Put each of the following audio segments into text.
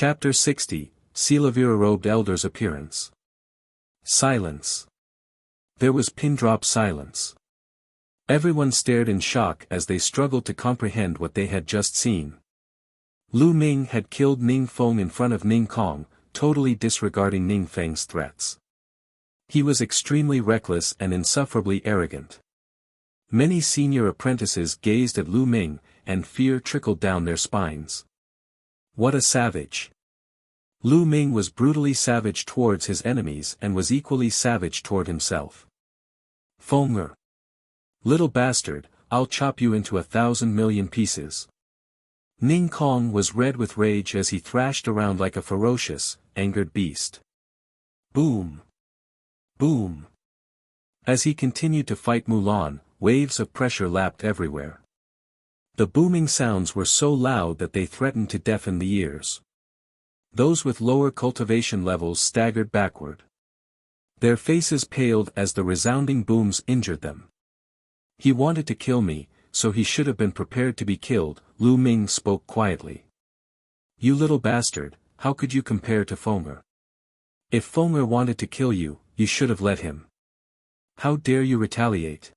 Chapter 60, Silavira-robed Elder's Appearance. Silence. There was pin-drop silence. Everyone stared in shock as they struggled to comprehend what they had just seen. Lu Ming had killed Ning Feng in front of Ning Kong, totally disregarding Ning Feng's threats. He was extremely reckless and insufferably arrogant. Many senior apprentices gazed at Lu Ming, and fear trickled down their spines. What a savage! Lu Ming was brutally savage towards his enemies and was equally savage toward himself. Feng'er. Little bastard, I'll chop you into 1,000 million pieces. Ning Kong was red with rage as he thrashed around like a ferocious, angered beast. Boom! Boom! As he continued to fight Mulan, waves of pressure lapped everywhere. The booming sounds were so loud that they threatened to deafen the ears. Those with lower cultivation levels staggered backward. Their faces paled as the resounding booms injured them. He wanted to kill me, so he should have been prepared to be killed, Lu Ming spoke quietly. You little bastard, how could you compare to Feng'er? If Feng'er wanted to kill you, you should have let him. How dare you retaliate?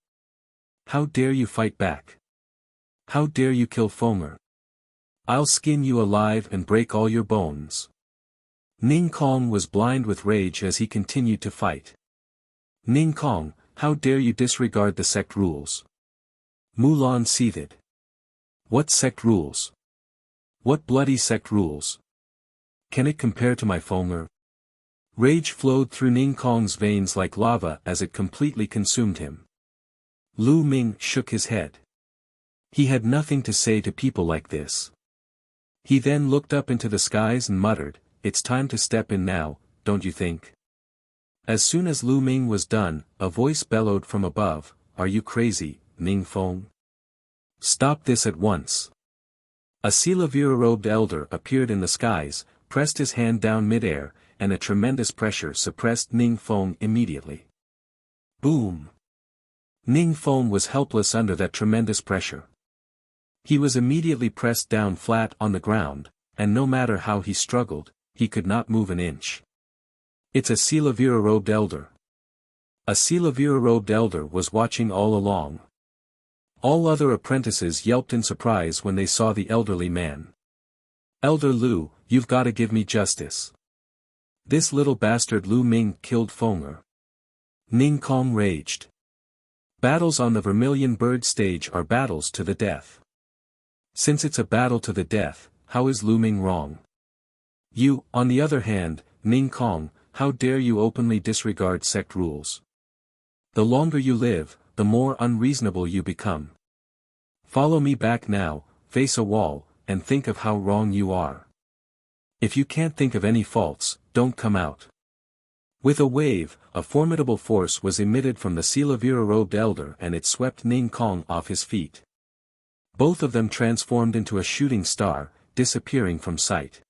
How dare you fight back? How dare you kill Feng'er? I'll skin you alive and break all your bones. Ning Kong was blind with rage as he continued to fight. Ning Kong, how dare you disregard the sect rules? Mulan seethed. What sect rules? What bloody sect rules? Can it compare to my Feng'er? Rage flowed through Ning Kong's veins like lava as it completely consumed him. Lu Ming shook his head. He had nothing to say to people like this. He then looked up into the skies and muttered, "It's time to step in now, don't you think?" As soon as Lu Ming was done, a voice bellowed from above, "Are you crazy, Ning Feng? Stop this at once." A Silavira-robed elder appeared in the skies, pressed his hand down mid-air, and a tremendous pressure suppressed Ning Feng immediately. Boom! Ning Feng was helpless under that tremendous pressure. He was immediately pressed down flat on the ground, and no matter how he struggled, he could not move an inch. It's a Silavira-robed elder. A Silavira-robed elder was watching all along. All other apprentices yelped in surprise when they saw the elderly man. Elder Lu, you've got to give me justice. This little bastard Lu Ming killed Feng'er. Ning Kong raged. Battles on the Vermilion Bird stage are battles to the death. Since it's a battle to the death, how is Lu Ming wrong? You, on the other hand, Ning Kong, how dare you openly disregard sect rules? The longer you live, the more unreasonable you become. Follow me back now, face a wall, and think of how wrong you are. If you can't think of any faults, don't come out. With a wave, a formidable force was emitted from the Silavira-robed elder and it swept Ning Kong off his feet. Both of them transformed into a shooting star, disappearing from sight.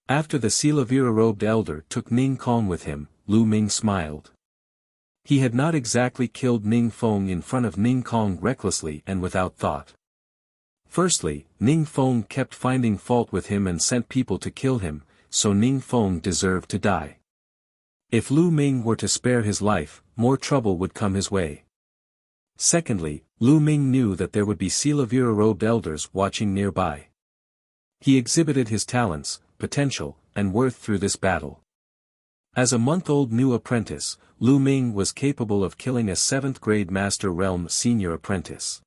After the Silavira-robed elder took Ning Kong with him, Lu Ming smiled. He had not exactly killed Ning Feng in front of Ning Kong recklessly and without thought. Firstly, Ning Feng kept finding fault with him and sent people to kill him, so Ning Feng deserved to die. If Lu Ming were to spare his life, more trouble would come his way. Secondly, Lu Ming knew that there would be Silavira-robed elders watching nearby. He exhibited his talents, potential, and worth through this battle. As a month-old new apprentice, Lu Ming was capable of killing a 7th-grade Master Realm senior apprentice.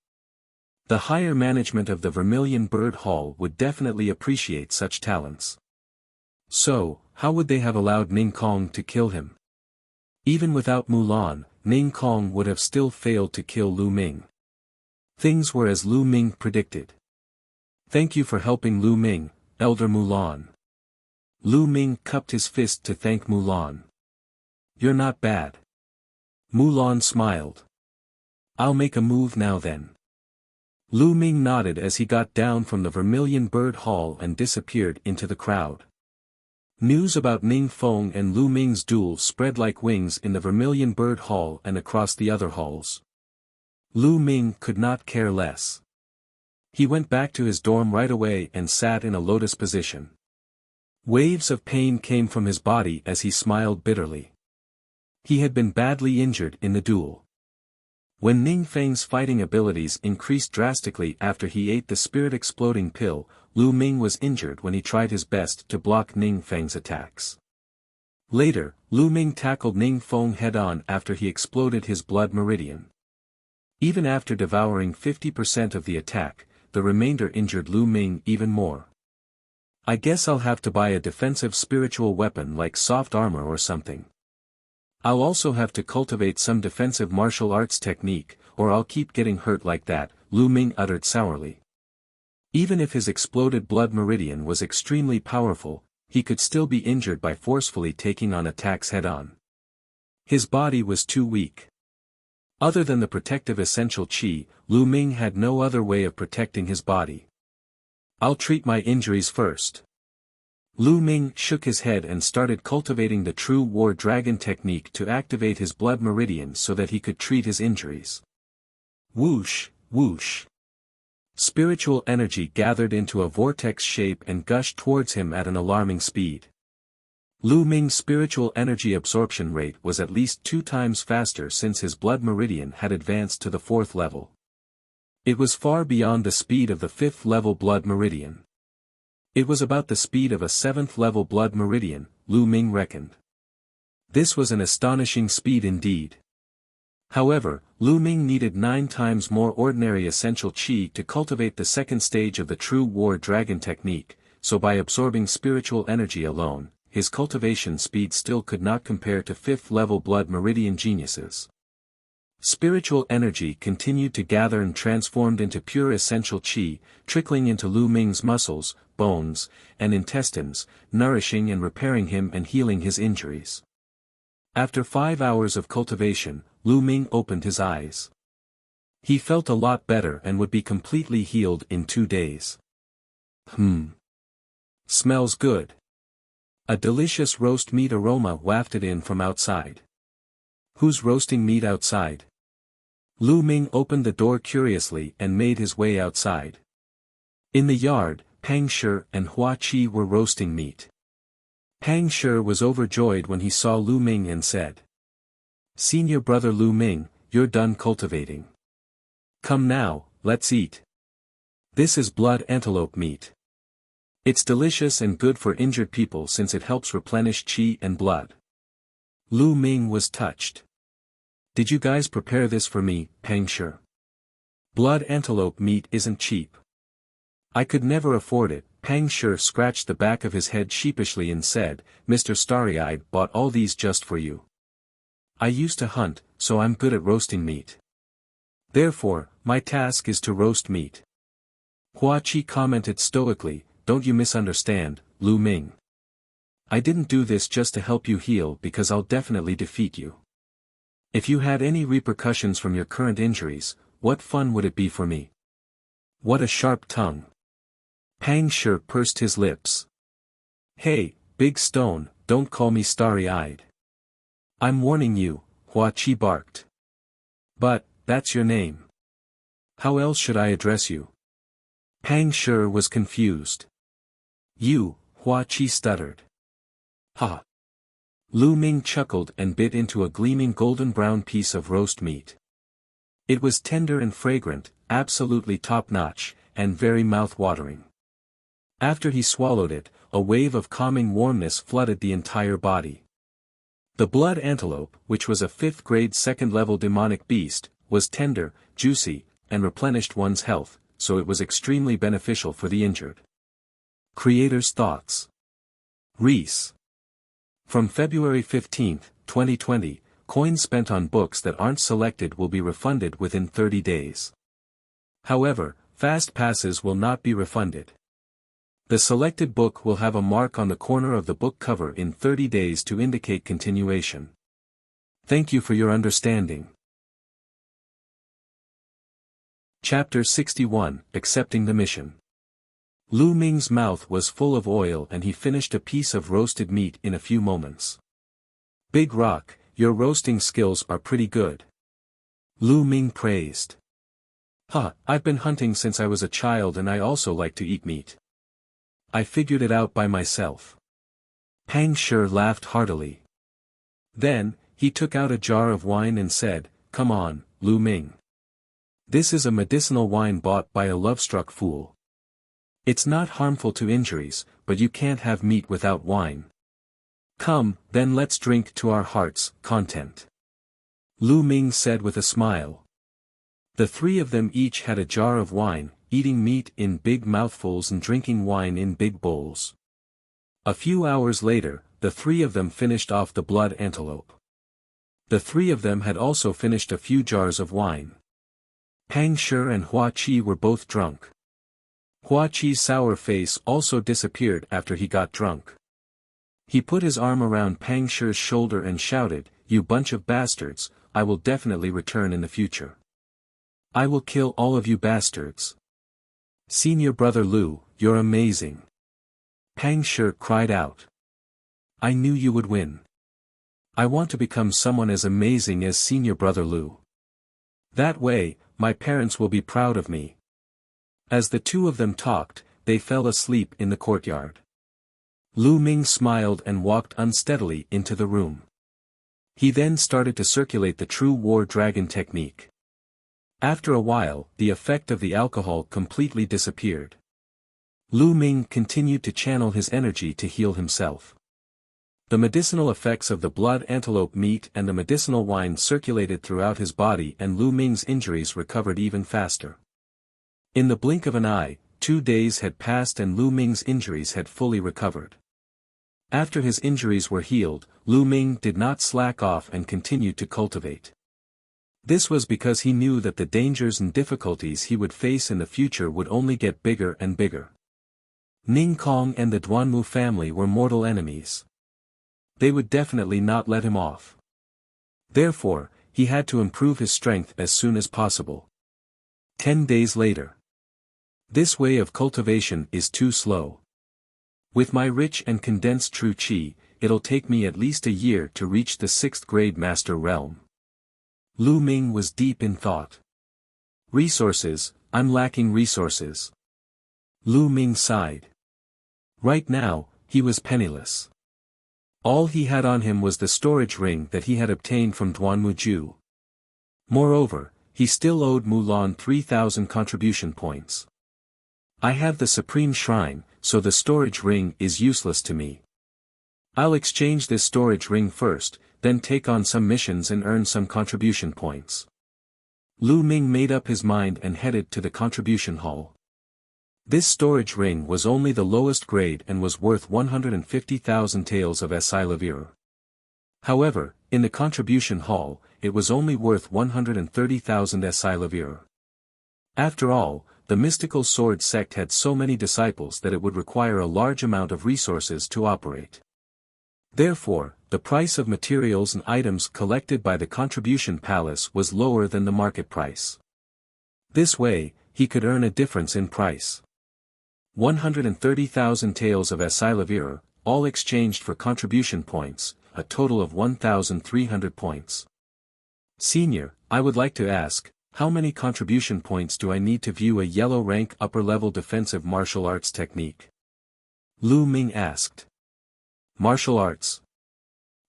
The higher management of the Vermilion Bird Hall would definitely appreciate such talents. So, how would they have allowed Ning Kong to kill him? Even without Mulan, Ning Kong would have still failed to kill Lu Ming. Things were as Lu Ming predicted. Thank you for helping Lu Ming, Elder Mulan. Lu Ming cupped his fist to thank Mulan. You're not bad. Mulan smiled. I'll make a move now then. Lu Ming nodded as he got down from the Vermilion Bird Hall and disappeared into the crowd. News about Ning Feng and Lu Ming's duel spread like wings in the Vermilion Bird Hall and across the other halls. Lu Ming could not care less. He went back to his dorm right away and sat in a lotus position. Waves of pain came from his body as he smiled bitterly. He had been badly injured in the duel. When Ning Feng's fighting abilities increased drastically after he ate the spirit-exploding pill, Lu Ming was injured when he tried his best to block Ning Feng's attacks. Later, Lu Ming tackled Ning Feng head-on after he exploded his blood meridian. Even after devouring 50% of the attack, the remainder injured Lu Ming even more. I guess I'll have to buy a defensive spiritual weapon like soft armor or something. I'll also have to cultivate some defensive martial arts technique, or I'll keep getting hurt like that, Lu Ming uttered sourly. Even if his exploded blood meridian was extremely powerful, he could still be injured by forcefully taking on attacks head-on. His body was too weak. Other than the protective essential qi, Lu Ming had no other way of protecting his body. I'll treat my injuries first. Lu Ming shook his head and started cultivating the true war dragon technique to activate his blood meridian so that he could treat his injuries. Whoosh, whoosh. Spiritual energy gathered into a vortex shape and gushed towards him at an alarming speed. Lu Ming's spiritual energy absorption rate was at least 2 times faster since his blood meridian had advanced to the 4th level. It was far beyond the speed of the 5th level blood meridian. It was about the speed of a 7th level blood meridian, Lu Ming reckoned. This was an astonishing speed indeed. However, Lu Ming needed 9 times more ordinary essential qi to cultivate the 2nd stage of the true war dragon technique, so by absorbing spiritual energy alone, his cultivation speed still could not compare to 5th level blood meridian geniuses. Spiritual energy continued to gather and transformed into pure essential qi, trickling into Lu Ming's muscles, bones, and intestines, nourishing and repairing him and healing his injuries. After 5 hours of cultivation, Lu Ming opened his eyes. He felt a lot better and would be completely healed in 2 days. Smells good. A delicious roast meat aroma wafted in from outside. Who's roasting meat outside? Lu Ming opened the door curiously and made his way outside. In the yard, Pang Shi and Hua Qi were roasting meat. Pang Shi was overjoyed when he saw Lu Ming and said, "Senior brother Lu Ming, you're done cultivating. Come now, let's eat. This is blood antelope meat. It's delicious and good for injured people since it helps replenish qi and blood." Lu Ming was touched. "Did you guys prepare this for me, Pang Shi? Blood antelope meat isn't cheap. I could never afford it." Pang Shi scratched the back of his head sheepishly and said, "Mr. Starry-Eyed bought all these just for you. I used to hunt, so I'm good at roasting meat. Therefore, my task is to roast meat." Hua Qi commented stoically, "Don't you misunderstand, Lu Ming. I didn't do this just to help you heal because I'll definitely defeat you. If you had any repercussions from your current injuries, what fun would it be for me?" What a sharp tongue. Pang Shi pursed his lips. "Hey, big stone, don't call me starry-eyed. I'm warning you," Hua Qi barked. "But, that's your name. How else should I address you?" Pang Shi was confused. "You," Hua Qi stuttered. "Ha." Lu Ming chuckled and bit into a gleaming golden-brown piece of roast meat. It was tender and fragrant, absolutely top-notch, and very mouth-watering. After he swallowed it, a wave of calming warmness flooded the entire body. The blood antelope, which was a 5th-grade 2nd-level demonic beast, was tender, juicy, and replenished one's health, so it was extremely beneficial for the injured. Creator's thoughts. Reese. From February 15, 2020, coins spent on books that aren't selected will be refunded within 30 days. However, fast passes will not be refunded. The selected book will have a mark on the corner of the book cover in 30 days to indicate continuation. Thank you for your understanding. Chapter 61, Accepting the Mission. Lu Ming's mouth was full of oil and he finished a piece of roasted meat in a few moments. "Big Rock, your roasting skills are pretty good." Lu Ming praised. I've been hunting since I was a child and I also like to eat meat. I figured it out by myself. Pang Shi laughed heartily. Then, he took out a jar of wine and said, "Come on, Lu Ming. This is a medicinal wine bought by a love-struck fool. It's not harmful to injuries, but you can't have meat without wine. Come, then let's drink to our heart's content." Lu Ming said with a smile. The three of them each had a jar of wine, eating meat in big mouthfuls and drinking wine in big bowls. A few hours later, the three of them finished off the blood antelope. The three of them had also finished a few jars of wine. Pang Shi and Hua Qi were both drunk. Hua Qi's sour face also disappeared after he got drunk. He put his arm around Pang Shi's shoulder and shouted, "You bunch of bastards, I will definitely return in the future. I will kill all of you bastards. Senior brother Lu, you're amazing." Pang Shi cried out. "I knew you would win. I want to become someone as amazing as senior brother Lu. That way, my parents will be proud of me." As the two of them talked, they fell asleep in the courtyard. Lu Ming smiled and walked unsteadily into the room. He then started to circulate the true war dragon technique. After a while, the effect of the alcohol completely disappeared. Lu Ming continued to channel his energy to heal himself. The medicinal effects of the blood antelope meat and the medicinal wine circulated throughout his body, and Lu Ming's injuries recovered even faster. In the blink of an eye, 2 days had passed and Lu Ming's injuries had fully recovered. After his injuries were healed, Lu Ming did not slack off and continued to cultivate. This was because he knew that the dangers and difficulties he would face in the future would only get bigger and bigger. Ning Kong and the Duanmu family were mortal enemies. They would definitely not let him off. Therefore, he had to improve his strength as soon as possible. 10 days later. This way of cultivation is too slow. With my rich and condensed true qi, it'll take me at least a year to reach the 6th grade master realm. Lu Ming was deep in thought. Resources, I'm lacking resources. Lu Ming sighed. Right now, he was penniless. All he had on him was the storage ring that he had obtained from Duanmu Ju. Moreover, he still owed Mulan 3,000 contribution points. I have the Supreme Shrine, so the storage ring is useless to me. I'll exchange this storage ring first, then take on some missions and earn some contribution points. Lu Ming made up his mind and headed to the contribution hall. This storage ring was only the lowest grade and was worth 150,000 taels of Esilavir. However, in the contribution hall, it was only worth 130,000 Esilavir. After all, the mystical sword sect had so many disciples that it would require a large amount of resources to operate. Therefore, the price of materials and items collected by the contribution palace was lower than the market price. This way, he could earn a difference in price. 130,000 taels of Esilavir, all exchanged for contribution points, a total of 1,300 points. Senior, I would like to ask, how many contribution points do I need to view a yellow rank upper-level defensive martial arts technique? Lu Ming asked. Martial arts.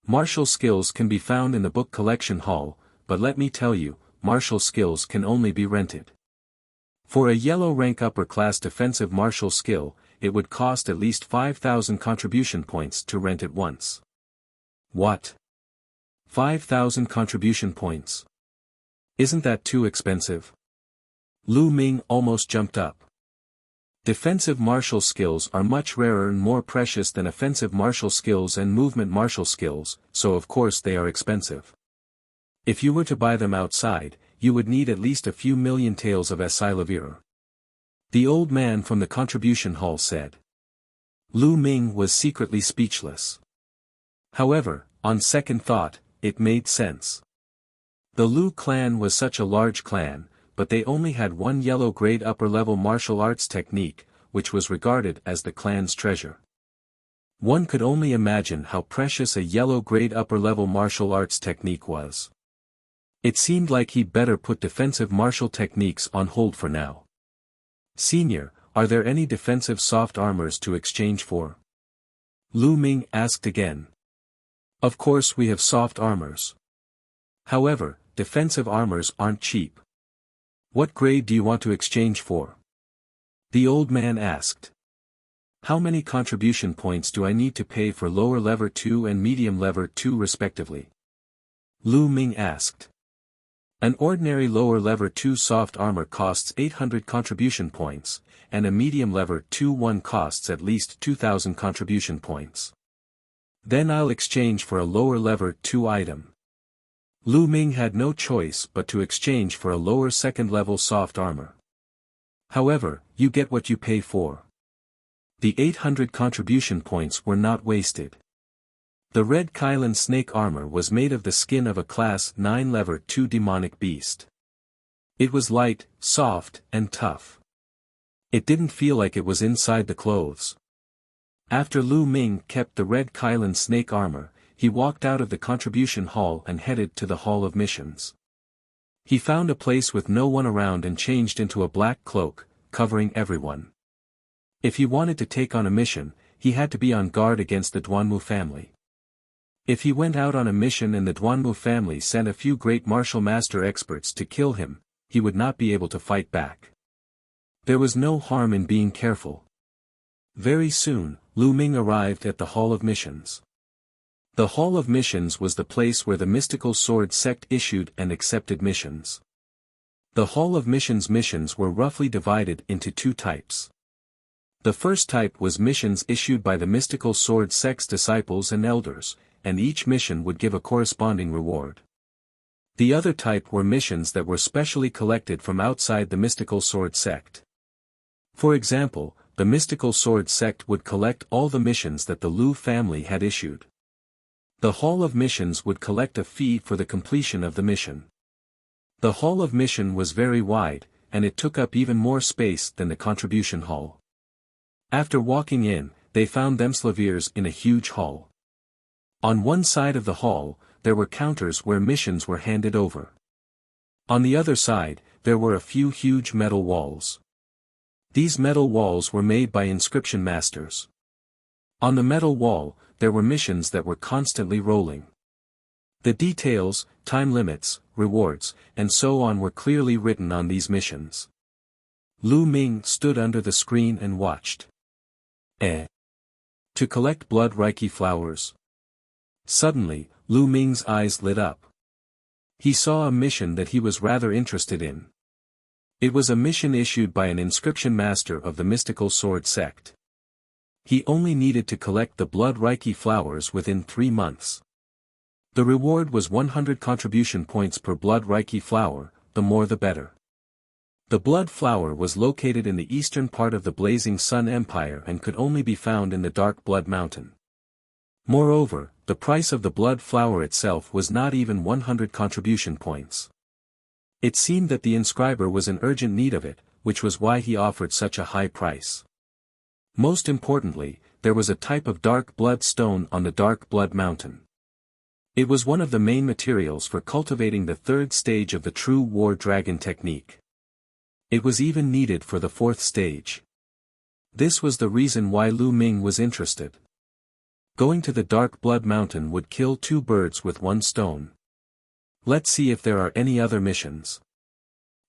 Martial skills can be found in the book collection hall, but let me tell you, martial skills can only be rented. For a yellow rank upper-class defensive martial skill, it would cost at least 5,000 contribution points to rent it once. What? 5,000 contribution points? Isn't that too expensive? Lu Ming almost jumped up. Defensive martial skills are much rarer and more precious than offensive martial skills and movement martial skills, so of course they are expensive. If you were to buy them outside, you would need at least a few million taels of Esilavir. The old man from the contribution hall said. Lu Ming was secretly speechless. However, on second thought, it made sense. The Lu clan was such a large clan, but they only had one yellow-grade upper-level martial arts technique, which was regarded as the clan's treasure. One could only imagine how precious a yellow-grade upper-level martial arts technique was. It seemed like he'd better put defensive martial techniques on hold for now. Senior, are there any defensive soft armors to exchange for? Lu Ming asked again. Of course we have soft armors. However, defensive armors aren't cheap. What grade do you want to exchange for? The old man asked. How many contribution points do I need to pay for lower level 2 and medium level 2 respectively? Lu Ming asked. An ordinary lower level 2 soft armor costs 800 contribution points, and a medium level 2 one costs at least 2000 contribution points. Then I'll exchange for a lower level 2 item. Lu Ming had no choice but to exchange for a lower second level soft armor. However, you get what you pay for. The 800 contribution points were not wasted. The red Kylan snake armor was made of the skin of a class 9 level 2 demonic beast. It was light, soft, and tough. It didn't feel like it was inside the clothes. After Lu Ming kept the red Kylan snake armor, he walked out of the contribution hall and headed to the Hall of Missions. He found a place with no one around and changed into a black cloak, covering everyone. If he wanted to take on a mission, he had to be on guard against the Duanmu family. If he went out on a mission and the Duanmu family sent a few great martial master experts to kill him, he would not be able to fight back. There was no harm in being careful. Very soon, Lu Ming arrived at the Hall of Missions. The Hall of Missions was the place where the mystical sword sect issued and accepted missions. The Hall of Missions missions were roughly divided into two types. The first type was missions issued by the mystical sword sect's disciples and elders, and each mission would give a corresponding reward. The other type were missions that were specially collected from outside the mystical sword sect. For example, the mystical sword sect would collect all the missions that the Lu family had issued. The Hall of Missions would collect a fee for the completion of the mission. The Hall of Mission was very wide, and it took up even more space than the contribution hall. After walking in, they found themselves in a huge hall. On one side of the hall, there were counters where missions were handed over. On the other side, there were a few huge metal walls. These metal walls were made by inscription masters. On the metal wall, there were missions that were constantly rolling. The details, time limits, rewards, and so on were clearly written on these missions. Lu Ming stood under the screen and watched. To collect blood Reiki flowers. Suddenly, Lu Ming's eyes lit up. He saw a mission that he was rather interested in. It was a mission issued by an inscription master of the mystical sword sect. He only needed to collect the blood Reiki flowers within 3 months. The reward was 100 contribution points per blood Reiki flower, the more the better. The blood flower was located in the eastern part of the Blazing Sun Empire and could only be found in the Dark Blood Mountain. Moreover, the price of the blood flower itself was not even 100 contribution points. It seemed that the inscriber was in urgent need of it, which was why he offered such a high price. Most importantly, there was a type of dark blood stone on the Dark Blood Mountain. It was one of the main materials for cultivating the third stage of the true war dragon technique. It was even needed for the fourth stage. This was the reason why Lu Ming was interested. Going to the Dark Blood Mountain would kill 2 birds with 1 stone. Let's see if there are any other missions.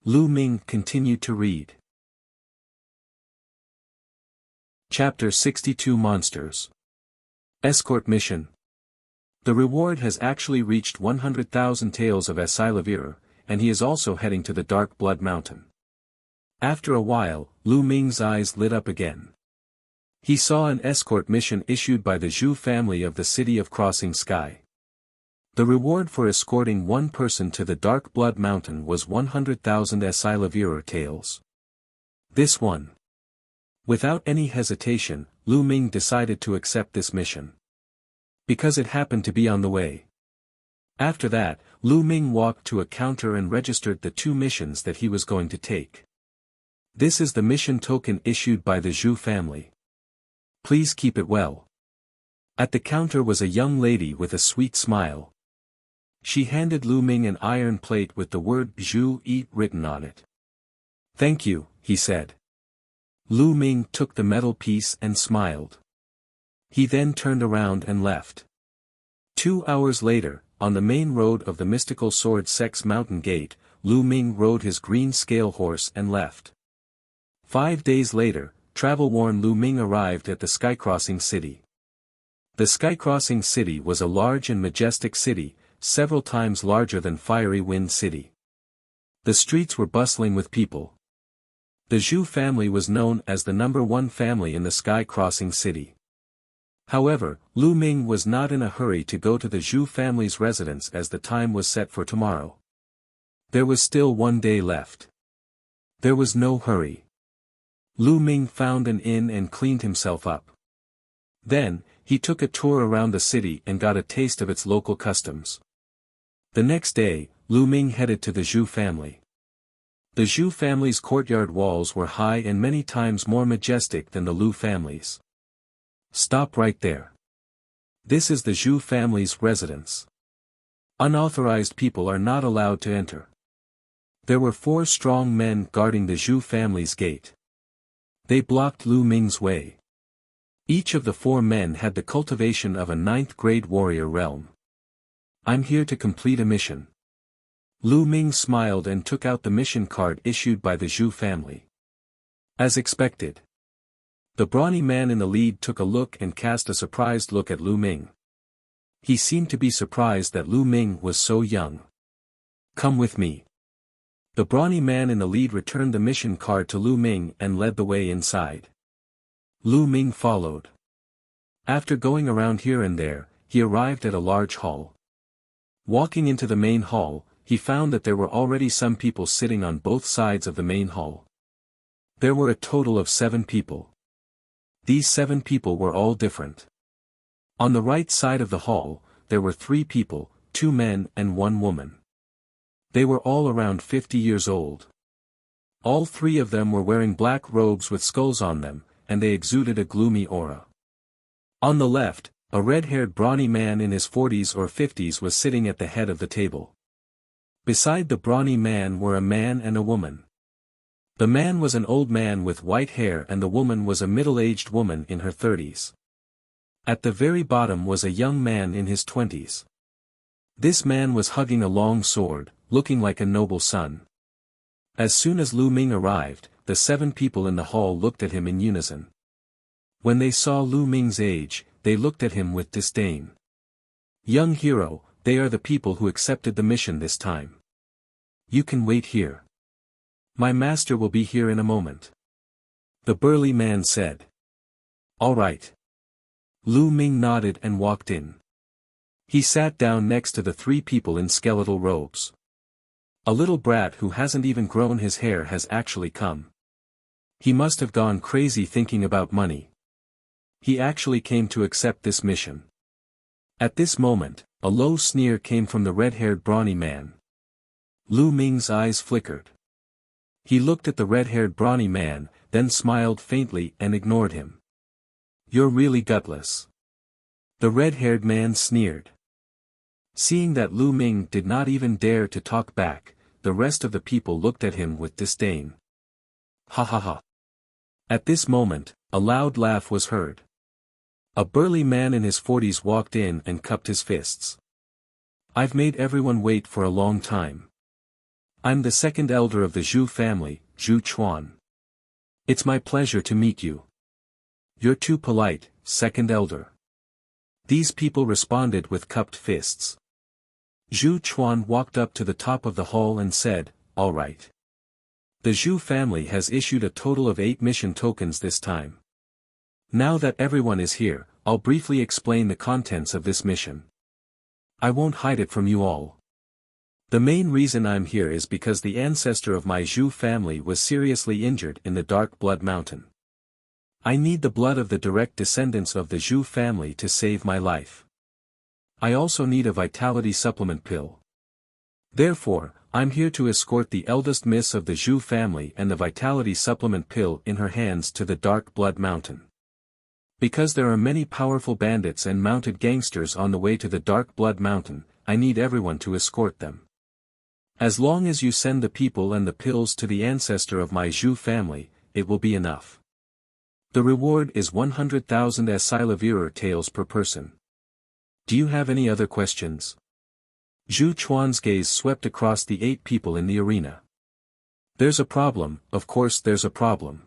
Lu Ming continued to read. Chapter 62 Monsters. Escort Mission. The reward has actually reached 100,000 taels of Asilavir, and he is also heading to the Dark Blood Mountain. After a while, Lu Ming's eyes lit up again. He saw an escort mission issued by the Zhu family of the City of Crossing Sky. The reward for escorting one person to the Dark Blood Mountain was 100,000 Asilavir taels. This one. Without any hesitation, Lu Ming decided to accept this mission. Because it happened to be on the way. After that, Lu Ming walked to a counter and registered the 2 missions that he was going to take. This is the mission token issued by the Zhu family. Please keep it well. At the counter was a young lady with a sweet smile. She handed Lu Ming an iron plate with the word Zhu Eat written on it. Thank you, he said. Lu Ming took the metal piece and smiled. He then turned around and left. 2 hours later, on the main road of the mystical Sword Sex Mountain Gate, Lu Ming rode his green scale horse and left. 5 days later, travel-worn Lu Ming arrived at the Skycrossing City. The Skycrossing City was a large and majestic city, several times larger than Fiery Wind City. The streets were bustling with people. The Zhu family was known as the #1 family in the Skycrossing City. However, Lu Ming was not in a hurry to go to the Zhu family's residence as the time was set for tomorrow. There was still 1 day left. There was no hurry. Lu Ming found an inn and cleaned himself up. Then, he took a tour around the city and got a taste of its local customs. The next day, Lu Ming headed to the Zhu family. The Zhu family's courtyard walls were high and many times more majestic than the Lu family's. Stop right there. This is the Zhu family's residence. Unauthorized people are not allowed to enter. There were 4 strong men guarding the Zhu family's gate. They blocked Lu Ming's way. Each of the 4 men had the cultivation of a 9th-grade warrior realm. I'm here to complete a mission. Lu Ming smiled and took out the mission card issued by the Zhu family. As expected. The brawny man in the lead took a look and cast a surprised look at Lu Ming. He seemed to be surprised that Lu Ming was so young. Come with me. The brawny man in the lead returned the mission card to Lu Ming and led the way inside. Lu Ming followed. After going around here and there, he arrived at a large hall. Walking into the main hall, he found that there were already some people sitting on both sides of the main hall. There were a total of 7 people. These 7 people were all different. On the right side of the hall, there were 3 people, 2 men and 1 woman. They were all around 50 years old. All 3 of them were wearing black robes with skulls on them, and they exuded a gloomy aura. On the left, a red-haired brawny man in his 40s or 50s was sitting at the head of the table. Beside the brawny man were a man and a woman. The man was an old man with white hair and the woman was a middle-aged woman in her 30s. At the very bottom was a young man in his 20s. This man was hugging a long sword, looking like a noble son. As soon as Lu Ming arrived, the 7 people in the hall looked at him in unison. When they saw Lu Ming's age, they looked at him with disdain. Young hero, they are the people who accepted the mission this time. You can wait here. My master will be here in a moment. The burly man said. All right. Lu Ming nodded and walked in. He sat down next to the 3 people in skeletal robes. A little brat who hasn't even grown his hair has actually come. He must have gone crazy thinking about money. He actually came to accept this mission. At this moment, a low sneer came from the red-haired brawny man. Lu Ming's eyes flickered. He looked at the red-haired brawny man, then smiled faintly and ignored him. You're really gutless. The red-haired man sneered. Seeing that Lu Ming did not even dare to talk back, the rest of the people looked at him with disdain. Ha ha ha. At this moment, a loud laugh was heard. A burly man in his 40s walked in and cupped his fists. I've made everyone wait for a long time. I'm the 2nd elder of the Zhu family, Zhu Chuan. It's my pleasure to meet you. You're too polite, 2nd elder. These people responded with cupped fists. Zhu Chuan walked up to the top of the hall and said, all right. The Zhu family has issued a total of 8 mission tokens this time. Now that everyone is here, I'll briefly explain the contents of this mission. I won't hide it from you all. The main reason I'm here is because the ancestor of my Zhu family was seriously injured in the Dark Blood Mountain. I need the blood of the direct descendants of the Zhu family to save my life. I also need a vitality supplement pill. Therefore, I'm here to escort the eldest miss of the Zhu family and the vitality supplement pill in her hands to the Dark Blood Mountain. Because there are many powerful bandits and mounted gangsters on the way to the Dark Blood Mountain, I need everyone to escort them. As long as you send the people and the pills to the ancestor of my Zhu family, it will be enough. The reward is 100,000 Asilavir taels per person. Do you have any other questions? Zhu Chuan's gaze swept across the 8 people in the arena. There's a problem, of course there's a problem.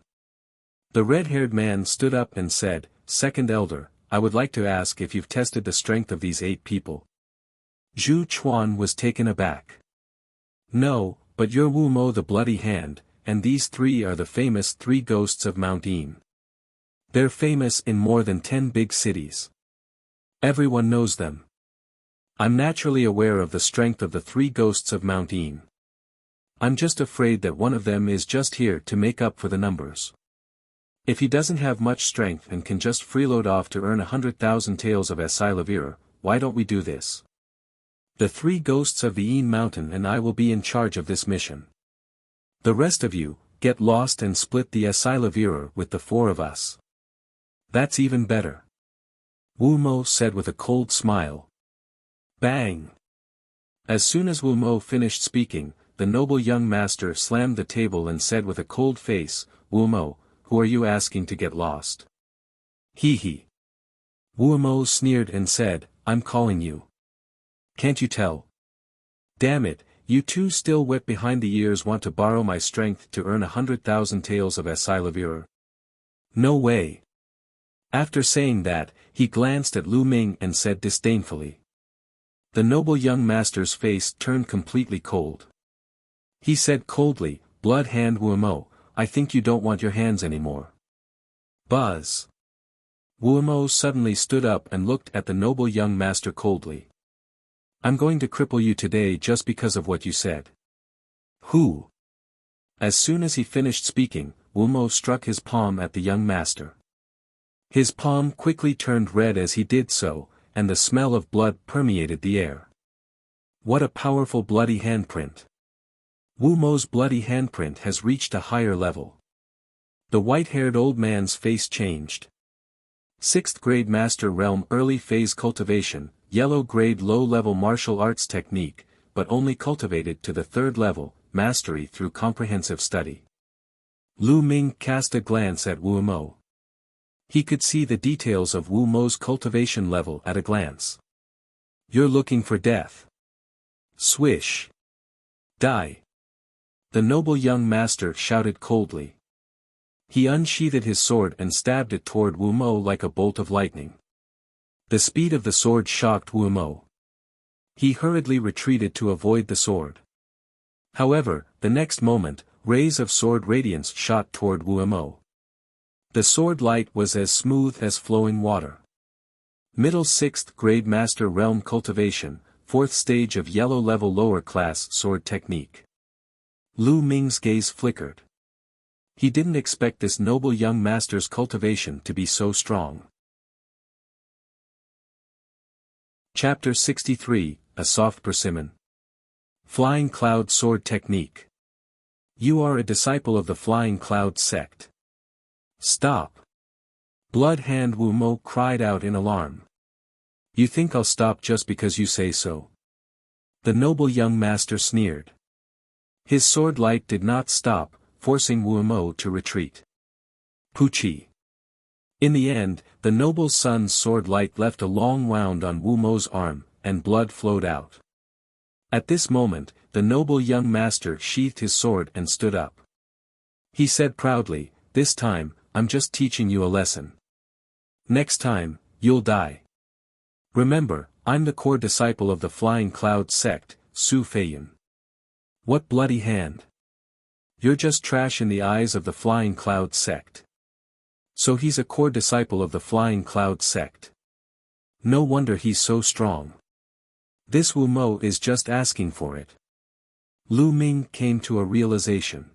The red-haired man stood up and said, Second Elder, I would like to ask if you've tested the strength of these 8 people. Zhu Chuan was taken aback. No, but you're Wu Mo the Bloody Hand, and these 3 are the famous 3 ghosts of Mount Yin. They're famous in more than 10 big cities. Everyone knows them. I'm naturally aware of the strength of the 3 ghosts of Mount Yin. I'm just afraid that one of them is just here to make up for the numbers. If he doesn't have much strength and can just freeload off to earn 100,000 taels of Asilavir, why don't we do this? The 3 ghosts of the Yin Mountain and I will be in charge of this mission. The rest of you, get lost and split the Asilavir with the 4 of us. That's even better. Wu Mo said with a cold smile. Bang! As soon as Wu Mo finished speaking, the noble young master slammed the table and said with a cold face, Wu Mo, who are you asking to get lost? Hee hee. Wu Mo sneered and said, I'm calling you. Can't you tell? Damn it, you 2 still wet behind the ears want to borrow my strength to earn 100,000 taels of Asilavir. No way. After saying that, he glanced at Lu Ming and said disdainfully. The noble young master's face turned completely cold. He said coldly, Blood Hand Wu Mo, I think you don't want your hands anymore. Buzz. Wu Mo suddenly stood up and looked at the noble young master coldly. I'm going to cripple you today just because of what you said. Who? As soon as he finished speaking, Wu Mo struck his palm at the young master. His palm quickly turned red as he did so, and the smell of blood permeated the air. What a powerful bloody handprint. Wu Mo's bloody handprint has reached a higher level. The white-haired old man's face changed. 6th grade Master Realm Early Phase Cultivation, Yellow grade low-level martial arts technique, but only cultivated to the 3rd level, mastery through comprehensive study. Lu Ming cast a glance at Wu Mo. He could see the details of Wu Mo's cultivation level at a glance. You're looking for death. Swish. Die. The noble young master shouted coldly. He unsheathed his sword and stabbed it toward Wu Mo like a bolt of lightning. The speed of the sword shocked Wu Mo. He hurriedly retreated to avoid the sword. However, the next moment, rays of sword radiance shot toward Wu Mo. The sword light was as smooth as flowing water. Middle 6th grade Master Realm Cultivation, 4th stage of yellow level lower class sword technique. Lu Ming's gaze flickered. He didn't expect this noble young master's cultivation to be so strong. Chapter 63, A Soft Persimmon. Flying Cloud Sword Technique. You are a disciple of the Flying Cloud sect. Stop. Blood Hand Wu Mo cried out in alarm. You think I'll stop just because you say so? The noble young master sneered. His sword light did not stop, forcing Wu Mo to retreat. Poochie. In the end, the noble son's sword light left a long wound on Wu Mo's arm, and blood flowed out. At this moment, the noble young master sheathed his sword and stood up. He said proudly, This time, I'm just teaching you a lesson. Next time, you'll die. Remember, I'm the core disciple of the Flying Cloud sect, Su Feiyan. What bloody hand. You're just trash in the eyes of the Flying Cloud sect. So he's a core disciple of the Flying Cloud sect. No wonder he's so strong. This Wu Mo is just asking for it. Lu Ming came to a realization.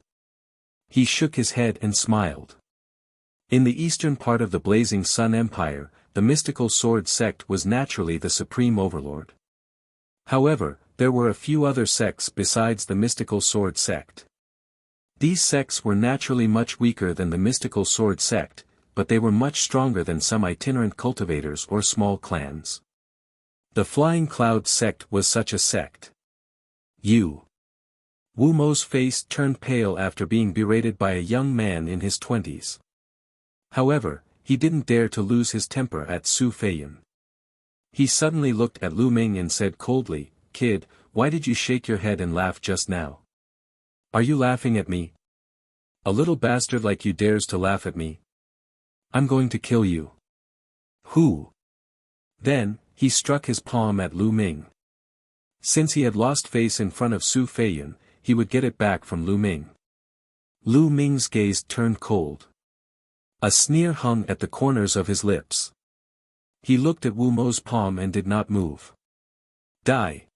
He shook his head and smiled. In the eastern part of the Blazing Sun Empire, the mystical sword sect was naturally the supreme overlord. However, there were a few other sects besides the mystical sword sect. These sects were naturally much weaker than the mystical sword sect, but they were much stronger than some itinerant cultivators or small clans. The Flying Cloud sect was such a sect. Wu Mo's face turned pale after being berated by a young man in his 20s. However, he didn't dare to lose his temper at Su Feiyan. He suddenly looked at Lu Ming and said coldly, "Kid, why did you shake your head and laugh just now? Are you laughing at me? A little bastard like you dares to laugh at me? I'm going to kill you." "Who?" Then, he struck his palm at Lu Ming. Since he had lost face in front of Su Feiyan, he would get it back from Lu Ming. Lu Ming's gaze turned cold. A sneer hung at the corners of his lips. He looked at Wu Mo's palm and did not move. "Die."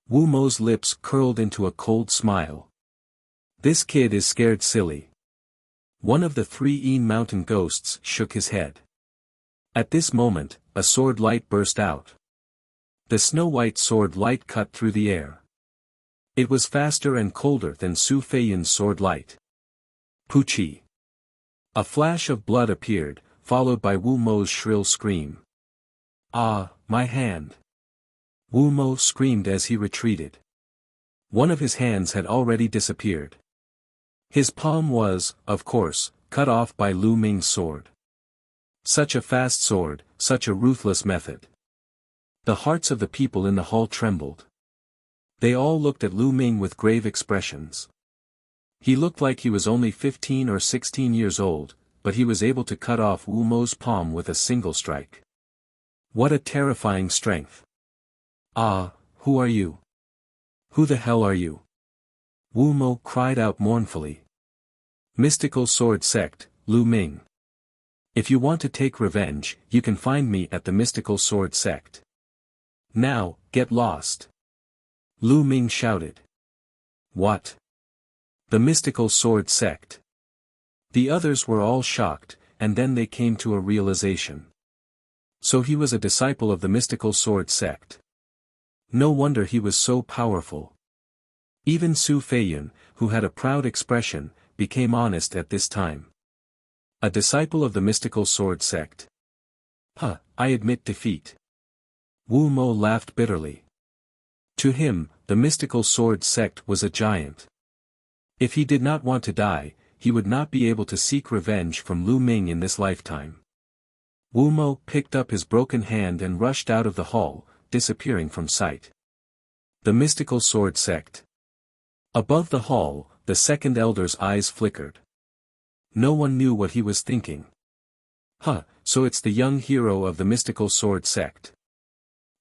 Wu Mo's lips curled into a cold smile. "This kid is scared silly." One of the 3 mountain ghosts shook his head. At this moment, a sword light burst out. The snow-white sword light cut through the air. It was faster and colder than Su Feiyan's sword light. Puchi. A flash of blood appeared, followed by Wu Mo's shrill scream. "Ah, my hand!" Wu Mo screamed as he retreated. One of his hands had already disappeared. His palm was, of course, cut off by Lu Ming's sword. Such a fast sword, such a ruthless method. The hearts of the people in the hall trembled. They all looked at Lu Ming with grave expressions. He looked like he was only 15 or 16 years old, but he was able to cut off Wu Mo's palm with a single strike. What a terrifying strength. "Ah, who are you? Who the hell are you?" Wu Mo cried out mournfully. "Mystical Sword Sect, Lu Ming. If you want to take revenge, you can find me at the Mystical Sword Sect. Now, get lost." Lu Ming shouted. "What? The Mystical Sword Sect?" The others were all shocked, and then they came to a realization. So he was a disciple of the Mystical Sword Sect. No wonder he was so powerful. Even Su Feiyan, who had a proud expression, became honest at this time. A disciple of the Mystical Sword Sect. "Huh, I admit defeat." Wu Mo laughed bitterly. To him, the Mystical Sword Sect was a giant. If he did not want to die, he would not be able to seek revenge from Lu Ming in this lifetime. Wu Mo picked up his broken hand and rushed out of the hall, disappearing from sight. The Mystical Sword Sect. Above the hall, the second elder's eyes flickered. No one knew what he was thinking. "Huh, so it's the young hero of the Mystical Sword Sect.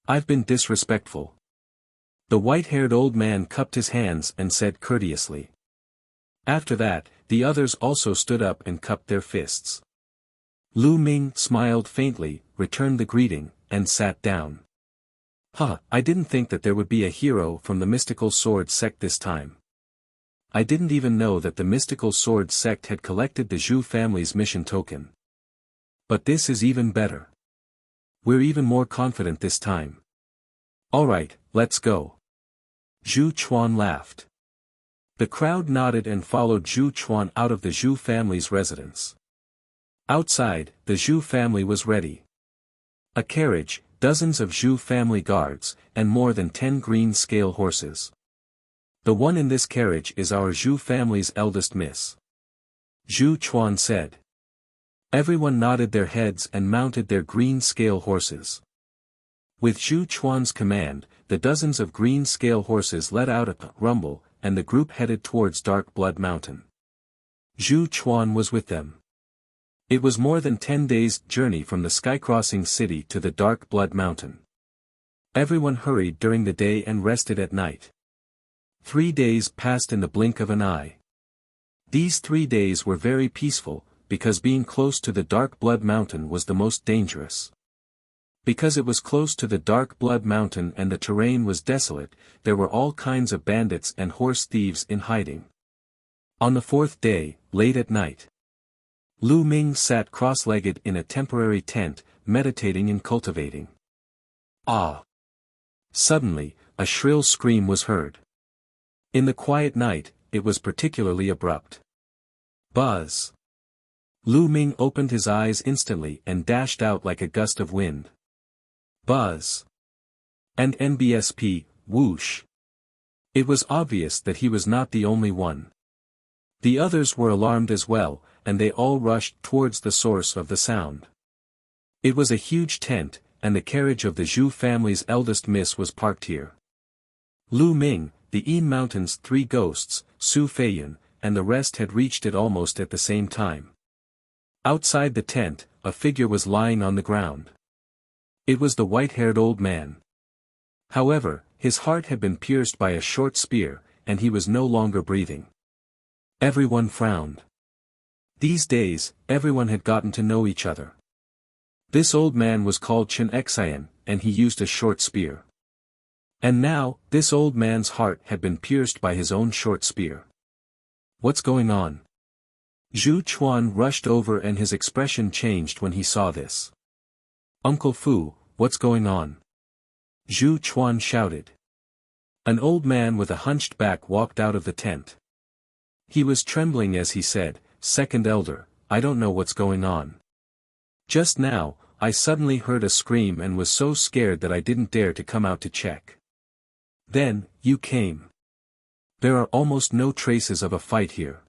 I've been disrespectful." The white-haired old man cupped his hands and said courteously. After that, the others also stood up and cupped their fists. Lu Ming smiled faintly, returned the greeting, and sat down. "Huh, I didn't think that there would be a hero from the Mystical Sword Sect this time. I didn't even know that the Mystical Sword Sect had collected the Zhu family's mission token. But this is even better. We're even more confident this time. Alright, let's go." Zhu Chuan laughed. The crowd nodded and followed Zhu Chuan out of the Zhu family's residence. Outside, the Zhu family was ready. A carriage, dozens of Zhu family guards, and more than 10 green scale horses. "The one in this carriage is our Zhu family's eldest miss," Zhu Chuan said. Everyone nodded their heads and mounted their green scale horses. With Zhu Chuan's command, the dozens of green scale horses let out a rumble, and the group headed towards Dark Blood Mountain. Zhu Chuan was with them. It was more than 10 days' journey from the sky-crossing city to the Dark Blood Mountain. Everyone hurried during the day and rested at night. 3 days passed in the blink of an eye. These 3 days were very peaceful, because being close to the Dark Blood Mountain was the most dangerous. Because it was close to the Dark Blood Mountain and the terrain was desolate, there were all kinds of bandits and horse thieves in hiding. On the 4th day, late at night, Lu Ming sat cross-legged in a temporary tent, meditating and cultivating. Ah! Suddenly, a shrill scream was heard. In the quiet night, it was particularly abrupt. Buzz! Lu Ming opened his eyes instantly and dashed out like a gust of wind. Buzz! And NBSP, whoosh! It was obvious that he was not the only one. The others were alarmed as well, and they all rushed towards the source of the sound. It was a huge tent, and the carriage of the Zhu family's eldest miss was parked here. Lu Ming, the Yin Mountain's 3 ghosts, Su Feiyun, and the rest had reached it almost at the same time. Outside the tent, a figure was lying on the ground. It was the white-haired old man. However, his heart had been pierced by a short spear, and he was no longer breathing. Everyone frowned. These days, everyone had gotten to know each other. This old man was called Chen Xian, and he used a short spear. And now, this old man's heart had been pierced by his own short spear. What's going on? Zhu Chuan rushed over and his expression changed when he saw this. Uncle Fu, what's going on? Zhu Chuan shouted. An old man with a hunched back walked out of the tent. He was trembling as he said, "Second elder, I don't know what's going on. Just now, I suddenly heard a scream and was so scared that I didn't dare to come out to check. Then, you came. There are almost no traces of a fight here.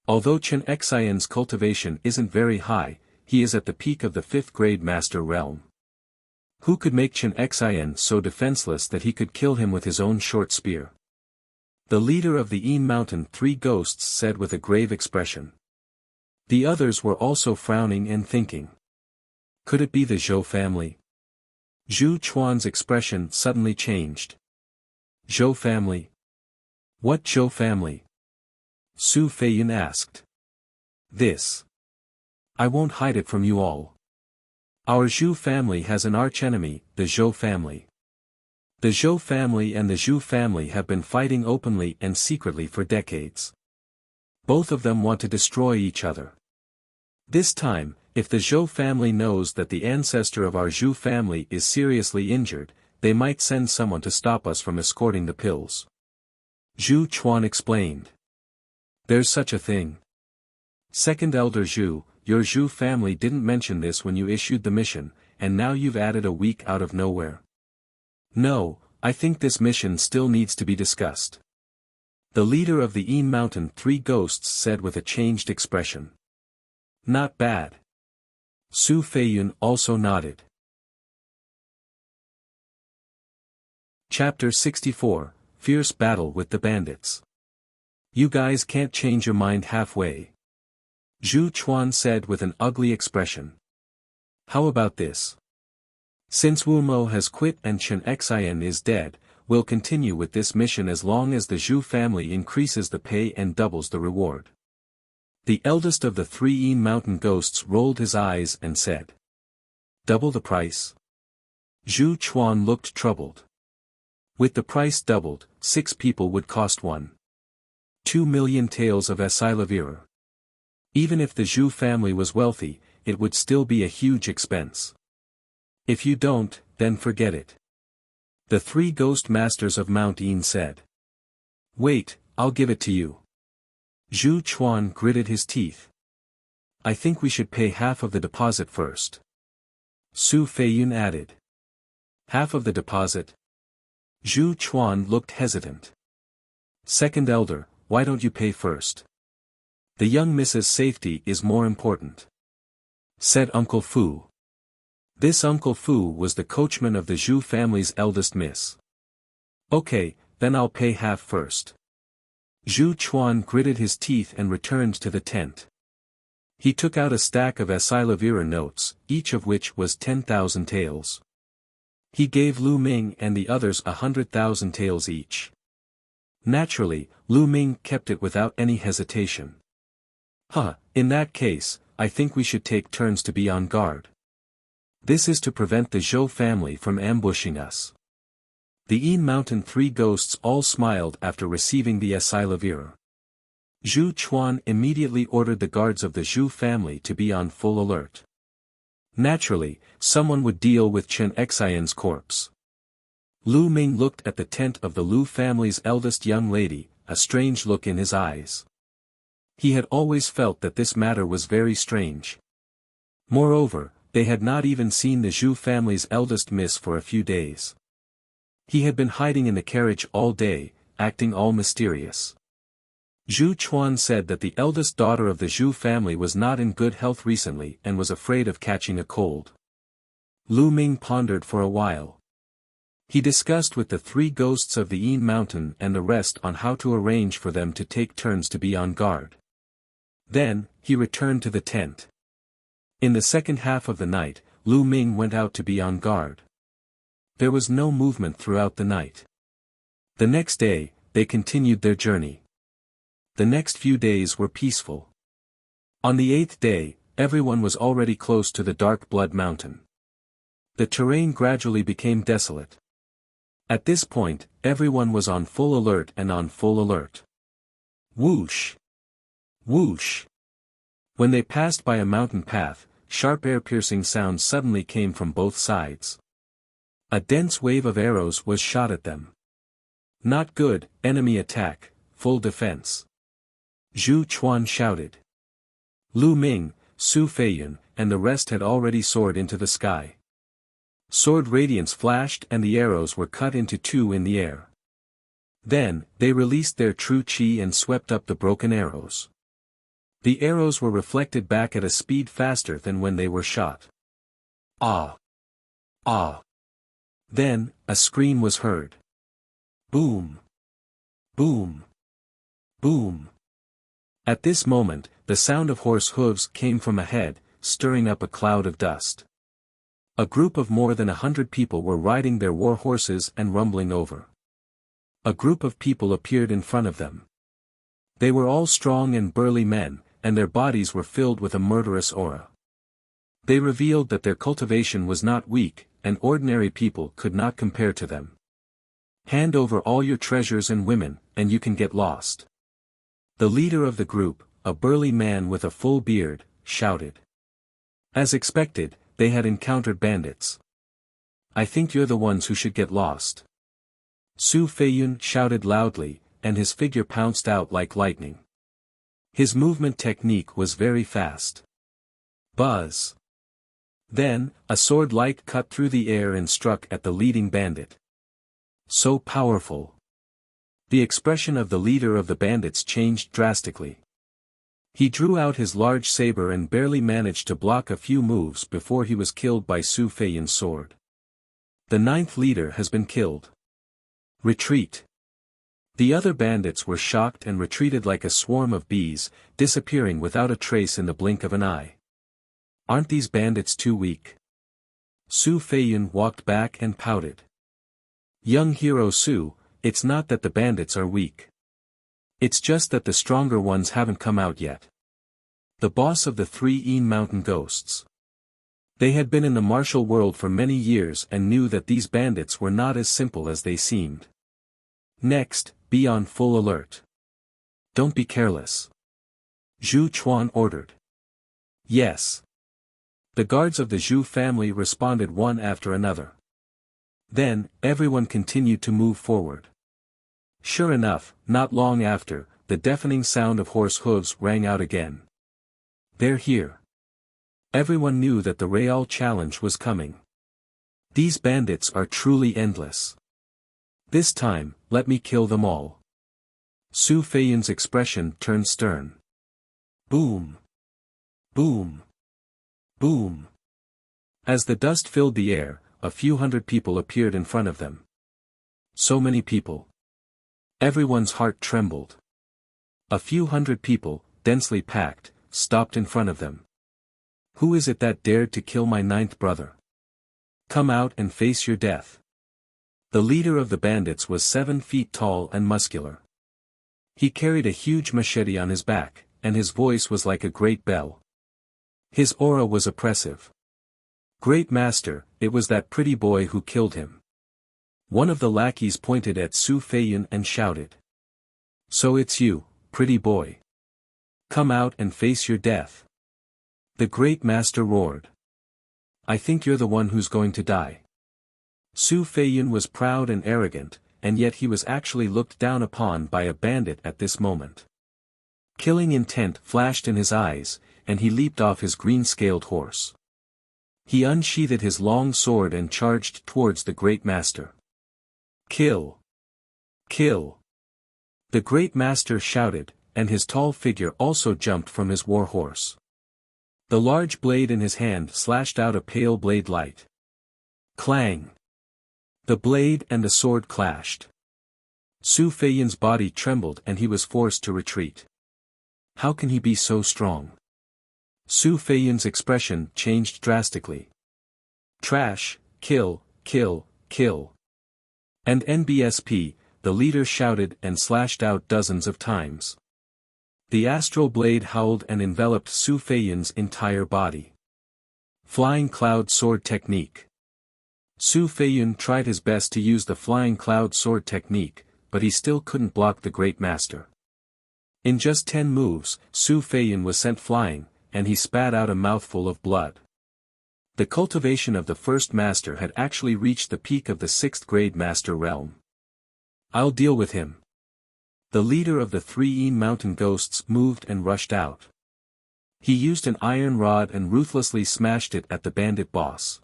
Although Chen Xian's cultivation isn't very high, he is at the peak of the 5th grade master realm. Who could make Chen Xian so defenseless that he could kill him with his own short spear?" The leader of the Yin Mountain 3 ghosts said with a grave expression. The others were also frowning and thinking. Could it be the Zhou family? Zhu Chuan's expression suddenly changed. Zhou family? What Zhou family? Su Feiyun asked. This. I won't hide it from you all. Our Zhu family has an archenemy, the Zhou family. The Zhou family and the Zhu family have been fighting openly and secretly for decades. Both of them want to destroy each other. This time, if the Zhou family knows that the ancestor of our Zhu family is seriously injured, they might send someone to stop us from escorting the pills. Zhu Chuan explained. There's such a thing. Second Elder Zhu, your Zhu family didn't mention this when you issued the mission, and now you've added a week out of nowhere. No, I think this mission still needs to be discussed. The leader of the Yin Mountain 3 ghosts said with a changed expression. Not bad. Su Feiyun also nodded. Chapter 64, Fierce Battle with the Bandits. You guys can't change your mind halfway. Zhu Chuan said with an ugly expression. How about this? Since Wu Mo has quit and Chen Xian is dead, we'll continue with this mission as long as the Zhu family increases the pay and doubles the reward. The eldest of the 3 Yin Mountain ghosts rolled his eyes and said. Double the price? Zhu Chuan looked troubled. With the price doubled, 6 people would cost 1.2 million taels of Esilavira. Even if the Zhu family was wealthy, it would still be a huge expense. If you don't, then forget it. The 3 ghost masters of Mount Yin said. Wait, I'll give it to you. Zhu Chuan gritted his teeth. I think we should pay half of the deposit first. Su Feiyun added. Half of the deposit? Zhu Chuan looked hesitant. Second elder, why don't you pay first? The young Mrs. Safety is more important. Said Uncle Fu. This Uncle Fu was the coachman of the Zhu family's eldest miss. Okay, then I'll pay half first. Zhu Chuan gritted his teeth and returned to the tent. He took out a stack of Esilavira notes, each of which was 10,000 taels. He gave Lu Ming and the others 100,000 taels each. Naturally, Lu Ming kept it without any hesitation. In that case, I think we should take turns to be on guard. This is to prevent the Zhou family from ambushing us. The Yin Mountain 3 ghosts all smiled after receiving the Esilavira. Zhu Chuan immediately ordered the guards of the Zhu family to be on full alert. Naturally, someone would deal with Chen Xian's corpse. Lu Ming looked at the tent of the Lu family's eldest young lady, a strange look in his eyes. He had always felt that this matter was very strange. Moreover, they had not even seen the Zhu family's eldest miss for a few days. He had been hiding in the carriage all day, acting all mysterious. Zhu Chuan said that the eldest daughter of the Zhu family was not in good health recently and was afraid of catching a cold. Lu Ming pondered for a while. He discussed with the three ghosts of the Yin Mountain and the rest on how to arrange for them to take turns to be on guard. Then, he returned to the tent. In the second half of the night, Lu Ming went out to be on guard. There was no movement throughout the night. The next day, they continued their journey. The next few days were peaceful. On the 8th day, everyone was already close to the Dark Blood Mountain. The terrain gradually became desolate. At this point, everyone was on full alert and on full alert. Whoosh! Whoosh! When they passed by a mountain path, sharp air-piercing sounds suddenly came from both sides. A dense wave of arrows was shot at them. Not good, enemy attack, full defense. Zhu Chuan shouted. Lu Ming, Su Feiyun, and the rest had already soared into the sky. Sword radiance flashed and the arrows were cut into two in the air. Then, they released their true qi and swept up the broken arrows. The arrows were reflected back at a speed faster than when they were shot. Ah! Ah! Then, a scream was heard. Boom! Boom! Boom! At this moment, the sound of horse hooves came from ahead, stirring up a cloud of dust. A group of more than 100 people were riding their war horses and rumbling over. A group of people appeared in front of them. They were all strong and burly men, and their bodies were filled with a murderous aura. They revealed that their cultivation was not weak, and ordinary people could not compare to them. Hand over all your treasures and women, and you can get lost. The leader of the group, a burly man with a full beard, shouted. As expected, they had encountered bandits. I think you're the ones who should get lost. Su Feiyun shouted loudly, and his figure pounced out like lightning. His movement technique was very fast. Buzz! Then, a sword light cut through the air and struck at the leading bandit. So powerful. The expression of the leader of the bandits changed drastically. He drew out his large saber and barely managed to block a few moves before he was killed by Su Feiyun's sword. The 9th leader has been killed. Retreat. The other bandits were shocked and retreated like a swarm of bees, disappearing without a trace in the blink of an eye. Aren't these bandits too weak? Su Feiyun walked back and pouted. Young hero Su, it's not that the bandits are weak. It's just that the stronger ones haven't come out yet. The boss of the 3 Yin Mountain Ghosts. They had been in the martial world for many years and knew that these bandits were not as simple as they seemed. Next, be on full alert. Don't be careless. Zhu Chuan ordered. Yes. The guards of the Zhu family responded one after another. Then, everyone continued to move forward. Sure enough, not long after, the deafening sound of horse hooves rang out again. They're here. Everyone knew that the Real challenge was coming. These bandits are truly endless. This time, let me kill them all. Su Feiyun's expression turned stern. Boom! Boom! Boom! As the dust filled the air, a few hundred people appeared in front of them. So many people. Everyone's heart trembled. A few hundred people, densely packed, stopped in front of them. Who is it that dared to kill my 9th brother? Come out and face your death. The leader of the bandits was 7 feet tall and muscular. He carried a huge machete on his back, and his voice was like a great bell. His aura was oppressive. Great Master, it was that pretty boy who killed him. One of the lackeys pointed at Su Feiyun and shouted. So it's you, pretty boy. Come out and face your death. The Great Master roared. I think you're the one who's going to die. Su Feiyun was proud and arrogant, and yet he was actually looked down upon by a bandit at this moment. Killing intent flashed in his eyes, and he leaped off his green-scaled horse. He unsheathed his long sword and charged towards the Great Master. Kill! Kill! The Great Master shouted, and his tall figure also jumped from his war horse. The large blade in his hand slashed out a pale blade light. Clang! The blade and the sword clashed. Su Feiyun's body trembled and he was forced to retreat. How can he be so strong? Su Feiyun's expression changed drastically. Trash, kill, kill, kill. And NBSP, the leader shouted and slashed out dozens of times. The astral blade howled and enveloped Su Feiyun's entire body. Flying Cloud Sword Technique. Su Feiyun tried his best to use the Flying Cloud Sword Technique, but he still couldn't block the Great Master. In just 10 moves, Su Feiyun was sent flying, and he spat out a mouthful of blood. The cultivation of the first master had actually reached the peak of the 6th grade master realm. I'll deal with him. The leader of the 3 mountain ghosts moved and rushed out. He used an iron rod and ruthlessly smashed it at the bandit boss.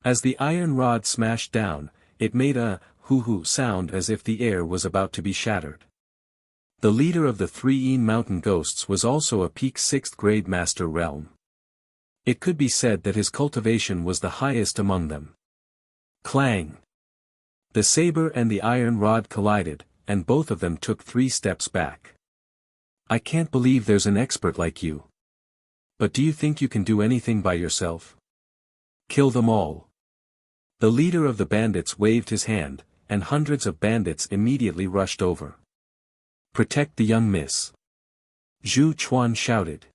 As the iron rod smashed down, it made a hoo-hoo sound as if the air was about to be shattered. The leader of the 3 mountain ghosts was also a peak 6th grade master realm. It could be said that his cultivation was the highest among them. Clang! The saber and the iron rod collided, and both of them took 3 steps back. I can't believe there's an expert like you. But do you think you can do anything by yourself? Kill them all. The leader of the bandits waved his hand, and hundreds of bandits immediately rushed over. Protect the young miss. Zhu Chuan shouted.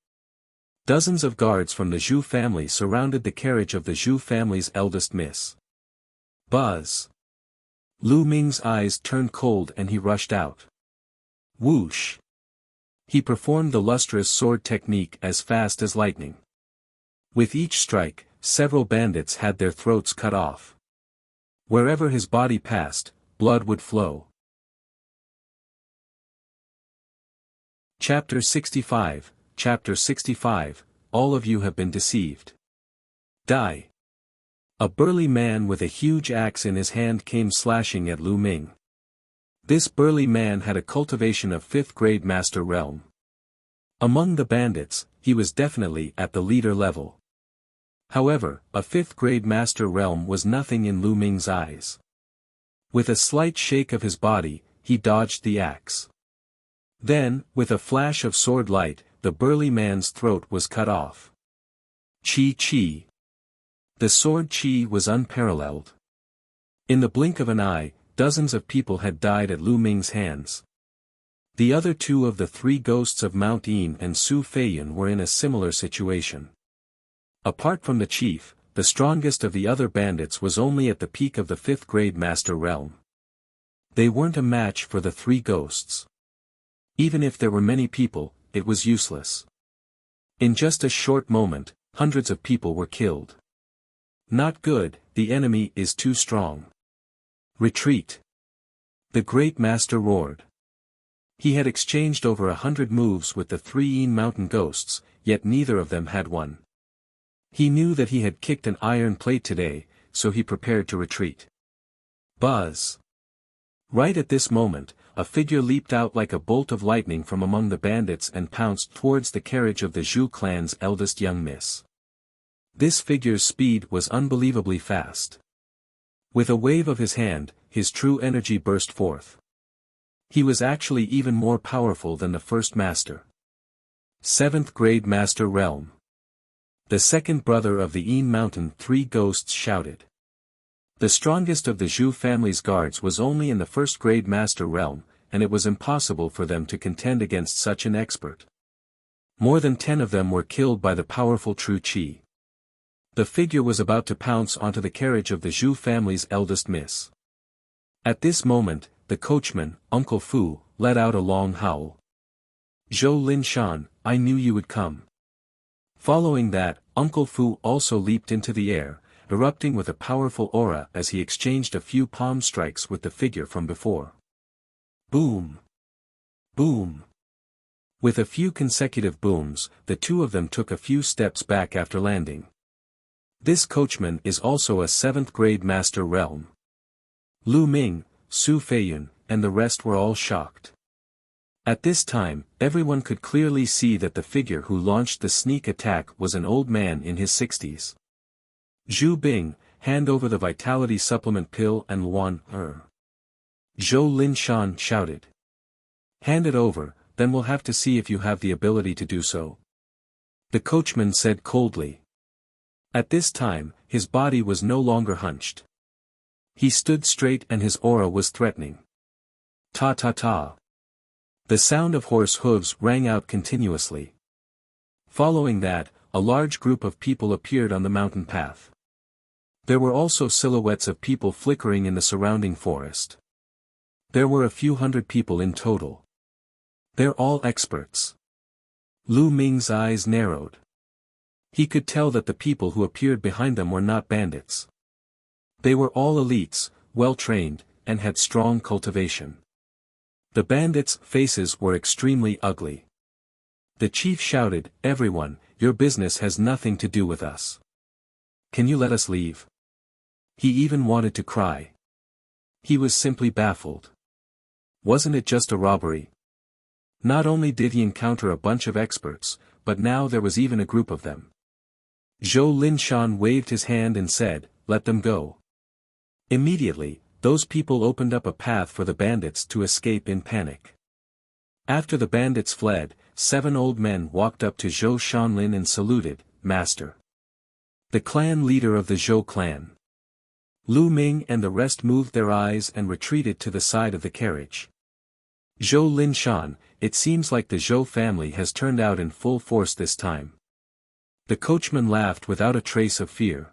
Dozens of guards from the Zhu family surrounded the carriage of the Zhu family's eldest miss. Buzz. Lu Ming's eyes turned cold and he rushed out. Whoosh. He performed the lustrous sword technique as fast as lightning. With each strike, several bandits had their throats cut off. Wherever his body passed, blood would flow. Chapter 65, Chapter 65, All of you have been deceived. Die. A burly man with a huge axe in his hand came slashing at Lu Ming. This burly man had a cultivation of 5th grade master realm. Among the bandits, he was definitely at the leader level. However, a 5th grade master realm was nothing in Lu Ming's eyes. With a slight shake of his body, he dodged the axe. Then, with a flash of sword light, the burly man's throat was cut off. Chi. The sword chi was unparalleled. In the blink of an eye, dozens of people had died at Lu Ming's hands. The other 2 of the 3 ghosts of Mount Yin and Su Feiyun were in a similar situation. Apart from the chief, the strongest of the other bandits was only at the peak of the 5th grade master realm. They weren't a match for the 3 ghosts. Even if there were many people, it was useless. In just a short moment, hundreds of people were killed. Not good, the enemy is too strong. Retreat. The great master roared. He had exchanged over 100 moves with the 3 mountain ghosts, yet neither of them had won. He knew that he had kicked an iron plate today, so he prepared to retreat. Buzz. Right at this moment, a figure leaped out like a bolt of lightning from among the bandits and pounced towards the carriage of the Zhu clan's eldest young miss. This figure's speed was unbelievably fast. With a wave of his hand, his true energy burst forth. He was actually even more powerful than the first master. 7th grade master realm. The second brother of the Yin Mountain 3 ghosts shouted. The strongest of the Zhu family's guards was only in the 1st grade master realm, and it was impossible for them to contend against such an expert. More than 10 of them were killed by the powerful true chi. The figure was about to pounce onto the carriage of the Zhu family's eldest miss. At this moment, the coachman, Uncle Fu, let out a long howl. Zhou Linshan, I knew you would come. Following that, Uncle Fu also leaped into the air, erupting with a powerful aura as he exchanged a few palm strikes with the figure from before. Boom! Boom! With a few consecutive booms, the 2 of them took a few steps back after landing. This coachman is also a 7th grade master realm. Lu Ming, Su Feiyun, and the rest were all shocked. At this time, everyone could clearly see that the figure who launched the sneak attack was an old man in his 60s. Zhu Bing, hand over the vitality supplement pill and Luan, Zhou Linshan shouted. Hand it over, then we'll have to see if you have the ability to do so. The coachman said coldly. At this time, his body was no longer hunched. He stood straight and his aura was threatening. Ta ta ta. The sound of horse hooves rang out continuously. Following that, a large group of people appeared on the mountain path. There were also silhouettes of people flickering in the surrounding forest. There were a few hundred people in total. They're all experts. Lu Ming's eyes narrowed. He could tell that the people who appeared behind them were not bandits. They were all elites, well-trained, and had strong cultivation. The bandits' faces were extremely ugly. The chief shouted, "Everyone, your business has nothing to do with us. Can you let us leave?" He even wanted to cry. He was simply baffled. Wasn't it just a robbery? Not only did he encounter a bunch of experts, but now there was even a group of them. Zhou Linshan waved his hand and said, "Let them go." Immediately, those people opened up a path for the bandits to escape in panic. After the bandits fled, 7 old men walked up to Zhou Shanlin and saluted, "Master." The clan leader of the Zhou clan. Lu Ming and the rest moved their eyes and retreated to the side of the carriage. Zhou Linshan, it seems like the Zhou family has turned out in full force this time. The coachman laughed without a trace of fear.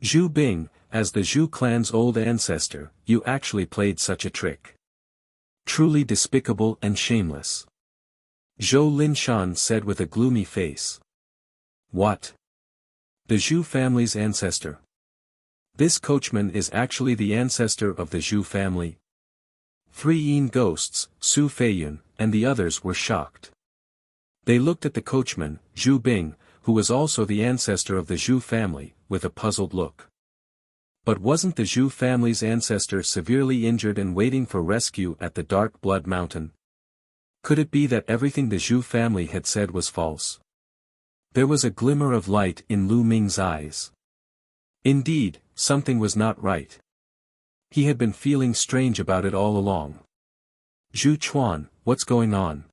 Zhu Bing, as the Zhu clan's old ancestor, you actually played such a trick. Truly despicable and shameless. Zhou Linshan said with a gloomy face. What? The Zhu family's ancestor? This coachman is actually the ancestor of the Zhu family? 3 Yin ghosts, Su Feiyun, and the others were shocked. They looked at the coachman, Zhu Bing, who was also the ancestor of the Zhu family, with a puzzled look. But wasn't the Zhu family's ancestor severely injured and waiting for rescue at the Dark Blood Mountain? Could it be that everything the Zhu family had said was false? There was a glimmer of light in Lu Ming's eyes. Indeed, something was not right. He had been feeling strange about it all along. Zhu Chuan, what's going on?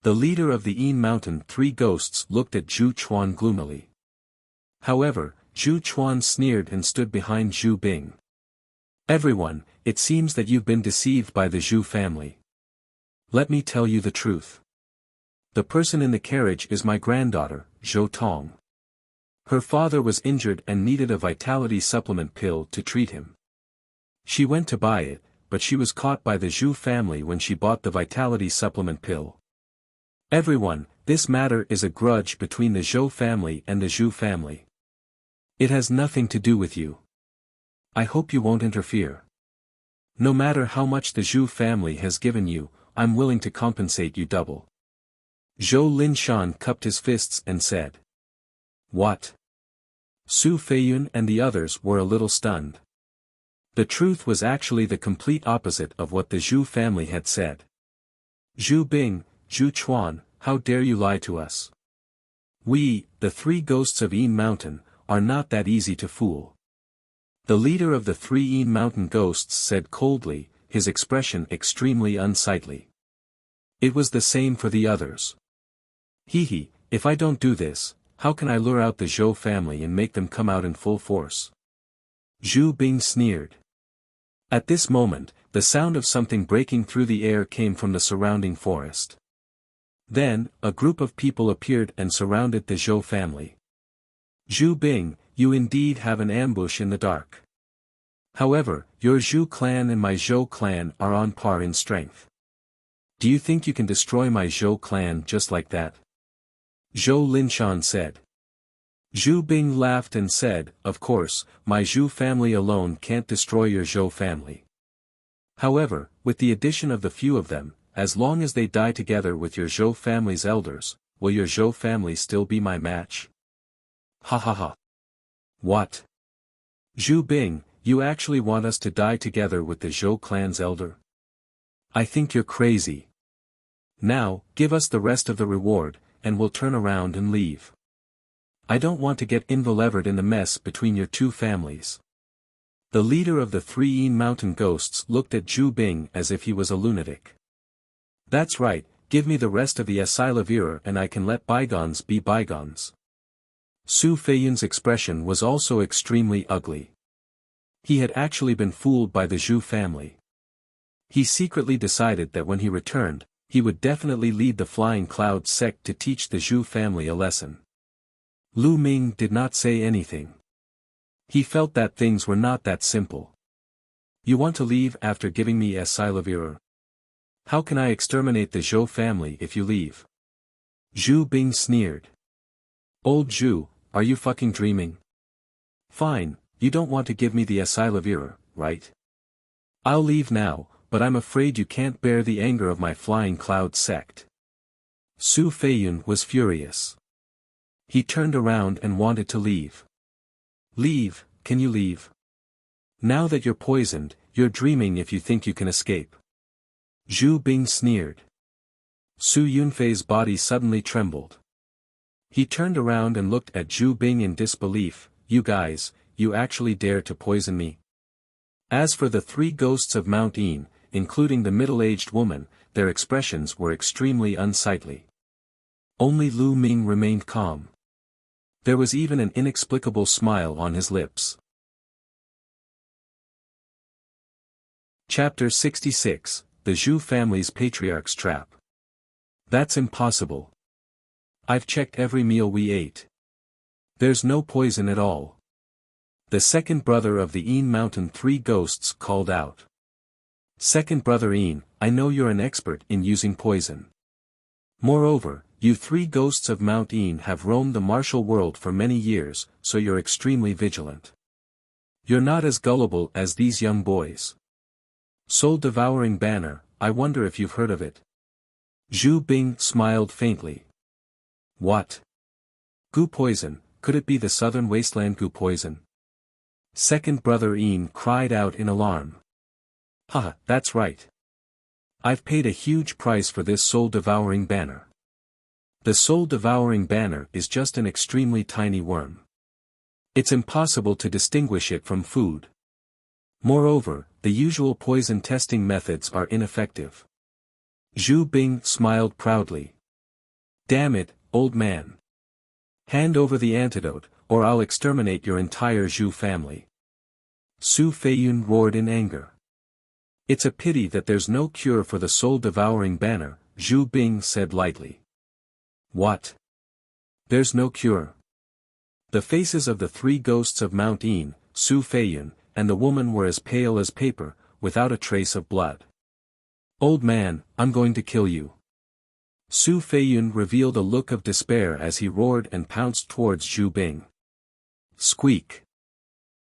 The leader of the Yin Mountain 3 ghosts looked at Zhu Chuan gloomily. However, Zhu Chuan sneered and stood behind Zhu Bing. Everyone, it seems that you've been deceived by the Zhu family. Let me tell you the truth. The person in the carriage is my granddaughter, Zhou Tong. Her father was injured and needed a vitality supplement pill to treat him. She went to buy it, but she was caught by the Zhu family when she bought the vitality supplement pill. Everyone, this matter is a grudge between the Zhou family and the Zhu family. It has nothing to do with you. I hope you won't interfere. No matter how much the Zhu family has given you, I'm willing to compensate you double. Zhou Linshan cupped his fists and said. What? Su Feiyun and the others were a little stunned. The truth was actually the complete opposite of what the Zhu family had said. Zhu Bing, Zhu Chuan, how dare you lie to us? We, the 3 ghosts of Yin Mountain, are not that easy to fool. The leader of the 3 Yin Mountain ghosts said coldly, his expression extremely unsightly. It was the same for the others. Hee, if I don't do this, how can I lure out the Zhou family and make them come out in full force? Zhu Bing sneered. At this moment, the sound of something breaking through the air came from the surrounding forest. Then, a group of people appeared and surrounded the Zhou family. Zhu Bing, you indeed have an ambush in the dark. However, your Zhu clan and my Zhou clan are on par in strength. Do you think you can destroy my Zhou clan just like that? Zhou Linshan said. Zhu Bing laughed and said, of course, my Zhu family alone can't destroy your Zhou family. However, with the addition of the few of them, as long as they die together with your Zhou family's elders, will your Zhou family still be my match? Ha ha ha. What? Zhu Bing, you actually want us to die together with the Zhou clan's elder? I think you're crazy. Now, give us the rest of the reward, and we'll turn around and leave. I don't want to get involved in the mess between your two families. The leader of the 3 mountain ghosts looked at Zhu Bing as if he was a lunatic. That's right, give me the rest of the Asilavira and I can let bygones be bygones. Su Feiyun's expression was also extremely ugly. He had actually been fooled by the Zhu family. He secretly decided that when he returned, he would definitely lead the Flying Cloud sect to teach the Zhu family a lesson. Lu Ming did not say anything. He felt that things were not that simple. You want to leave after giving me Asilavira? How can I exterminate the Zhou family if you leave? Zhu Bing sneered. Old Zhu, are you fucking dreaming? Fine, you don't want to give me the Asilavira, right? I'll leave now, but I'm afraid you can't bear the anger of my Flying Cloud sect. Su Feiyun was furious. He turned around and wanted to leave. Leave, can you leave? Now that you're poisoned, you're dreaming if you think you can escape. Zhu Bing sneered. Su Yunfei's body suddenly trembled. He turned around and looked at Zhu Bing in disbelief. You guys, you actually dare to poison me? As for the 3 ghosts of Mount Yin, including the middle-aged woman, their expressions were extremely unsightly. Only Lu Ming remained calm. There was even an inexplicable smile on his lips. Chapter 66, The Zhu Family's Patriarch's Trap. That's impossible. I've checked every meal we ate. There's no poison at all. The second brother of the Yin Mountain 3 ghosts called out. Second brother Yin, I know you're an expert in using poison. Moreover, you 3 ghosts of Mount Yin have roamed the martial world for many years, so you're extremely vigilant. You're not as gullible as these young boys. Soul-devouring banner, I wonder if you've heard of it. Zhu Bing smiled faintly. What? Goo poison, could it be the southern wasteland goo poison? Second brother Yin cried out in alarm. Haha, that's right. I've paid a huge price for this soul-devouring banner. The soul-devouring banner is just an extremely tiny worm. It's impossible to distinguish it from food. Moreover, the usual poison testing methods are ineffective. Zhu Bing smiled proudly. Damn it, old man. Hand over the antidote, or I'll exterminate your entire Zhu family. Su Feiyun roared in anger. It's a pity that there's no cure for the soul-devouring banner, Zhu Bing said lightly. What? There's no cure. The faces of the 3 ghosts of Mount Yin, Su Feiyun, and the woman were as pale as paper, without a trace of blood. Old man, I'm going to kill you. Su Feiyun revealed a look of despair as he roared and pounced towards Zhu Bing. Squeak.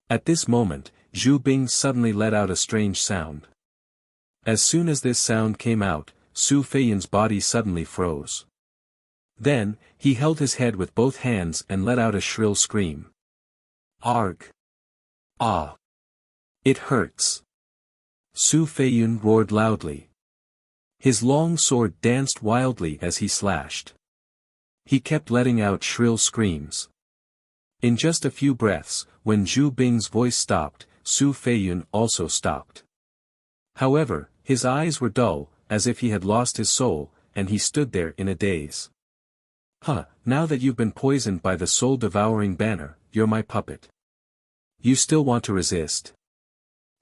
At this moment, Zhu Bing suddenly let out a strange sound. As soon as this sound came out, Su Feiyun's body suddenly froze. Then, he held his head with both hands and let out a shrill scream. Arg! Ah! It hurts! Su Feiyun roared loudly. His long sword danced wildly as he slashed. He kept letting out shrill screams. In just a few breaths, when Zhu Bing's voice stopped, Su Feiyun also stopped. However, his eyes were dull, as if he had lost his soul, and he stood there in a daze. Huh, now that you've been poisoned by the soul-devouring banner, you're my puppet. You still want to resist?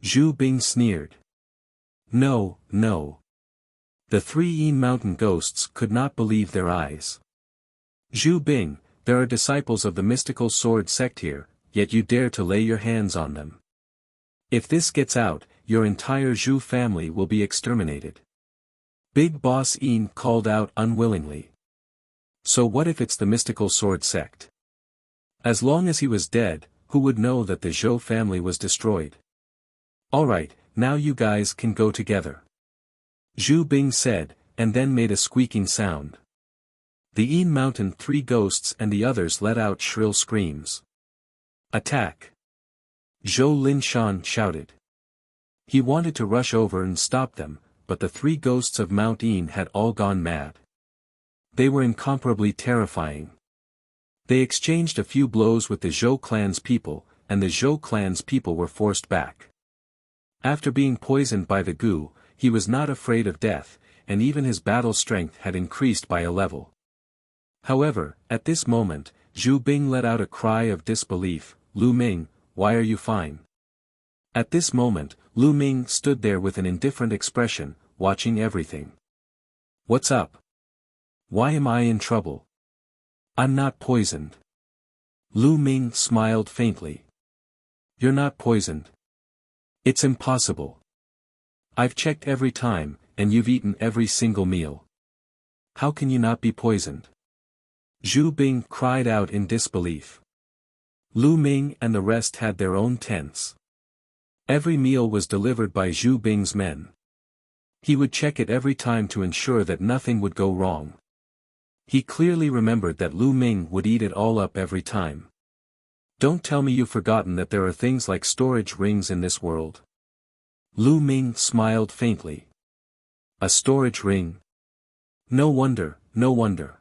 Zhu Bing sneered. No, no. The 3 Yin Mountain ghosts could not believe their eyes. Zhu Bing, there are disciples of the mystical sword sect here, yet you dare to lay your hands on them. If this gets out, your entire Zhu family will be exterminated. Big Boss Yin called out unwillingly. So what if it's the mystical sword sect? As long as he was dead, who would know that the Zhou family was destroyed? Alright, now you guys can go together. Zhu Bing said, and then made a squeaking sound. The Yin Mountain 3 ghosts and the others let out shrill screams. Attack! Zhou Linshan shouted. He wanted to rush over and stop them, but the three ghosts of Mount Yin had all gone mad. They were incomparably terrifying. They exchanged a few blows with the Zhou clan's people, and the Zhou clan's people were forced back. After being poisoned by the goo, he was not afraid of death, and even his battle strength had increased by a level. However, at this moment, Zhu Bing let out a cry of disbelief. "Lu Ming, why are you fine?" At this moment, Lu Ming stood there with an indifferent expression, watching everything. "What's up? Why am I in trouble? I'm not poisoned." Lu Ming smiled faintly. "You're not poisoned? It's impossible. I've checked every time, and you've eaten every single meal. How can you not be poisoned?" Zhu Bing cried out in disbelief. Lu Ming and the rest had their own tents. Every meal was delivered by Zhu Bing's men. He would check it every time to ensure that nothing would go wrong. He clearly remembered that Lu Ming would eat it all up every time. "Don't tell me you've forgotten that there are things like storage rings in this world." Lu Ming smiled faintly. "A storage ring? No wonder, no wonder.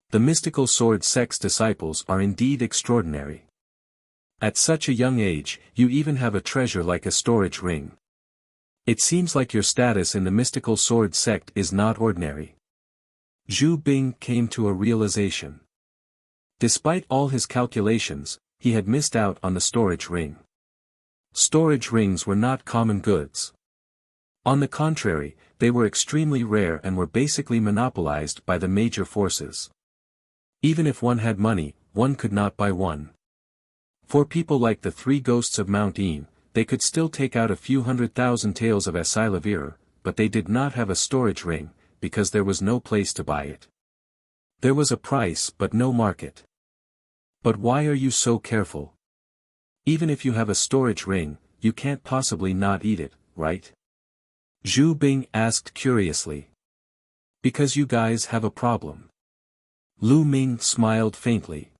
The mystical sword sect's disciples are indeed extraordinary. At such a young age, you even have a treasure like a storage ring. It seems like your status in the mystical sword sect is not ordinary." Zhu Bing came to a realization. Despite all his calculations, he had missed out on the storage ring. Storage rings were not common goods. On the contrary, they were extremely rare and were basically monopolized by the major forces. Even if one had money, one could not buy one. For people like the three ghosts of Mount Yin, they could still take out a few 100,000 taels of Asilavira, but they did not have a storage ring, because there was no place to buy it. There was a price but no market. "But why are you so careful? Even if you have a storage ring, you can't possibly not eat it, right?" Zhu Bing asked curiously. "Because you guys have a problem." Lu Ming smiled faintly.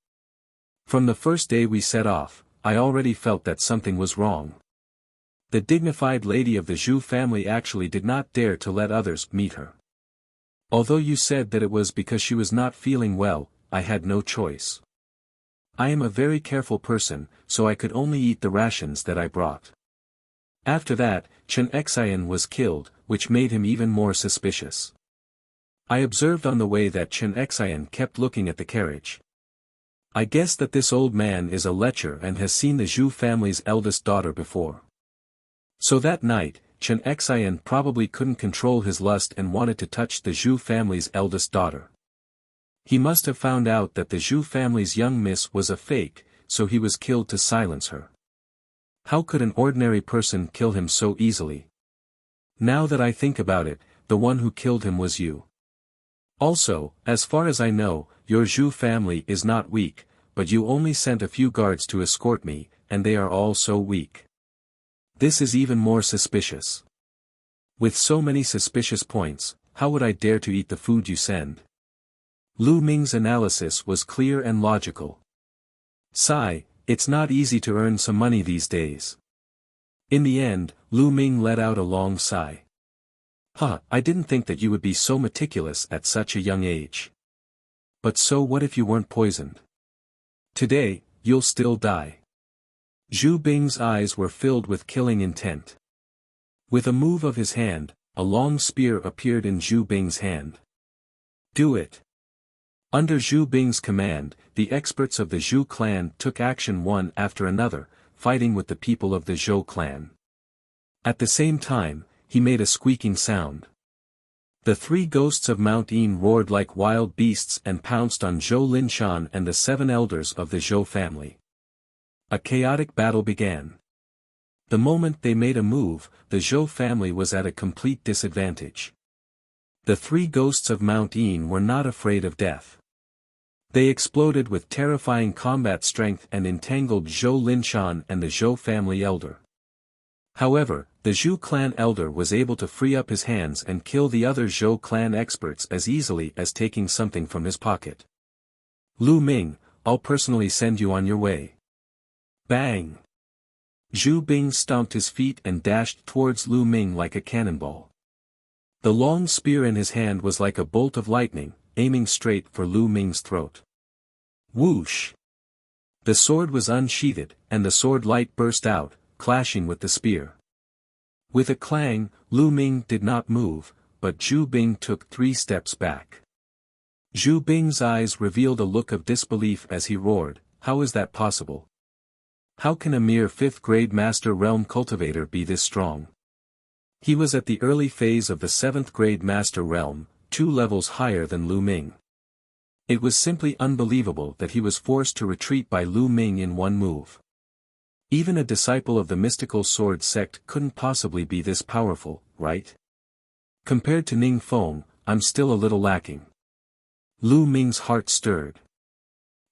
"From the first day we set off, I already felt that something was wrong. The dignified lady of the Zhu family actually did not dare to let others meet her. Although you said that it was because she was not feeling well, I had no choice. I am a very careful person, so I could only eat the rations that I brought." After that, Chen Xian was killed, which made him even more suspicious. I observed on the way that Chen Xian kept looking at the carriage. I guess that this old man is a lecher and has seen the Zhu family's eldest daughter before. So that night, Chen Xian probably couldn't control his lust and wanted to touch the Zhu family's eldest daughter. He must have found out that the Zhu family's young miss was a fake, so he was killed to silence her. How could an ordinary person kill him so easily? Now that I think about it, the one who killed him was you. Also, as far as I know, your Zhu family is not weak, but you only sent a few guards to escort me, and they are all so weak. This is even more suspicious. With so many suspicious points, how would I dare to eat the food you send? Lu Ming's analysis was clear and logical. Sigh, it's not easy to earn some money these days. In the end, Lu Ming let out a long sigh. I didn't think that you would be so meticulous at such a young age. But so what if you weren't poisoned? Today, you'll still die. Zhu Bing's eyes were filled with killing intent. With a move of his hand, a long spear appeared in Zhu Bing's hand. Do it. Under Zhu Bing's command, the experts of the Zhu clan took action one after another, fighting with the people of the Zhou clan. At the same time, he made a squeaking sound. The three ghosts of Mount Yin roared like wild beasts and pounced on Zhou Linshan and the 7 elders of the Zhou family. A chaotic battle began. The moment they made a move, the Zhou family was at a complete disadvantage. The three ghosts of Mount Yin were not afraid of death. They exploded with terrifying combat strength and entangled Zhou Linshan and the Zhou family elder. However, the Zhu clan elder was able to free up his hands and kill the other Zhou clan experts as easily as taking something from his pocket. Lu Ming, I'll personally send you on your way. Bang! Zhu Bing stomped his feet and dashed towards Lu Ming like a cannonball. The long spear in his hand was like a bolt of lightning, aiming straight for Lu Ming's throat. Whoosh! The sword was unsheathed, and the sword light burst out, clashing with the spear. With a clang, Lu Ming did not move, but Zhu Bing took 3 steps back. Zhu Bing's eyes revealed a look of disbelief as he roared, "How is that possible? How can a mere 5th-grade Master Realm cultivator be this strong?" He was at the early phase of the 7th-grade Master Realm, 2 levels higher than Lu Ming. It was simply unbelievable that he was forced to retreat by Lu Ming in one move. Even a disciple of the mystical sword sect couldn't possibly be this powerful, right? Compared to Ning Feng, I'm still a little lacking. Lu Ming's heart stirred.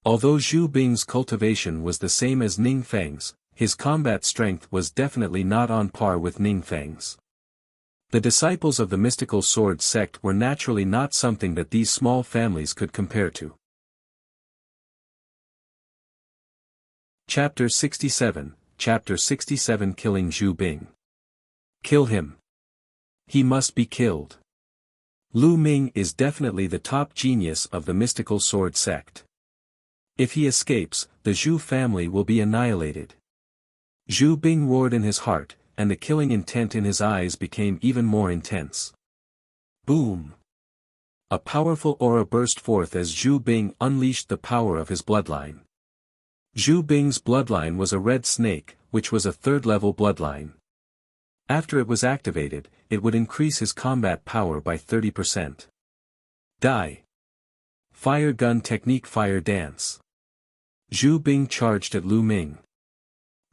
Although Zhu Bing's cultivation was the same as Ning Feng's, his combat strength was definitely not on par with Ning Feng's. The disciples of the mystical sword sect were naturally not something that these small families could compare to. Chapter 67, Killing Zhu Bing. Kill him. He must be killed. Lu Ming is definitely the top genius of the mystical sword sect. If he escapes, the Zhu family will be annihilated. Zhu Bing roared in his heart, and the killing intent in his eyes became even more intense. Boom! A powerful aura burst forth as Zhu Bing unleashed the power of his bloodline. Zhu Bing's bloodline was a red snake, which was a 3rd-level bloodline. After it was activated, it would increase his combat power by 30%. Die! Fire gun technique, fire dance. Zhu Bing charged at Lu Ming.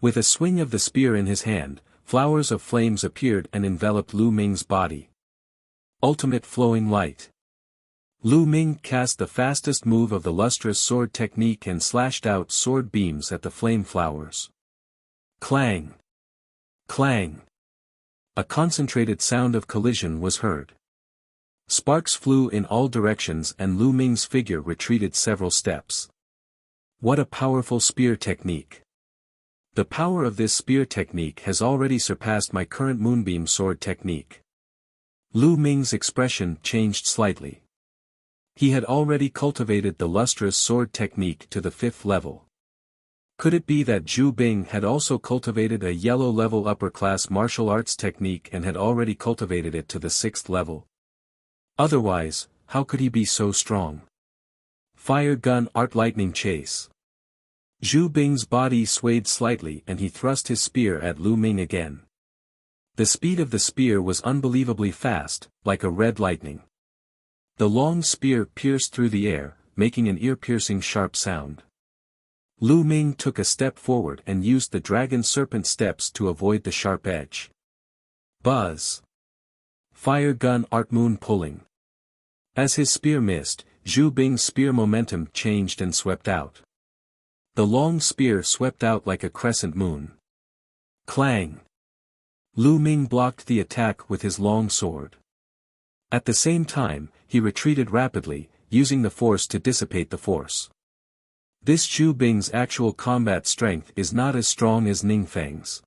With a swing of the spear in his hand, flowers of flames appeared and enveloped Lu Ming's body. Ultimate flowing light. Lu Ming cast the fastest move of the lustrous sword technique and slashed out sword beams at the flame flowers. Clang! Clang! A concentrated sound of collision was heard. Sparks flew in all directions and Lu Ming's figure retreated several steps. What a powerful spear technique! The power of this spear technique has already surpassed my current moonbeam sword technique. Lu Ming's expression changed slightly. He had already cultivated the lustrous sword technique to the 5th level. Could it be that Zhu Bing had also cultivated a yellow-level upper-class martial arts technique and had already cultivated it to the 6th level? Otherwise, how could he be so strong? Fire gun art lightning chase. Zhu Bing's body swayed slightly and he thrust his spear at Lu Ming again. The speed of the spear was unbelievably fast, like a red lightning. The long spear pierced through the air, making an ear-piercing sharp sound. Lu Ming took a step forward and used the dragon serpent steps to avoid the sharp edge. Buzz! Fire gun art moon pulling. As his spear missed, Zhu Bing's spear momentum changed and swept out. The long spear swept out like a crescent moon. Clang! Lu Ming blocked the attack with his long sword. At the same time, he retreated rapidly, using the force to dissipate the force. This Zhu Bing's actual combat strength is not as strong as Ning Feng's.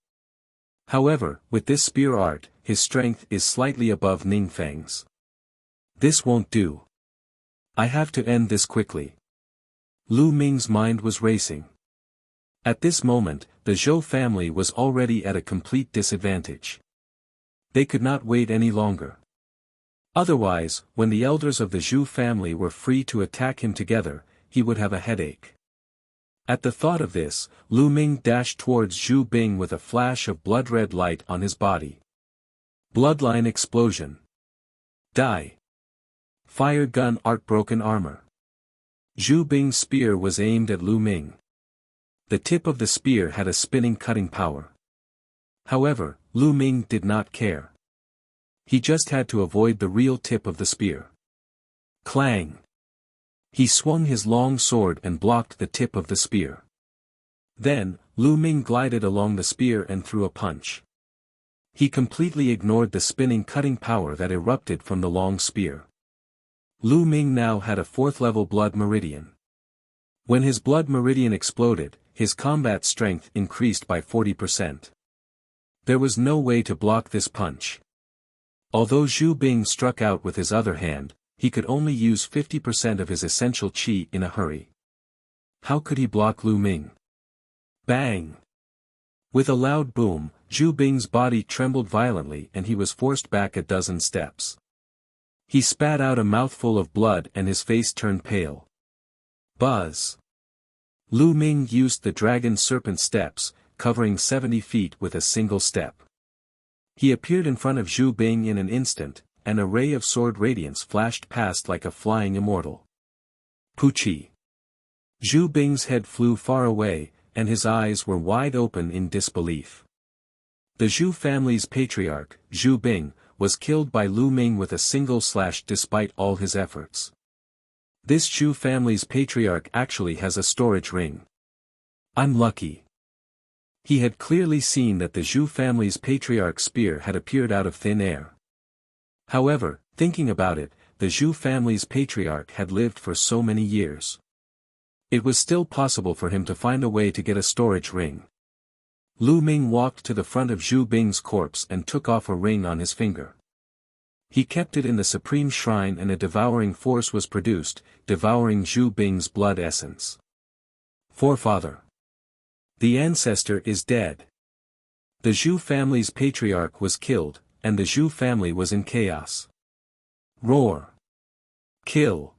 However, with this spear art, his strength is slightly above Ning Feng's. This won't do. I have to end this quickly. Lu Ming's mind was racing. At this moment, the Zhou family was already at a complete disadvantage. They could not wait any longer. Otherwise, when the elders of the Zhu family were free to attack him together, he would have a headache. At the thought of this, Lu Ming dashed towards Zhu Bing with a flash of blood-red light on his body. Bloodline explosion. Die. Fire gun art broken armor. Zhu Bing's spear was aimed at Lu Ming. The tip of the spear had a spinning cutting power. However, Lu Ming did not care. He just had to avoid the real tip of the spear. Clang! He swung his long sword and blocked the tip of the spear. Then, Lu Ming glided along the spear and threw a punch. He completely ignored the spinning cutting power that erupted from the long spear. Lu Ming now had a 4th-level blood meridian. When his blood meridian exploded, his combat strength increased by 40%. There was no way to block this punch. Although Zhu Bing struck out with his other hand, he could only use 50% of his essential qi in a hurry. How could he block Lu Ming? Bang! With a loud boom, Zhu Bing's body trembled violently and he was forced back a dozen steps. He spat out a mouthful of blood and his face turned pale. Buzz! Lu Ming used the dragon serpent steps, covering 70 feet with a single step. He appeared in front of Zhu Bing in an instant, and a ray of sword radiance flashed past like a flying immortal. Puchi! Zhu Bing's head flew far away, and his eyes were wide open in disbelief. The Zhu family's patriarch, Zhu Bing, was killed by Lu Ming with a single slash despite all his efforts. This Zhu family's patriarch actually has a storage ring. I'm lucky. He had clearly seen that the Zhu family's patriarch's spear had appeared out of thin air. However, thinking about it, the Zhu family's patriarch had lived for so many years. It was still possible for him to find a way to get a storage ring. Lu Ming walked to the front of Zhu Bing's corpse and took off a ring on his finger. He kept it in the supreme shrine and a devouring force was produced, devouring Zhu Bing's blood essence. Forefather. The ancestor is dead. The Zhu family's patriarch was killed, and the Zhu family was in chaos. Roar. Kill.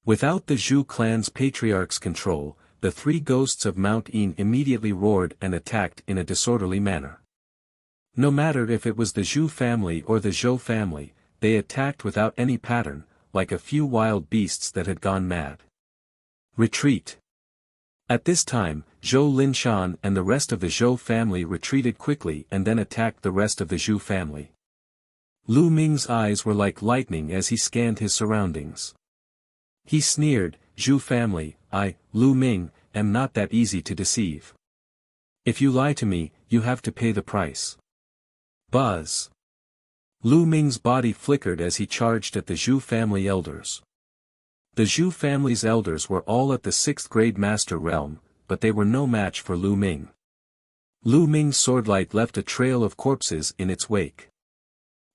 Without the Zhu clan's patriarch's control, the three ghosts of Mount Yin immediately roared and attacked in a disorderly manner. No matter if it was the Zhu family or the Zhou family, they attacked without any pattern, like a few wild beasts that had gone mad. Retreat. At this time, Zhou Linshan and the rest of the Zhou family retreated quickly and then attacked the rest of the Zhu family. Lu Ming's eyes were like lightning as he scanned his surroundings. He sneered, Zhu family, I, Lu Ming, am not that easy to deceive. If you lie to me, you have to pay the price. Buzz. Lu Ming's body flickered as he charged at the Zhu family elders. The Zhu family's elders were all at the 6th grade master realm, but they were no match for Lu Ming. Lu Ming's swordlight left a trail of corpses in its wake.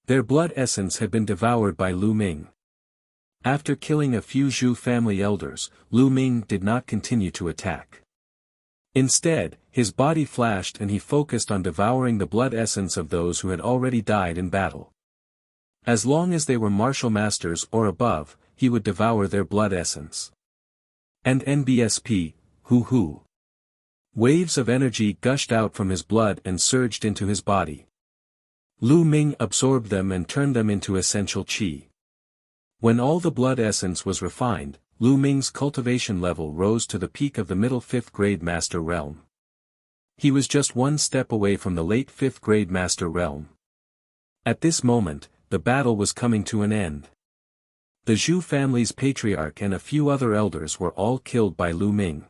Their blood essence had been devoured by Lu Ming. After killing a few Zhu family elders, Lu Ming did not continue to attack. Instead, his body flashed and he focused on devouring the blood essence of those who had already died in battle. As long as they were martial masters or above, he would devour their blood essence. And NBSP, hoo. Waves of energy gushed out from his blood and surged into his body. Lu Ming absorbed them and turned them into essential qi. When all the blood essence was refined, Lu Ming's cultivation level rose to the peak of the middle 5th grade master realm. He was just one step away from the late 5th grade master realm. At this moment, the battle was coming to an end. The Zhu family's patriarch and a few other elders were all killed by Lu Ming.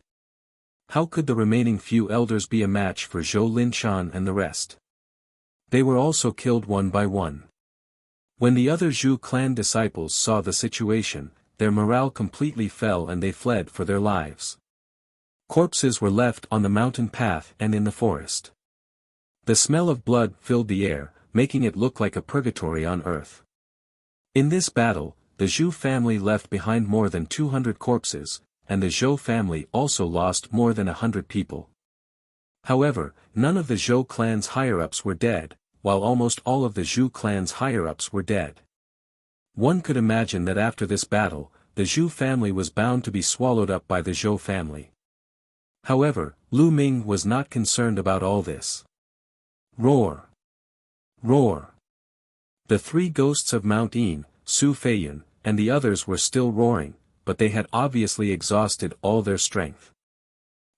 How could the remaining few elders be a match for Zhou Linshan and the rest? They were also killed one by one. When the other Zhu clan disciples saw the situation, their morale completely fell and they fled for their lives. Corpses were left on the mountain path and in the forest. The smell of blood filled the air, making it look like a purgatory on earth. In this battle, the Zhu family left behind more than 200 corpses, and the Zhou family also lost more than 100 people. However, none of the Zhou clan's higher-ups were dead, while almost all of the Zhu clan's higher-ups were dead. One could imagine that after this battle, the Zhu family was bound to be swallowed up by the Zhou family. However, Lu Ming was not concerned about all this. Roar! Roar! The three ghosts of Mount Yin, Su Feiyun, and the others were still roaring, but they had obviously exhausted all their strength.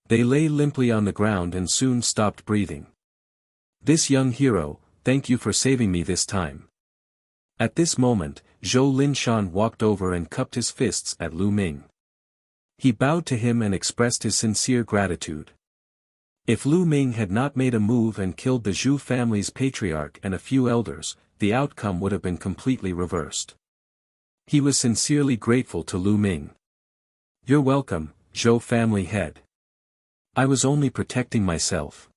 They lay limply on the ground and soon stopped breathing. This young hero, thank you for saving me this time. At this moment, Zhou Linshan walked over and cupped his fists at Lu Ming. He bowed to him and expressed his sincere gratitude. If Lu Ming had not made a move and killed the Zhu family's patriarch and a few elders, the outcome would have been completely reversed. He was sincerely grateful to Lu Ming. You're welcome, Zhou family head. I was only protecting myself.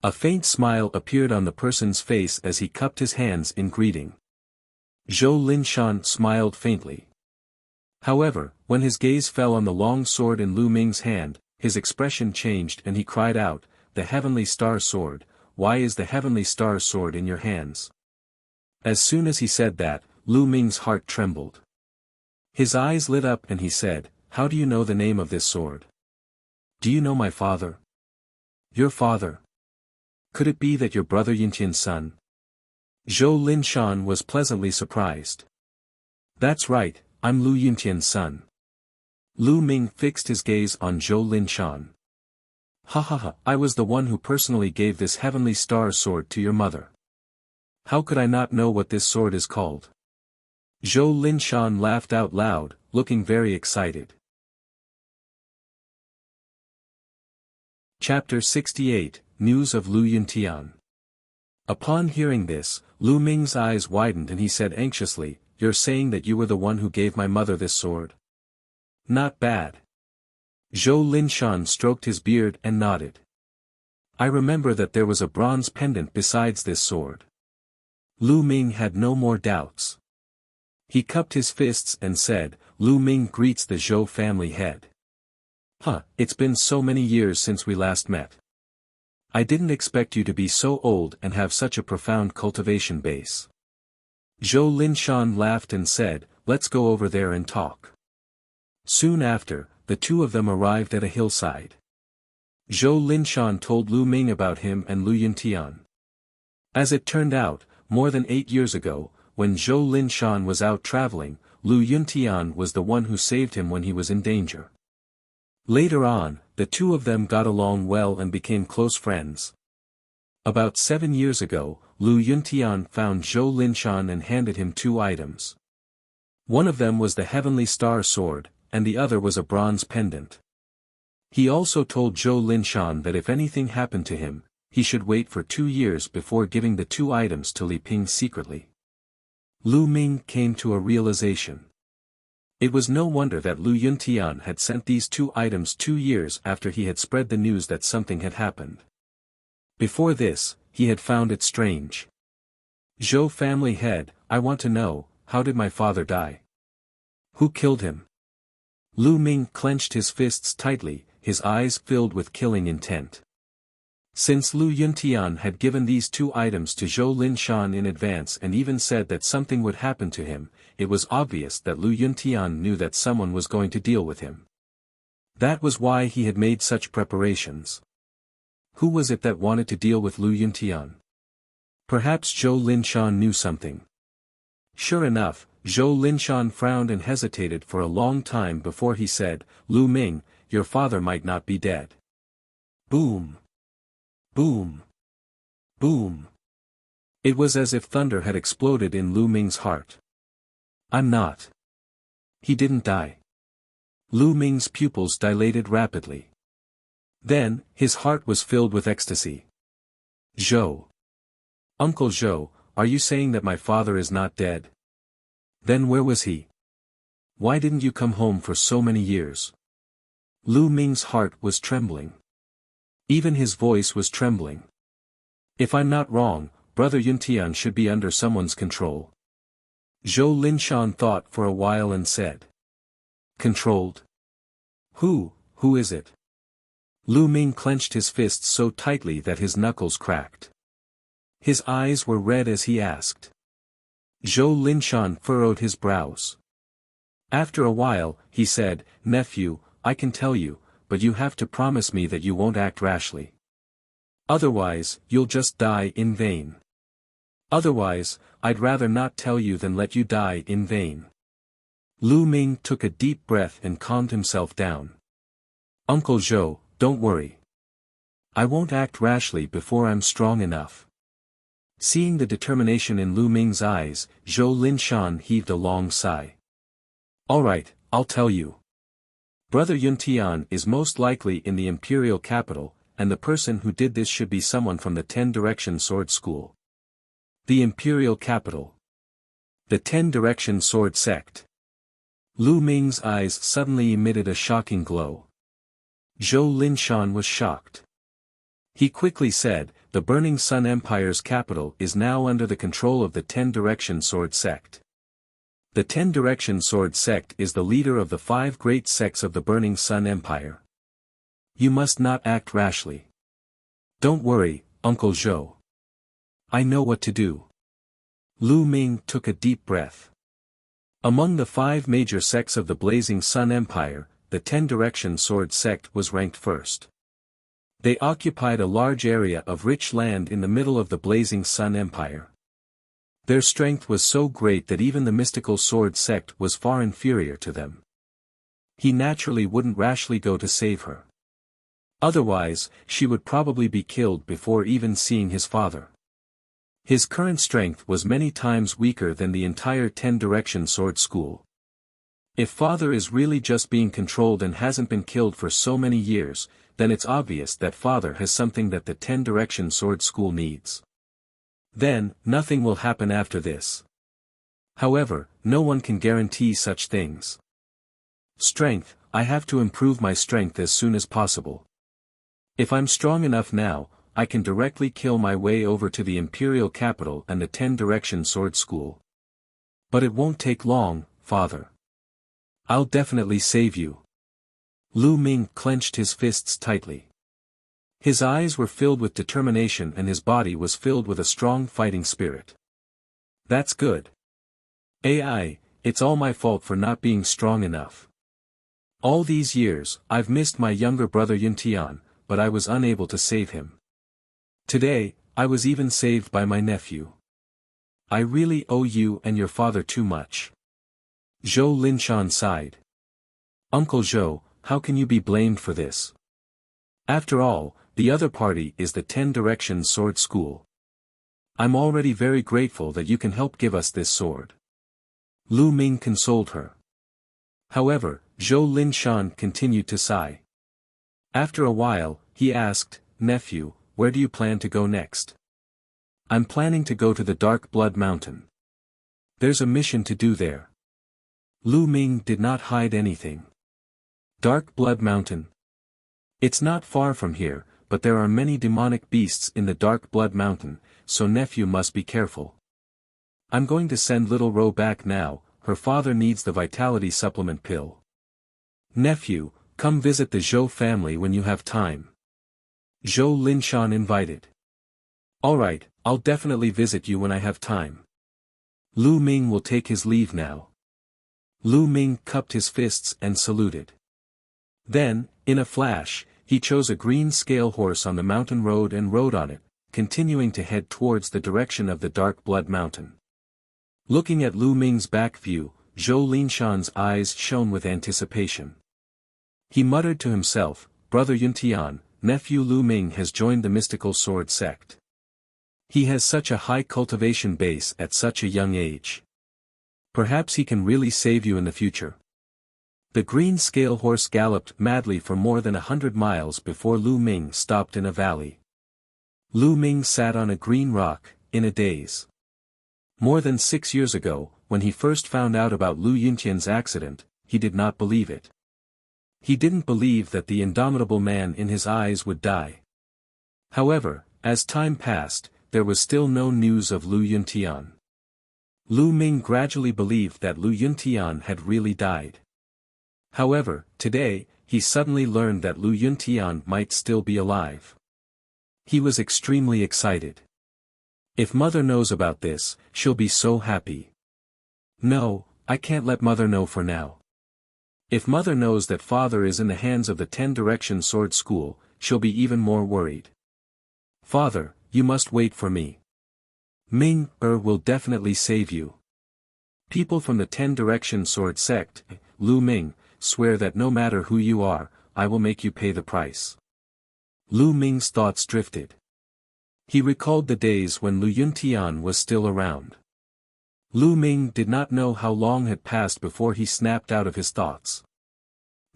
A faint smile appeared on the person's face as he cupped his hands in greeting. Zhou Linshan smiled faintly. However, when his gaze fell on the long sword in Lu Ming's hand, his expression changed and he cried out, "The Heavenly Star Sword, why is the Heavenly Star Sword in your hands?" As soon as he said that, Lu Ming's heart trembled. His eyes lit up and he said, "How do you know the name of this sword? Do you know my father?" "Your father? Could it be that your brother Yintian's son?" Zhou Linshan was pleasantly surprised. "That's right, I'm Lu Yintian's son." Lu Ming fixed his gaze on Zhou Linshan. "Ha ha ha, I was the one who personally gave this Heavenly Star Sword to your mother. How could I not know what this sword is called?" Zhou Linshan laughed out loud, looking very excited. Chapter 68, News of Lu Yuntian. Upon hearing this, Lu Ming's eyes widened and he said anxiously, "You're saying that you were the one who gave my mother this sword? Not bad." Zhou Linshan stroked his beard and nodded. "I remember that there was a bronze pendant besides this sword." Lu Ming had no more doubts. He cupped his fists and said, "Lu Ming greets the Zhou family head. Huh, it's been so many years since we last met. I didn't expect you to be so old and have such a profound cultivation base." Zhou Linshan laughed and said, "Let's go over there and talk." Soon after, the two of them arrived at a hillside. Zhou Linshan told Lu Ming about him and Lu Yuntian. As it turned out, more than 8 years ago, when Zhou Linshan was out traveling, Lu Yuntian was the one who saved him when he was in danger. Later on, the two of them got along well and became close friends. About 7 years ago, Lu Yuntian found Zhou Linshan and handed him 2 items. One of them was the Heavenly Star Sword, and the other was a bronze pendant. He also told Zhou Linshan that if anything happened to him, he should wait for 2 years before giving the 2 items to Li Ping secretly. Lu Ming came to a realization. It was no wonder that Lu Yuntian had sent these 2 items 2 years after he had spread the news that something had happened. Before this, he had found it strange. "Zhou family head, I want to know, how did my father die? Who killed him?" Lu Ming clenched his fists tightly, his eyes filled with killing intent. Since Lu Yuntian had given these 2 items to Zhou Linshan in advance and even said that something would happen to him, it was obvious that Lu Yuntian knew that someone was going to deal with him. That was why he had made such preparations. Who was it that wanted to deal with Lu Yuntian? Perhaps Zhou Linshan knew something. Sure enough, Zhou Linshan frowned and hesitated for a long time before he said, "Lu Ming, your father might not be dead." Boom! Boom! Boom! It was as if thunder had exploded in Lu Ming's heart. "I'm not. He didn't die." Lu Ming's pupils dilated rapidly. Then, his heart was filled with ecstasy. "Zhou. Uncle Zhou, are you saying that my father is not dead? Then where was he? Why didn't you come home for so many years?" Lu Ming's heart was trembling. Even his voice was trembling. "If I'm not wrong, Brother Yuntian should be under someone's control." Zhou Linshan thought for a while and said. "Controlled? Who is it?" Lu Ming clenched his fists so tightly that his knuckles cracked. His eyes were red as he asked. Zhou Linshan furrowed his brows. After a while, he said, "Nephew, I can tell you, but you have to promise me that you won't act rashly. Otherwise, you'll just die in vain. Otherwise, I'd rather not tell you than let you die in vain." Lu Ming took a deep breath and calmed himself down. "Uncle Zhou, don't worry. I won't act rashly before I'm strong enough." Seeing the determination in Lu Ming's eyes, Zhou Linshan heaved a long sigh. "All right, I'll tell you. Brother Yuntian is most likely in the imperial capital, and the person who did this should be someone from the 10-Direction Sword School." The imperial capital. The 10-Direction Sword Sect. Lu Ming's eyes suddenly emitted a shocking glow. Zhou Linshan was shocked. He quickly said, the Burning Sun Empire's capital is now under the control of the Ten-Direction Sword Sect. The Ten-Direction Sword Sect is the leader of the 5 great sects of the Burning Sun Empire. You must not act rashly. Don't worry, Uncle Zhou. I know what to do. Lu Ming took a deep breath. Among the 5 major sects of the Blazing Sun Empire, the Ten-Direction Sword Sect was ranked first. They occupied a large area of rich land in the middle of the Blazing Sun Empire. Their strength was so great that even the mystical sword sect was far inferior to them. He naturally wouldn't rashly go to save her. Otherwise, she would probably be killed before even seeing his father. His current strength was many times weaker than the entire Ten-Direction Sword School. If father is really just being controlled and hasn't been killed for so many years, then it's obvious that father has something that the Ten-Direction Sword School needs. Then, nothing will happen after this. However, no one can guarantee such things. Strength, I have to improve my strength as soon as possible. If I'm strong enough now, I can directly kill my way over to the Imperial Capital and the Ten-Direction Sword School. But it won't take long, father. I'll definitely save you. Lu Ming clenched his fists tightly. His eyes were filled with determination and his body was filled with a strong fighting spirit. That's good. It's all my fault for not being strong enough. All these years, I've missed my younger brother Yuntian, but I was unable to save him. Today, I was even saved by my nephew. I really owe you and your father too much. Zhou Linshan sighed. Uncle Zhou, how can you be blamed for this? After all, the other party is the Ten-Direction Sword School. I'm already very grateful that you can help give us this sword. Lu Ming consoled her. However, Zhou Linshan continued to sigh. After a while, he asked, Nephew, where do you plan to go next? I'm planning to go to the Dark Blood Mountain. There's a mission to do there. Lu Ming did not hide anything. Dark Blood Mountain. It's not far from here, but there are many demonic beasts in the Dark Blood Mountain, so nephew must be careful. I'm going to send little Ro back now, her father needs the vitality supplement pill. Nephew, come visit the Zhou family when you have time. Zhou Linshan invited. Alright, I'll definitely visit you when I have time. Lu Ming will take his leave now. Lu Ming cupped his fists and saluted. Then, in a flash, he chose a green scale horse on the mountain road and rode on it, continuing to head towards the direction of the Dark Blood Mountain. Looking at Lu Ming's back view, Zhou Linshan's eyes shone with anticipation. He muttered to himself, Brother Yuntian, nephew Lu Ming has joined the mystical sword sect. He has such a high cultivation base at such a young age. Perhaps he can really save you in the future. The green scale horse galloped madly for more than 100 miles before Lu Ming stopped in a valley. Lu Ming sat on a green rock, in a daze. More than 6 years ago, when he first found out about Lu Yuntian's accident, he did not believe it. He didn't believe that the indomitable man in his eyes would die. However, as time passed, there was still no news of Lu Yuntian. Lu Ming gradually believed that Lu Yuntian had really died. However, today, he suddenly learned that Lu Yuntian might still be alive. He was extremely excited. If mother knows about this, she'll be so happy. No, I can't let mother know for now. If mother knows that father is in the hands of the Ten-Direction Sword School, she'll be even more worried. Father, you must wait for me. Ming will definitely save you. People from the Ten-Direction Sword Sect, Lu Ming, swear that no matter who you are, I will make you pay the price. Lu Ming's thoughts drifted. He recalled the days when Lu Yuntian was still around. Lu Ming did not know how long had passed before he snapped out of his thoughts.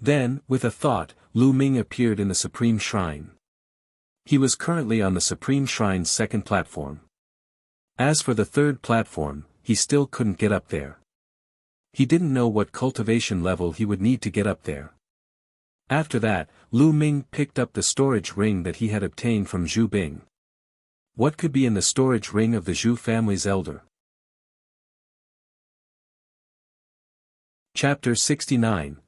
Then, with a thought, Lu Ming appeared in the Supreme Shrine. He was currently on the Supreme Shrine's second platform. As for the third platform, he still couldn't get up there. He didn't know what cultivation level he would need to get up there. After that, Lu Ming picked up the storage ring that he had obtained from Zhu Bing. What could be in the storage ring of the Zhu family's elder? Chapter 69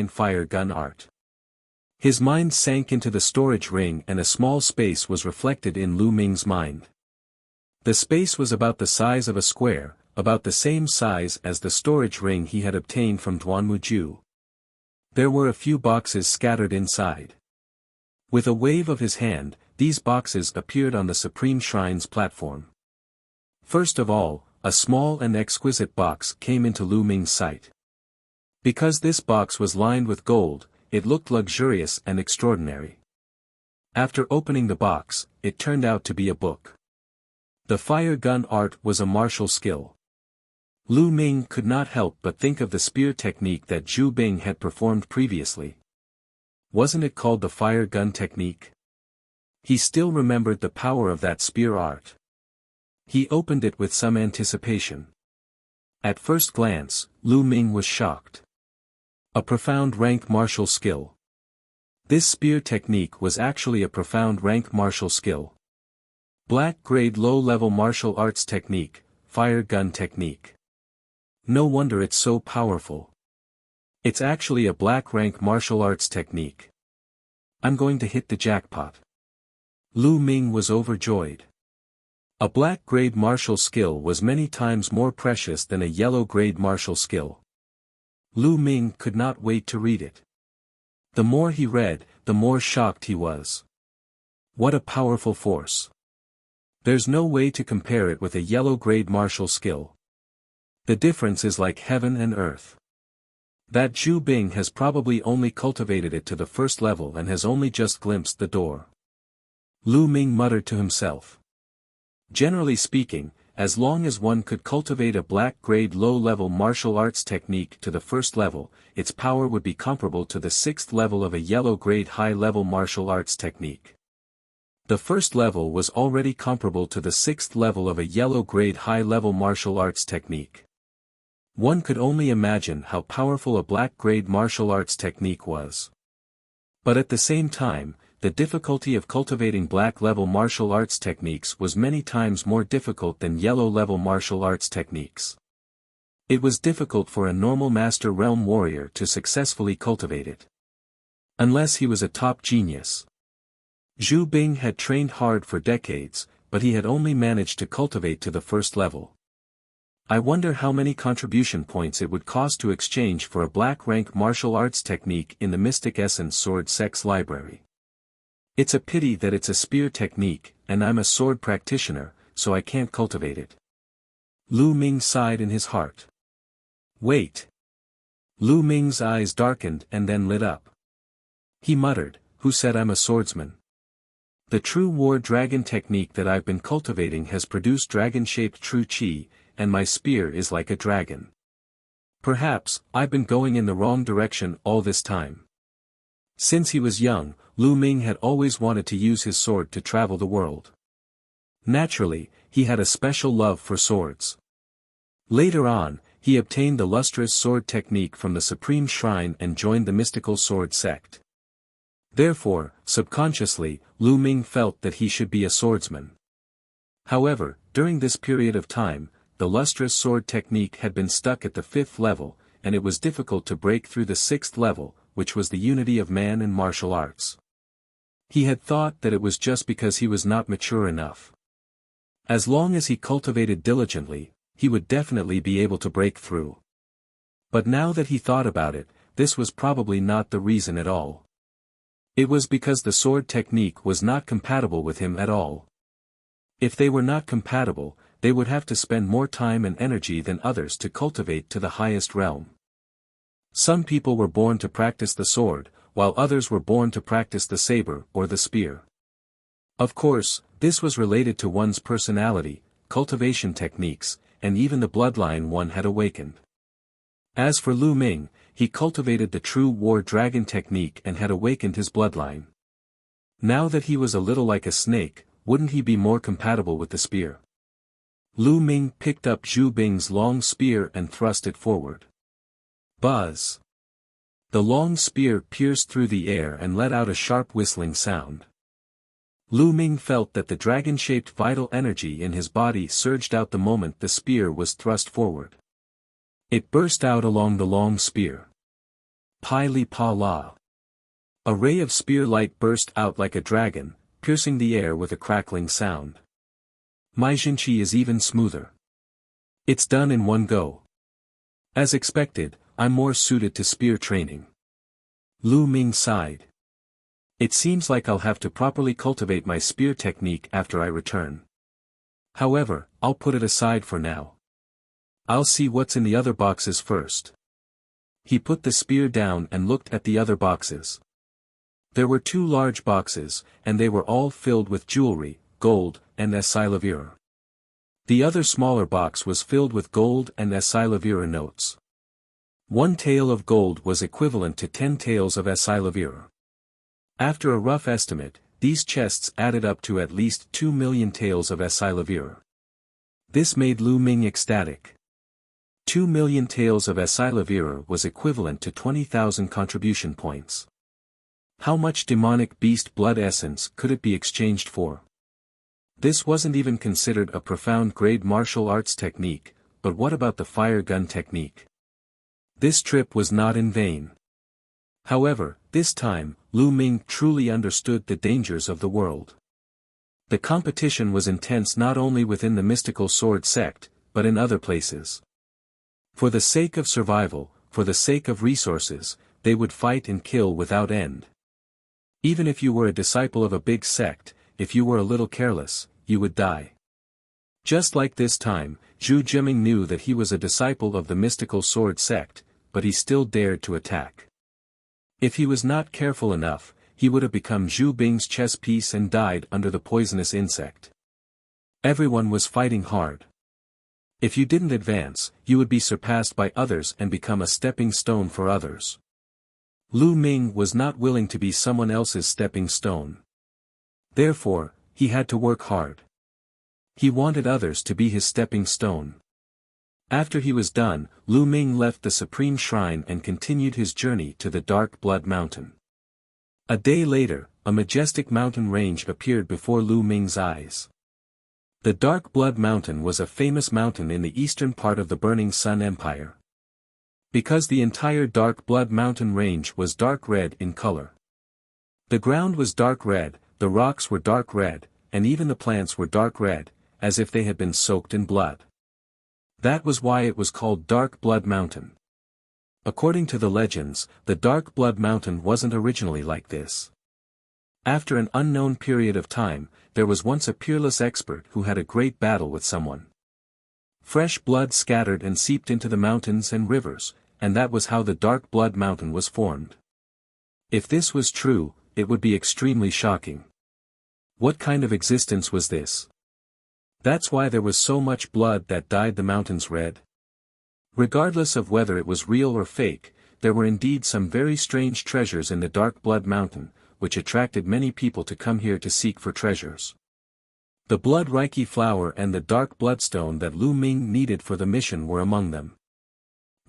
Fire Gun Art. His mind sank into the storage ring and a small space was reflected in Lu Ming's mind. The space was about the size of a square, about the same size as the storage ring he had obtained from Duanmuzhu. There were a few boxes scattered inside. With a wave of his hand, these boxes appeared on the Supreme Shrine's platform. First of all, a small and exquisite box came into Lu Ming's sight. Because this box was lined with gold, it looked luxurious and extraordinary. After opening the box, it turned out to be a book. The fire gun art was a martial skill. Lu Ming could not help but think of the spear technique that Zhu Bing had performed previously. Wasn't it called the fire gun technique? He still remembered the power of that spear art. He opened it with some anticipation. At first glance, Lu Ming was shocked. A profound rank martial skill. This spear technique was actually a profound rank martial skill. Black grade low-level martial arts technique, fire gun technique. No wonder it's so powerful. It's actually a black rank martial arts technique. I'm going to hit the jackpot. Lu Ming was overjoyed. A black grade martial skill was many times more precious than a yellow grade martial skill. Lu Ming could not wait to read it. The more he read, the more shocked he was. What a powerful force. There's no way to compare it with a yellow grade martial skill. The difference is like heaven and earth. That Zhu Bing has probably only cultivated it to the first level and has only just glimpsed the door. Lu Ming muttered to himself. Generally speaking, as long as one could cultivate a black grade low-level martial arts technique to the first level, its power would be comparable to the sixth level of a yellow grade high-level martial arts technique. The first level was already comparable to the sixth level of a yellow grade high-level martial arts technique. One could only imagine how powerful a black grade martial arts technique was. But at the same time, the difficulty of cultivating black-level martial arts techniques was many times more difficult than yellow-level martial arts techniques. It was difficult for a normal Master Realm warrior to successfully cultivate it. Unless he was a top genius. Zhu Bing had trained hard for decades, but he had only managed to cultivate to the first level. I wonder how many contribution points it would cost to exchange for a black rank martial arts technique in the Mystic Essence Sword Sect's library. It's a pity that it's a spear technique, and I'm a sword practitioner, so I can't cultivate it. Lu Ming sighed in his heart. Wait. Lu Ming's eyes darkened and then lit up. He muttered, who said I'm a swordsman? The true war dragon technique that I've been cultivating has produced dragon-shaped true chi, and my spear is like a dragon. Perhaps, I've been going in the wrong direction all this time. Since he was young, Lu Ming had always wanted to use his sword to travel the world. Naturally, he had a special love for swords. Later on, he obtained the lustrous sword technique from the Supreme Shrine and joined the mystical sword sect. Therefore, subconsciously, Lu Ming felt that he should be a swordsman. However, during this period of time, the lustrous sword technique had been stuck at the 5th level, and it was difficult to break through the 6th level, which was the unity of man and martial arts. He had thought that it was just because he was not mature enough. As long as he cultivated diligently, he would definitely be able to break through. But now that he thought about it, this was probably not the reason at all. It was because the sword technique was not compatible with him at all. If they were not compatible, they would have to spend more time and energy than others to cultivate to the highest realm. Some people were born to practice the sword, while others were born to practice the saber or the spear. Of course, this was related to one's personality, cultivation techniques, and even the bloodline one had awakened. As for Lu Ming, he cultivated the true war dragon technique and had awakened his bloodline. Now that he was a little like a snake, wouldn't he be more compatible with the spear? Lu Ming picked up Zhu Bing's long spear and thrust it forward. Buzz! The long spear pierced through the air and let out a sharp whistling sound. Lu Ming felt that the dragon-shaped vital energy in his body surged out the moment the spear was thrust forward. It burst out along the long spear. Pai li pa la. A ray of spear light burst out like a dragon, piercing the air with a crackling sound. My Jinchi is even smoother. It's done in one go. As expected, I'm more suited to spear training. Lu Ming sighed. It seems like I'll have to properly cultivate my spear technique after I return. However, I'll put it aside for now. I'll see what's in the other boxes first. He put the spear down and looked at the other boxes. There were 2 large boxes, and they were all filled with jewelry, gold, and esilavira. The other smaller box was filled with gold and esilavira notes. 1 tael of gold was equivalent to 10 taels of esilavira. After a rough estimate, these chests added up to at least 2 million taels of esilavira. This made Lu Ming ecstatic. 2 million taels of esilavira was equivalent to 20,000 contribution points. How much demonic beast blood essence could it be exchanged for? This wasn't even considered a profound grade martial arts technique, but what about the fire gun technique? This trip was not in vain. However, this time, Lu Ming truly understood the dangers of the world. The competition was intense not only within the mystical sword sect, but in other places. For the sake of survival, for the sake of resources, they would fight and kill without end. Even if you were a disciple of a big sect, if you were a little careless, you would die. Just like this time, Zhu Jiming knew that he was a disciple of the mystical sword sect, but he still dared to attack. If he was not careful enough, he would have become Zhu Bing's chess piece and died under the poisonous insect. Everyone was fighting hard. If you didn't advance, you would be surpassed by others and become a stepping stone for others. Lu Ming was not willing to be someone else's stepping stone. Therefore, he had to work hard. He wanted others to be his stepping stone. After he was done, Lu Ming left the Supreme Shrine and continued his journey to the Dark Blood Mountain. A day later, a majestic mountain range appeared before Lu Ming's eyes. The Dark Blood Mountain was a famous mountain in the eastern part of the Burning Sun Empire. Because the entire Dark Blood Mountain range was dark red in color. The ground was dark red, the rocks were dark red, and even the plants were dark red, as if they had been soaked in blood. That was why it was called Dark Blood Mountain. According to the legends, the Dark Blood Mountain wasn't originally like this. After an unknown period of time, there was once a peerless expert who had a great battle with someone. Fresh blood scattered and seeped into the mountains and rivers, and that was how the Dark Blood Mountain was formed. If this was true, it would be extremely shocking. What kind of existence was this? That's why there was so much blood that dyed the mountains red. Regardless of whether it was real or fake, there were indeed some very strange treasures in the Dark Blood Mountain, which attracted many people to come here to seek for treasures. The Blood Reiki flower and the Dark Bloodstone that Lu Ming needed for the mission were among them.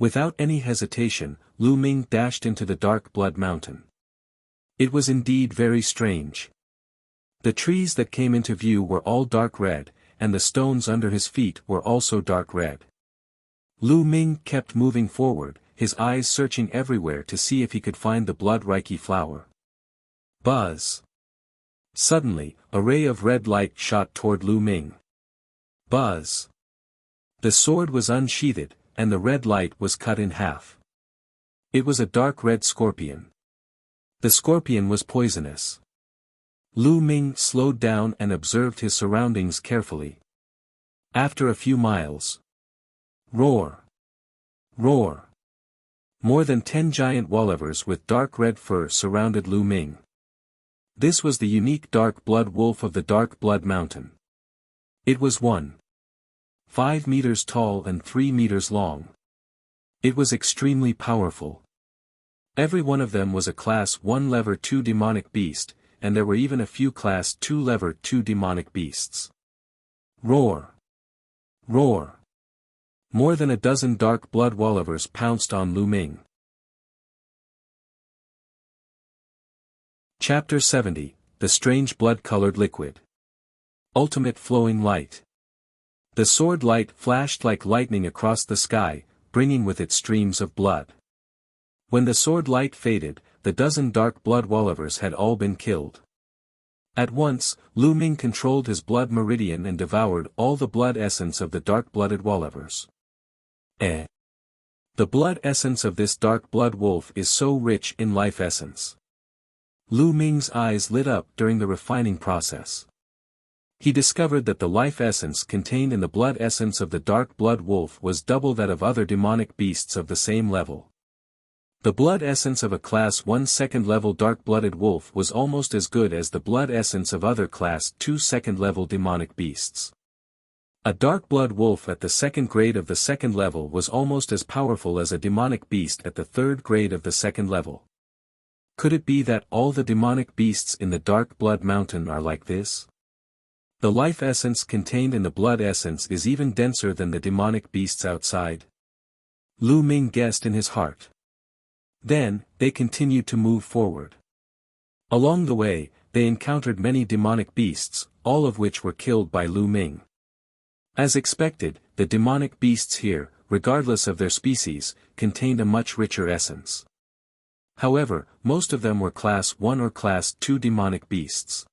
Without any hesitation, Lu Ming dashed into the Dark Blood Mountain. It was indeed very strange. The trees that came into view were all dark red, and the stones under his feet were also dark red. Lu Ming kept moving forward, his eyes searching everywhere to see if he could find the Blood Reiki flower. Buzz! Suddenly, a ray of red light shot toward Lu Ming. Buzz! The sword was unsheathed, and the red light was cut in half. It was a dark red scorpion. The scorpion was poisonous. Lu Ming slowed down and observed his surroundings carefully. After a few miles. Roar! Roar! More than 10 giant wolvers with dark red fur surrounded Lu Ming. This was the unique dark blood wolf of the Dark Blood Mountain. It was 1.5 meters tall and 3 meters long. It was extremely powerful. Every one of them was a Class 1 Level 2 demonic beast, and there were even a few Class 2 Level 2 demonic beasts. Roar! Roar! More than a dozen dark blood wolvers pounced on Lu Ming. Chapter 70, the strange blood-colored liquid. Ultimate flowing light. The sword light flashed like lightning across the sky, bringing with it streams of blood. When the sword light faded, the dozen dark blood Wollivers had all been killed. At once, Lu Ming controlled his blood meridian and devoured all the blood essence of the dark-blooded Wollivers. The blood essence of this dark blood wolf is so rich in life essence. Lu Ming's eyes lit up during the refining process. He discovered that the life essence contained in the blood essence of the dark blood wolf was double that of other demonic beasts of the same level. The blood essence of a Class 1 second-level dark-blooded wolf was almost as good as the blood essence of other Class 2 second-level demonic beasts. A dark blood wolf at the second grade of the second level was almost as powerful as a demonic beast at the third grade of the second level. Could it be that all the demonic beasts in the Dark Blood Mountain are like this? The life essence contained in the blood essence is even denser than the demonic beasts outside. Lu Ming guessed in his heart. Then, they continued to move forward. Along the way, they encountered many demonic beasts, all of which were killed by Lu Ming. As expected, the demonic beasts here, regardless of their species, contained a much richer essence. However, most of them were Class 1 or Class 2 demonic beasts.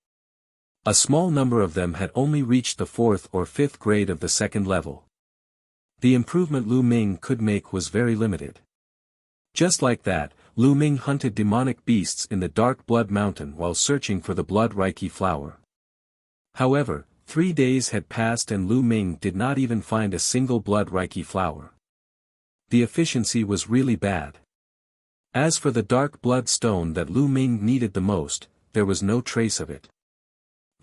A small number of them had only reached the 4th or 5th grade of the second level. The improvement Lu Ming could make was very limited. Just like that, Lu Ming hunted demonic beasts in the Dark Blood Mountain while searching for the Blood Reiki flower. However, 3 days had passed and Lu Ming did not even find a single Blood Reiki flower. The efficiency was really bad. As for the dark blood stone that Lu Ming needed the most, there was no trace of it.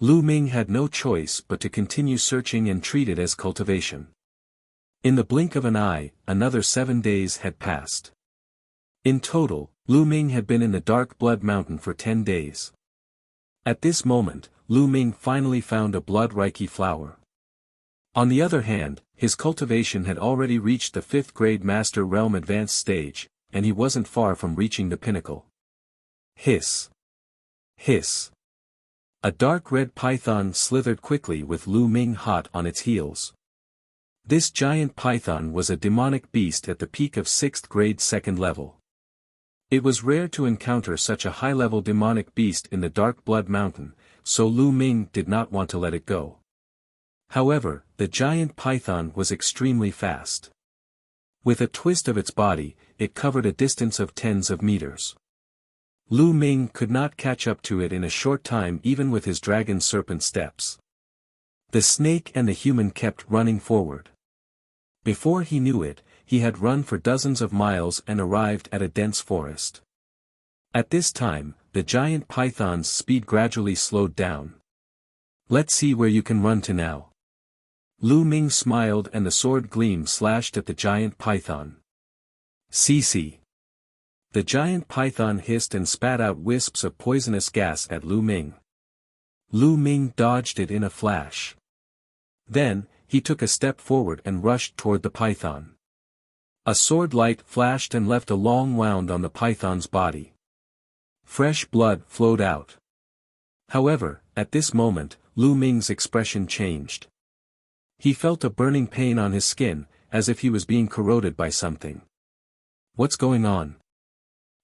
Lu Ming had no choice but to continue searching and treat it as cultivation. In the blink of an eye, another 7 days had passed. In total, Lu Ming had been in the Dark Blood Mountain for 10 days. At this moment, Lu Ming finally found a Blood Reiki flower. On the other hand, his cultivation had already reached the 5th grade Master Realm Advanced stage, and he wasn't far from reaching the pinnacle. Hiss! Hiss! A dark red python slithered quickly with Lu Ming hot on its heels. This giant python was a demonic beast at the peak of 6th grade second level. It was rare to encounter such a high-level demonic beast in the Dark Blood Mountain, so Lu Ming did not want to let it go. However, the giant python was extremely fast. With a twist of its body, it covered a distance of tens of meters. Lu Ming could not catch up to it in a short time even with his dragon serpent steps. The snake and the human kept running forward. Before he knew it, he had run for dozens of miles and arrived at a dense forest. At this time, the giant python's speed gradually slowed down. Let's see where you can run to now. Lu Ming smiled and the sword gleam slashed at the giant python. Cece. The giant python hissed and spat out wisps of poisonous gas at Lu Ming. Lu Ming dodged it in a flash. Then, he took a step forward and rushed toward the python. A sword light flashed and left a long wound on the python's body. Fresh blood flowed out. However, at this moment, Lu Ming's expression changed. He felt a burning pain on his skin, as if he was being corroded by something. What's going on?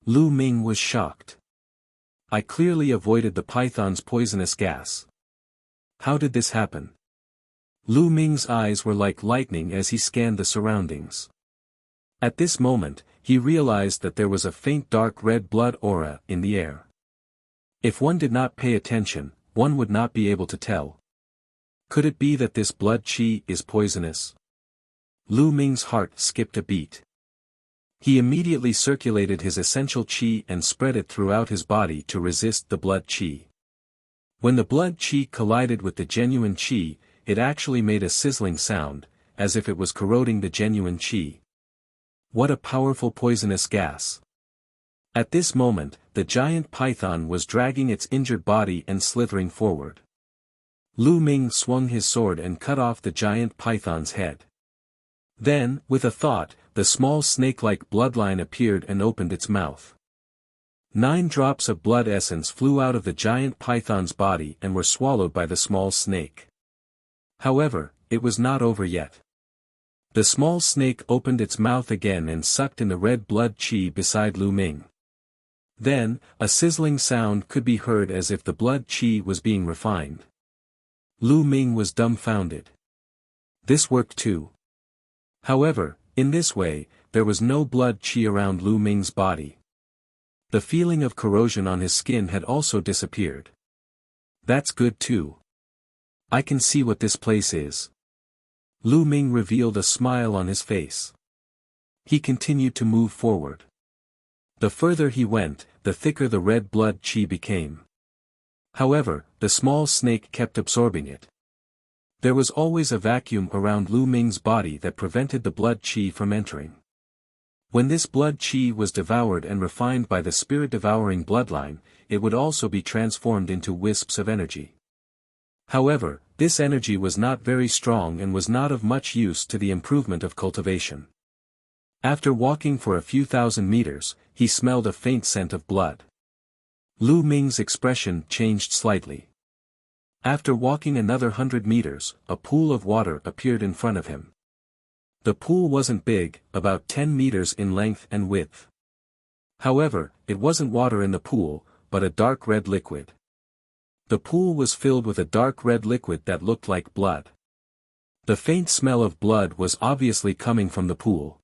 Lu Ming was shocked. I clearly avoided the python's poisonous gas. How did this happen? Lu Ming's eyes were like lightning as he scanned the surroundings. At this moment, he realized that there was a faint dark red blood aura in the air. If one did not pay attention, one would not be able to tell. Could it be that this blood qi is poisonous? Lu Ming's heart skipped a beat. He immediately circulated his essential qi and spread it throughout his body to resist the blood qi. When the blood qi collided with the genuine qi, it actually made a sizzling sound, as if it was corroding the genuine qi. What a powerful poisonous gas! At this moment, the giant python was dragging its injured body and slithering forward. Lu Ming swung his sword and cut off the giant python's head. Then, with a thought, the small snake-like bloodline appeared and opened its mouth. 9 drops of blood essence flew out of the giant python's body and were swallowed by the small snake. However, it was not over yet. The small snake opened its mouth again and sucked in the red blood qi beside Lu Ming. Then, a sizzling sound could be heard as if the blood qi was being refined. Lu Ming was dumbfounded. This worked too. However, in this way, there was no blood qi around Lu Ming's body. The feeling of corrosion on his skin had also disappeared. That's good too. I can see what this place is. Lu Ming revealed a smile on his face. He continued to move forward. The further he went, the thicker the red blood qi became. However, the small snake kept absorbing it. There was always a vacuum around Lu Ming's body that prevented the blood qi from entering. When this blood qi was devoured and refined by the spirit-devouring bloodline, it would also be transformed into wisps of energy. However, this energy was not very strong and was not of much use to the improvement of cultivation. After walking for a few thousand meters, he smelled a faint scent of blood. Lu Ming's expression changed slightly. After walking another 100 meters, a pool of water appeared in front of him. The pool wasn't big, about 10 meters in length and width. However, it wasn't water in the pool, but a dark red liquid. The pool was filled with a dark red liquid that looked like blood. The faint smell of blood was obviously coming from the pool.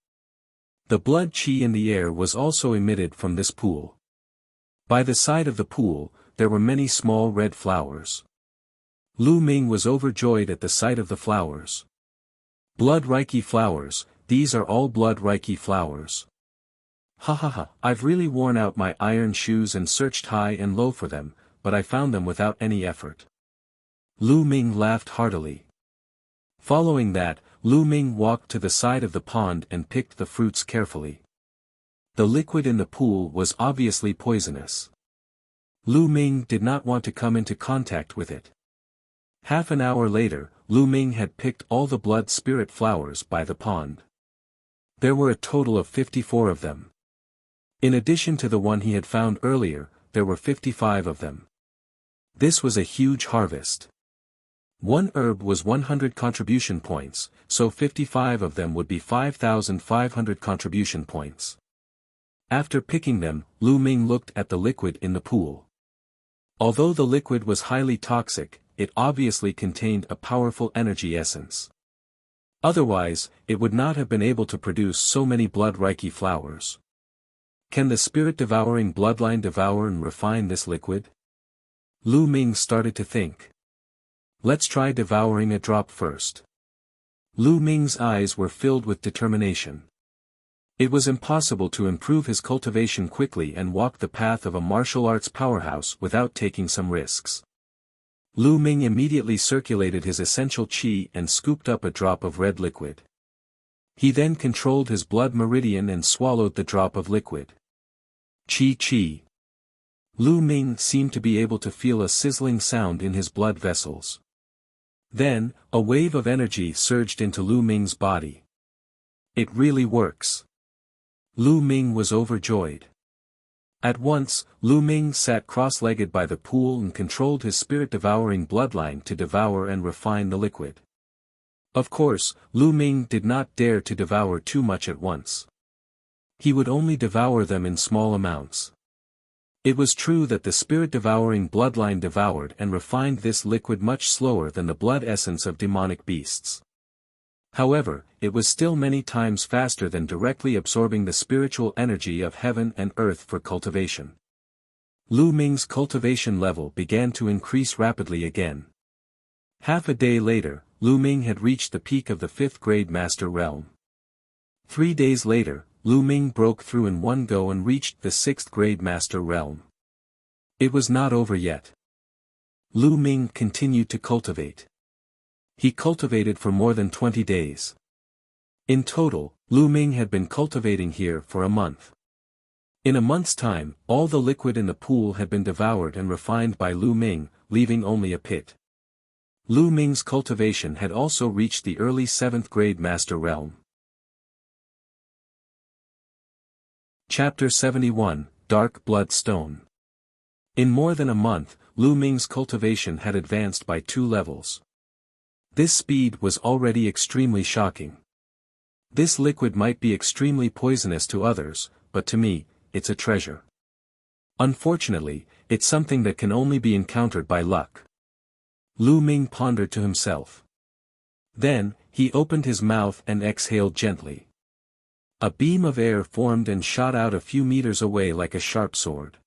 The blood qi in the air was also emitted from this pool. By the side of the pool, there were many small red flowers. Lu Ming was overjoyed at the sight of the flowers. Blood Reiki flowers, these are all blood Reiki flowers. Ha ha ha, I've really worn out my iron shoes and searched high and low for them, but I found them without any effort. Lu Ming laughed heartily. Following that, Lu Ming walked to the side of the pond and picked the fruits carefully. The liquid in the pool was obviously poisonous. Lu Ming did not want to come into contact with it. Half an hour later, Lu Ming had picked all the blood spirit flowers by the pond. There were a total of 54 of them. In addition to the one he had found earlier, there were 55 of them. This was a huge harvest. One herb was 100 contribution points, so 55 of them would be 5,500 contribution points. After picking them, Lu Ming looked at the liquid in the pool. Although the liquid was highly toxic, it obviously contained a powerful energy essence. Otherwise, it would not have been able to produce so many blood Reiki flowers. Can the spirit-devouring bloodline devour and refine this liquid? Lu Ming started to think. Let's try devouring a drop first. Lu Ming's eyes were filled with determination. It was impossible to improve his cultivation quickly and walk the path of a martial arts powerhouse without taking some risks. Lu Ming immediately circulated his essential qi and scooped up a drop of red liquid. He then controlled his blood meridian and swallowed the drop of liquid. Qi qi. Lu Ming seemed to be able to feel a sizzling sound in his blood vessels. Then, a wave of energy surged into Lu Ming's body. It really works. Lu Ming was overjoyed. At once, Lu Ming sat cross-legged by the pool and controlled his spirit-devouring bloodline to devour and refine the liquid. Of course, Lu Ming did not dare to devour too much at once. He would only devour them in small amounts. It was true that the spirit-devouring bloodline devoured and refined this liquid much slower than the blood essence of demonic beasts. However, it was still many times faster than directly absorbing the spiritual energy of heaven and earth for cultivation. Lu Ming's cultivation level began to increase rapidly again. Half a day later, Lu Ming had reached the peak of the 5th grade master realm. 3 days later, Lu Ming broke through in one go and reached the 6th grade master realm. It was not over yet. Lu Ming continued to cultivate. He cultivated for more than 20 days. In total, Lu Ming had been cultivating here for a month. In a month's time, all the liquid in the pool had been devoured and refined by Lu Ming, leaving only a pit. Lu Ming's cultivation had also reached the early 7th grade master realm. Chapter 71, dark blood stone. In more than a month, Lu Ming's cultivation had advanced by 2 levels. This speed was already extremely shocking. This liquid might be extremely poisonous to others, but to me, it's a treasure. Unfortunately, it's something that can only be encountered by luck. Lu Ming pondered to himself. Then, he opened his mouth and exhaled gently. A beam of air formed and shot out a few meters away like a sharp sword.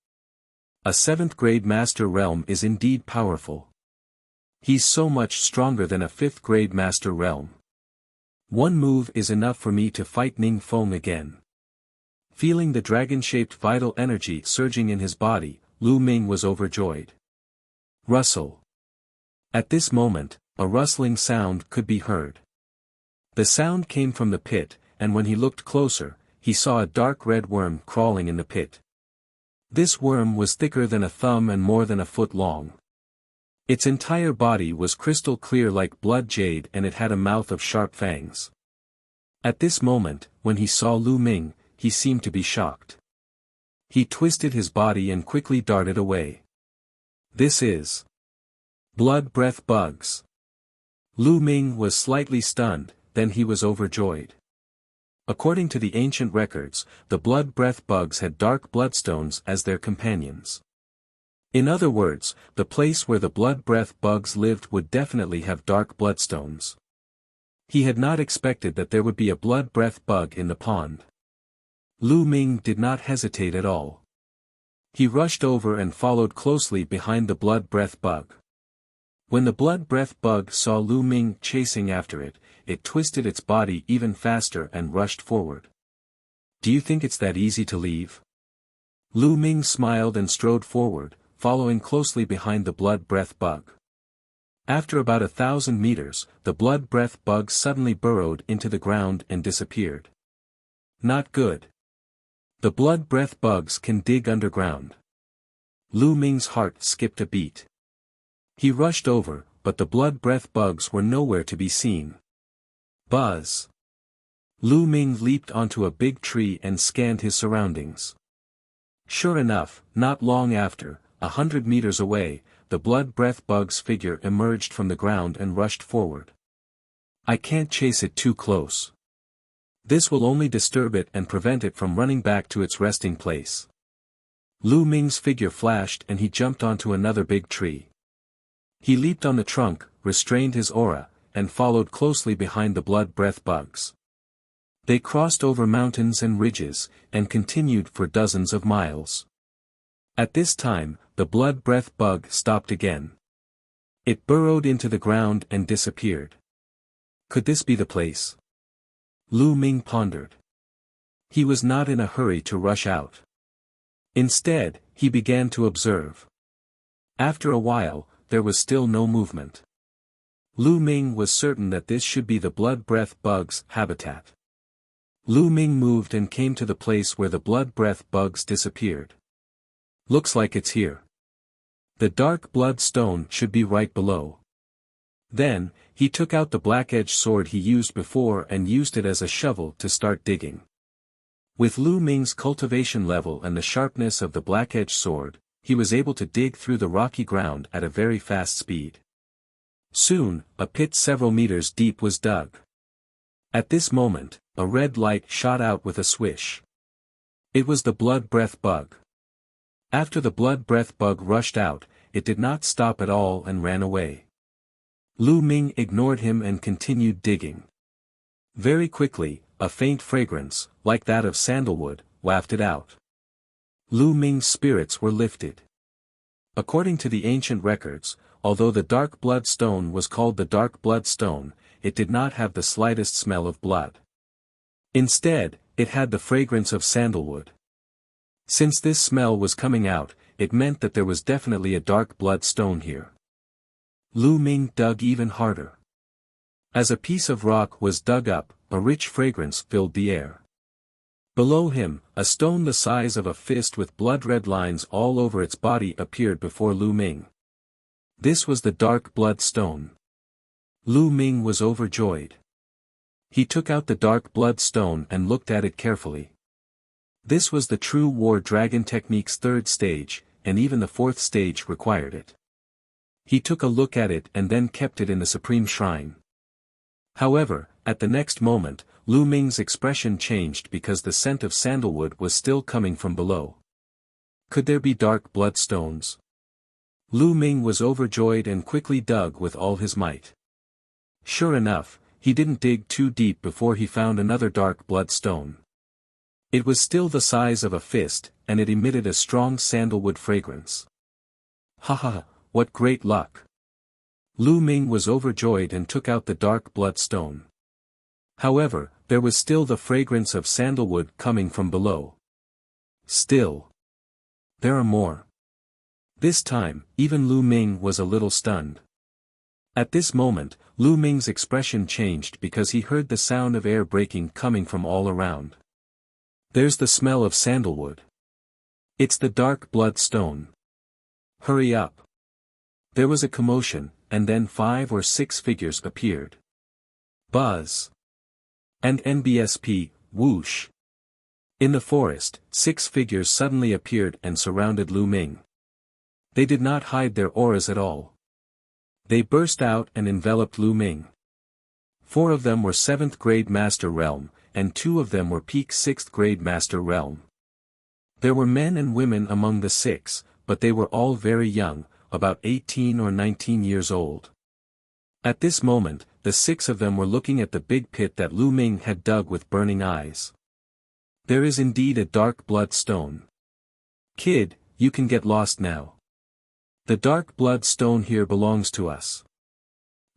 A 7th grade master realm is indeed powerful. He's so much stronger than a 5th grade master realm. One move is enough for me to fight Ning Feng again. Feeling the dragon-shaped vital energy surging in his body, Lu Ming was overjoyed. Rustle. At this moment, a rustling sound could be heard. The sound came from the pit, and when he looked closer, he saw a dark red worm crawling in the pit. This worm was thicker than a thumb and more than a foot long. Its entire body was crystal clear like blood jade, and it had a mouth of sharp fangs. At this moment, when he saw Lu Ming, he seemed to be shocked. He twisted his body and quickly darted away. This is blood breath bugs. Lu Ming was slightly stunned, then he was overjoyed. According to the ancient records, the blood breath bugs had dark bloodstones as their companions. In other words, the place where the blood breath bugs lived would definitely have dark bloodstones. He had not expected that there would be a blood breath bug in the pond. Lu Ming did not hesitate at all. He rushed over and followed closely behind the blood breath bug. When the blood breath bug saw Lu Ming chasing after it, it twisted its body even faster and rushed forward. Do you think it's that easy to leave? Lu Ming smiled and strode forward, following closely behind the blood breath bug. After about 1,000 meters, the blood breath bug suddenly burrowed into the ground and disappeared. Not good. The blood breath bugs can dig underground. Lu Ming's heart skipped a beat. He rushed over, but the blood breath bugs were nowhere to be seen. Buzz. Lu Ming leaped onto a big tree and scanned his surroundings. Sure enough, not long after, 100 meters away, the blood breath bug's figure emerged from the ground and rushed forward. I can't chase it too close. This will only disturb it and prevent it from running back to its resting place. Lu Ming's figure flashed and he jumped onto another big tree. He leaped on the trunk, restrained his aura, and followed closely behind the blood breath bugs. They crossed over mountains and ridges, and continued for dozens of miles. At this time, the blood breath bug stopped again. It burrowed into the ground and disappeared. Could this be the place? Lu Ming pondered. He was not in a hurry to rush out. Instead, he began to observe. After a while, there was still no movement. Lu Ming was certain that this should be the blood breath bug's habitat. Lu Ming moved and came to the place where the blood breath bugs disappeared. Looks like it's here. The dark blood stone should be right below. Then, he took out the black-edged sword he used before and used it as a shovel to start digging. With Lu Ming's cultivation level and the sharpness of the black-edged sword, he was able to dig through the rocky ground at a very fast speed. Soon, a pit several meters deep was dug. At this moment, a red light shot out with a swish. It was the blood breath bug. After the blood breath bug rushed out, it did not stop at all and ran away. Lu Ming ignored him and continued digging. Very quickly, a faint fragrance, like that of sandalwood, wafted out. Lu Ming's spirits were lifted. According to the ancient records, although the dark blood stone was called the dark blood stone, it did not have the slightest smell of blood. Instead, it had the fragrance of sandalwood. Since this smell was coming out, it meant that there was definitely a dark blood stone here. Lu Ming dug even harder. As a piece of rock was dug up, a rich fragrance filled the air. Below him, a stone the size of a fist with blood-red lines all over its body appeared before Lu Ming. This was the dark blood stone. Lu Ming was overjoyed. He took out the dark blood stone and looked at it carefully. This was the true war dragon technique's third stage, and even the fourth stage required it. He took a look at it and then kept it in the supreme shrine. However, at the next moment, Lu Ming's expression changed because the scent of sandalwood was still coming from below. Could there be dark bloodstones? Lu Ming was overjoyed and quickly dug with all his might. Sure enough, he didn't dig too deep before he found another dark bloodstone. It was still the size of a fist, and it emitted a strong sandalwood fragrance. Ha ha, what great luck! Lu Ming was overjoyed and took out the dark bloodstone. However, there was still the fragrance of sandalwood coming from below. Still. There are more. This time, even Lu Ming was a little stunned. At this moment, Lu Ming's expression changed because he heard the sound of air breaking coming from all around. There's the smell of sandalwood. It's the dark bloodstone. Hurry up. There was a commotion, and then 5 or 6 figures appeared. Buzz. And NBSP, whoosh. In the forest, 6 figures suddenly appeared and surrounded Lu Ming. They did not hide their auras at all. They burst out and enveloped Lu Ming. 4 of them were 7th grade Master Realm, and 2 of them were peak 6th grade Master Realm. There were men and women among the 6, but they were all very young, about 18 or 19 years old. At this moment, the 6 of them were looking at the big pit that Lu Ming had dug with burning eyes. There is indeed a dark blood stone. Kid, you can get lost now. The dark blood stone here belongs to us.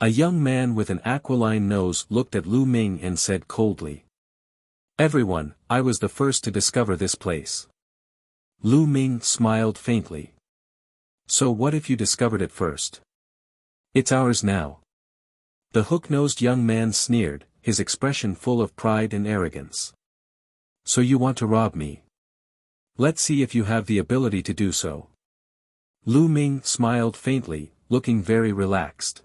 A young man with an aquiline nose looked at Lu Ming and said coldly. Everyone, I was the first to discover this place. Lu Ming smiled faintly. So what if you discovered it first? It's ours now. The hook-nosed young man sneered, his expression full of pride and arrogance. So you want to rob me? Let's see if you have the ability to do so. Lu Ming smiled faintly, looking very relaxed.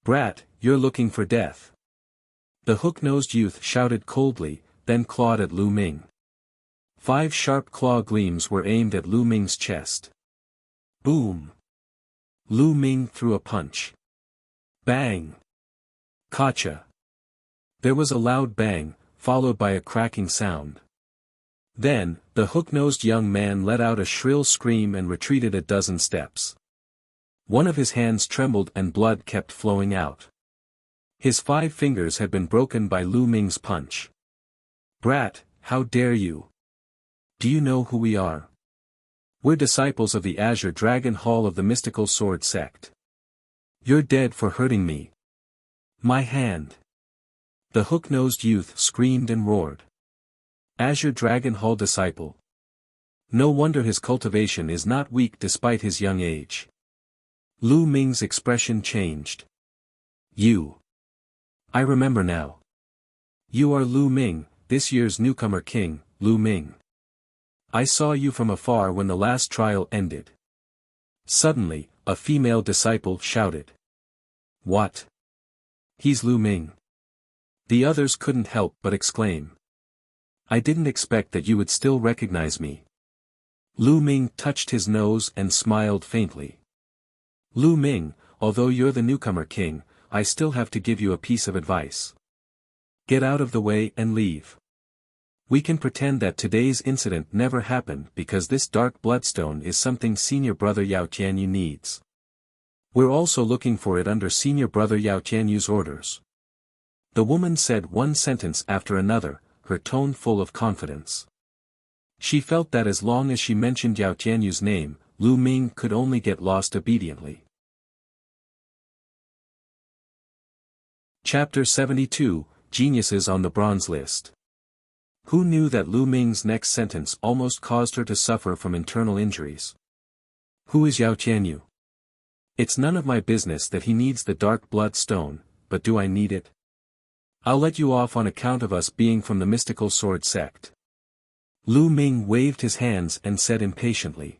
Brat, you're looking for death. The hook-nosed youth shouted coldly, then clawed at Lu Ming. 5 sharp claw gleams were aimed at Lu Ming's chest. Boom! Lu Ming threw a punch. Bang! Gotcha! There was a loud bang, followed by a cracking sound. Then, the hook-nosed young man let out a shrill scream and retreated a dozen steps. One of his hands trembled and blood kept flowing out. His 5 fingers had been broken by Lu Ming's punch. Brat, how dare you? Do you know who we are? We're disciples of the Azure Dragon Hall of the Mystical Sword Sect. You're dead for hurting me. My hand. The hook-nosed youth screamed and roared. Azure Dragon Hall disciple. No wonder his cultivation is not weak despite his young age. Lu Ming's expression changed. You. I remember now. You are Lu Ming, this year's newcomer king, Lu Ming. I saw you from afar when the last trial ended. Suddenly, a female disciple shouted. What? He's Lu Ming. The others couldn't help but exclaim. I didn't expect that you would still recognize me. Lu Ming touched his nose and smiled faintly. Lu Ming, although you're the newcomer king, I still have to give you a piece of advice. Get out of the way and leave. We can pretend that today's incident never happened because this dark bloodstone is something Senior Brother Yao Tianyu needs. We're also looking for it under Senior Brother Yao Tianyu's orders. The woman said one sentence after another, her tone full of confidence. She felt that as long as she mentioned Yao Tianyu's name, Lu Ming could only get lost obediently. Chapter 72, Geniuses on the Bronze List. Who knew that Lu Ming's next sentence almost caused her to suffer from internal injuries? Who is Yao Tianyu? It's none of my business that he needs the dark blood stone, but do I need it? I'll let you off on account of us being from the mystical sword sect. Lu Ming waved his hands and said impatiently.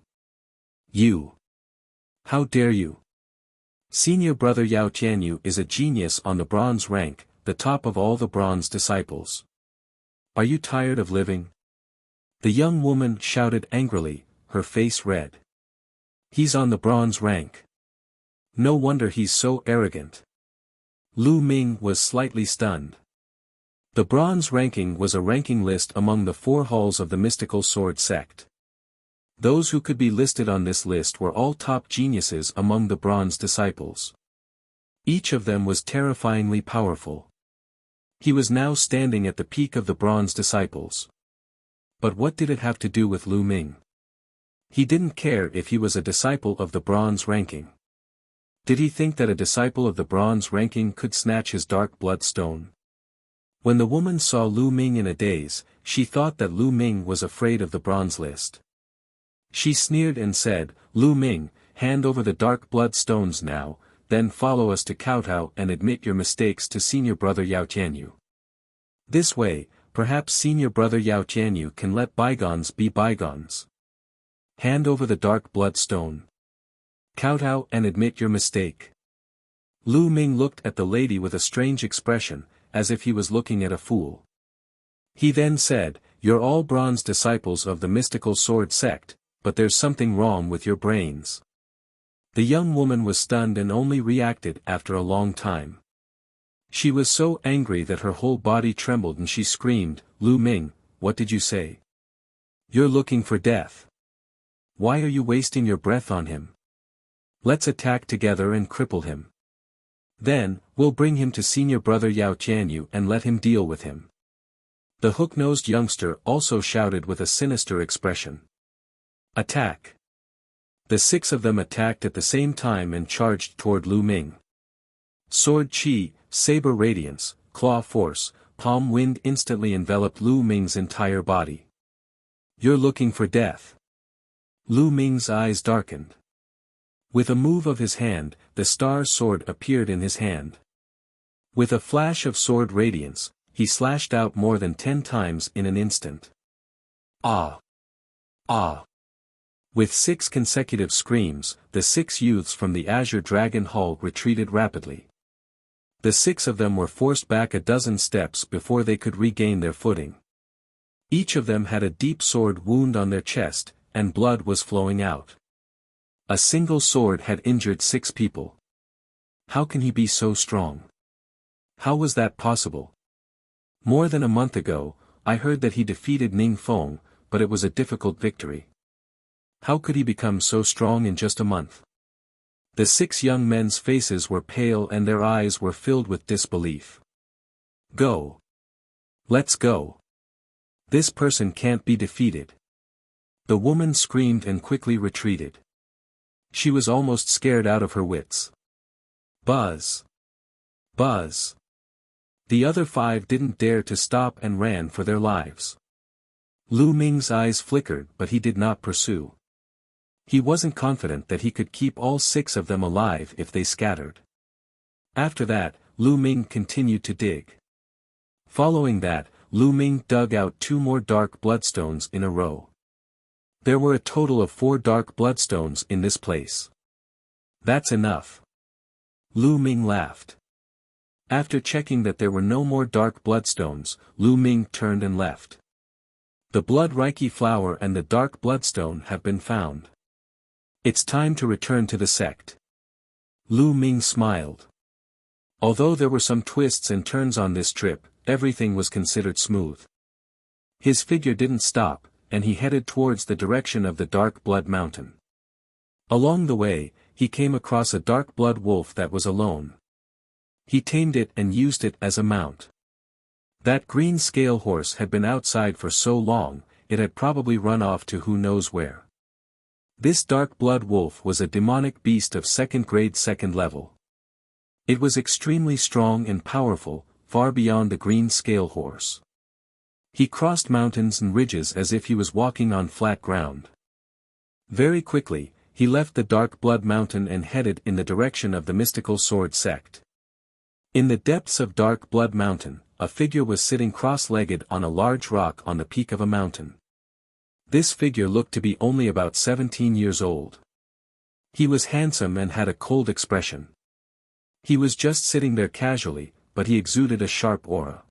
You. How dare you? Senior Brother Yao Tianyu is a genius on the bronze rank, the top of all the bronze disciples. Are you tired of living? The young woman shouted angrily, her face red. He's on the bronze rank. No wonder he's so arrogant. Lu Ming was slightly stunned. The bronze ranking was a ranking list among the 4 halls of the mystical sword sect. Those who could be listed on this list were all top geniuses among the bronze disciples. Each of them was terrifyingly powerful. He was now standing at the peak of the bronze disciples. But what did it have to do with Lu Ming? He didn't care if he was a disciple of the bronze ranking. Did he think that a disciple of the bronze ranking could snatch his dark blood stone? When the woman saw Lu Ming in a daze, she thought that Lu Ming was afraid of the bronze list. She sneered and said, "Lu Ming, hand over the dark blood stones now, then follow us to kowtow and admit your mistakes to senior brother Yao Tianyu. This way, perhaps senior brother Yao Tianyu can let bygones be bygones. Hand over the dark blood stone. Kowtow and admit your mistake." Lu Ming looked at the lady with a strange expression, as if he was looking at a fool. He then said, "You're all bronze disciples of the mystical sword sect, but there's something wrong with your brains." The young woman was stunned and only reacted after a long time. She was so angry that her whole body trembled and she screamed, "Lu Ming, what did you say? You're looking for death. Why are you wasting your breath on him? Let's attack together and cripple him. Then, we'll bring him to senior brother Yao Tianyu and let him deal with him." The hook-nosed youngster also shouted with a sinister expression. "Attack!" The 6 of them attacked at the same time and charged toward Lu Ming. Sword chi, saber radiance, claw force, palm wind instantly enveloped Lu Ming's entire body. "You're looking for death." Lu Ming's eyes darkened. With a move of his hand, the star sword appeared in his hand. With a flash of sword radiance, he slashed out more than 10 times in an instant. Ah! Ah! With 6 consecutive screams, the 6 youths from the Azure Dragon Hall retreated rapidly. The 6 of them were forced back a dozen steps before they could regain their footing. Each of them had a deep sword wound on their chest, and blood was flowing out. A single sword had injured 6 people. How can he be so strong? How was that possible? More than a month ago, I heard that he defeated Ning Feng, but it was a difficult victory. How could he become so strong in just a month? The 6 young men's faces were pale and their eyes were filled with disbelief. "Go! Let's go! This person can't be defeated." The woman screamed and quickly retreated. She was almost scared out of her wits. Buzz! Buzz! The other 5 didn't dare to stop and ran for their lives. Lu Ming's eyes flickered but he did not pursue. He wasn't confident that he could keep all 6 of them alive if they scattered. After that, Lu Ming continued to dig. Following that, Lu Ming dug out 2 more dark bloodstones in a row. There were a total of 4 dark bloodstones in this place. "That's enough." Lu Ming laughed. After checking that there were no more dark bloodstones, Lu Ming turned and left. The blood Reiki flower and the dark bloodstone have been found. It's time to return to the sect. Lu Ming smiled. Although there were some twists and turns on this trip, everything was considered smooth. His figure didn't stop, and he headed towards the direction of the Dark Blood Mountain. Along the way, he came across a dark blood wolf that was alone. He tamed it and used it as a mount. That green scale horse had been outside for so long, it had probably run off to who knows where. This dark blood wolf was a demonic beast of 2nd grade 2nd level. It was extremely strong and powerful, far beyond the green scale horse. He crossed mountains and ridges as if he was walking on flat ground. Very quickly, he left the Dark Blood Mountain and headed in the direction of the mystical sword sect. In the depths of Dark Blood Mountain, a figure was sitting cross-legged on a large rock on the peak of a mountain. This figure looked to be only about 17 years old. He was handsome and had a cold expression. He was just sitting there casually, but he exuded a sharp aura.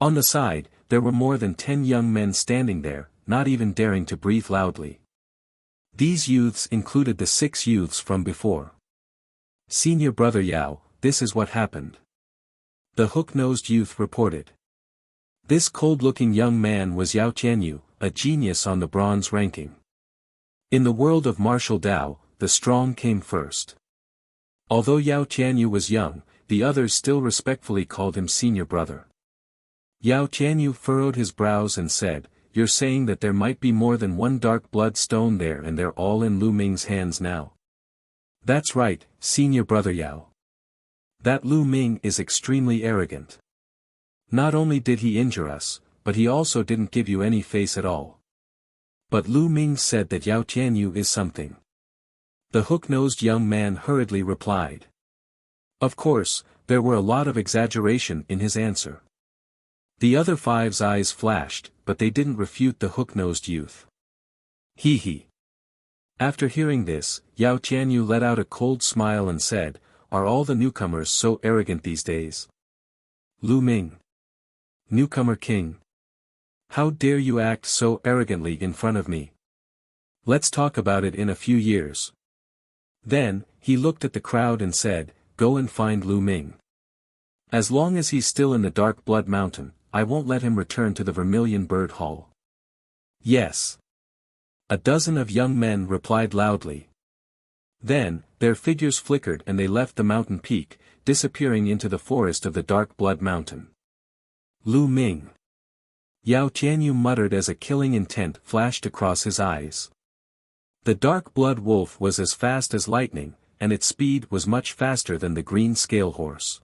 On the side, there were more than 10 young men standing there, not even daring to breathe loudly. These youths included the 6 youths from before. "Senior brother Yao, this is what happened," the hook-nosed youth reported. This cold-looking young man was Yao Tianyu, a genius on the bronze ranking. In the world of martial Dao, the strong came first. Although Yao Tianyu was young, the others still respectfully called him senior brother. Yao Tianyu furrowed his brows and said, "You're saying that there might be more than one dark blood stone there and they're all in Lu Ming's hands now?" "That's right, senior brother Yao. That Lu Ming is extremely arrogant. Not only did he injure us, but he also didn't give you any face at all." "But Lu Ming said that Yao Tianyu is something," the hook-nosed young man hurriedly replied. Of course, there were a lot of exaggeration in his answer. The other 5's eyes flashed, but they didn't refute the hook-nosed youth. Hee hee. After hearing this, Yao Tianyu let out a cold smile and said, "Are all the newcomers so arrogant these days? Lu Ming, newcomer king. How dare you act so arrogantly in front of me? Let's talk about it in a few years." Then, he looked at the crowd and said, "Go and find Lu Ming. As long as he's still in the Dark Blood Mountain, I won't let him return to the Vermilion Bird Hall." "Yes." A dozen of young men replied loudly. Then, their figures flickered and they left the mountain peak, disappearing into the forest of the Dark Blood Mountain. Lu Ming. Yao Tianyu muttered as a killing intent flashed across his eyes. The Dark Blood Wolf was as fast as lightning, and its speed was much faster than the green scale horse.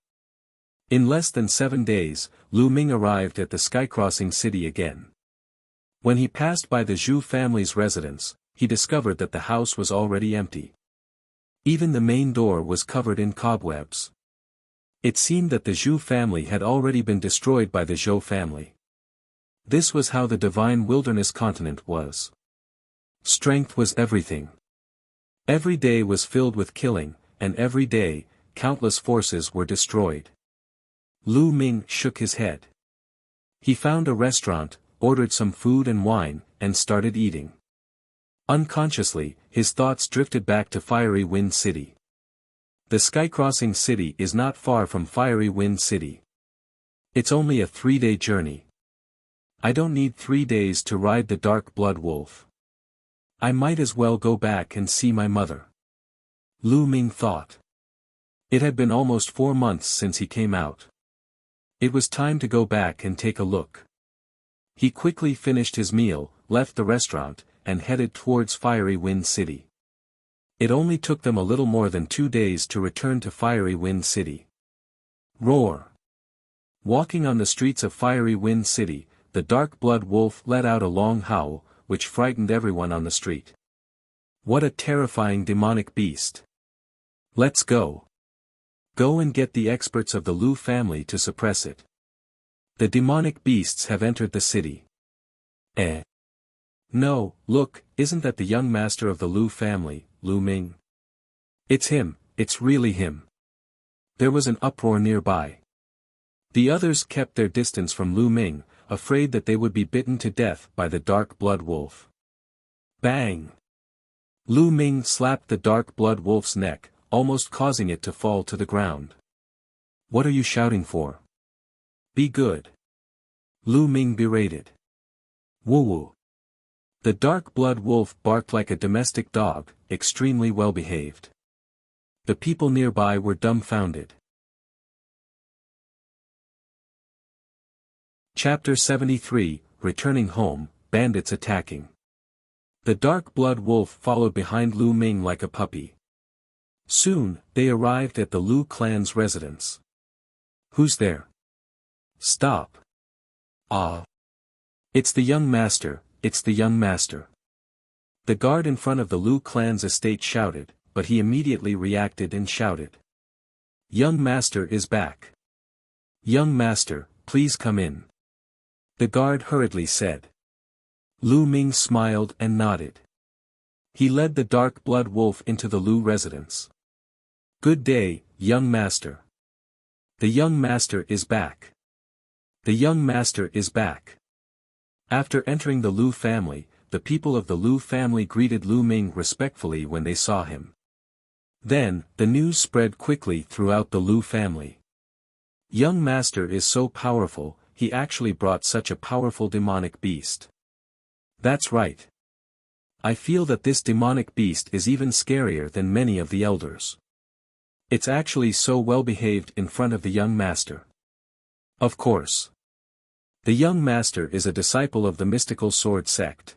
In less than 7 days, Lu Ming arrived at the sky-crossing city again. When he passed by the Zhu family's residence, he discovered that the house was already empty. Even the main door was covered in cobwebs. It seemed that the Zhu family had already been destroyed by the Zhou family. This was how the divine wilderness continent was. Strength was everything. Every day was filled with killing, and every day, countless forces were destroyed. Lu Ming shook his head. He found a restaurant, ordered some food and wine, and started eating. Unconsciously, his thoughts drifted back to Fiery Wind City. The Skycrossing City is not far from Fiery Wind City. It's only a 3-day journey. I don't need 3 days to ride the Dark Blood Wolf. I might as well go back and see my mother. Lu Ming thought. It had been almost 4 months since he came out. It was time to go back and take a look. He quickly finished his meal, left the restaurant, and headed towards Fiery Wind City. It only took them a little more than 2 days to return to Fiery Wind City. Roar! Walking on the streets of Fiery Wind City, the Dark Blood Wolf let out a long howl, which frightened everyone on the street. What a terrifying demonic beast! Let's go. Go and get the experts of the Lu family to suppress it. The demonic beasts have entered the city. No, look, isn't that the young master of the Lu family, Lu Ming? It's him, it's really him. There was an uproar nearby. The others kept their distance from Lu Ming, afraid that they would be bitten to death by the Dark Blood Wolf. Bang! Lu Ming slapped the Dark Blood Wolf's neck, almost causing it to fall to the ground. What are you shouting for? Be good. Lu Ming berated. Woo-woo. The Dark Blood Wolf barked like a domestic dog, extremely well-behaved. The people nearby were dumbfounded. Chapter 73, Returning Home, Bandits Attacking. The Dark Blood Wolf followed behind Lu Ming like a puppy. Soon, they arrived at the Lu clan's residence. Who's there? Stop. Ah. It's the young master, it's the young master. The guard in front of the Lu clan's estate shouted, but he immediately reacted and shouted. Young master is back. Young master, please come in. The guard hurriedly said. Lu Ming smiled and nodded. He led the Dark Blood Wolf into the Lu residence. Good day, young master. The young master is back. The young master is back. After entering the Lu family, the people of the Lu family greeted Lu Ming respectfully when they saw him. Then, the news spread quickly throughout the Lu family. Young master is so powerful, he actually brought such a powerful demonic beast. That's right. I feel that this demonic beast is even scarier than many of the elders. It's actually so well behaved in front of the young master. Of course. The young master is a disciple of the mystical sword sect.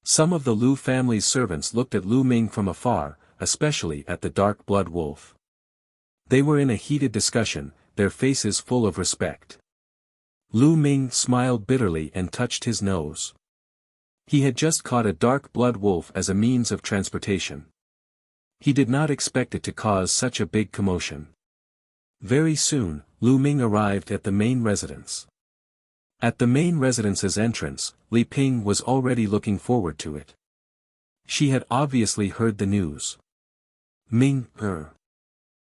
Some of the Lu family's servants looked at Lu Ming from afar, especially at the dark blood wolf. They were in a heated discussion, their faces full of respect. Lu Ming smiled bitterly and touched his nose. He had just caught a dark blood wolf as a means of transportation. He did not expect it to cause such a big commotion. Very soon, Lu Ming arrived at the main residence. At the main residence's entrance, Li Ping was already looking forward to it. She had obviously heard the news. Ming, her.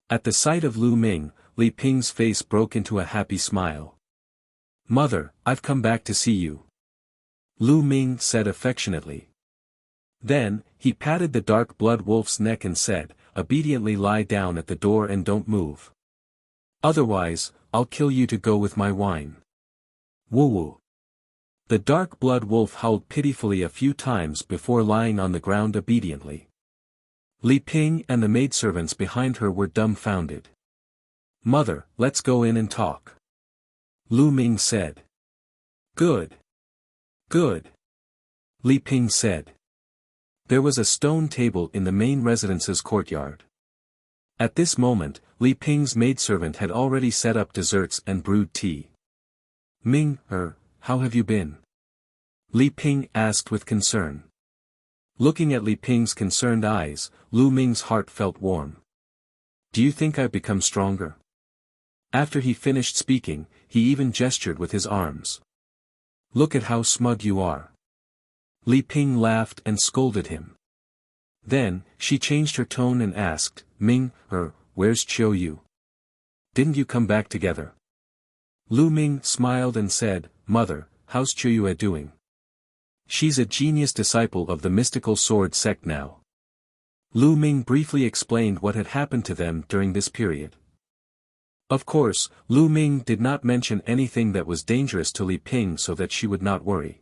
At the sight of Lu Ming, Li Ping's face broke into a happy smile. Mother, I've come back to see you. Lu Ming said affectionately. Then, he patted the dark blood wolf's neck and said, obediently lie down at the door and don't move. Otherwise, I'll kill you to go with my wine. Woo-woo. The dark blood wolf howled pitifully a few times before lying on the ground obediently. Li Ping and the maidservants behind her were dumbfounded. Mother, let's go in and talk. Lu Ming said. Good. Good. Li Ping said. There was a stone table in the main residence's courtyard. At this moment, Li Ping's maidservant had already set up desserts and brewed tea. Ming, how have you been? Li Ping asked with concern. Looking at Li Ping's concerned eyes, Lu Ming's heart felt warm. Do you think I've become stronger? After he finished speaking, he even gestured with his arms. Look at how smug you are. Li Ping laughed and scolded him. Then, she changed her tone and asked, Ming, where's Chiu Yu? Didn't you come back together? Lu Ming smiled and said, Mother, how's Chiu Yu doing? She's a genius disciple of the mystical sword sect now. Lu Ming briefly explained what had happened to them during this period. Of course, Lu Ming did not mention anything that was dangerous to Li Ping so that she would not worry.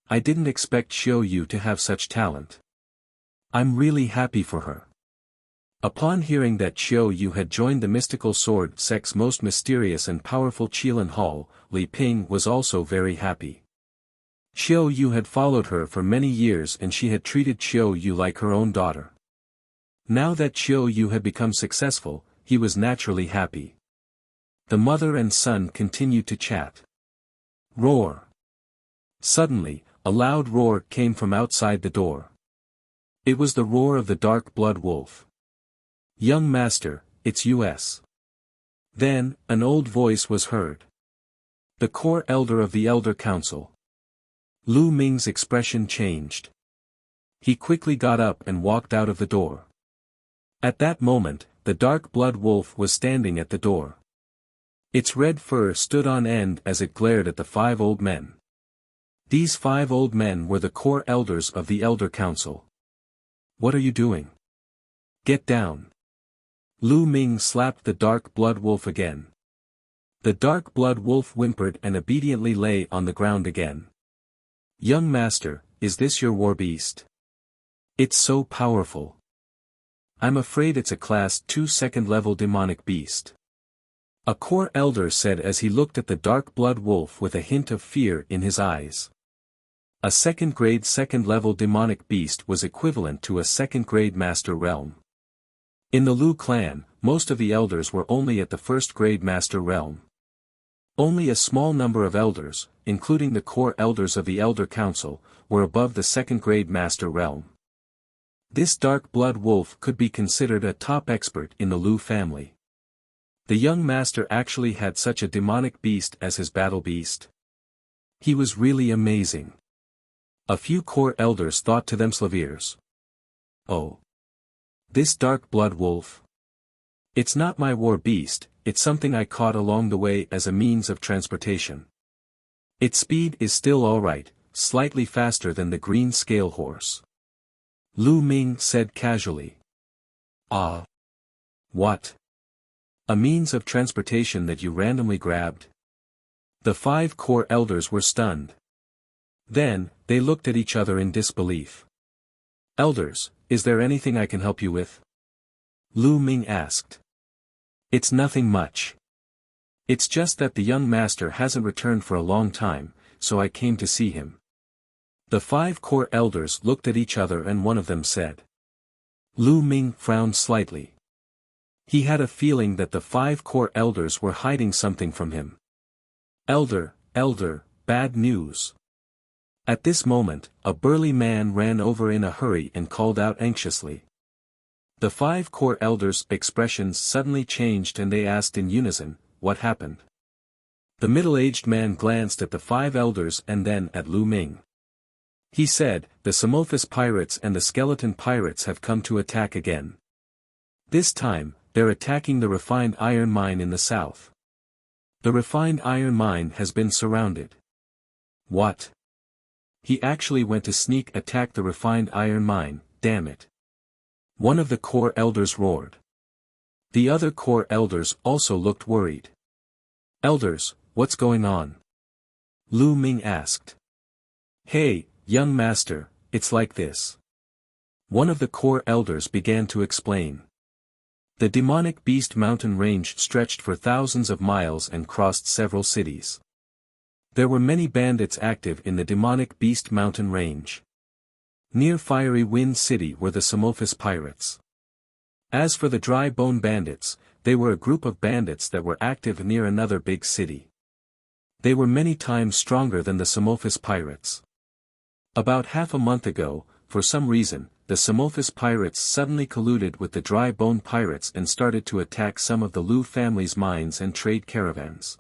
I didn't expect Chiu Yu to have such talent. I'm really happy for her. Upon hearing that Chiu Yu had joined the mystical sword sect's most mysterious and powerful Qilin Hall, Li Ping was also very happy. Chiu Yu had followed her for many years and she had treated Chiu Yu like her own daughter. Now that Chiu Yu had become successful, he was naturally happy. The mother and son continued to chat. Roar. Suddenly, a loud roar came from outside the door. It was the roar of the dark blood wolf. Young master, it's us. Then, an old voice was heard. The core elder of the Elder Council. Lu Ming's expression changed. He quickly got up and walked out of the door. At that moment, the dark blood wolf was standing at the door. Its red fur stood on end as it glared at the 5 old men. These 5 old men were the core elders of the Elder Council. What are you doing? Get down. Lu Ming slapped the dark blood wolf again. The dark blood wolf whimpered and obediently lay on the ground again. Young master, is this your war beast? It's so powerful. I'm afraid it's a class 2 second-level demonic beast. A core elder said as he looked at the dark blood wolf with a hint of fear in his eyes. A second-grade second-level demonic beast was equivalent to a second-grade master realm. In the Lu clan, most of the elders were only at the first-grade master realm. Only a small number of elders, including the core elders of the Elder Council, were above the second-grade master realm. This dark blood wolf could be considered a top expert in the Lu family. The young master actually had such a demonic beast as his battle beast. He was really amazing. A few core elders thought to themselves. Oh. This dark blood wolf. It's not my war beast, it's something I caught along the way as a means of transportation. Its speed is still alright, slightly faster than the green scale horse. Lu Ming said casually. Ah. What? A means of transportation that you randomly grabbed? The 5 core elders were stunned. Then, they looked at each other in disbelief. Elders, is there anything I can help you with? Lu Ming asked. It's nothing much. It's just that the young master hasn't returned for a long time, so I came to see him. The 5 core elders looked at each other and one of them said. Lu Ming frowned slightly. He had a feeling that the 5 core elders were hiding something from him. Elder, bad news. At this moment, a burly man ran over in a hurry and called out anxiously. The 5 core elders' expressions suddenly changed and they asked in unison, what happened? The middle-aged man glanced at the 5 elders and then at Lu Ming. He said, the Samothrace pirates and the skeleton pirates have come to attack again. This time, they're attacking the refined iron mine in the south. The refined iron mine has been surrounded. What? He actually went to sneak attack the refined iron mine, damn it. One of the core elders roared. The other core elders also looked worried. Elders, what's going on? Lu Ming asked. Hey, young master, it's like this. One of the core elders began to explain. The demonic beast mountain range stretched for thousands of miles and crossed several cities. There were many bandits active in the demonic beast mountain range. Near Fiery Wind City were the Samothrace pirates. As for the Dry Bone bandits, they were a group of bandits that were active near another big city. They were many times stronger than the Samothrace pirates. About half a month ago, for some reason, the Samothrace pirates suddenly colluded with the Dry Bone pirates and started to attack some of the Lu family's mines and trade caravans.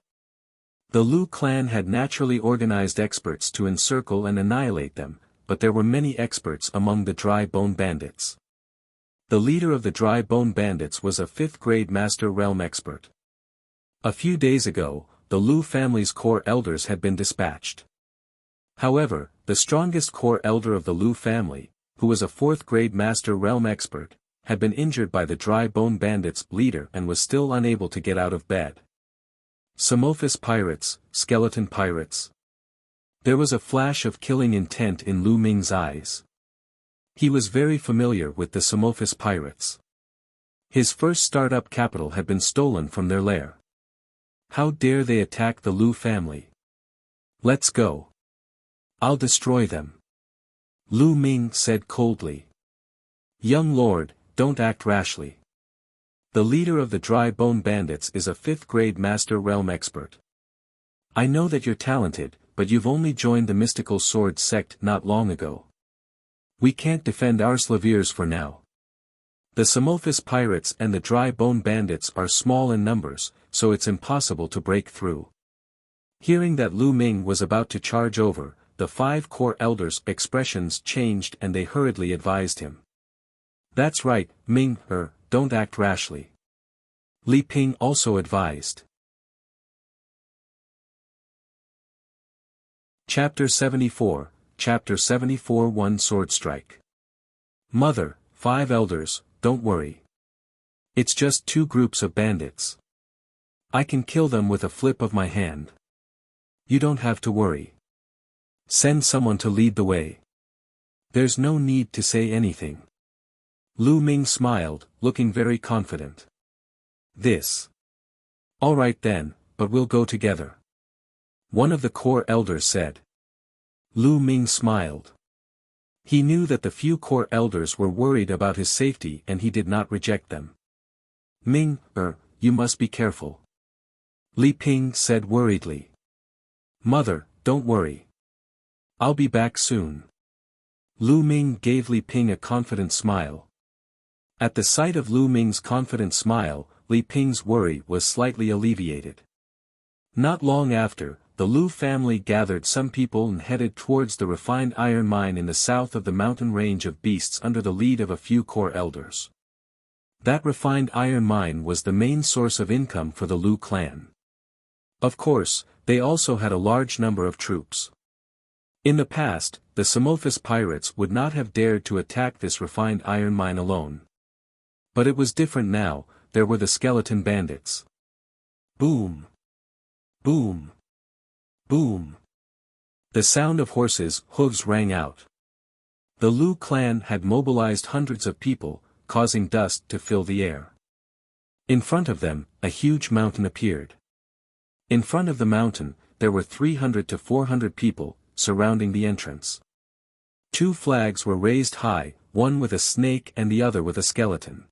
The Lu clan had naturally organized experts to encircle and annihilate them, but there were many experts among the Dry Bone bandits. The leader of the Dry Bone bandits was a 5th-grade Master Realm expert. A few days ago, the Lu family's core elders had been dispatched. However, the strongest core elder of the Lu family, who was a 4th-grade Master Realm expert, had been injured by the Dry Bone bandits' leader and was still unable to get out of bed. Samothrace pirates, skeleton pirates. There was a flash of killing intent in Lu Ming's eyes. He was very familiar with the Samothrace pirates. His first startup capital had been stolen from their lair. How dare they attack the Lu family? Let's go. I'll destroy them. Lu Ming said coldly. Young lord, don't act rashly. The leader of the Dry Bone bandits is a 5th-grade Master Realm expert. I know that you're talented, but you've only joined the mystical sword sect not long ago. We can't defend our slaviers for now. The Samothrace pirates and the Dry Bone bandits are small in numbers, so it's impossible to break through. Hearing that Lu Ming was about to charge over, the 5 core elders' expressions changed and they hurriedly advised him. That's right, Ming, don't act rashly. Li Ping also advised. Chapter 74, Chapter 74 One Sword Strike. Mother, 5 elders, don't worry. It's just 2 groups of bandits. I can kill them with a flip of my hand. You don't have to worry. Send someone to lead the way. There's no need to say anything. Lu Ming smiled, looking very confident. This. All right then, but we'll go together. One of the core elders said. Lu Ming smiled. He knew that the few core elders were worried about his safety and he did not reject them. Ming, you must be careful. Li Ping said worriedly. Mother, don't worry. I'll be back soon. Lu Ming gave Li Ping a confident smile. At the sight of Lu Ming's confident smile, Li Ping's worry was slightly alleviated. Not long after, the Lu family gathered some people and headed towards the refined iron mine in the south of the mountain range of beasts under the lead of a few core elders. That refined iron mine was the main source of income for the Lu clan. Of course, They also had a large number of troops. In the past, the Samothrace pirates would not have dared to attack this refined iron mine alone. But it was different now. There were the skeleton bandits. Boom! Boom! Boom! The sound of horses' hooves rang out. The Lu clan had mobilized hundreds of people, causing dust to fill the air. In front of them, a huge mountain appeared. In front of the mountain, there were 300 to 400 people, surrounding the entrance. 2 flags were raised high, one with a snake and the other with a skeleton.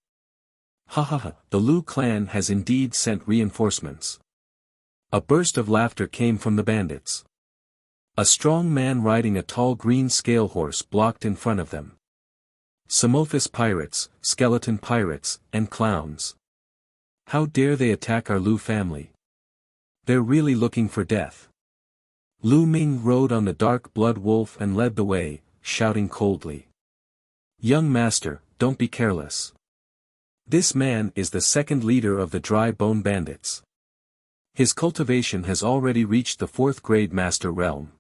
Ha ha ha, the Lu clan has indeed sent reinforcements. A burst of laughter came from the bandits. A strong man riding a tall green scale horse blocked in front of them. Samothrace pirates, skeleton pirates, and clowns. How dare they attack our Lu family? They're really looking for death. Lu Ming rode on the dark blood wolf and led the way, shouting coldly. Young master, don't be careless. This man is the second leader of the dry bone bandits. His cultivation has already reached the 4th grade master realm.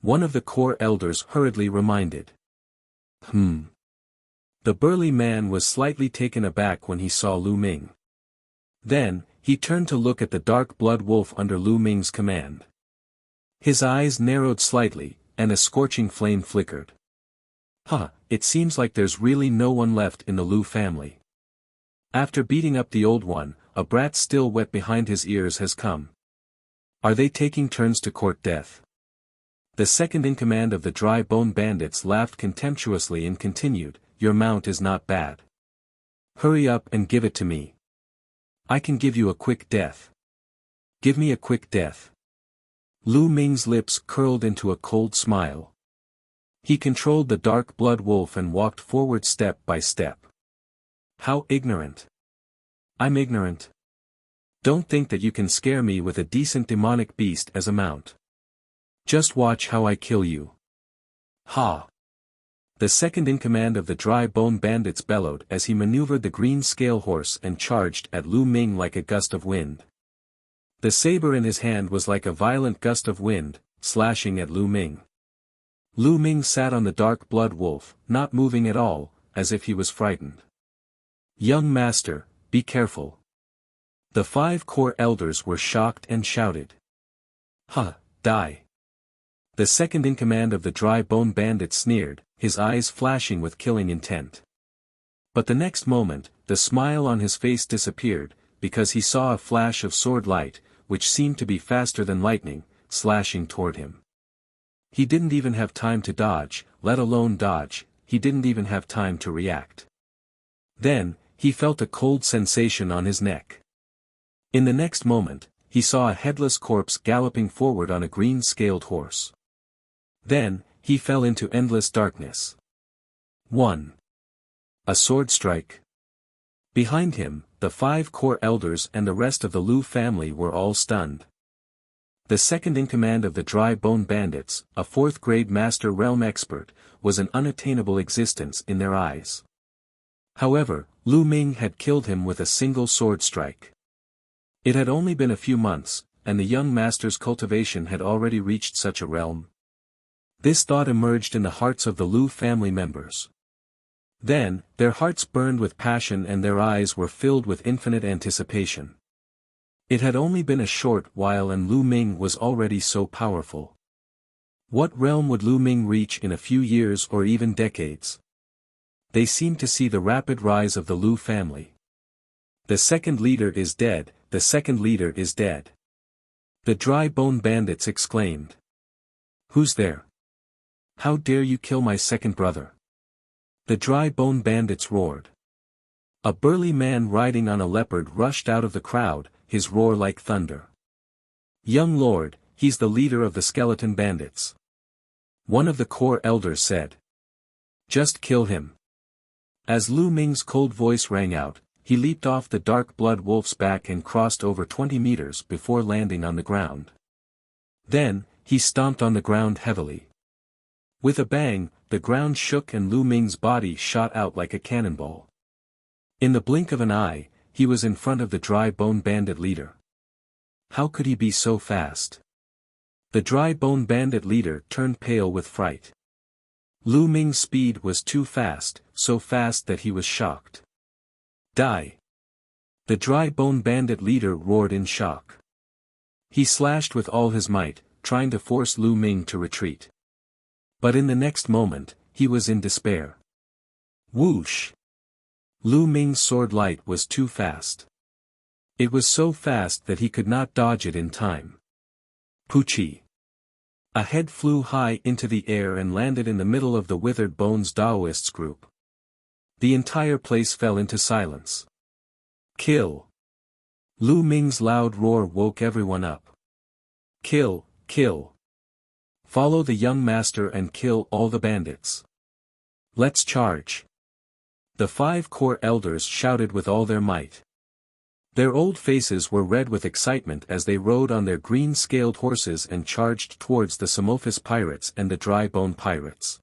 One of the core elders hurriedly reminded. The burly man was slightly taken aback when he saw Lu Ming. Then, he turned to look at the dark blood wolf under Lu Ming's command. His eyes narrowed slightly, and a scorching flame flickered. It seems like there's really no one left in the Lu family. After beating up the old one, a brat still wet behind his ears has come. Are they taking turns to court death? The second in command of the dry bone bandits laughed contemptuously and continued, your mount is not bad. Hurry up and give it to me. I can give you a quick death. Give me a quick death. Lu Ming's lips curled into a cold smile. He controlled the dark blood wolf and walked forward step by step. How ignorant. I'm ignorant. Don't think that you can scare me with a decent demonic beast as a mount. Just watch how I kill you. Ha! The second in command of the dry bone bandits bellowed as he maneuvered the green scale horse and charged at Lu Ming like a gust of wind. The saber in his hand was like a violent gust of wind, slashing at Lu Ming. Lu Ming sat on the dark blood wolf, not moving at all, as if he was frightened. Young master, be careful. The 5 core elders were shocked and shouted. Die. The second in command of the dry bone bandit sneered, his eyes flashing with killing intent. But the next moment, the smile on his face disappeared, because he saw a flash of sword light, which seemed to be faster than lightning, slashing toward him. He didn't even have time to dodge, let alone dodge, he didn't even have time to react. Then, he felt a cold sensation on his neck. In the next moment, he saw a headless corpse galloping forward on a green-scaled horse. Then, he fell into endless darkness. 1. A sword strike. Behind him, the 5 core elders and the rest of the Lu family were all stunned. The second in command of the dry bone bandits, a 4th grade master realm expert, was an unattainable existence in their eyes. However, Lu Ming had killed him with a single sword strike. It had only been a few months, and the young master's cultivation had already reached such a realm. This thought emerged in the hearts of the Lu family members. Then, their hearts burned with passion and their eyes were filled with infinite anticipation. It had only been a short while and Lu Ming was already so powerful. What realm would Lu Ming reach in a few years or even decades? They seemed to see the rapid rise of the Lu family. The second leader is dead, the second leader is dead. The dry bone bandits exclaimed. Who's there? How dare you kill my second brother? The dry bone bandits roared. A burly man riding on a leopard rushed out of the crowd, his roar like thunder. Young lord, he's the leader of the skeleton bandits. One of the core elders said. Just kill him. As Lu Ming's cold voice rang out, he leaped off the dark blood wolf's back and crossed over 20 meters before landing on the ground. Then, he stomped on the ground heavily. With a bang, the ground shook and Lu Ming's body shot out like a cannonball. In the blink of an eye, he was in front of the dry bone bandit leader. How could he be so fast? The dry bone bandit leader turned pale with fright. Lu Ming's speed was too fast, so fast that he was shocked. Die! The dry bone bandit leader roared in shock. He slashed with all his might, trying to force Lu Ming to retreat. But in the next moment, he was in despair. Whoosh! Lu Ming's sword light was too fast. It was so fast that he could not dodge it in time. Poochie! A head flew high into the air and landed in the middle of the Withered Bones Daoists group. The entire place fell into silence. Kill! Lu Ming's loud roar woke everyone up. Kill, kill! Follow the young master and kill all the bandits. Let's charge! The 5 core elders shouted with all their might. Their old faces were red with excitement as they rode on their green-scaled horses and charged towards the Samophis pirates and the Dry Bone pirates.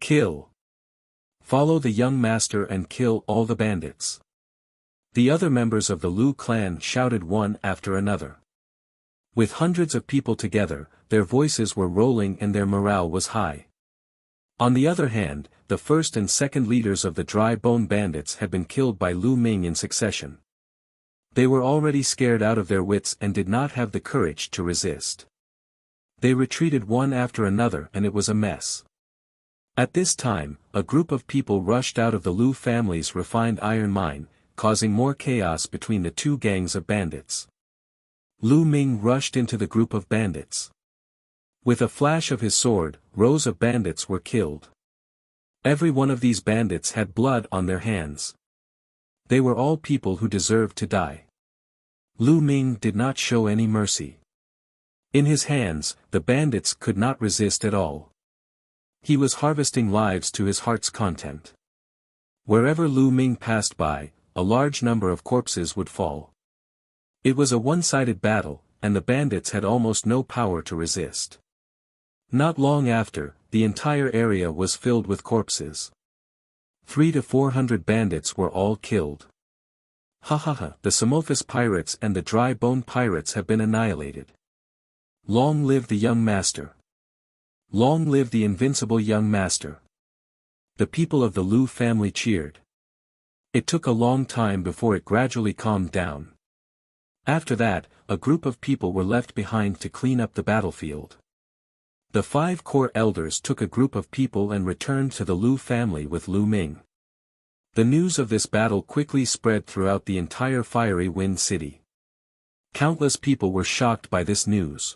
Kill! Follow the young master and kill all the bandits. The other members of the Lu clan shouted one after another. With hundreds of people together, their voices were rolling and their morale was high. On the other hand, the first and second leaders of the Dry Bone bandits had been killed by Lu Ming in succession. They were already scared out of their wits and did not have the courage to resist. They retreated one after another and it was a mess. At this time, a group of people rushed out of the Lu family's refined iron mine, causing more chaos between the two gangs of bandits. Lu Ming rushed into the group of bandits. With a flash of his sword, rows of bandits were killed. Every one of these bandits had blood on their hands. They were all people who deserved to die. Lu Ming did not show any mercy. In his hands, the bandits could not resist at all. He was harvesting lives to his heart's content. Wherever Lu Ming passed by, a large number of corpses would fall. It was a one-sided battle, and the bandits had almost no power to resist. Not long after, the entire area was filled with corpses. 300 to 400 bandits were all killed. Ha ha ha, the Samophis pirates and the Dry Bone pirates have been annihilated. Long live the young master. Long live the invincible young master. The people of the Lu family cheered. It took a long time before it gradually calmed down. After that, a group of people were left behind to clean up the battlefield. The 5 core elders took a group of people and returned to the Lu family with Lu Ming. The news of this battle quickly spread throughout the entire Fiery Wind City. Countless people were shocked by this news.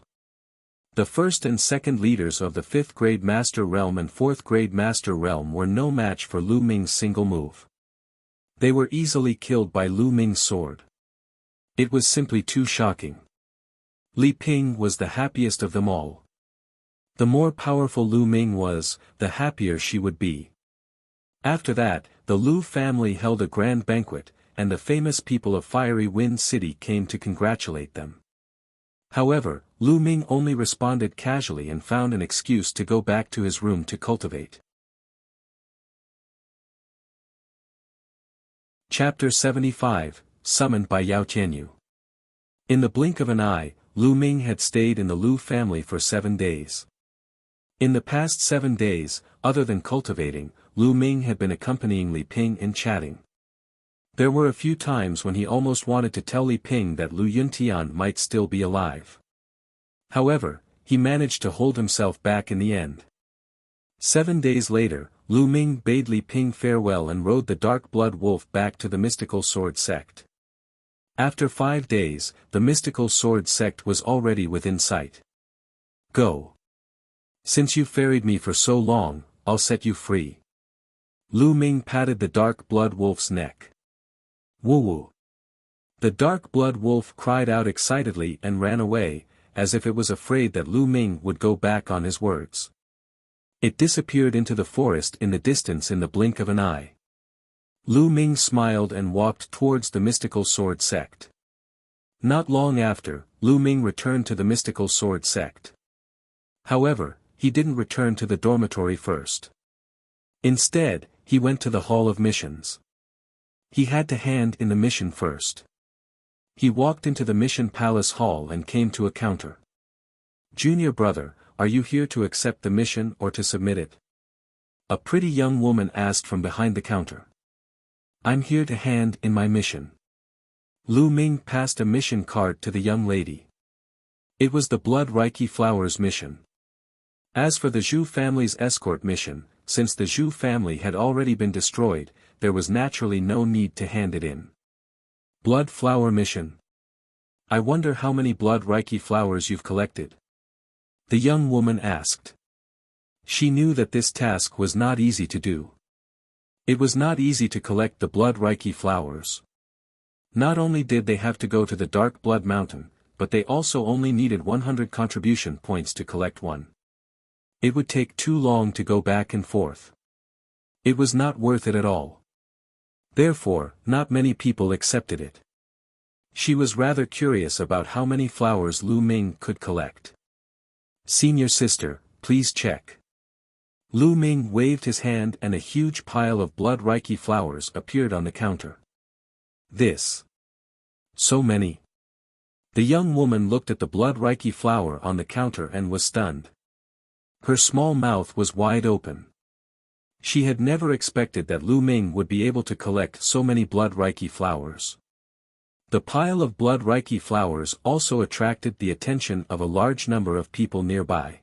The first and second leaders of the 5th grade Master Realm and 4th grade Master Realm were no match for Lu Ming's single move. They were easily killed by Lu Ming's sword. It was simply too shocking. Li Ping was the happiest of them all. The more powerful Lu Ming was, the happier she would be. After that, the Lu family held a grand banquet, and the famous people of Fiery Wind City came to congratulate them. However, Lu Ming only responded casually and found an excuse to go back to his room to cultivate. Chapter 75, Summoned by Yao Tianyu. In the blink of an eye, Lu Ming had stayed in the Lu family for 7 days. In the past 7 days, other than cultivating, Lu Ming had been accompanying Li Ping and chatting. There were a few times when he almost wanted to tell Li Ping that Lu Yuntian might still be alive. However, he managed to hold himself back in the end. 7 days later, Lu Ming bade Li Ping farewell and rode the Dark Blood Wolf back to the Mystical Sword Sect. After 5 days, the Mystical Sword Sect was already within sight. Go. Since you ferried me for so long, I'll set you free. Lu Ming patted the Dark Blood Wolf's neck. Woo-woo. The Dark Blood Wolf cried out excitedly and ran away, as if it was afraid that Lu Ming would go back on his words. It disappeared into the forest in the distance in the blink of an eye. Lu Ming smiled and walked towards the Mystical Sword Sect. Not long after, Lu Ming returned to the Mystical Sword Sect. However, he didn't return to the dormitory first. Instead, he went to the Hall of Missions. He had to hand in the mission first. He walked into the mission palace hall and came to a counter. "Junior brother, are you here to accept the mission or to submit it?" A pretty young woman asked from behind the counter. "I'm here to hand in my mission." Lu Ming passed a mission card to the young lady. It was the Blood Reiki Flowers mission. As for the Zhu family's escort mission, since the Zhu family had already been destroyed, there was naturally no need to hand it in. Blood Flower mission. "I wonder how many Blood Reiki flowers you've collected?" the young woman asked. She knew that this task was not easy to do. It was not easy to collect the Blood Reiki flowers. Not only did they have to go to the Dark Blood Mountain, but they also only needed 100 contribution points to collect one. It would take too long to go back and forth. It was not worth it at all. Therefore, not many people accepted it. She was rather curious about how many flowers Lu Ming could collect. "Senior sister, please check." Lu Ming waved his hand and a huge pile of Blood Reiki flowers appeared on the counter. "This. So many." The young woman looked at the Blood Reiki flower on the counter and was stunned. Her small mouth was wide open. She had never expected that Lu Ming would be able to collect so many Blood Reiki flowers. The pile of Blood Reiki flowers also attracted the attention of a large number of people nearby.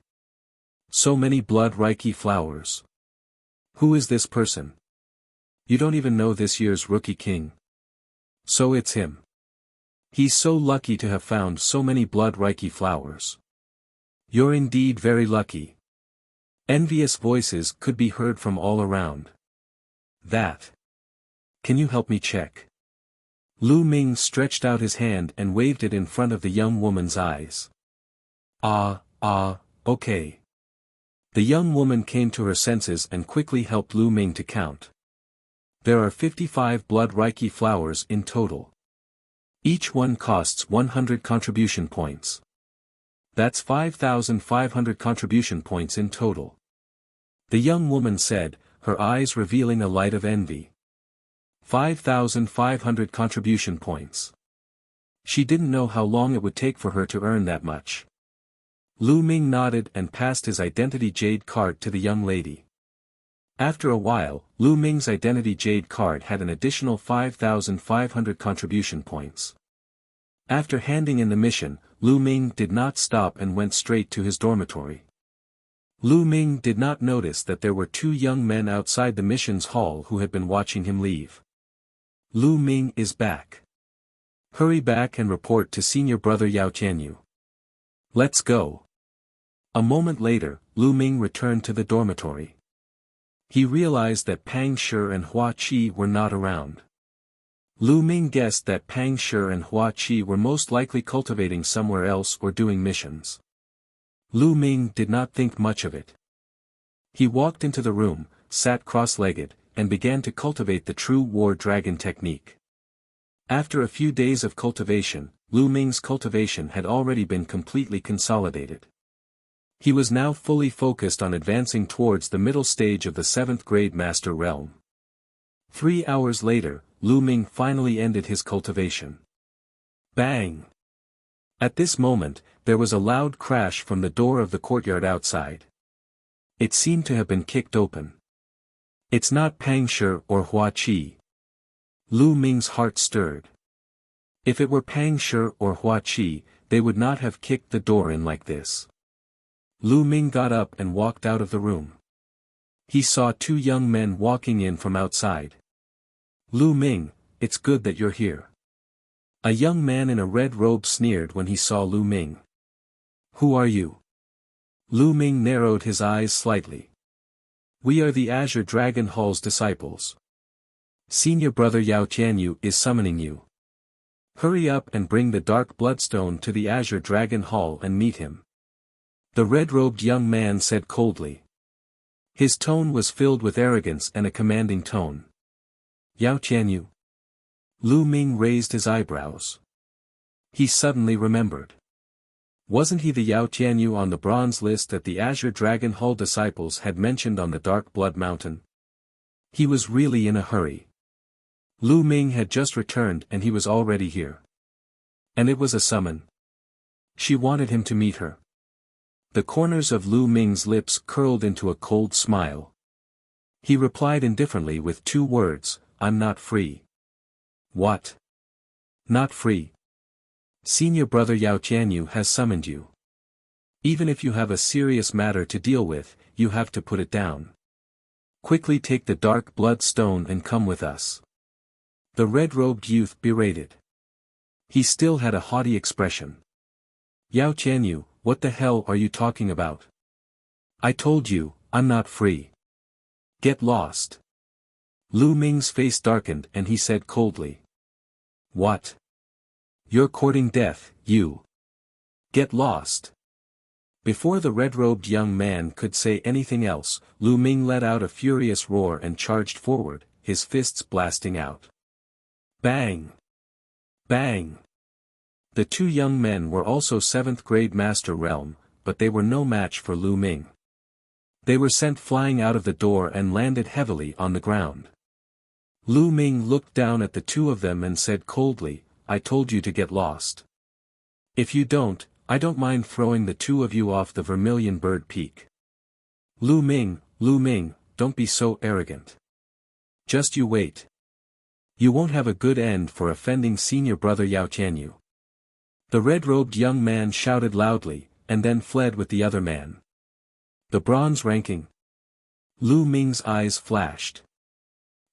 So many Blood Reiki flowers. Who is this person? You don't even know this year's Rookie King. So it's him. He's so lucky to have found so many Blood Reiki flowers. You're indeed very lucky. Envious voices could be heard from all around. That. Can you help me check? Lu Ming stretched out his hand and waved it in front of the young woman's eyes. Okay. The young woman came to her senses and quickly helped Lu Ming to count. There are 55 Blood Reiki flowers in total. Each one costs 100 contribution points. That's 5,500 contribution points in total. The young woman said, her eyes revealing a light of envy. 5,500 contribution points. She didn't know how long it would take for her to earn that much. Lu Ming nodded and passed his identity jade card to the young lady. After a while, Lu Ming's identity jade card had an additional 5,500 contribution points. After handing in the mission, Lu Ming did not stop and went straight to his dormitory. Lu Ming did not notice that there were two young men outside the mission's hall who had been watching him leave. Lu Ming is back. Hurry back and report to senior brother Yao Tianyu. Let's go. A moment later, Lu Ming returned to the dormitory. He realized that Pang Shi and Hua Qi were not around. Lu Ming guessed that Pang Shi and Hua Qi were most likely cultivating somewhere else or doing missions. Lu Ming did not think much of it. He walked into the room, sat cross-legged, and began to cultivate the true war dragon technique. After a few days of cultivation, Lu Ming's cultivation had already been completely consolidated. He was now fully focused on advancing towards the middle stage of the 7th grade master realm. 3 hours later, Lu Ming finally ended his cultivation. Bang! At this moment, there was a loud crash from the door of the courtyard outside. It seemed to have been kicked open. It's not Pang Shi or Hua Qi. Lu Ming's heart stirred. If it were Pang Shi or Hua Qi, they would not have kicked the door in like this. Lu Ming got up and walked out of the room. He saw two young men walking in from outside. Lu Ming, it's good that you're here. A young man in a red robe sneered when he saw Lu Ming. Who are you? Lu Ming narrowed his eyes slightly. We are the Azure Dragon Hall's disciples. Senior brother Yao Tianyu is summoning you. Hurry up and bring the Dark Bloodstone to the Azure Dragon Hall and meet him. The red-robed young man said coldly. His tone was filled with arrogance and a commanding tone. Yao Tianyu. Lu Ming raised his eyebrows. He suddenly remembered. Wasn't he the Yao Tianyu on the bronze list that the Azure Dragon Hall disciples had mentioned on the Dark Blood Mountain? He was really in a hurry. Lu Ming had just returned and he was already here. And it was a summon. She wanted him to meet her. The corners of Lu Ming's lips curled into a cold smile. He replied indifferently with 2 words, "I'm not free." "What? Not free? Senior brother Yao Tianyu has summoned you. Even if you have a serious matter to deal with, you have to put it down. Quickly take the dark blood stone and come with us." The red-robed youth berated. He still had a haughty expression. "Yao Tianyu, what the hell are you talking about? I told you, I'm not free. Get lost." Lu Ming's face darkened and he said coldly. "What? You're courting death, you? Get lost." Before the red-robed young man could say anything else, Lu Ming let out a furious roar and charged forward, his fists blasting out. Bang! Bang! The 2 young men were also 7th grade Master Realm, but they were no match for Lu Ming. They were sent flying out of the door and landed heavily on the ground. Lu Ming looked down at the 2 of them and said coldly, "I told you to get lost. If you don't, I don't mind throwing the 2 of you off the Vermilion Bird Peak." Lu Ming, don't be so arrogant. Just you wait. You won't have a good end for offending senior brother Yao Tianyu. The red-robed young man shouted loudly, and then fled with the other man. The bronze ranking. Lu Ming's eyes flashed.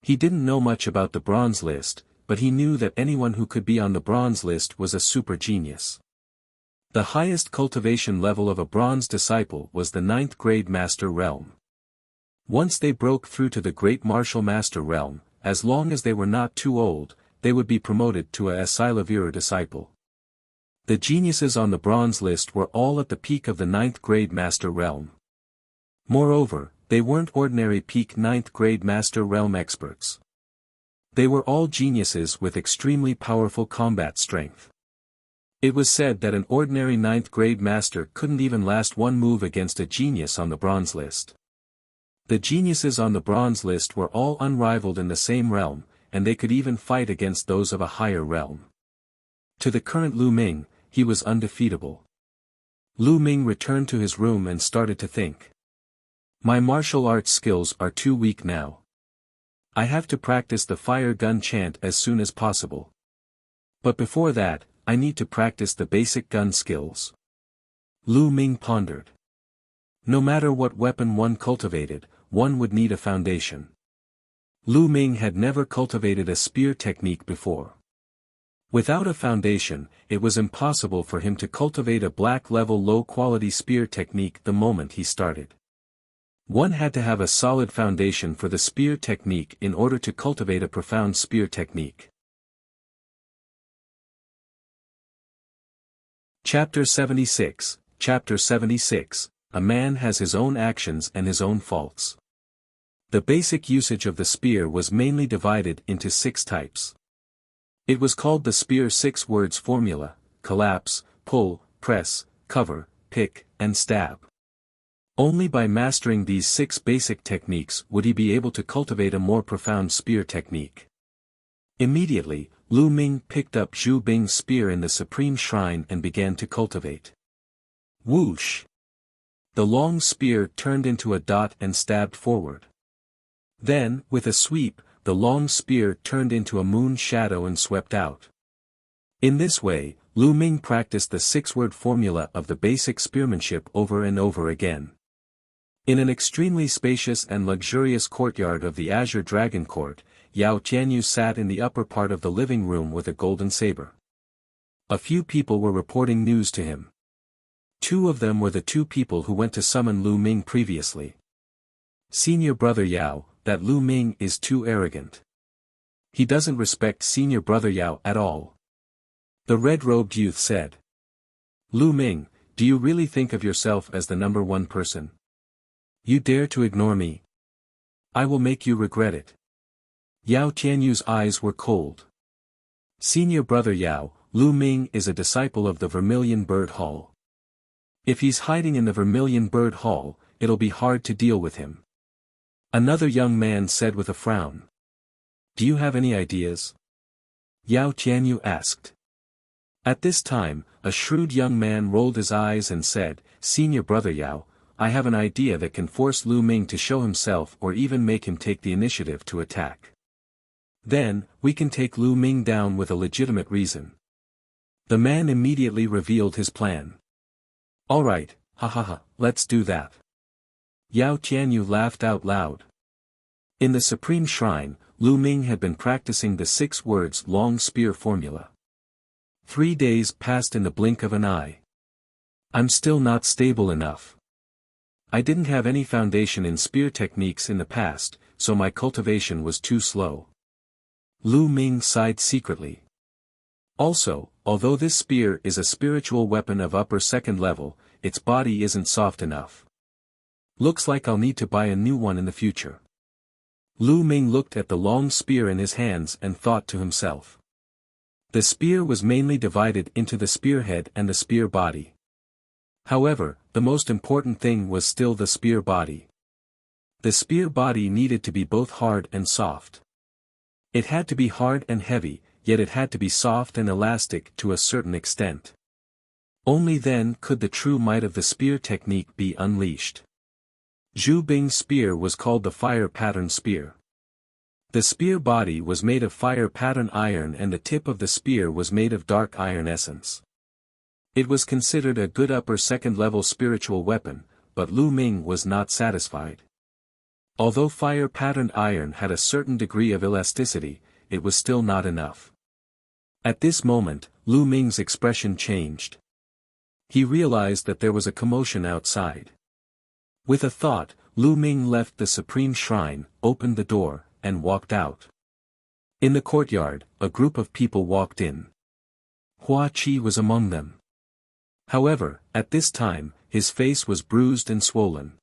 He didn't know much about the bronze list, but he knew that anyone who could be on the bronze list was a super genius. The highest cultivation level of a bronze disciple was the 9th grade Master Realm. Once they broke through to the Great Martial Master Realm, as long as they were not too old, they would be promoted to a Silavira disciple. The geniuses on the bronze list were all at the peak of the 9th grade Master Realm. Moreover, they weren't ordinary peak 9th grade Master Realm experts. They were all geniuses with extremely powerful combat strength. It was said that an ordinary 9th grade master couldn't even last 1 move against a genius on the bronze list. The geniuses on the bronze list were all unrivaled in the same realm, and they could even fight against those of a higher realm. To the current Lu Ming, he was undefeatable. Lu Ming returned to his room and started to think. My martial arts skills are too weak now. I have to practice the fire gun chant as soon as possible. But before that, I need to practice the basic gun skills. Lu Ming pondered. No matter what weapon one cultivated, one would need a foundation. Lu Ming had never cultivated a spear technique before. Without a foundation, it was impossible for him to cultivate a black-level low-quality spear technique the moment he started. One had to have a solid foundation for the spear technique in order to cultivate a profound spear technique. Chapter 76, A man has his own actions and his own faults. The basic usage of the spear was mainly divided into 6 types. It was called the spear 6 words formula: collapse, pull, press, cover, pick, and stab. Only by mastering these 6 basic techniques would he be able to cultivate a more profound spear technique. Immediately, Lu Ming picked up Zhu Bing's spear in the Supreme Shrine and began to cultivate. Whoosh! The long spear turned into a dot and stabbed forward. Then, with a sweep, the long spear turned into a moon shadow and swept out. In this way, Lu Ming practiced the 6-word formula of the basic spearmanship over and over again. In an extremely spacious and luxurious courtyard of the Azure Dragon Court, Yao Tianyu sat in the upper part of the living room with a golden saber. A few people were reporting news to him. 2 of them were the 2 people who went to summon Lu Ming previously. Senior brother Yao, that Lu Ming is too arrogant. He doesn't respect senior brother Yao at all. The red-robed youth said. Lu Ming, do you really think of yourself as the number 1 person? You dare to ignore me? I will make you regret it. Yao Tianyu's eyes were cold. Senior brother Yao, Lu Ming is a disciple of the Vermilion Bird Hall. If he's hiding in the Vermilion Bird Hall, it'll be hard to deal with him. Another young man said with a frown. Do you have any ideas? Yao Tianyu asked. At this time, a shrewd young man rolled his eyes and said, "Senior brother Yao, I have an idea that can force Lu Ming to show himself or even make him take the initiative to attack. Then, we can take Lu Ming down with a legitimate reason." The man immediately revealed his plan. "Alright, ha ha ha, let's do that." Yao Tianyu laughed out loud. In the Supreme Shrine, Lu Ming had been practicing the 6 words long spear formula. 3 days passed in the blink of an eye. "I'm still not stable enough. I didn't have any foundation in spear techniques in the past, so my cultivation was too slow." Lu Ming sighed secretly. Also, although this spear is a spiritual weapon of upper 2nd level, its body isn't soft enough. Looks like I'll need to buy a new one in the future. Lu Ming looked at the long spear in his hands and thought to himself. The spear was mainly divided into the spearhead and the spear body. However, the most important thing was still the spear body. The spear body needed to be both hard and soft. It had to be hard and heavy, yet it had to be soft and elastic to a certain extent. Only then could the true might of the spear technique be unleashed. Zhu Bing's spear was called the fire pattern spear. The spear body was made of fire pattern iron and the tip of the spear was made of dark iron essence. It was considered a good upper 2nd level spiritual weapon, but Lu Ming was not satisfied. Although fire patterned iron had a certain degree of elasticity, it was still not enough. At this moment, Lu Ming's expression changed. He realized that there was a commotion outside. With a thought, Lu Ming left the Supreme Shrine, opened the door, and walked out. In the courtyard, a group of people walked in. Hua Qi was among them. However, at this time, his face was bruised and swollen.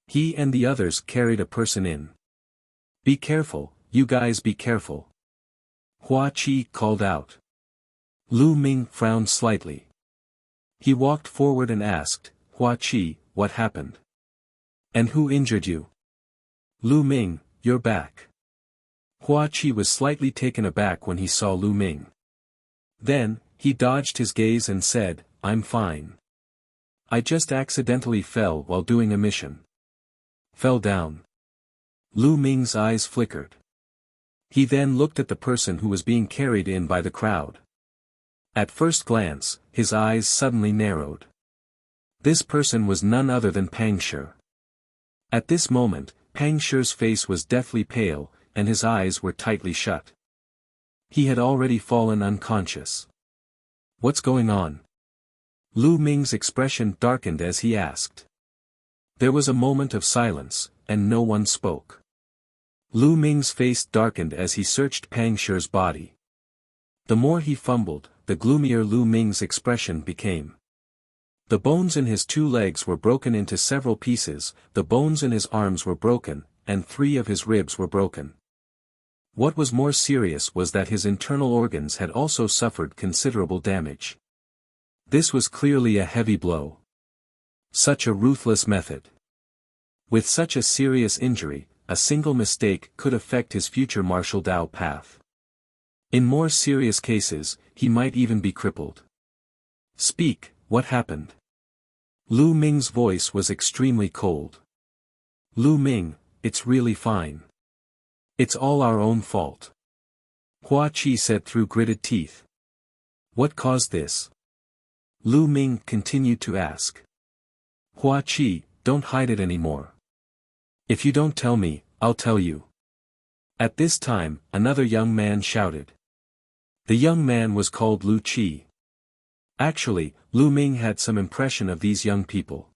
He and the others carried a person in. "Be careful, you guys, be careful." Hua Qi called out. Lu Ming frowned slightly. He walked forward and asked, "Hua Qi, what happened? And who injured you?" "Lu Ming, you're back." Hua Qi was slightly taken aback when he saw Lu Ming. Then, he dodged his gaze and said, "I'm fine. I just accidentally fell while doing a mission." "Fell down?" Lu Ming's eyes flickered. He then looked at the person who was being carried in by the crowd. At first glance, his eyes suddenly narrowed. This person was none other than Pang Shi. At this moment, Pang Shi's face was deathly pale, and his eyes were tightly shut. He had already fallen unconscious. "What's going on?" Lu Ming's expression darkened as he asked. There was a moment of silence, and no one spoke. Lu Ming's face darkened as he searched Pang Shi's body. The more he fumbled, the gloomier Lu Ming's expression became. The bones in his 2 legs were broken into several pieces, the bones in his arms were broken, and 3 of his ribs were broken. What was more serious was that his internal organs had also suffered considerable damage. This was clearly a heavy blow. Such a ruthless method. With such a serious injury, a single mistake could affect his future martial Dao path. In more serious cases, he might even be crippled. "Speak, what happened?" Lu Ming's voice was extremely cold. "Lu Ming, it's really fine. It's all our own fault," Hua Qi said through gritted teeth. "What caused this?" Lu Ming continued to ask. "Hua Qi, don't hide it anymore. If you don't tell me, I'll tell you." At this time, another young man shouted. The young man was called Lu Qi. Actually, Lu Ming had some impression of these young people.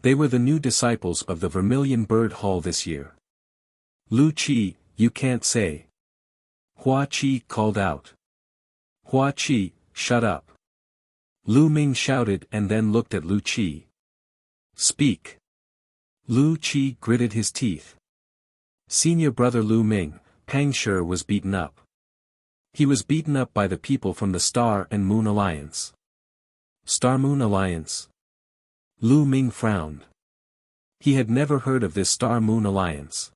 They were the new disciples of the Vermilion Bird Hall this year. "Lu Qi, you can't say." Hua Qi called out. "Hua Qi, shut up." Lu Ming shouted and then looked at Lu Qi. "Speak." Lu Qi gritted his teeth. Senior brother Lu Ming, Pang Shi was beaten up. He was beaten up by the people from the Star and Moon Alliance. Star-Moon Alliance? Lu Ming frowned. He had never heard of this Star-Moon Alliance.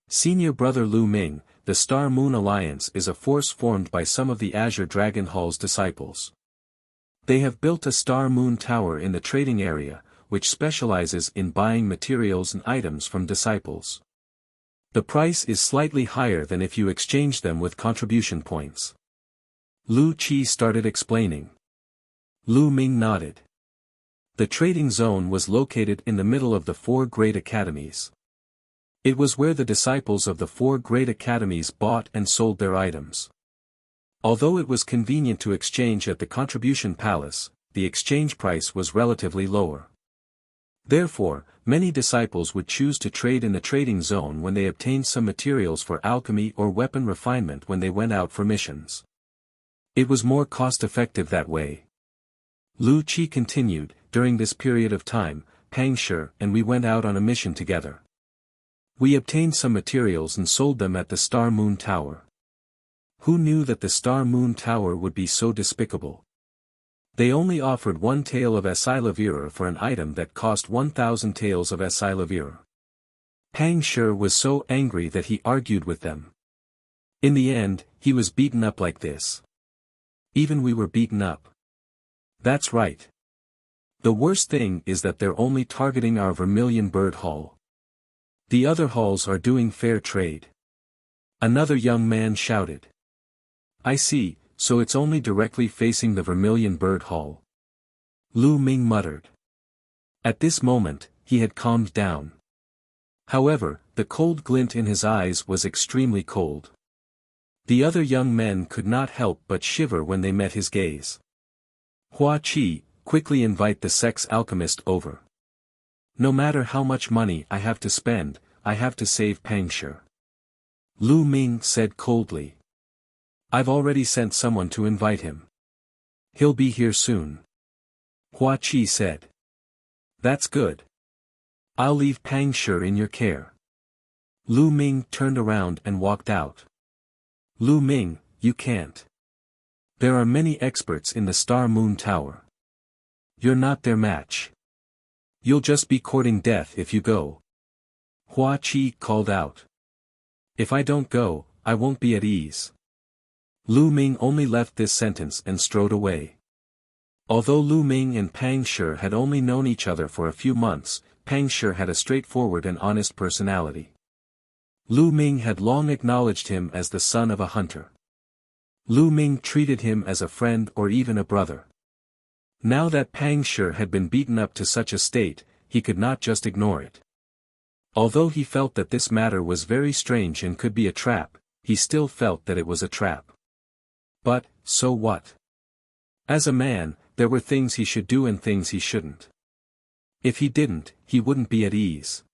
Senior brother Lu Ming, the Star-Moon Alliance is a force formed by some of the Azure Dragon Hall's disciples. They have built a Star-Moon Tower in the trading area, which specializes in buying materials and items from disciples. The price is slightly higher than if you exchange them with contribution points. Lu Qi started explaining. Lu Ming nodded. The trading zone was located in the middle of the 4 great academies. It was where the disciples of the 4 great academies bought and sold their items. Although it was convenient to exchange at the Contribution Palace, the exchange price was relatively lower. Therefore, many disciples would choose to trade in the trading zone when they obtained some materials for alchemy or weapon refinement when they went out for missions. It was more cost-effective that way. Lu Qi continued, during this period of time, Pang Shi and we went out on a mission together. We obtained some materials and sold them at the Star Moon Tower. Who knew that the Star Moon Tower would be so despicable? They only offered 1 tael of Esilavira for an item that cost 1,000 taels of Esilavira. Pang Shi was so angry that he argued with them. In the end, he was beaten up like this. Even we were beaten up. That's right. The worst thing is that they're only targeting our Vermilion Bird Hall. The other halls are doing fair trade. Another young man shouted. I see, so it's only directly facing the Vermilion Bird Hall. Lu Ming muttered. At this moment, he had calmed down. However, the cold glint in his eyes was extremely cold. The other young men could not help but shiver when they met his gaze. Hua Qi, quickly invite the sex alchemist over. No matter how much money I have to spend, I have to save Pang Shi. Lu Ming said coldly. I've already sent someone to invite him. He'll be here soon. Hua Qi said. That's good. I'll leave Pang Shi in your care. Lu Ming turned around and walked out. Lu Ming, you can't. There are many experts in the Star Moon Tower. You're not their match. You'll just be courting death if you go. Hua Qi called out. If I don't go, I won't be at ease. Lu Ming only left this sentence and strode away. Although Lu Ming and Pang Shi had only known each other for a few months, Pang Shi had a straightforward and honest personality. Lu Ming had long acknowledged him as the son of a hunter. Lu Ming treated him as a friend or even a brother. Now that Pang Shi had been beaten up to such a state, he could not just ignore it. Although he felt that this matter was very strange and could be a trap, he still felt that it was a trap. But, so what? As a man, there were things he should do and things he shouldn't. If he didn't, he wouldn't be at ease.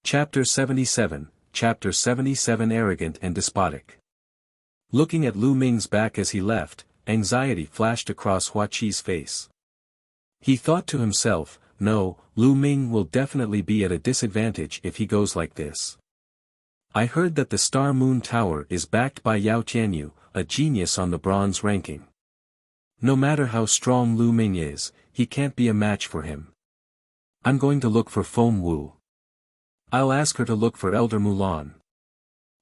Chapter 77, Chapter 77 Arrogant and Despotic. Looking at Lu Ming's back as he left, anxiety flashed across Hua Qi's face. He thought to himself, no, Lu Ming will definitely be at a disadvantage if he goes like this. I heard that the Star Moon Tower is backed by Yao Tianyu, a genius on the bronze ranking. No matter how strong Lu Ming is, he can't be a match for him. I'm going to look for Feng Wu. I'll ask her to look for Elder Mulan.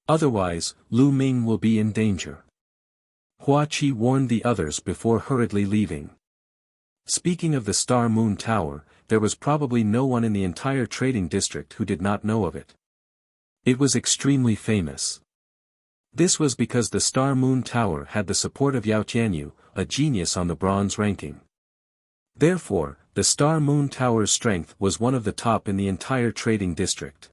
Otherwise, Lu Ming will be in danger. Hua Qi warned the others before hurriedly leaving. Speaking of the Star Moon Tower, there was probably no one in the entire trading district who did not know of it. It was extremely famous. This was because the Star Moon Tower had the support of Yao Tianyu, a genius on the bronze ranking. Therefore, the Star Moon Tower's strength was one of the top in the entire trading district.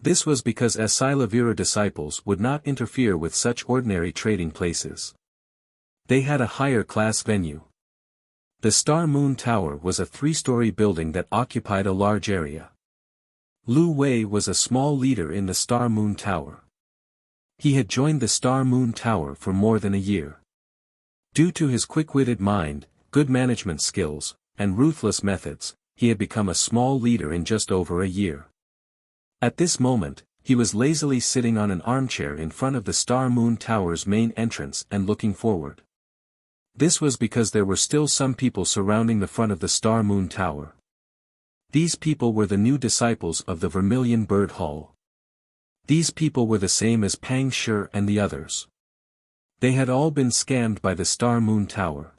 This was because Esilavira disciples would not interfere with such ordinary trading places. They had a higher class venue. The Star Moon Tower was a 3-story building that occupied a large area. Lu Wei was a small leader in the Star Moon Tower. He had joined the Star Moon Tower for more than a year. Due to his quick-witted mind, good management skills, and ruthless methods, he had become a small leader in just over a year. At this moment, he was lazily sitting on an armchair in front of the Star Moon Tower's main entrance and looking forward. This was because there were still some people surrounding the front of the Star Moon Tower. These people were the new disciples of the Vermilion Bird Hall. These people were the same as Pang Shi and the others. They had all been scammed by the Star Moon Tower.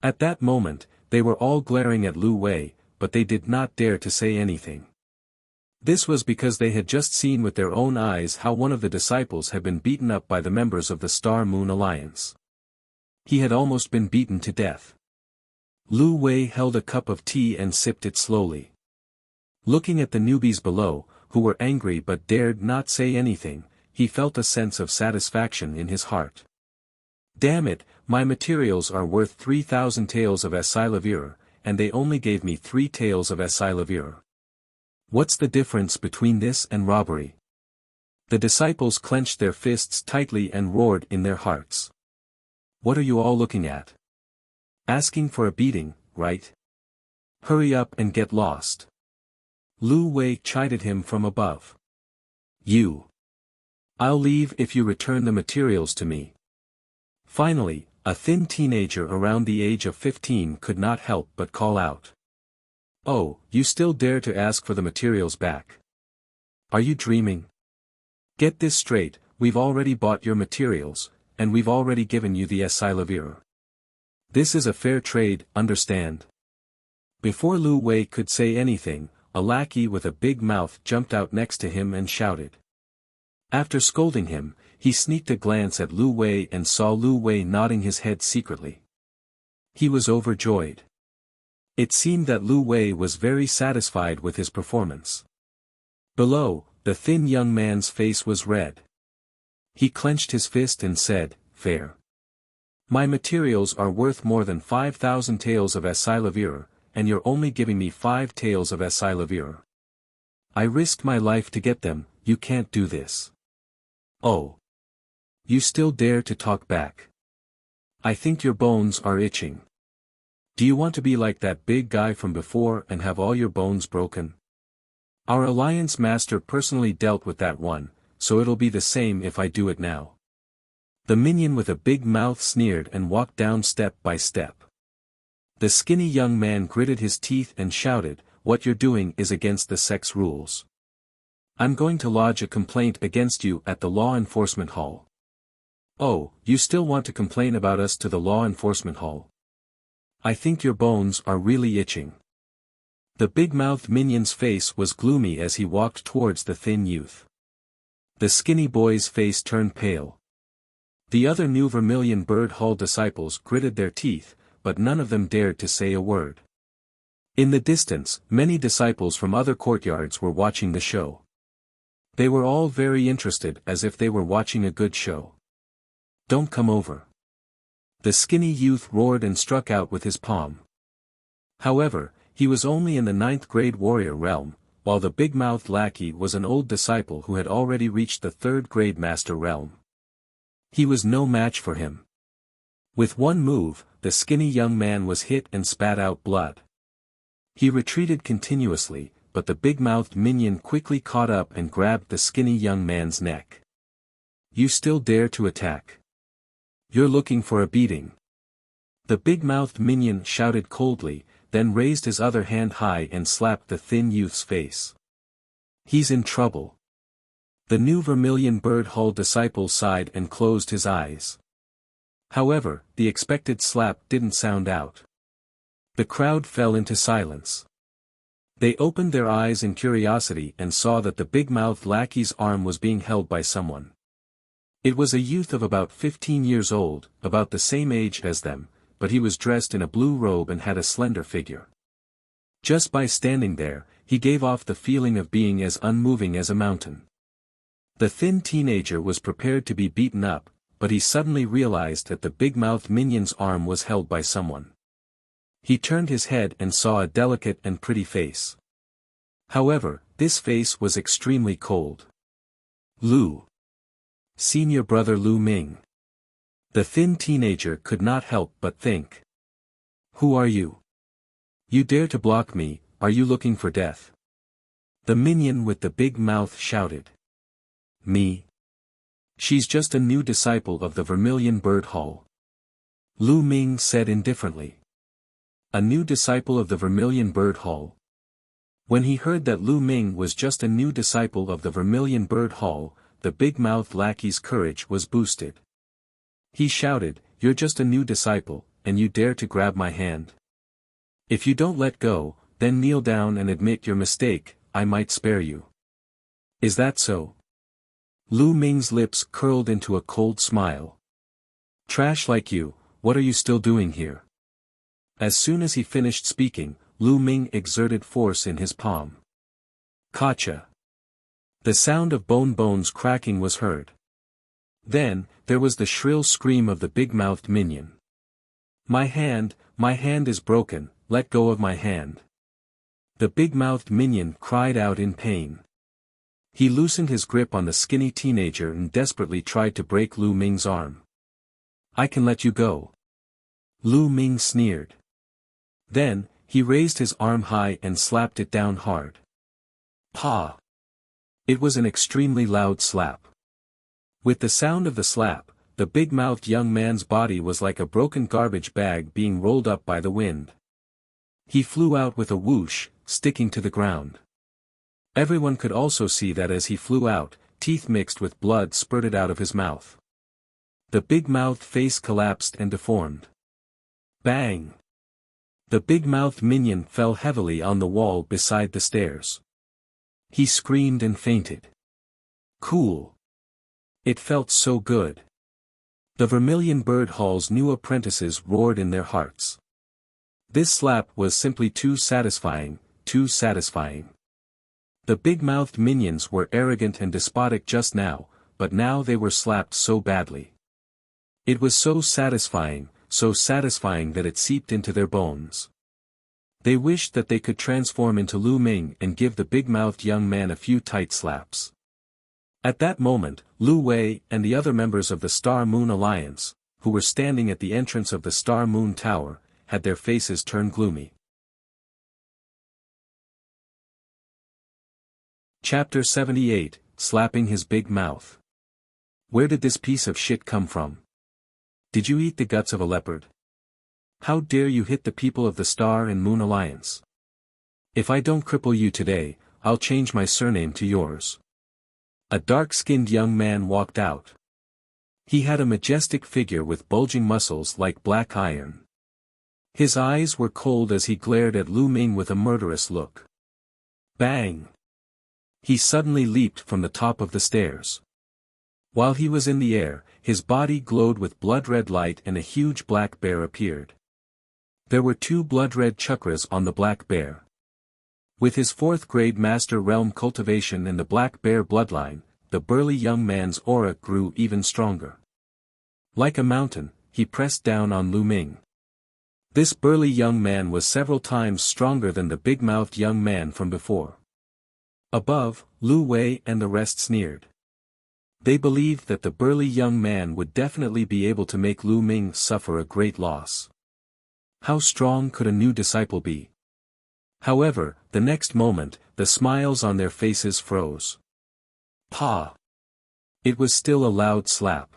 At that moment, they were all glaring at Lu Wei, but they did not dare to say anything. This was because they had just seen with their own eyes how one of the disciples had been beaten up by the members of the Star Moon Alliance. He had almost been beaten to death. Lu Wei held a cup of tea and sipped it slowly. Looking at the newbies below, who were angry but dared not say anything, he felt a sense of satisfaction in his heart. Damn it, my materials are worth 3,000 taels of Esilavir, and they only gave me 3 taels of Esilavir. What's the difference between this and robbery? The disciples clenched their fists tightly and roared in their hearts. What are you all looking at? Asking for a beating, right? Hurry up and get lost. Lu Wei chided him from above. You. I'll leave if you return the materials to me. Finally, a thin teenager around the age of 15 could not help but call out. Oh, you still dare to ask for the materials back? Are you dreaming? Get this straight, we've already bought your materials, and we've already given you the Esilavir. This is a fair trade, understand? Before Lu Wei could say anything, a lackey with a big mouth jumped out next to him and shouted. After scolding him, he sneaked a glance at Lu Wei and saw Lu Wei nodding his head secretly. He was overjoyed. It seemed that Lu Wei was very satisfied with his performance. Below, the thin young man's face was red. He clenched his fist and said, fair. My materials are worth more than 5,000 taels of Esilavir, and you're only giving me 5 taels of Esilavir. I risked my life to get them, you can't do this. Oh. You still dare to talk back. I think your bones are itching. Do you want to be like that big guy from before and have all your bones broken? Our alliance master personally dealt with that one, so it'll be the same if I do it now. The minion with a big mouth sneered and walked down step by step. The skinny young man gritted his teeth and shouted, what you're doing is against the sex rules. I'm going to lodge a complaint against you at the Law Enforcement Hall. Oh, you still want to complain about us to the Law Enforcement Hall? I think your bones are really itching. The big-mouthed minion's face was gloomy as he walked towards the thin youth. The skinny boy's face turned pale. The other new Vermilion Bird Hall disciples gritted their teeth, but none of them dared to say a word. In the distance, many disciples from other courtyards were watching the show. They were all very interested as if they were watching a good show. Don't come over. The skinny youth roared and struck out with his palm. However, he was only in the 9th grade warrior realm, while the big-mouthed lackey was an old disciple who had already reached the 3rd grade master realm. He was no match for him. With one move, the skinny young man was hit and spat out blood. He retreated continuously, but the big-mouthed minion quickly caught up and grabbed the skinny young man's neck. You still dare to attack? You're looking for a beating. The big-mouthed minion shouted coldly, then raised his other hand high and slapped the thin youth's face. He's in trouble. The new Vermilion Bird Hall disciple sighed and closed his eyes. However, the expected slap didn't sound out. The crowd fell into silence. They opened their eyes in curiosity and saw that the big-mouthed lackey's arm was being held by someone. It was a youth of about 15 years old, about the same age as them, but he was dressed in a blue robe and had a slender figure. Just by standing there, he gave off the feeling of being as unmoving as a mountain. The thin teenager was prepared to be beaten up, but he suddenly realized that the big-mouthed minion's arm was held by someone. He turned his head and saw a delicate and pretty face. However, this face was extremely cold. Lu. Senior brother Lu Ming. The thin teenager could not help but think. Who are you? You dare to block me, are you looking for death? The minion with the big mouth shouted. Me? She's just a new disciple of the Vermilion Bird Hall. Lu Ming said indifferently. A new disciple of the Vermilion Bird Hall? When he heard that Lu Ming was just a new disciple of the Vermilion Bird Hall, the big-mouthed lackey's courage was boosted. He shouted, "You're just a new disciple, and you dare to grab my hand? If you don't let go, then kneel down and admit your mistake, I might spare you." "Is that so?" Lu Ming's lips curled into a cold smile. "Trash like you, what are you still doing here?" As soon as he finished speaking, Lu Ming exerted force in his palm. Gotcha! The sound of bones cracking was heard. Then, there was the shrill scream of the big-mouthed minion. My hand is broken, let go of my hand." The big-mouthed minion cried out in pain. He loosened his grip on the skinny teenager and desperately tried to break Lu Ming's arm. "I can let you go." Lu Ming sneered. Then, he raised his arm high and slapped it down hard. Pa! It was an extremely loud slap. With the sound of the slap, the big-mouthed young man's body was like a broken garbage bag being rolled up by the wind. He flew out with a whoosh, sticking to the ground. Everyone could also see that as he flew out, teeth mixed with blood spurted out of his mouth. The big-mouthed face collapsed and deformed. Bang! The big-mouthed minion fell heavily on the wall beside the stairs. He screamed and fainted. Cool! It felt so good. The Vermilion Bird Hall's new apprentices roared in their hearts. This slap was simply too satisfying, too satisfying. The big-mouthed minions were arrogant and despotic just now, but now they were slapped so badly. It was so satisfying that it seeped into their bones. They wished that they could transform into Lu Ming and give the big-mouthed young man a few tight slaps. At that moment, Lu Wei and the other members of the Star Moon Alliance, who were standing at the entrance of the Star Moon Tower, had their faces turned gloomy. Chapter 78, Slapping His Big Mouth. Where did this piece of shit come from? Did you eat the guts of a leopard? How dare you hit the people of the Star and Moon Alliance? If I don't cripple you today, I'll change my surname to yours. A dark-skinned young man walked out. He had a majestic figure with bulging muscles like black iron. His eyes were cold as he glared at Lu Ming with a murderous look. Bang! He suddenly leaped from the top of the stairs. While he was in the air, his body glowed with blood-red light and a huge black bear appeared. There were 2 blood-red chakras on the black bear. With his 4th-grade Master Realm cultivation and the black bear bloodline, the burly young man's aura grew even stronger. Like a mountain, he pressed down on Lu Ming. This burly young man was several times stronger than the big-mouthed young man from before. Above, Lu Wei and the rest sneered. They believed that the burly young man would definitely be able to make Lu Ming suffer a great loss. How strong could a new disciple be? However, the next moment, the smiles on their faces froze. Pa! It was still a loud slap.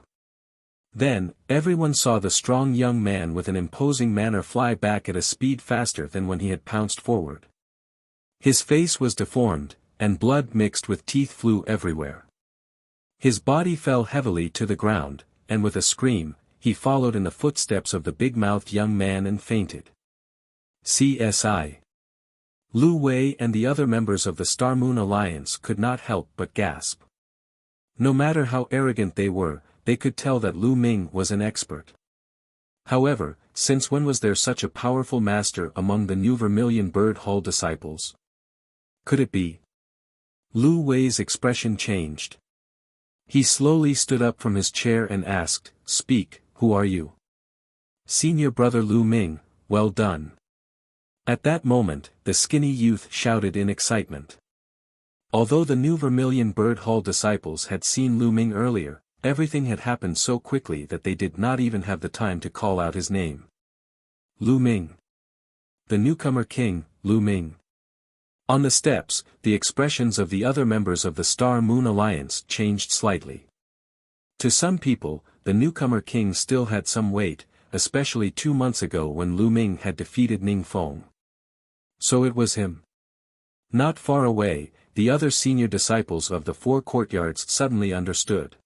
Then, everyone saw the strong young man with an imposing manner fly back at a speed faster than when he had pounced forward. His face was deformed, and blood mixed with teeth flew everywhere. His body fell heavily to the ground, and with a scream, he followed in the footsteps of the big-mouthed young man and fainted. CSI. Lu Wei and the other members of the Star Moon Alliance could not help but gasp. No matter how arrogant they were, they could tell that Lu Ming was an expert. However, since when was there such a powerful master among the new Vermilion Bird Hall disciples? Could it be? Lu Wei's expression changed. He slowly stood up from his chair and asked, "Speak, who are you?" "Senior brother Lu Ming, well done." At that moment, the skinny youth shouted in excitement. Although the new Vermilion Bird Hall disciples had seen Lu Ming earlier, everything had happened so quickly that they did not even have the time to call out his name. Lu Ming. The newcomer king, Lu Ming. On the steps, the expressions of the other members of the Star Moon Alliance changed slightly. To some people, the newcomer king still had some weight, especially 2 months ago when Lu Ming had defeated Ning Feng. So it was him. Not far away, the other senior disciples of the four courtyards suddenly understood.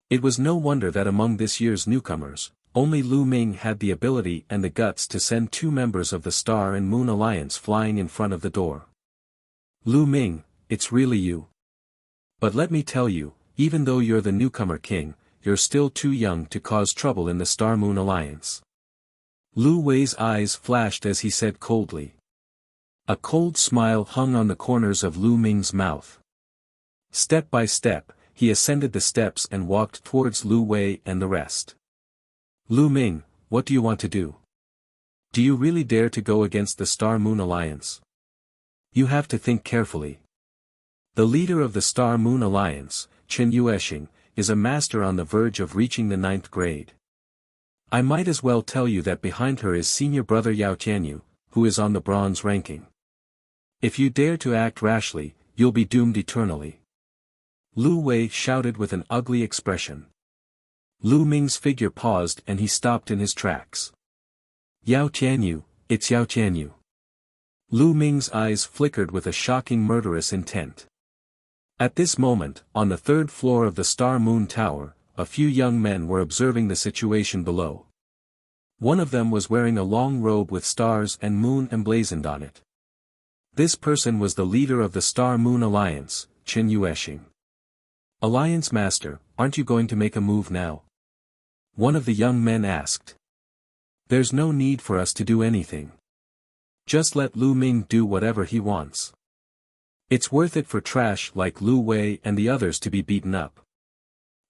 It was no wonder that among this year's newcomers, only Lu Ming had the ability and the guts to send two members of the Star and Moon Alliance flying in front of the door. Lu Ming, it's really you. But let me tell you, even though you're the newcomer king, you're still too young to cause trouble in the Star-Moon Alliance. Lu Wei's eyes flashed as he said coldly. A cold smile hung on the corners of Lu Ming's mouth. Step by step, he ascended the steps and walked towards Lu Wei and the rest. Lu Ming, what do you want to do? Do you really dare to go against the Star-Moon Alliance? You have to think carefully. The leader of the Star-Moon Alliance, Chen Yueshing, is a master on the verge of reaching the 9th grade. I might as well tell you that behind her is senior brother Yao Tianyu, who is on the bronze ranking. If you dare to act rashly, you'll be doomed eternally. Lu Wei shouted with an ugly expression. Lu Ming's figure paused and he stopped in his tracks. Yao Tianyu, it's Yao Tianyu. Lu Ming's eyes flickered with a shocking murderous intent. At this moment, on the 3rd floor of the Star Moon Tower, a few young men were observing the situation below. One of them was wearing a long robe with stars and moon emblazoned on it. This person was the leader of the Star-Moon Alliance, Chen Yueshing. Alliance Master, aren't you going to make a move now? One of the young men asked. There's no need for us to do anything. Just let Lu Ming do whatever he wants. It's worth it for trash like Lu Wei and the others to be beaten up.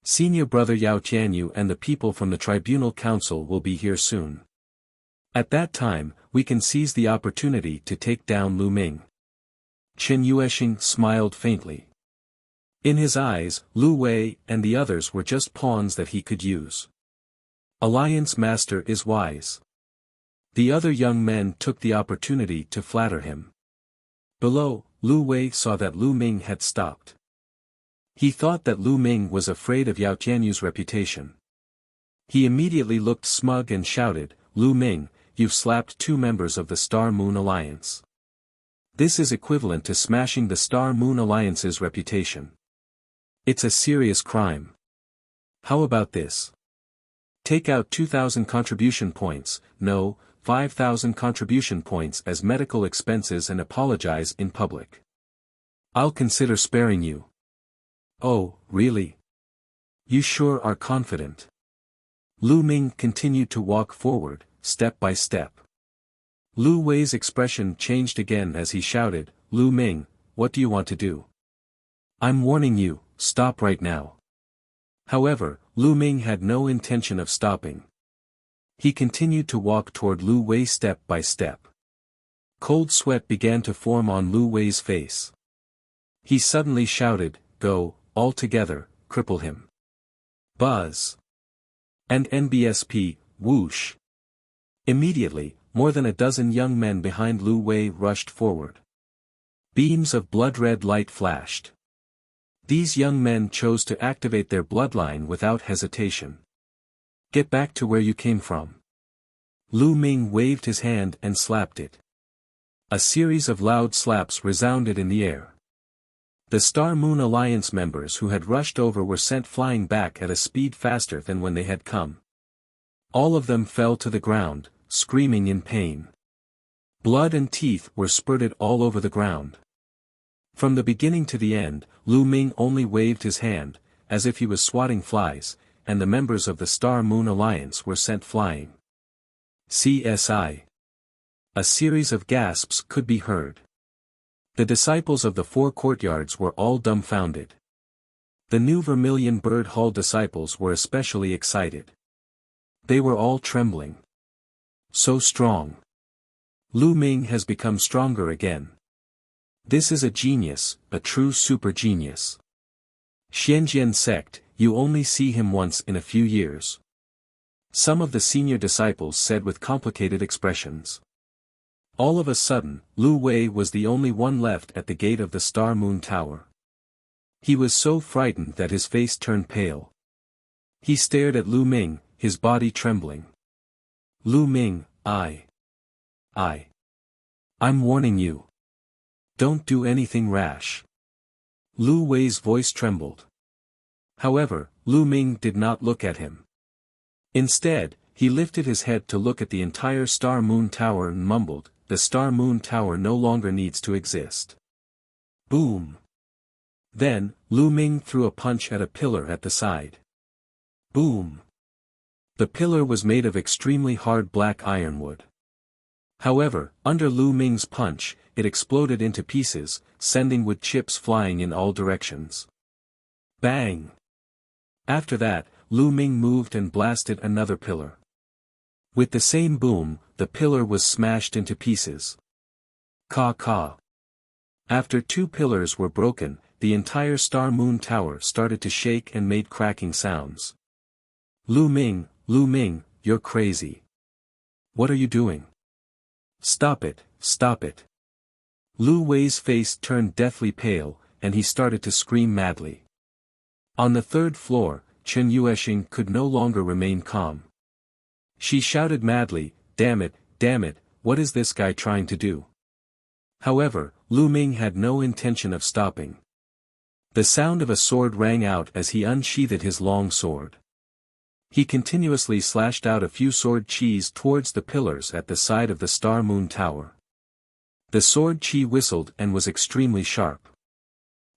Senior brother Yao Tianyu and the people from the Tribunal Council will be here soon. At that time, we can seize the opportunity to take down Lu Ming. Chen Yueshing smiled faintly. In his eyes, Lu Wei and the others were just pawns that he could use. Alliance Master is wise. The other young men took the opportunity to flatter him. Below, Lu Wei saw that Lu Ming had stopped. He thought that Lu Ming was afraid of Yao Tianyu's reputation. He immediately looked smug and shouted, Lu Ming, you've slapped two members of the Star-Moon Alliance. This is equivalent to smashing the Star-Moon Alliance's reputation. It's a serious crime. How about this? Take out 2,000 contribution points, no, 5,000 contribution points as medical expenses and apologize in public. I'll consider sparing you. Oh, really? You sure are confident. Lu Ming continued to walk forward, step by step. Lu Wei's expression changed again as he shouted, Lu Ming, what do you want to do? I'm warning you, stop right now. However, Lu Ming had no intention of stopping. He continued to walk toward Lu Wei step by step. Cold sweat began to form on Lu Wei's face. He suddenly shouted, go, all together, cripple him. Buzz. And NBSP, whoosh. Immediately, more than a dozen young men behind Lu Wei rushed forward. Beams of blood-red light flashed. These young men chose to activate their bloodline without hesitation. Get back to where you came from. Lu Ming waved his hand and slapped it. A series of loud slaps resounded in the air. The Star-Moon Alliance members who had rushed over were sent flying back at a speed faster than when they had come. All of them fell to the ground, screaming in pain. Blood and teeth were spurted all over the ground. From the beginning to the end, Lu Ming only waved his hand, as if he was swatting flies, and the members of the Star-Moon Alliance were sent flying. CSI. A series of gasps could be heard. The disciples of the four courtyards were all dumbfounded. The new Vermilion Bird Hall disciples were especially excited. They were all trembling. So strong. Lu Ming has become stronger again. This is a genius, a true super genius. Xianjian sect, you only see him once in a few years. Some of the senior disciples said with complicated expressions. All of a sudden, Lu Wei was the only one left at the gate of the Star Moon Tower. He was so frightened that his face turned pale. He stared at Lu Ming, his body trembling. Lu Ming, I'm warning you. Don't do anything rash. Lu Wei's voice trembled. However, Lu Ming did not look at him. Instead, he lifted his head to look at the entire Star Moon Tower and mumbled, "The Star Moon Tower no longer needs to exist." Boom! Then, Lu Ming threw a punch at a pillar at the side. Boom! The pillar was made of extremely hard black ironwood. However, under Lu Ming's punch, it exploded into pieces, sending wood chips flying in all directions. Bang! After that, Lu Ming moved and blasted another pillar. With the same boom, the pillar was smashed into pieces. Caw. After 2 pillars were broken, the entire Star Moon Tower started to shake and made cracking sounds. Lu Ming, you're crazy. What are you doing? Stop it. Lu Wei's face turned deathly pale, and he started to scream madly. On the 3rd floor, Chen Yuexing could no longer remain calm. She shouted madly, damn it, what is this guy trying to do? However, Lu Ming had no intention of stopping. The sound of a sword rang out as he unsheathed his long sword. He continuously slashed out a few sword qis towards the pillars at the side of the Star Moon Tower. The sword qi whistled and was extremely sharp.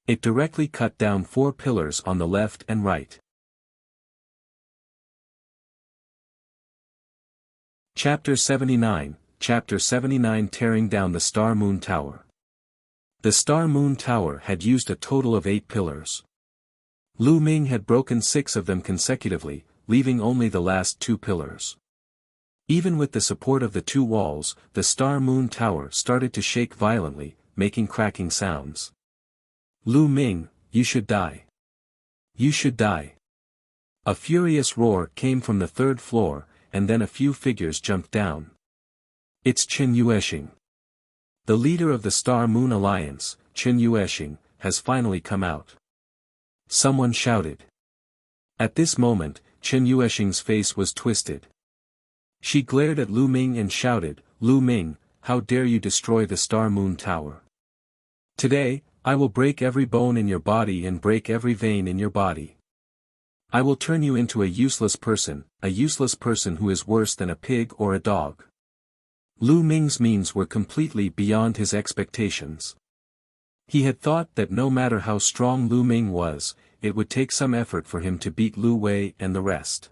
It directly cut down 4 pillars on the left and right. Chapter 79, Tearing Down the Star Moon Tower. The Star Moon Tower had used a total of 8 pillars. Lu Ming had broken 6 of them consecutively, leaving only the last 2 pillars. Even with the support of the 2 walls, the Star Moon Tower started to shake violently, making cracking sounds. Lu Ming, you should die. You should die. A furious roar came from the 3rd floor, and then a few figures jumped down. It's Chen Yuexing. The leader of the Star Moon Alliance, Chen Yuexing, has finally come out. Someone shouted. At this moment, Chen Yuexing's face was twisted. She glared at Lu Ming and shouted, Lu Ming, how dare you destroy the Star Moon Tower? Today, I will break every bone in your body and break every vein in your body. I will turn you into a useless person who is worse than a pig or a dog. Lu Ming's means were completely beyond his expectations. He had thought that no matter how strong Lu Ming was, it would take some effort for him to beat Lu Wei and the rest.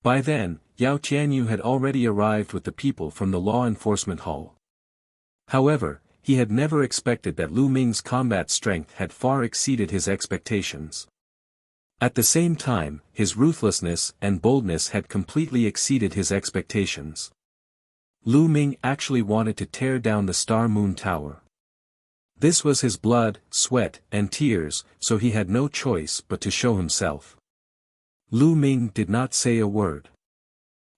By then, Yao Tianyu had already arrived with the people from the law enforcement hall. However, he had never expected that Lu Ming's combat strength had far exceeded his expectations. At the same time, his ruthlessness and boldness had completely exceeded his expectations. Lu Ming actually wanted to tear down the Star Moon Tower. This was his blood, sweat, and tears, so he had no choice but to show himself. Lu Ming did not say a word.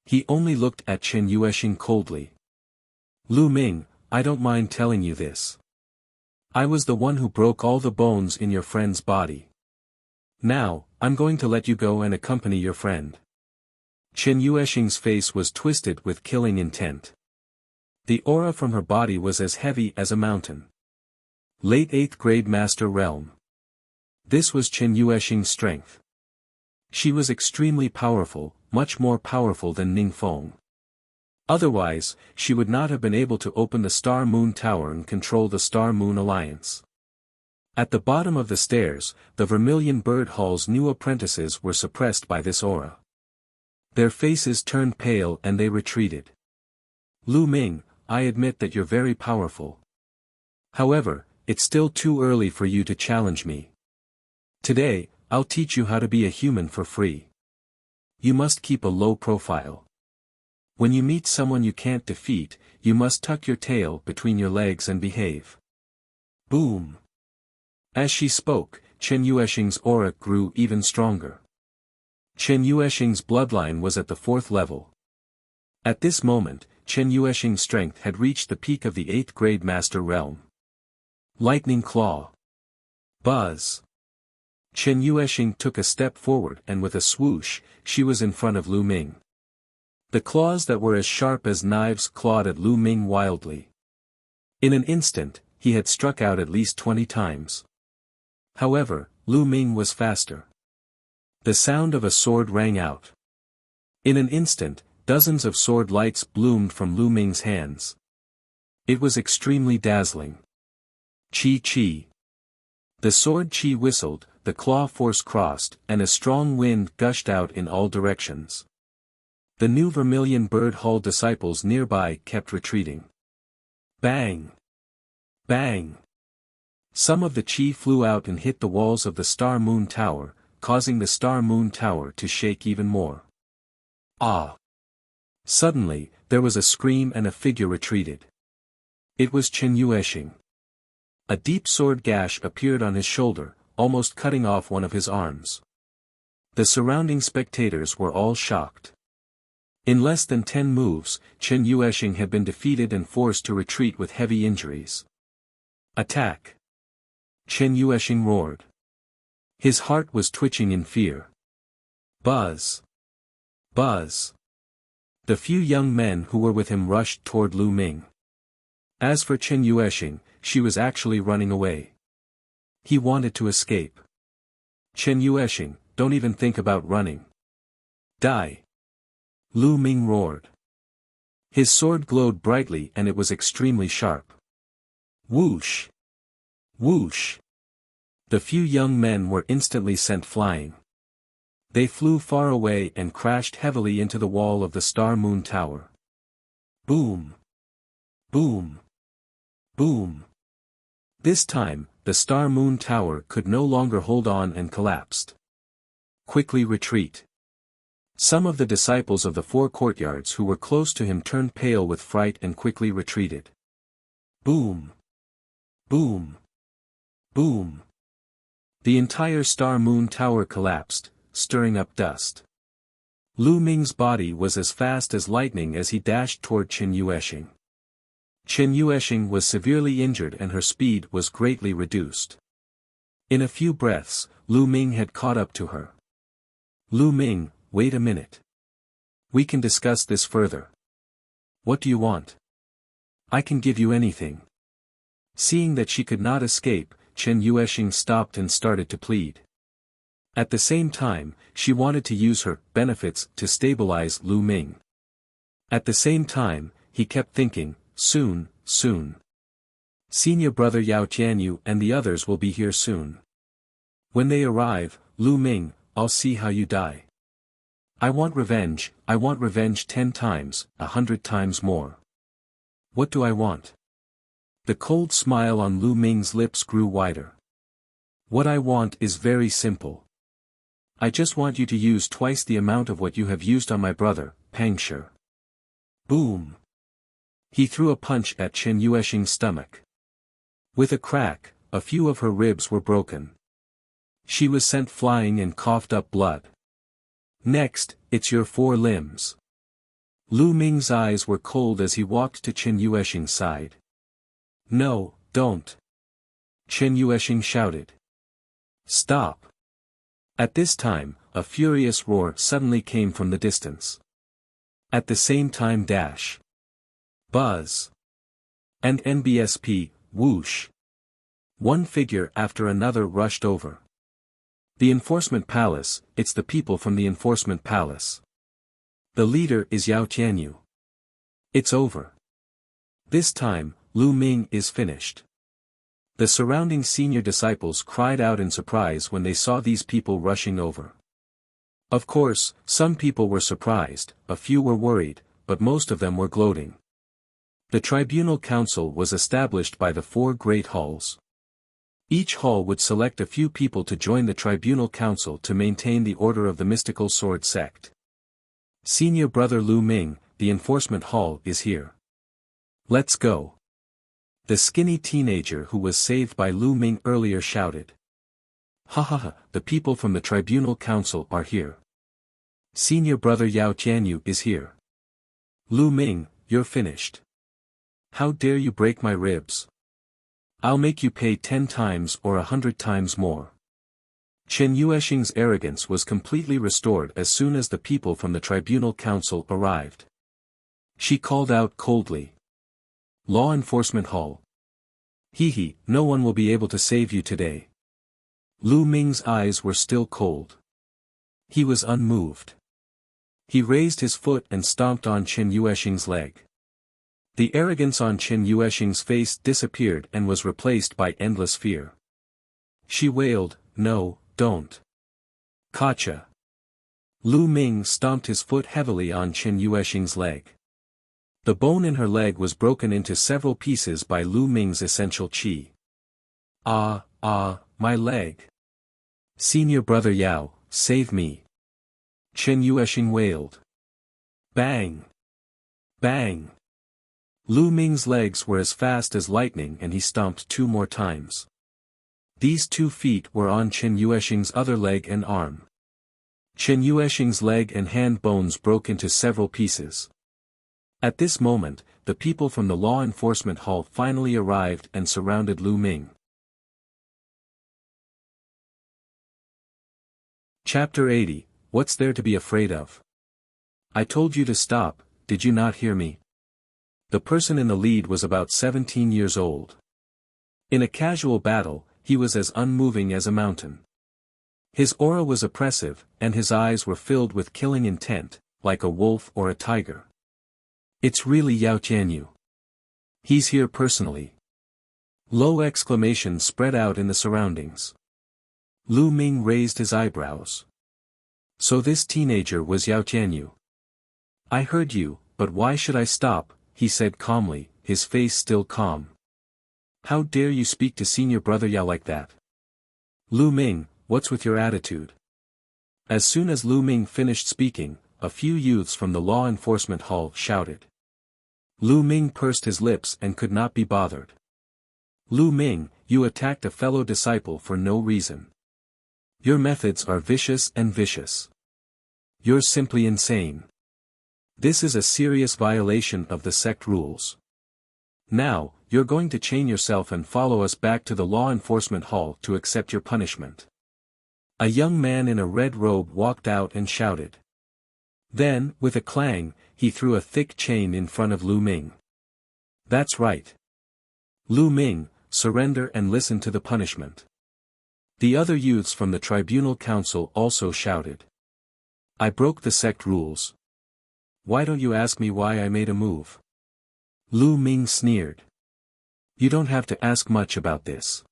He only looked at Chen Yuexing coldly. Lu Ming, I don't mind telling you this. I was the one who broke all the bones in your friend's body. Now, I'm going to let you go and accompany your friend. Chen Yuexing's face was twisted with killing intent. The aura from her body was as heavy as a mountain. Late 8th grade Master Realm. This was Chen Yuexing's strength. She was extremely powerful, much more powerful than Ning Feng. Otherwise, she would not have been able to open the Star Moon Tower and control the Star Moon Alliance. At the bottom of the stairs, the Vermilion Bird Hall's new apprentices were suppressed by this aura. Their faces turned pale and they retreated. Lu Ming, I admit that you're very powerful. However, it's still too early for you to challenge me. Today, I'll teach you how to be a human for free. You must keep a low profile. When you meet someone you can't defeat, you must tuck your tail between your legs and behave. Boom! As she spoke, Chen Yuexing's aura grew even stronger. Chen Yuexing's bloodline was at the 4th level. At this moment, Chen Yuexing's strength had reached the peak of the 8th grade Master Realm. Lightning Claw. Buzz. Chen Yuexing took a step forward and with a swoosh, she was in front of Lu Ming. The claws that were as sharp as knives clawed at Lu Ming wildly. In an instant, he had struck out at least 20 times. However, Lu Ming was faster. The sound of a sword rang out. In an instant, dozens of sword lights bloomed from Lu Ming's hands. It was extremely dazzling. Chi chi. The sword chi whistled, the claw force crossed, and a strong wind gushed out in all directions. The new Vermilion Bird Hall disciples nearby kept retreating. Bang! Bang! Some of the chi flew out and hit the walls of the Star Moon Tower, causing the Star Moon Tower to shake even more. Ah! Suddenly, there was a scream and a figure retreated. It was Chen Yueshing. A deep sword gash appeared on his shoulder, almost cutting off one of his arms. The surrounding spectators were all shocked. In less than 10 moves, Chen Yueshing had been defeated and forced to retreat with heavy injuries. Attack! Chen Yueshing roared. His heart was twitching in fear. Buzz! Buzz! The few young men who were with him rushed toward Lu Ming. As for Chen Yueshing, she was actually running away. He wanted to escape. Chen Yueshing, don't even think about running. Die! Lu Ming roared. His sword glowed brightly and it was extremely sharp. Whoosh! Whoosh! The few young men were instantly sent flying. They flew far away and crashed heavily into the wall of the Star Moon Tower. Boom! Boom! Boom! This time, the Star Moon Tower could no longer hold on and collapsed. Quickly retreat. Some of the disciples of the 4 courtyards who were close to him turned pale with fright and quickly retreated. Boom! Boom! Boom! The entire Star Moon Tower collapsed, stirring up dust. Lu Ming's body was as fast as lightning as he dashed toward Chen Yueshing. Chen Yueshing was severely injured and her speed was greatly reduced. In a few breaths, Lu Ming had caught up to her. Lu Ming, wait a minute. We can discuss this further. What do you want? I can give you anything. Seeing that she could not escape, Chen Yueshing stopped and started to plead. At the same time, she wanted to use her benefits to stabilize Lu Ming. At the same time, he kept thinking, soon, soon. Senior brother Yao Tianyu and the others will be here soon. When they arrive, Lu Ming, I'll see how you die. I want revenge 10 times, 100 times more. What do I want? The cold smile on Lu Ming's lips grew wider. What I want is very simple. I just want you to use twice the amount of what you have used on my brother, Pangshi. Boom! He threw a punch at Chen Yueshing's stomach. With a crack, a few of her ribs were broken. She was sent flying and coughed up blood. Next, it's your 4 limbs. Lu Ming's eyes were cold as he walked to Chen Yueshing's side. No, don't. Chen Yueshing shouted. Stop. At this time, a furious roar suddenly came from the distance. At the same time dash. Buzz. And NBSP, whoosh. One figure after another rushed over. The Enforcement Palace, it's the people from the Enforcement Palace. The leader is Yao Tianyu. It's over. This time, Lu Ming is finished. The surrounding senior disciples cried out in surprise when they saw these people rushing over. Of course, some people were surprised, a few were worried, but most of them were gloating. The Tribunal Council was established by the 4 great halls. Each hall would select a few people to join the Tribunal Council to maintain the order of the mystical sword sect. Senior brother Lu Ming, the Enforcement Hall is here. Let's go. The skinny teenager who was saved by Lu Ming earlier shouted. Ha ha ha, the people from the Tribunal Council are here. Senior brother Yao Tianyu is here. Lu Ming, you're finished. How dare you break my ribs? I'll make you pay 10 times or 100 times more. Chen Yueshing's arrogance was completely restored as soon as the people from the Tribunal Council arrived. She called out coldly. Law Enforcement Hall. He, no one will be able to save you today. Lu Ming's eyes were still cold. He was unmoved. He raised his foot and stomped on Qin Yuesheng's leg. The arrogance on Qin Yuesheng's face disappeared and was replaced by endless fear. She wailed, "No, don't. Gotcha." Lu Ming stomped his foot heavily on Qin Yuesheng's leg. The bone in her leg was broken into several pieces by Lu Ming's essential qi. My leg. Senior brother Yao, save me. Qin Yuesheng wailed. Bang! Bang! Lu Ming's legs were as fast as lightning and he stomped 2 more times. These 2 feet were on Qin Yuesheng's other leg and arm. Qin Yuesheng's leg and hand bones broke into several pieces. At this moment, the people from the law enforcement hall finally arrived and surrounded Lu Ming. Chapter 80, What's there to be afraid of? I told you to stop, did you not hear me? The person in the lead was about 17 years old. In a casual battle, he was as unmoving as a mountain. His aura was oppressive, and his eyes were filled with killing intent, like a wolf or a tiger. It's really Yao Tianyu. He's here personally. Low exclamations spread out in the surroundings. Lu Ming raised his eyebrows. So this teenager was Yao Tianyu. I heard you, but why should I stop, he said calmly, his face still calm. How dare you speak to senior brother Yao like that? Lu Ming, what's with your attitude? As soon as Lu Ming finished speaking, a few youths from the law enforcement hall shouted. Lu Ming pursed his lips and could not be bothered. Lu Ming, you attacked a fellow disciple for no reason. Your methods are vicious and vicious. You're simply insane. This is a serious violation of the sect rules. Now, you're going to chain yourself and follow us back to the law enforcement hall to accept your punishment. A young man in a red robe walked out and shouted. Then, with a clang, he threw a thick chain in front of Lu Ming. That's right. Lu Ming, surrender and listen to the punishment. The other youths from the tribunal council also shouted. I broke the sect rules. Why don't you ask me why I made a move? Lu Ming sneered. You don't have to ask much about this.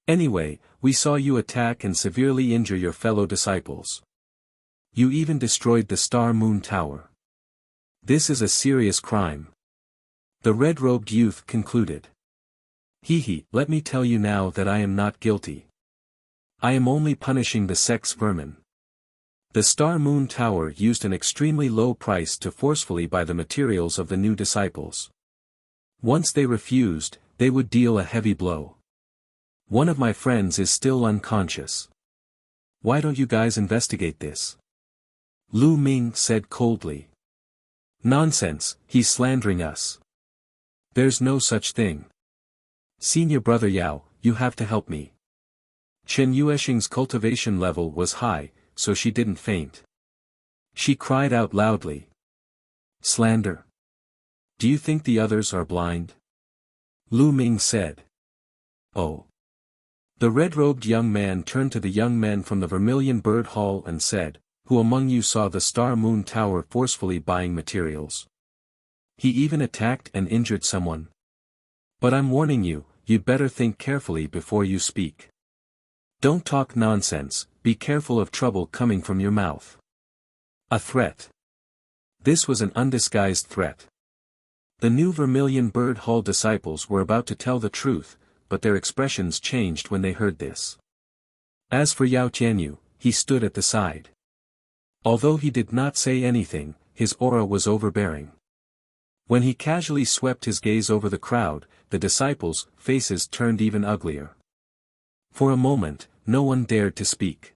Anyway, we saw you attack and severely injure your fellow disciples. You even destroyed the Star Moon Tower. This is a serious crime. The red-robed youth concluded. Let me tell you now that I am not guilty. I am only punishing the sect's vermin. The Star Moon Tower used an extremely low price to forcefully buy the materials of the new disciples. Once they refused, they would deal a heavy blow. One of my friends is still unconscious. Why don't you guys investigate this? Lu Ming said coldly. Nonsense, he's slandering us. There's no such thing. Senior brother Yao, you have to help me. Qin Yuesheng's cultivation level was high, so she didn't faint. She cried out loudly. Slander. Do you think the others are blind? Lu Ming said. Oh. The red-robed young man turned to the young men from the Vermilion Bird Hall and said, Who among you saw the Star Moon Tower forcefully buying materials? He even attacked and injured someone. But I'm warning you, you'd better think carefully before you speak. Don't talk nonsense, be careful of trouble coming from your mouth. A threat. This was an undisguised threat. The new Vermilion Bird Hall disciples were about to tell the truth, but their expressions changed when they heard this. As for Yao Tianyu, he stood at the side. Although he did not say anything, his aura was overbearing. When he casually swept his gaze over the crowd, the disciples' faces turned even uglier. For a moment, no one dared to speak.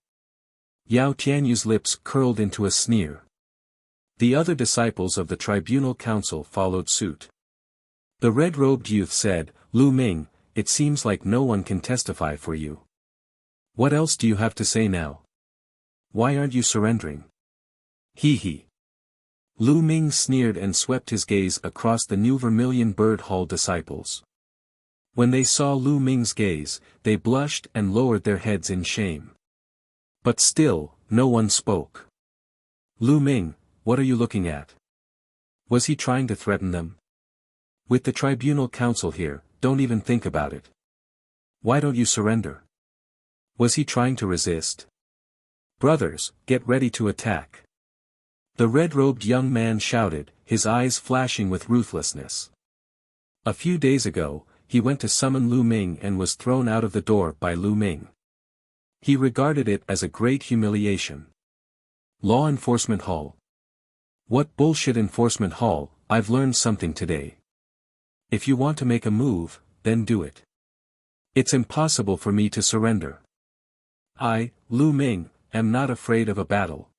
Yao Tianyu's lips curled into a sneer. The other disciples of the tribunal council followed suit. The red-robed youth said, Lu Ming, it seems like no one can testify for you. What else do you have to say now? Why aren't you surrendering? Lu Ming sneered and swept his gaze across the new Vermilion Bird Hall disciples. When they saw Lu Ming's gaze, they blushed and lowered their heads in shame. But still, no one spoke. Lu Ming, what are you looking at? Was he trying to threaten them? With the tribunal council here, don't even think about it. Why don't you surrender? Was he trying to resist? Brothers, get ready to attack. The red-robed young man shouted, his eyes flashing with ruthlessness. A few days ago, he went to summon Lu Ming and was thrown out of the door by Lu Ming. He regarded it as a great humiliation. Law Enforcement Hall. What bullshit enforcement hall, I've learned something today. If you want to make a move, then do it. It's impossible for me to surrender. I, Lu Ming, am not afraid of a battle.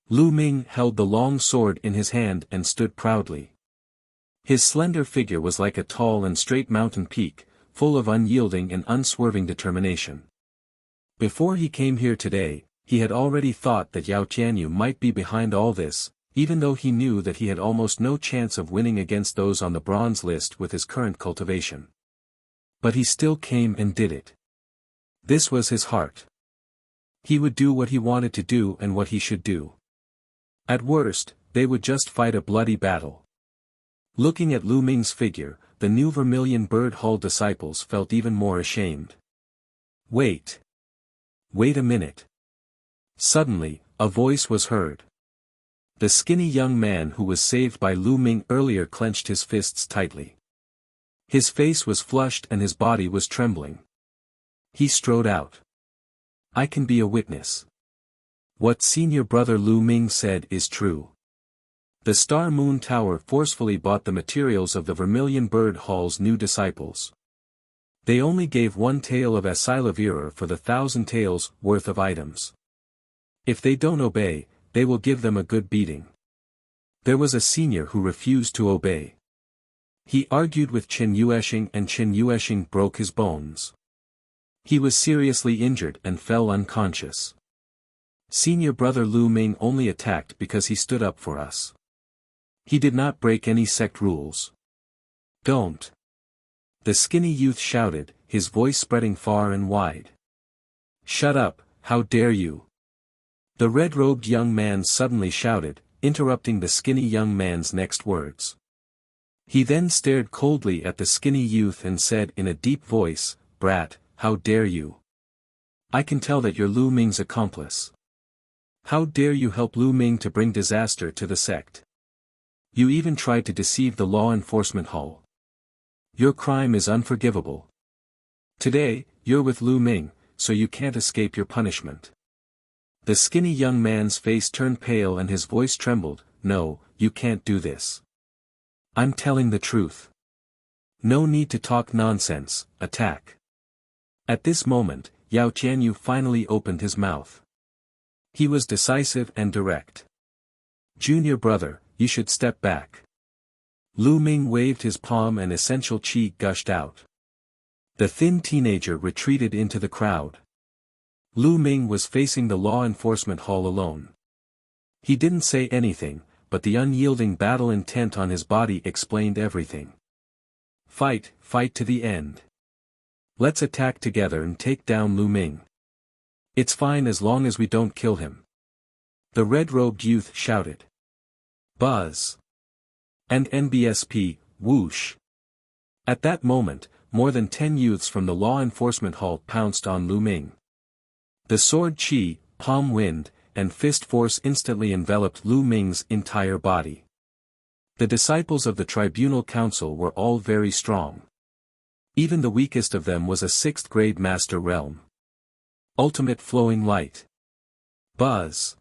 Lu Ming held the long sword in his hand and stood proudly. His slender figure was like a tall and straight mountain peak, full of unyielding and unswerving determination. Before he came here today, he had already thought that Yao Tianyu might be behind all this, even though he knew that he had almost no chance of winning against those on the bronze list with his current cultivation. But he still came and did it. This was his heart. He would do what he wanted to do and what he should do. At worst, they would just fight a bloody battle. Looking at Lu Ming's figure, the new Vermilion Bird Hall disciples felt even more ashamed. Wait. Wait a minute. Suddenly, a voice was heard. The skinny young man who was saved by Lu Ming earlier clenched his fists tightly. His face was flushed and his body was trembling. He strode out. I can be a witness. What senior brother Lu Ming said is true. The Star Moon Tower forcefully bought the materials of the Vermilion Bird Hall's new disciples. They only gave 1 tael of Asilavira for the 1,000 taels worth of items. If they don't obey, they will give them a good beating. There was a senior who refused to obey. He argued with Chen Yueshing and Chen Yueshing broke his bones. He was seriously injured and fell unconscious. Senior brother Lu Ming only attacked because he stood up for us. He did not break any sect rules. Don't. The skinny youth shouted, his voice spreading far and wide. Shut up, how dare you? The red-robed young man suddenly shouted, interrupting the skinny young man's next words. He then stared coldly at the skinny youth and said in a deep voice, Brat, how dare you? I can tell that you're Lu Ming's accomplice. How dare you help Lu Ming to bring disaster to the sect? You even tried to deceive the Law Enforcement Hall. Your crime is unforgivable. Today, you're with Lu Ming, so you can't escape your punishment. The skinny young man's face turned pale and his voice trembled. No, you can't do this. I'm telling the truth. No need to talk nonsense, attack. At this moment, Yao Tianyu finally opened his mouth. He was decisive and direct. Junior brother, you should step back. Lu Ming waved his palm and essential qi gushed out. The thin teenager retreated into the crowd. Lu Ming was facing the Law Enforcement Hall alone. He didn't say anything, but the unyielding battle intent on his body explained everything. Fight, fight to the end. Let's attack together and take down Lu Ming. It's fine as long as we don't kill him. The red-robed youth shouted. Buzz. And NBSP, whoosh. At that moment, more than 10 youths from the Law Enforcement Hall pounced on Lu Ming. The sword qi, palm wind, and fist force instantly enveloped Lu Ming's entire body. The disciples of the Tribunal Council were all very strong. Even the weakest of them was a 6th-grade Master Realm. Ultimate flowing light. Buzz.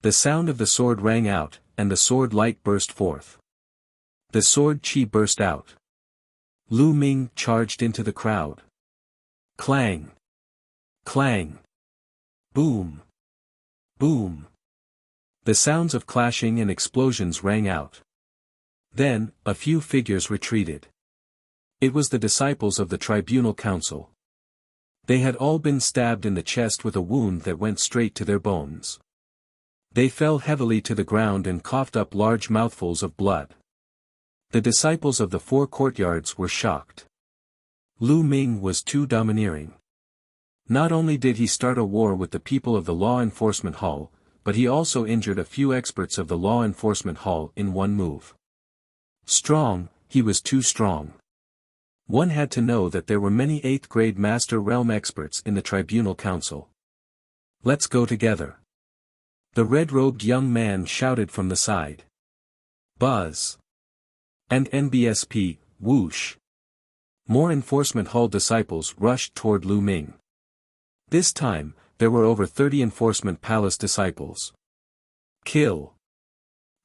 The sound of the sword rang out, and the sword light burst forth. The sword qi burst out. Lu Ming charged into the crowd. Clang. Clang. Boom. Boom. The sounds of clashing and explosions rang out. Then, a few figures retreated. It was the disciples of the Tribunal Council. They had all been stabbed in the chest with a wound that went straight to their bones. They fell heavily to the ground and coughed up large mouthfuls of blood. The disciples of the 4 courtyards were shocked. Lu Ming was too domineering. Not only did he start a war with the people of the Law Enforcement Hall, but he also injured a few experts of the Law Enforcement Hall in one move. Strong, he was too strong. One had to know that there were many 8th grade Master Realm experts in the Tribunal Council. Let's go together. The red-robed young man shouted from the side. Buzz. And NBSP, whoosh. More Enforcement Hall disciples rushed toward Lu Ming. This time, there were over 30 Enforcement Palace disciples. Kill.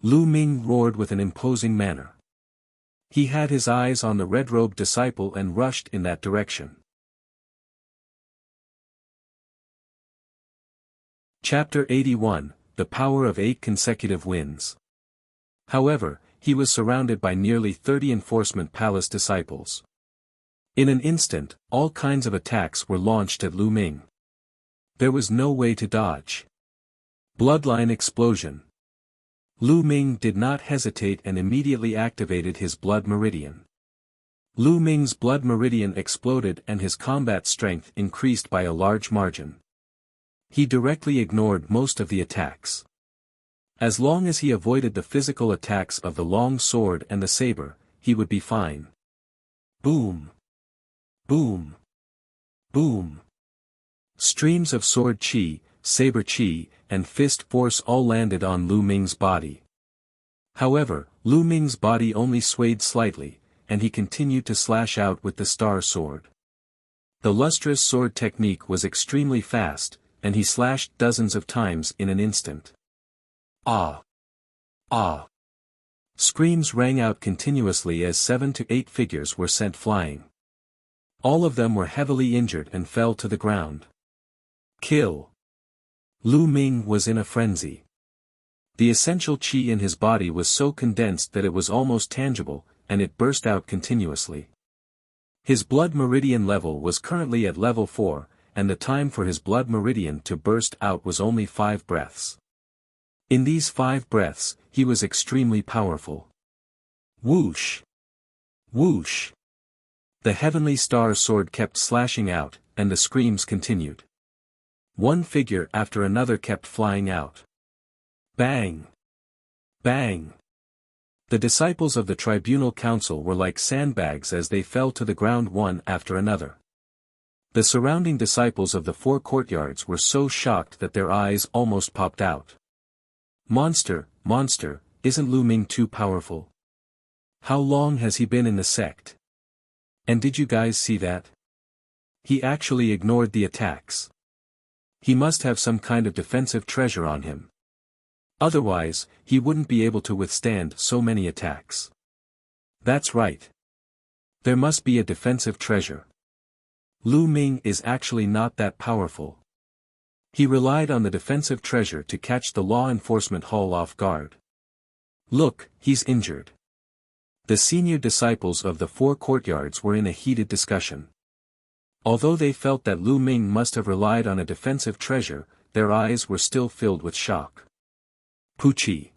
Lu Ming roared with an imposing manner. He had his eyes on the red-robed disciple and rushed in that direction. Chapter 81, The Power of 8 Consecutive Wins. However, he was surrounded by nearly 30 Enforcement Palace disciples. In an instant, all kinds of attacks were launched at Lu Ming. There was no way to dodge. Bloodline explosion. Lu Ming did not hesitate and immediately activated his blood meridian. Lu Ming's blood meridian exploded and his combat strength increased by a large margin. He directly ignored most of the attacks. As long as he avoided the physical attacks of the long sword and the saber, he would be fine. Boom! Boom! Boom! Streams of sword chi, saber chi, and fist force all landed on Lu Ming's body. However, Lu Ming's body only swayed slightly, and he continued to slash out with the star sword. The lustrous sword technique was extremely fast, and he slashed dozens of times in an instant. Ah! Ah! Screams rang out continuously as 7 to 8 figures were sent flying. All of them were heavily injured and fell to the ground. Kill! Lu Ming was in a frenzy. The essential qi in his body was so condensed that it was almost tangible, and it burst out continuously. His blood meridian level was currently at level 4, and the time for his blood meridian to burst out was only 5 breaths. In these 5 breaths, he was extremely powerful. Whoosh! Whoosh! The heavenly star sword kept slashing out, and the screams continued. One figure after another kept flying out. Bang! Bang! The disciples of the Tribunal Council were like sandbags as they fell to the ground one after another. The surrounding disciples of the 4 courtyards were so shocked that their eyes almost popped out. Monster, monster, isn't Lu Ming too powerful? How long has he been in the sect? And did you guys see that? He actually ignored the attacks. He must have some kind of defensive treasure on him. Otherwise, he wouldn't be able to withstand so many attacks. That's right. There must be a defensive treasure. Lu Ming is actually not that powerful. He relied on the defensive treasure to catch the Law Enforcement Hall off guard. Look, he's injured. The senior disciples of the 4 courtyards were in a heated discussion. Although they felt that Lu Ming must have relied on a defensive treasure, their eyes were still filled with shock. Poochie.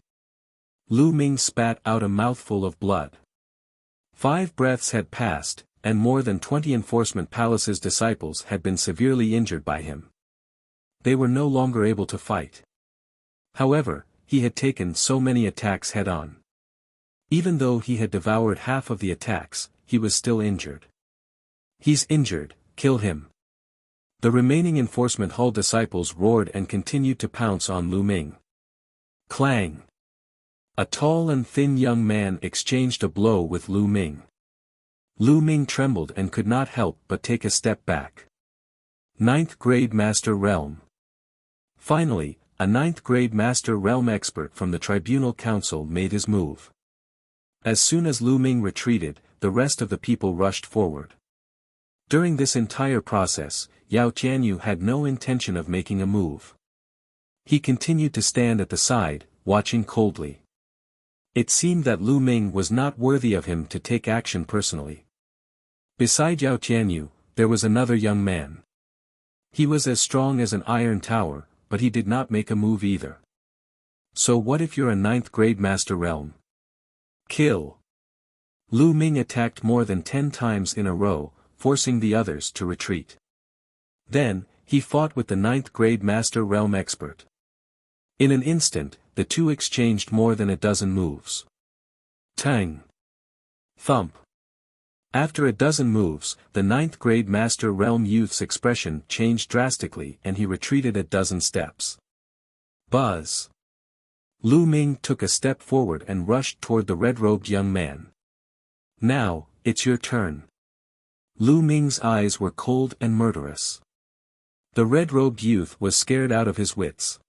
Lu Ming spat out a mouthful of blood. 5 breaths had passed, and more than 20 Enforcement Palace's disciples had been severely injured by him. They were no longer able to fight. However, he had taken so many attacks head-on. Even though he had devoured half of the attacks, he was still injured. He's injured, kill him. The remaining Enforcement Hall disciples roared and continued to pounce on Lu Ming. Clang! A tall and thin young man exchanged a blow with Lu Ming. Lu Ming trembled and could not help but take a step back. 9th grade Master Realm. Finally, a 9th grade Master Realm expert from the Tribunal Council made his move. As soon as Lu Ming retreated, the rest of the people rushed forward. During this entire process, Yao Tianyu had no intention of making a move. He continued to stand at the side, watching coldly. It seemed that Lu Ming was not worthy of him to take action personally. Beside Yao Tianyu, there was another young man. He was as strong as an iron tower, but he did not make a move either. So what if you're a 9th grade Master Realm? Kill. Lu Ming attacked more than 10 times in a row, forcing the others to retreat. Then, he fought with the 9th grade Master Realm expert. In an instant, the two exchanged more than a dozen moves. Tang! Thump! After a dozen moves, the 9th grade Master Realm youth's expression changed drastically and he retreated a dozen steps. Buzz! Lu Ming took a step forward and rushed toward the red-robed young man. Now, it's your turn. Lu Ming's eyes were cold and murderous. The red-robed youth was scared out of his wits.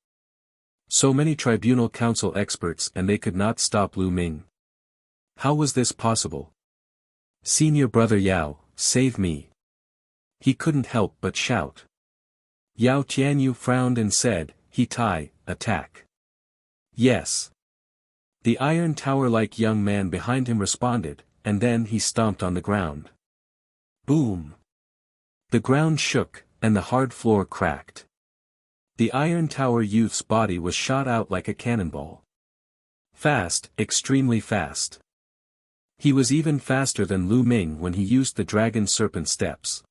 So many Tribunal Council experts and they could not stop Lu Ming. How was this possible? Senior brother Yao, save me. He couldn't help but shout. Yao Tianyu frowned and said, He Tai, attack. Yes. The iron tower-like young man behind him responded, and then he stomped on the ground. Boom! The ground shook, and the hard floor cracked. The iron tower youth's body was shot out like a cannonball. Fast, extremely fast. He was even faster than Lu Ming when he used the dragon serpent steps.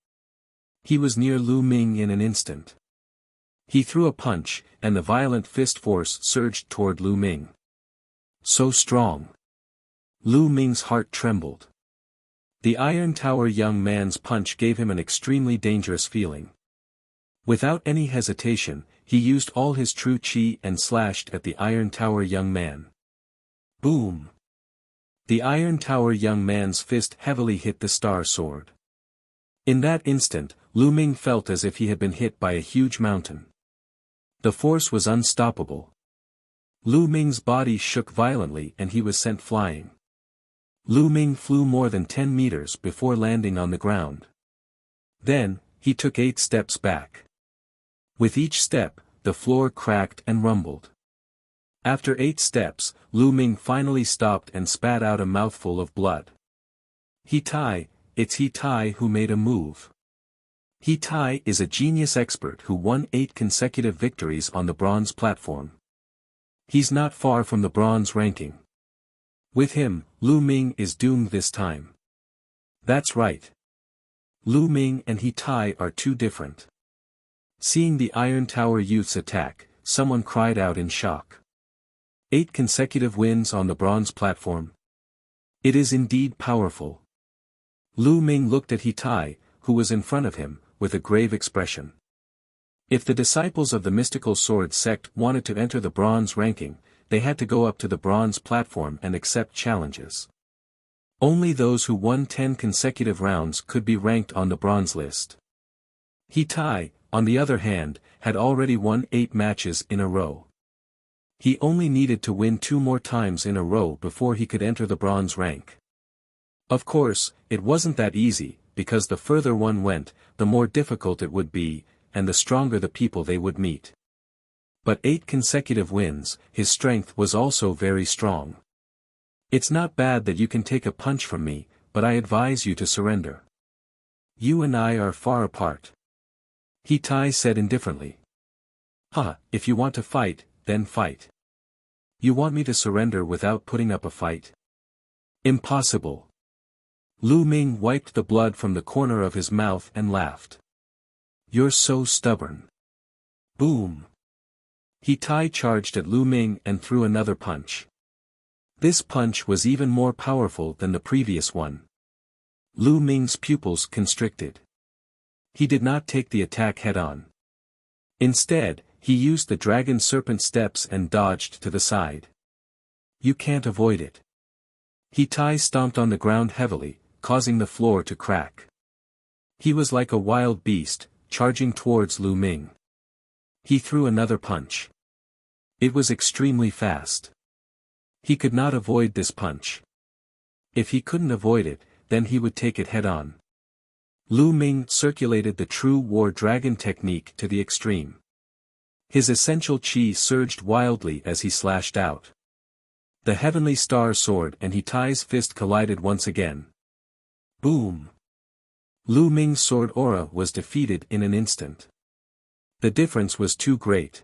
He was near Lu Ming in an instant. He threw a punch, and the violent fist force surged toward Lu Ming. So strong. Lu Ming's heart trembled. The Iron Tower young man's punch gave him an extremely dangerous feeling. Without any hesitation, he used all his true chi and slashed at the Iron Tower young man. Boom! The Iron Tower young man's fist heavily hit the star sword. In that instant, Lu Ming felt as if he had been hit by a huge mountain. The force was unstoppable. Lu Ming's body shook violently and he was sent flying. Lu Ming flew more than 10 meters before landing on the ground. Then, he took 8 steps back. With each step, the floor cracked and rumbled. After 8 steps, Lu Ming finally stopped and spat out a mouthful of blood. He Tai, it's He Tai who made a move. He Tai is a genius expert who won 8 consecutive victories on the bronze platform. He's not far from the bronze ranking. With him, Lu Ming is doomed this time. That's right. Lu Ming and He Tai are too different. Seeing the Iron Tower youth's attack, someone cried out in shock. 8 consecutive wins on the bronze platform. It is indeed powerful. Lu Ming looked at He Tai, who was in front of him, with a grave expression. If the disciples of the mystical sword sect wanted to enter the bronze ranking, they had to go up to the bronze platform and accept challenges. Only those who won 10 consecutive rounds could be ranked on the bronze list. He Tai, on the other hand, had already won 8 matches in a row. He only needed to win 2 more times in a row before he could enter the bronze rank. Of course, it wasn't that easy, because the further one went, the more difficult it would be, and the stronger the people they would meet. But 8 consecutive wins, his strength was also very strong. It's not bad that you can take a punch from me, but I advise you to surrender. You and I are far apart. He Tai said indifferently. If you want to fight, then fight. You want me to surrender without putting up a fight? Impossible. Lu Ming wiped the blood from the corner of his mouth and laughed. You're so stubborn. Boom. He Tai charged at Lu Ming and threw another punch. This punch was even more powerful than the previous one. Lu Ming's pupils constricted. He did not take the attack head-on. Instead, he used the dragon serpent steps and dodged to the side. You can't avoid it. He Tai stomped on the ground heavily, causing the floor to crack. He was like a wild beast, charging towards Lu Ming. He threw another punch. It was extremely fast. He could not avoid this punch. If he couldn't avoid it, then he would take it head-on. Lu Ming circulated the true war dragon technique to the extreme. His essential chi surged wildly as he slashed out. The heavenly star sword and He Tai's fist collided once again. Boom! Lu Ming's sword aura was defeated in an instant. The difference was too great.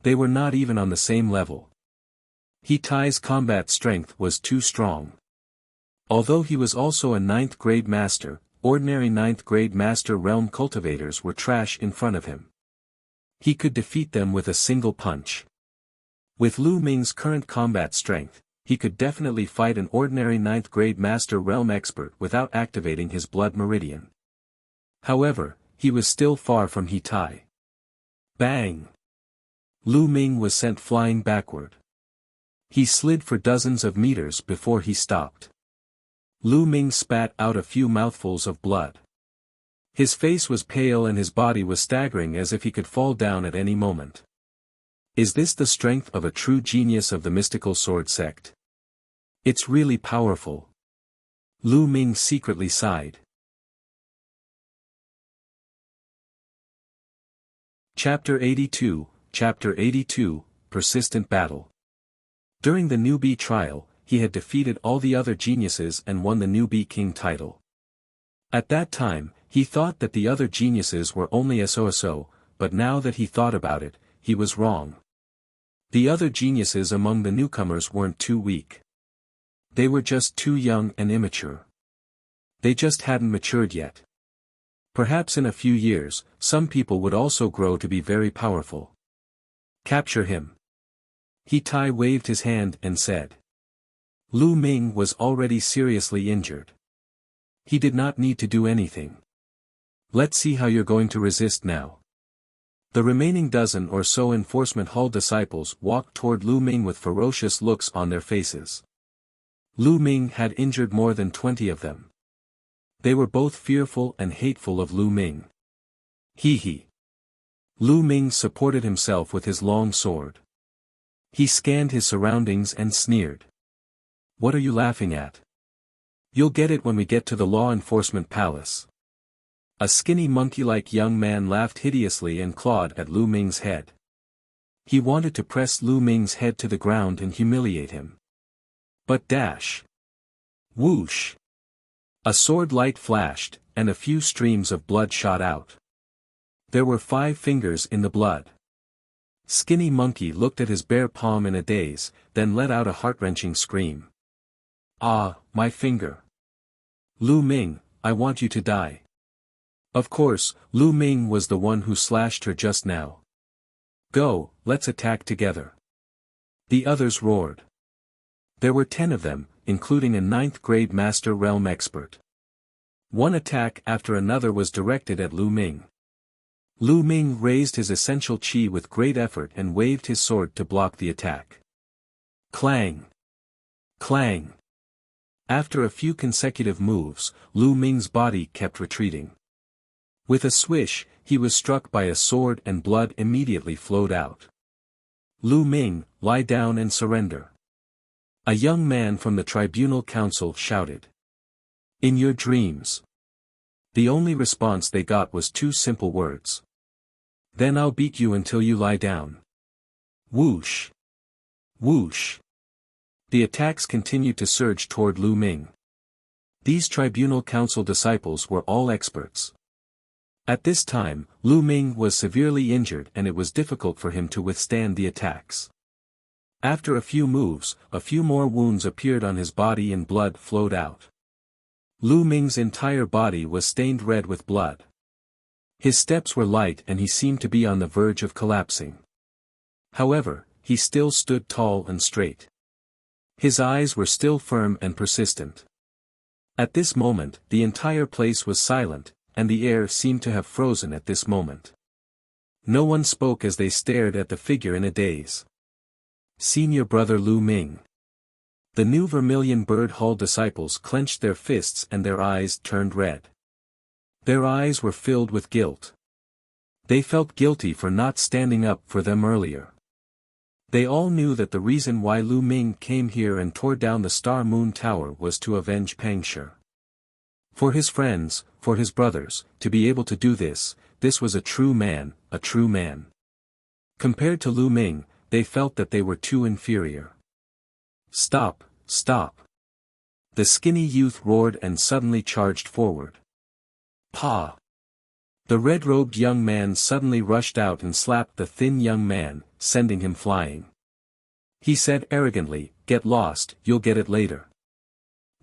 They were not even on the same level. He Tai's combat strength was too strong. Although he was also a 9th grade master, ordinary 9th grade Master Realm cultivators were trash in front of him. He could defeat them with a single punch. With Lu Ming's current combat strength, he could definitely fight an ordinary 9th grade Master Realm expert without activating his blood meridian. However, he was still far from He Tai. Bang! Lu Ming was sent flying backward. He slid for dozens of meters before he stopped. Lu Ming spat out a few mouthfuls of blood. His face was pale and his body was staggering as if he could fall down at any moment. Is this the strength of a true genius of the mystical sword sect? It's really powerful. Lu Ming secretly sighed. Chapter 82, Persistent Battle. During the newbie trial, he had defeated all the other geniuses and won the newbie king title. At that time, he thought that the other geniuses were only so, but now that he thought about it, he was wrong. The other geniuses among the newcomers weren't too weak. They were just too young and immature. They just hadn't matured yet. Perhaps in a few years, some people would also grow to be very powerful. Capture him. He Tai waved his hand and said. Lu Ming was already seriously injured. He did not need to do anything. Let's see how you're going to resist now. The remaining dozen or so enforcement hall disciples walked toward Lu Ming with ferocious looks on their faces. Lu Ming had injured more than 20 of them. They were both fearful and hateful of Lu Ming. He. Lu Ming supported himself with his long sword. He scanned his surroundings and sneered. What are you laughing at? You'll get it when we get to the law enforcement palace. A skinny monkey-like young man laughed hideously and clawed at Lu Ming's head. He wanted to press Lu Ming's head to the ground and humiliate him. But dash. Whoosh. A sword light flashed, and a few streams of blood shot out. There were 5 fingers in the blood. Skinny Monkey looked at his bare palm in a daze, then let out a heart-wrenching scream. Ah, my finger. Lu Ming, I want you to die. Of course, Lu Ming was the one who slashed her just now. Go, let's attack together. The others roared. There were 10 of them, including a 9th grade Master Realm expert. One attack after another was directed at Lu Ming. Lu Ming raised his essential chi with great effort and waved his sword to block the attack. Clang! Clang! After a few consecutive moves, Lu Ming's body kept retreating. With a swish, he was struck by a sword and blood immediately flowed out. Lu Ming, lie down and surrender. A young man from the tribunal council shouted. In your dreams. The only response they got was 2 simple words. Then I'll beat you until you lie down. Whoosh. Whoosh. The attacks continued to surge toward Lu Ming. These tribunal council disciples were all experts. At this time, Lu Ming was severely injured and it was difficult for him to withstand the attacks. After a few moves, a few more wounds appeared on his body and blood flowed out. Lu Ming's entire body was stained red with blood. His steps were light and he seemed to be on the verge of collapsing. However, he still stood tall and straight. His eyes were still firm and persistent. At this moment, the entire place was silent, and the air seemed to have frozen at this moment. No one spoke as they stared at the figure in a daze. Senior brother Lu Ming. The new Vermilion Bird Hall disciples clenched their fists and their eyes turned red. Their eyes were filled with guilt. They felt guilty for not standing up for them earlier. They all knew that the reason why Lu Ming came here and tore down the Star Moon Tower was to avenge Pang Shi. For his friends, for his brothers, to be able to do this, this was a true man, a true man. Compared to Lu Ming, they felt that they were too inferior. Stop, stop. The skinny youth roared and suddenly charged forward. Pa! The red-robed young man suddenly rushed out and slapped the thin young man, sending him flying. He said arrogantly, "Get lost, you'll get it later."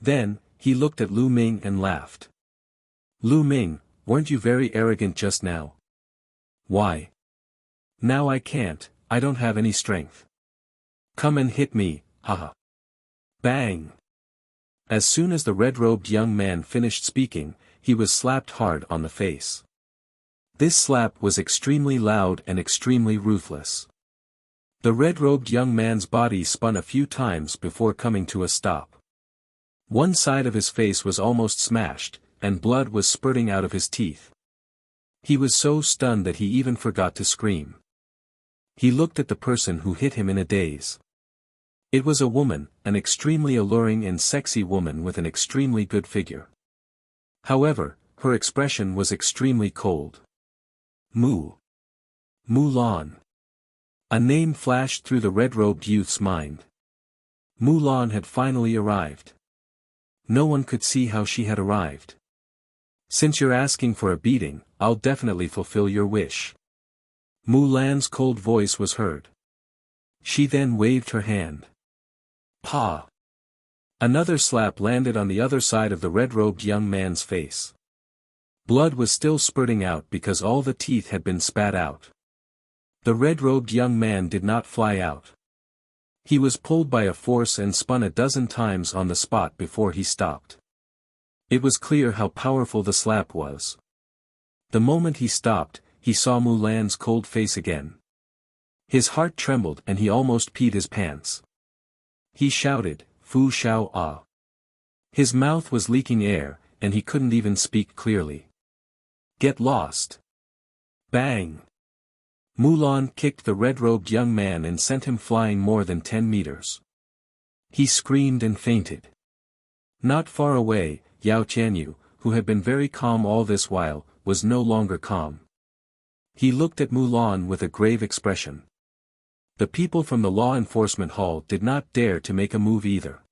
Then, he looked at Lu Ming and laughed. Lu Ming, weren't you very arrogant just now? Why? Now I can't, I don't have any strength. Come and hit me, haha. Bang! As soon as the red-robed young man finished speaking, he was slapped hard on the face. This slap was extremely loud and extremely ruthless. The red-robed young man's body spun a few times before coming to a stop. One side of his face was almost smashed, and blood was spurting out of his teeth. He was so stunned that he even forgot to scream. He looked at the person who hit him in a daze. It was a woman, an extremely alluring and sexy woman with an extremely good figure. However, her expression was extremely cold. Mulan. A name flashed through the red-robed youth's mind. Mulan had finally arrived. No one could see how she had arrived. Since you're asking for a beating, I'll definitely fulfill your wish. Mulan's cold voice was heard. She then waved her hand. Pa! Another slap landed on the other side of the red-robed young man's face. Blood was still spurting out because all the teeth had been spat out. The red-robed young man did not fly out. He was pulled by a force and spun a dozen times on the spot before he stopped. It was clear how powerful the slap was. The moment he stopped, he saw Mulan's cold face again. His heart trembled and he almost peed his pants. He shouted, "Fu Xiao Ah." His mouth was leaking air, and he couldn't even speak clearly. Get lost. Bang! Mulan kicked the red-robed young man and sent him flying more than 10 meters. He screamed and fainted. Not far away, Yao Tianyu, who had been very calm all this while, was no longer calm. He looked at Mulan with a grave expression. The people from the law enforcement hall did not dare to make a move either.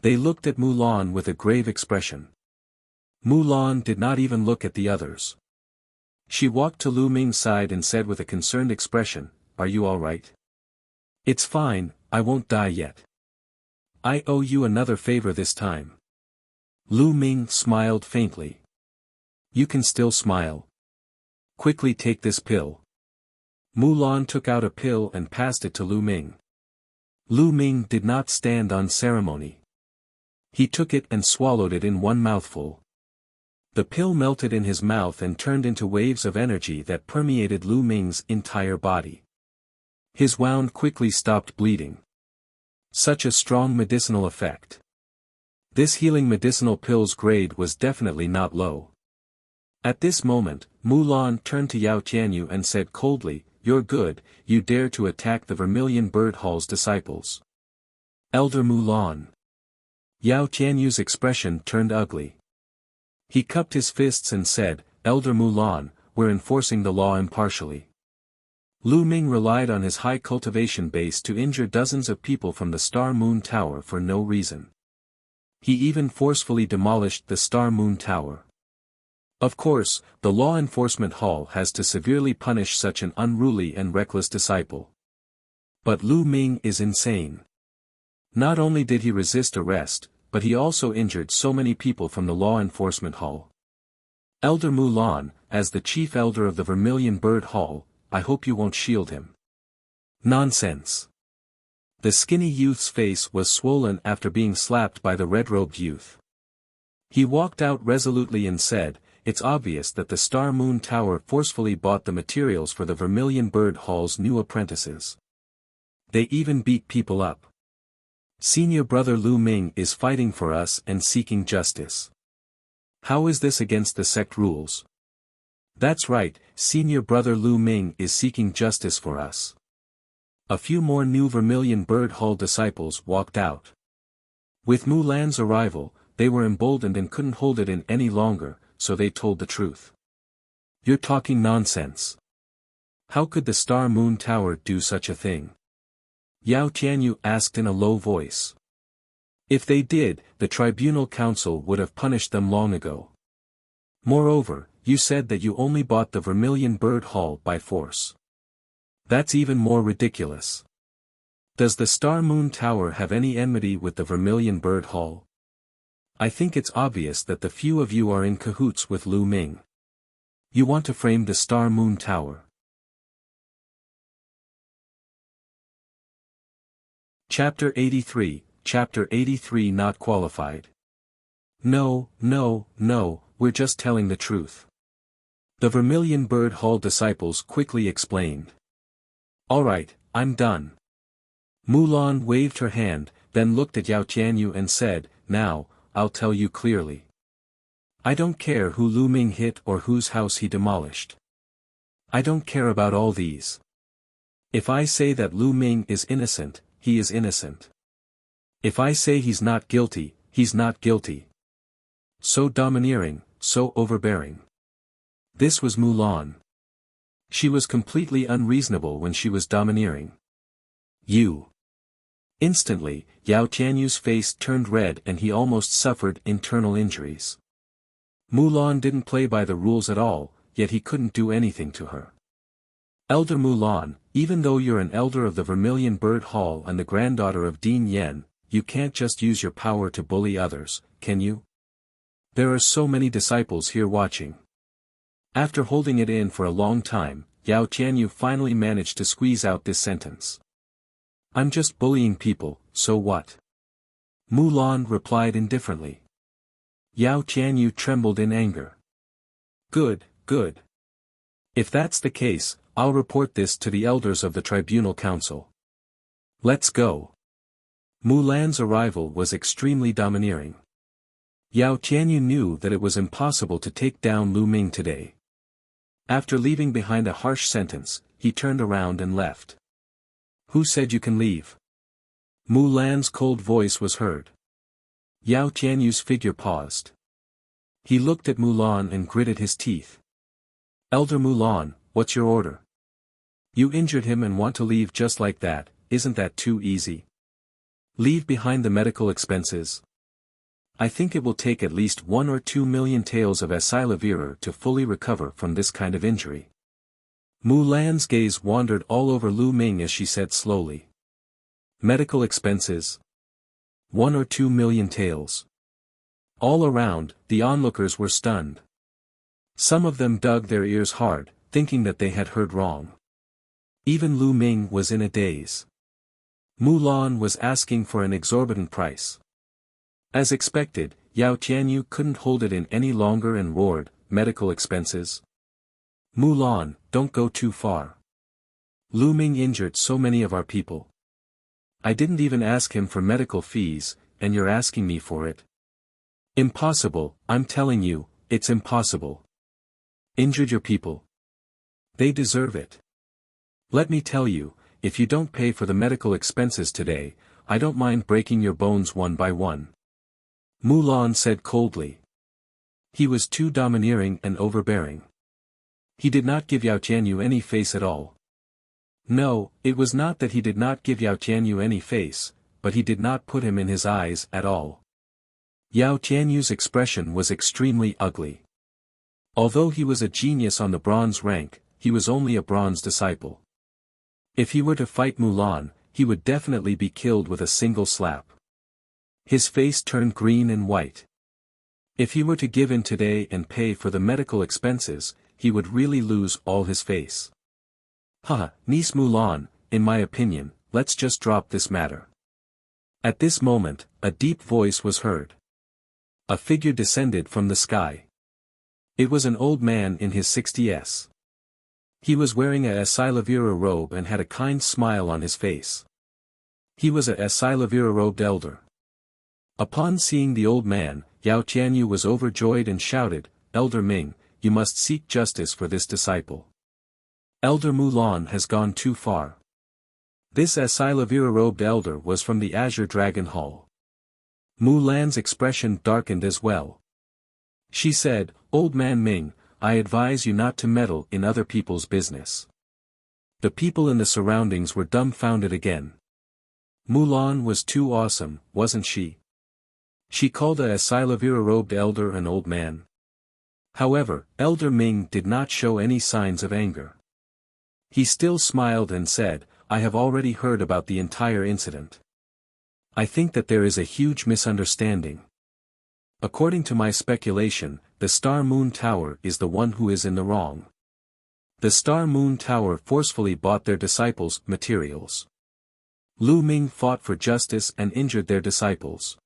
They looked at Mulan with a grave expression. Mulan did not even look at the others. She walked to Lu Ming's side and said with a concerned expression, "Are you all right?" "It's fine, I won't die yet. I owe you another favor this time." Lu Ming smiled faintly. "You can still smile. Quickly take this pill." Mulan took out a pill and passed it to Lu Ming. Lu Ming did not stand on ceremony. He took it and swallowed it in one mouthful. The pill melted in his mouth and turned into waves of energy that permeated Lu Ming's entire body. His wound quickly stopped bleeding. Such a strong medicinal effect. This healing medicinal pill's grade was definitely not low. At this moment, Mulan turned to Yao Tianyu and said coldly, "You're good, you dare to attack the Vermilion Bird Hall's disciples." Elder Mulan. Yao Tianyu's expression turned ugly. He cupped his fists and said, "Elder Mulan, we're enforcing the law impartially." Lu Ming relied on his high cultivation base to injure dozens of people from the Star Moon Tower for no reason. He even forcefully demolished the Star Moon Tower. Of course, the law enforcement hall has to severely punish such an unruly and reckless disciple. But Lu Ming is insane. Not only did he resist arrest, but he also injured so many people from the law enforcement hall. Elder Mulan, as the chief elder of the Vermilion Bird Hall, I hope you won't shield him. Nonsense. The skinny youth's face was swollen after being slapped by the red-robed youth. He walked out resolutely and said, "It's obvious that the Star Moon Tower forcefully bought the materials for the Vermilion Bird Hall's new apprentices. They even beat people up. Senior brother Lu Ming is fighting for us and seeking justice. How is this against the sect rules?" "That's right, senior brother Lu Ming is seeking justice for us." A few more new Vermilion Bird Hall disciples walked out. With Mulan's arrival, they were emboldened and couldn't hold it in any longer, so they told the truth. "You're talking nonsense. How could the Star Moon Tower do such a thing?" Yao Tianyu asked in a low voice. "If they did, the Tribunal Council would have punished them long ago. Moreover, you said that you only bought the Vermilion Bird Hall by force. That's even more ridiculous. Does the Star Moon Tower have any enmity with the Vermilion Bird Hall?" I think it's obvious that the few of you are in cahoots with Lu Ming. You want to frame the Star Moon Tower. Chapter 83, Chapter 83 Not Qualified. No, we're just telling the truth. The Vermilion Bird Hall disciples quickly explained. Alright, I'm done. Mulan waved her hand, then looked at Yao Tianyu and said, now, I'll tell you clearly. I don't care who Lu Ming hit or whose house he demolished. I don't care about all these. If I say that Lu Ming is innocent, he is innocent. If I say he's not guilty, he's not guilty. So domineering, so overbearing. This was Mulan. She was completely unreasonable when she was domineering. You. Instantly, Yao Tianyu's face turned red and he almost suffered internal injuries. Mulan didn't play by the rules at all, yet he couldn't do anything to her. Elder Mulan, even though you're an elder of the Vermilion Bird Hall and the granddaughter of Dean Yen, you can't just use your power to bully others, can you? There are so many disciples here watching. After holding it in for a long time, Yao Tianyu finally managed to squeeze out this sentence. I'm just bullying people, so what? Mulan replied indifferently. Yao Tianyu trembled in anger. Good. If that's the case, I'll report this to the elders of the Tribunal Council. Let's go. Mulan's arrival was extremely domineering. Yao Tianyu knew that it was impossible to take down Lu Ming today. After leaving behind a harsh sentence, he turned around and left. Who said you can leave? Mulan's cold voice was heard. Yao Tianyu's figure paused. He looked at Mulan and gritted his teeth. Elder Mulan, what's your order? You injured him and want to leave just like that, isn't that too easy? Leave behind the medical expenses. I think it will take at least 1 or 2 million taels of Asilavira to fully recover from this kind of injury. Mulan's gaze wandered all over Lu Ming as she said slowly. Medical expenses. 1 or 2 million taels. All around, the onlookers were stunned. Some of them dug their ears hard, thinking that they had heard wrong. Even Lu Ming was in a daze. Mulan was asking for an exorbitant price. As expected, Yao Tianyu couldn't hold it in any longer and roared, medical expenses. Mulan, don't go too far. Lu Ming injured so many of our people. I didn't even ask him for medical fees, and you're asking me for it. Impossible, I'm telling you, it's impossible. Injured your people. They deserve it. Let me tell you, if you don't pay for the medical expenses today, I don't mind breaking your bones one by one. Mulan said coldly. He was too domineering and overbearing. He did not give Yao Tianyu any face at all. No, it was not that he did not give Yao Tianyu any face, but he did not put him in his eyes at all. Yao Tianyu's expression was extremely ugly. Although he was a genius on the bronze rank, he was only a bronze disciple. If he were to fight Mulan, he would definitely be killed with a single slap. His face turned green and white. If he were to give in today and pay for the medical expenses, he would really lose all his face. Haha, niece Mulan, in my opinion, let's just drop this matter. At this moment, a deep voice was heard. A figure descended from the sky. It was an old man in his 60s. He was wearing a Asilavira robe and had a kind smile on his face. He was a Asilavira robed elder. Upon seeing the old man, Yao Tianyu was overjoyed and shouted, Elder Ming, you must seek justice for this disciple. Elder Mulan has gone too far. This Asilavira robed elder was from the Azure Dragon Hall. Mulan's expression darkened as well. She said, Old man Ming, I advise you not to meddle in other people's business. The people in the surroundings were dumbfounded again. Mulan was too awesome, wasn't she? She called a Asilavira-robed elder an old man. However, Elder Ming did not show any signs of anger. He still smiled and said, I have already heard about the entire incident. I think that there is a huge misunderstanding. According to my speculation, the Star Moon Tower is the one who is in the wrong. The Star Moon Tower forcefully bought their disciples' materials. Lu Ming fought for justice and injured their disciples.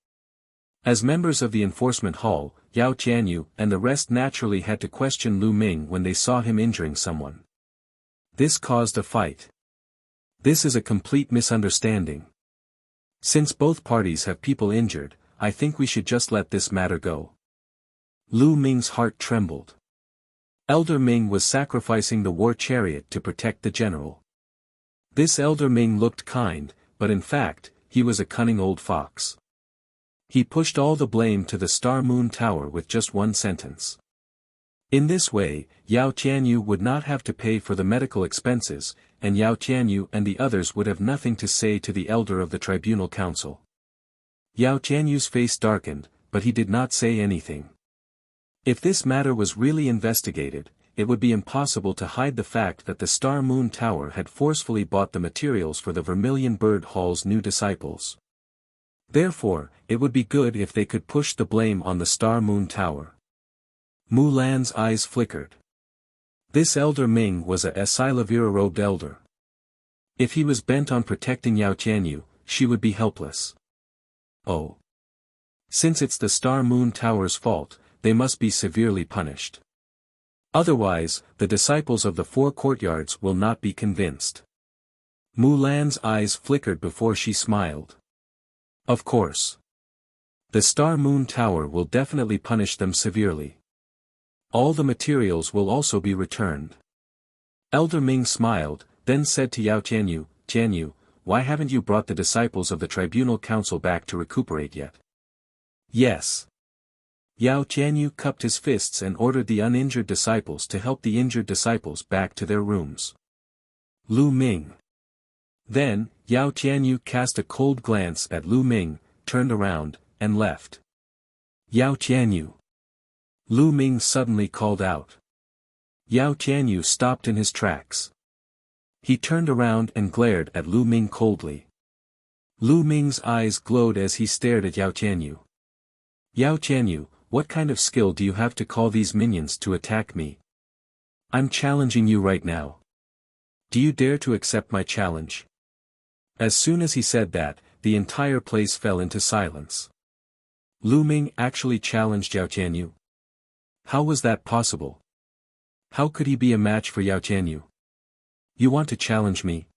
As members of the enforcement hall, Yao Tianyu and the rest naturally had to question Lu Ming when they saw him injuring someone. This caused a fight. This is a complete misunderstanding. Since both parties have people injured, I think we should just let this matter go. Lu Ming's heart trembled. Elder Ming was sacrificing the war chariot to protect the general. This Elder Ming looked kind, but in fact, he was a cunning old fox. He pushed all the blame to the Star Moon Tower with just one sentence. In this way, Yao Tianyu would not have to pay for the medical expenses, and Yao Tianyu and the others would have nothing to say to the elder of the tribunal council. Yao Tianyu's face darkened, but he did not say anything. If this matter was really investigated, it would be impossible to hide the fact that the Star Moon Tower had forcefully bought the materials for the Vermilion Bird Hall's new disciples. Therefore, it would be good if they could push the blame on the Star Moon Tower. Mulan's eyes flickered. This Elder Ming was a Silavira-robed elder. If he was bent on protecting Yao Tianyu, she would be helpless. Oh. Since it's the Star Moon Tower's fault, they must be severely punished. Otherwise, the disciples of the four courtyards will not be convinced. Mulan's eyes flickered before she smiled. Of course. The Star Moon Tower will definitely punish them severely. All the materials will also be returned. Elder Ming smiled, then said to Yao Tianyu, "Tianyu, why haven't you brought the disciples of the tribunal council back to recuperate yet?" "Yes." Yao Tianyu cupped his fists and ordered the uninjured disciples to help the injured disciples back to their rooms. Lu Ming. Then, Yao Tianyu cast a cold glance at Lu Ming, turned around, and left. "Yao Tianyu." Lu Ming suddenly called out. Yao Tianyu stopped in his tracks. He turned around and glared at Lu Ming coldly. Lu Ming's eyes glowed as he stared at Yao Tianyu. "Yao Tianyu, what kind of skill do you have to call these minions to attack me? I'm challenging you right now. Do you dare to accept my challenge?" As soon as he said that, the entire place fell into silence. Lu Ming actually challenged Yao Tianyu. How was that possible? How could he be a match for Yao Tianyu? "You want to challenge me?"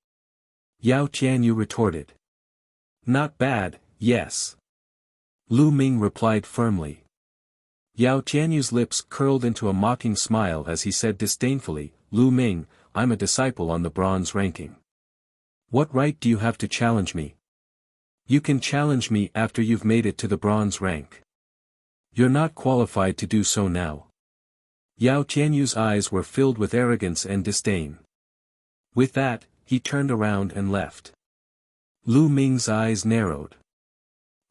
Yao Tianyu retorted. "Not bad, yes." Lu Ming replied firmly. Yao Tianyu's lips curled into a mocking smile as he said disdainfully, "Lu Ming, I'm a disciple on the bronze ranking. What right do you have to challenge me? You can challenge me after you've made it to the bronze rank. You're not qualified to do so now." Yao Tianyu's eyes were filled with arrogance and disdain. With that, he turned around and left. Lu Ming's eyes narrowed.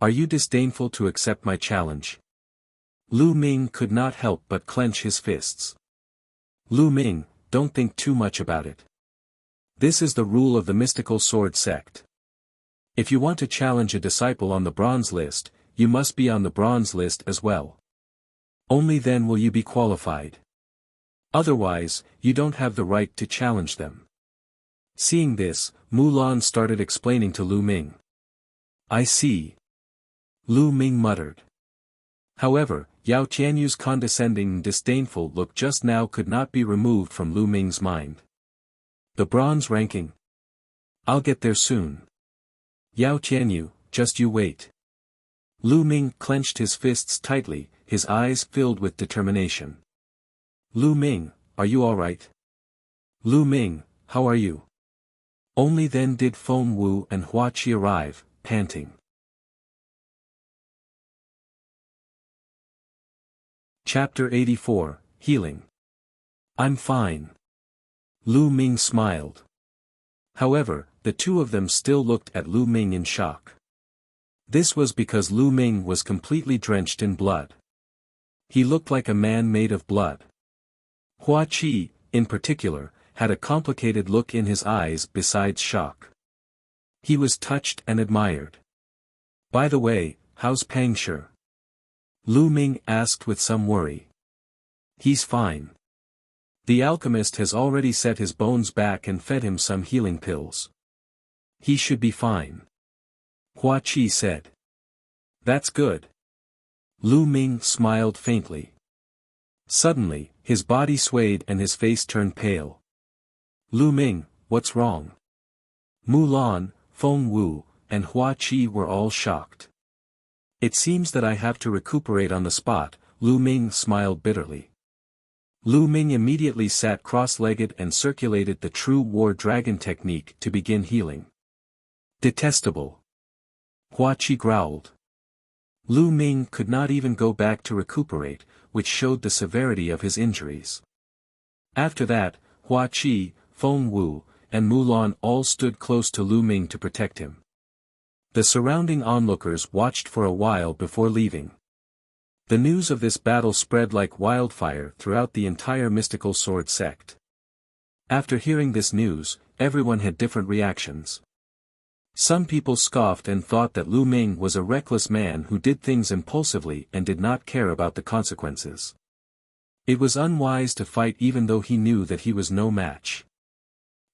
"Are you disdainful to accept my challenge?" Lu Ming could not help but clench his fists. "Lu Ming, don't think too much about it. This is the rule of the mystical sword sect. If you want to challenge a disciple on the bronze list, you must be on the bronze list as well. Only then will you be qualified. Otherwise, you don't have the right to challenge them." Seeing this, Mulan started explaining to Lu Ming. "I see." Lu Ming muttered. However, Yao Tianyu's condescending and disdainful look just now could not be removed from Lu Ming's mind. "The bronze ranking? I'll get there soon. Yao Tianyu, just you wait." Lu Ming clenched his fists tightly, his eyes filled with determination. "Lu Ming, are you all right? Lu Ming, how are you?" Only then did Feng Wu and Hua Qi arrive, panting. Chapter 84, Healing. "I'm fine." Lu Ming smiled. However, the two of them still looked at Lu Ming in shock. This was because Lu Ming was completely drenched in blood. He looked like a man made of blood. Hua Qi, in particular, had a complicated look in his eyes besides shock. He was touched and admired. "By the way, how's Pang Shi?" Lu Ming asked with some worry. He's fine. The alchemist has already set his bones back and fed him some healing pills. He should be fine. Hua Qi said. That's good. Lu Ming smiled faintly. Suddenly, his body swayed and his face turned pale. Lu Ming, what's wrong? Mulan, Feng Wu, and Hua Qi were all shocked. It seems that I have to recuperate on the spot, Lu Ming smiled bitterly. Lu Ming immediately sat cross-legged and circulated the true war dragon technique to begin healing. Detestable. Hua Qi growled. Lu Ming could not even go back to recuperate, which showed the severity of his injuries. After that, Hua Qi, Feng Wu, and Mulan all stood close to Lu Ming to protect him. The surrounding onlookers watched for a while before leaving. The news of this battle spread like wildfire throughout the entire mystical sword sect. After hearing this news, everyone had different reactions. Some people scoffed and thought that Lu Ming was a reckless man who did things impulsively and did not care about the consequences. It was unwise to fight even though he knew that he was no match.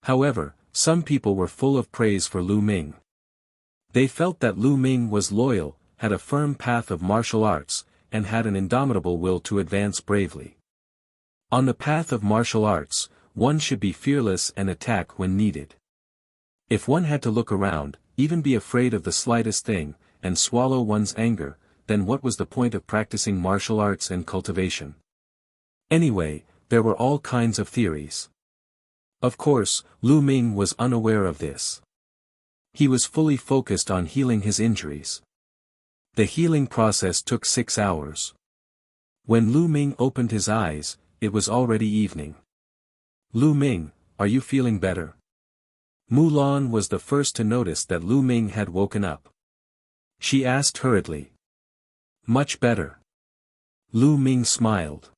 However, some people were full of praise for Lu Ming. They felt that Lu Ming was loyal, had a firm path of martial arts, and had an indomitable will to advance bravely. On the path of martial arts, one should be fearless and attack when needed. If one had to look around, even be afraid of the slightest thing, and swallow one's anger, then what was the point of practicing martial arts and cultivation? Anyway, there were all kinds of theories. Of course, Lu Ming was unaware of this. He was fully focused on healing his injuries. The healing process took 6 hours. When Lu Ming opened his eyes, it was already evening. Lu Ming, are you feeling better? Mulan was the first to notice that Lu Ming had woken up. She asked hurriedly. Much better. Lu Ming smiled.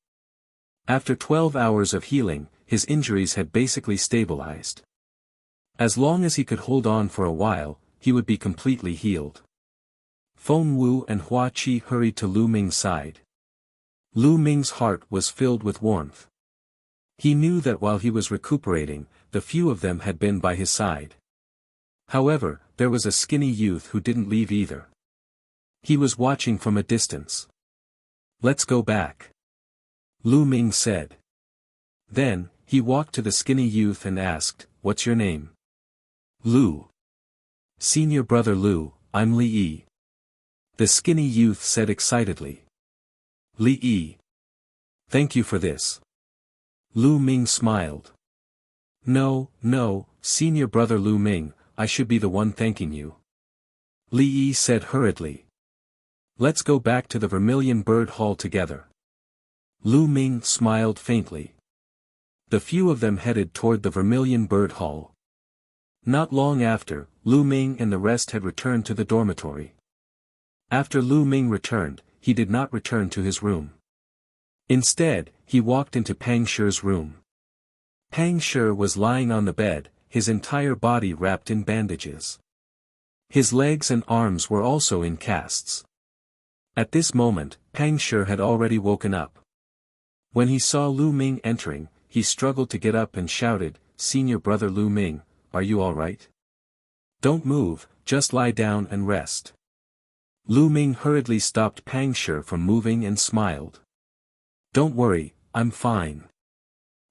After 12 hours of healing, his injuries had basically stabilized. As long as he could hold on for a while, he would be completely healed. Feng Wu and Hua Qi hurried to Lu Ming's side. Lu Ming's heart was filled with warmth. He knew that while he was recuperating, the few of them had been by his side. However, there was a skinny youth who didn't leave either. He was watching from a distance. Let's go back. Lu Ming said. Then, he walked to the skinny youth and asked, what's your name? Lu. Senior brother Lu, I'm Li Yi. The skinny youth said excitedly. Li Yi. Thank you for this. Lu Ming smiled. No, senior brother Lu Ming, I should be the one thanking you. Li Yi said hurriedly. Let's go back to the Vermilion Bird Hall together. Lu Ming smiled faintly. The few of them headed toward the Vermilion Bird Hall. Not long after, Lu Ming and the rest had returned to the dormitory. After Lu Ming returned, he did not return to his room. Instead, he walked into Pang Shi's room. Pang Shi was lying on the bed, his entire body wrapped in bandages. His legs and arms were also in casts. At this moment, Pang Shi had already woken up. When he saw Lu Ming entering, he struggled to get up and shouted, Senior brother Lu Ming, are you all right? Don't move, just lie down and rest. Lu Ming hurriedly stopped Pang Shi from moving and smiled. Don't worry, I'm fine.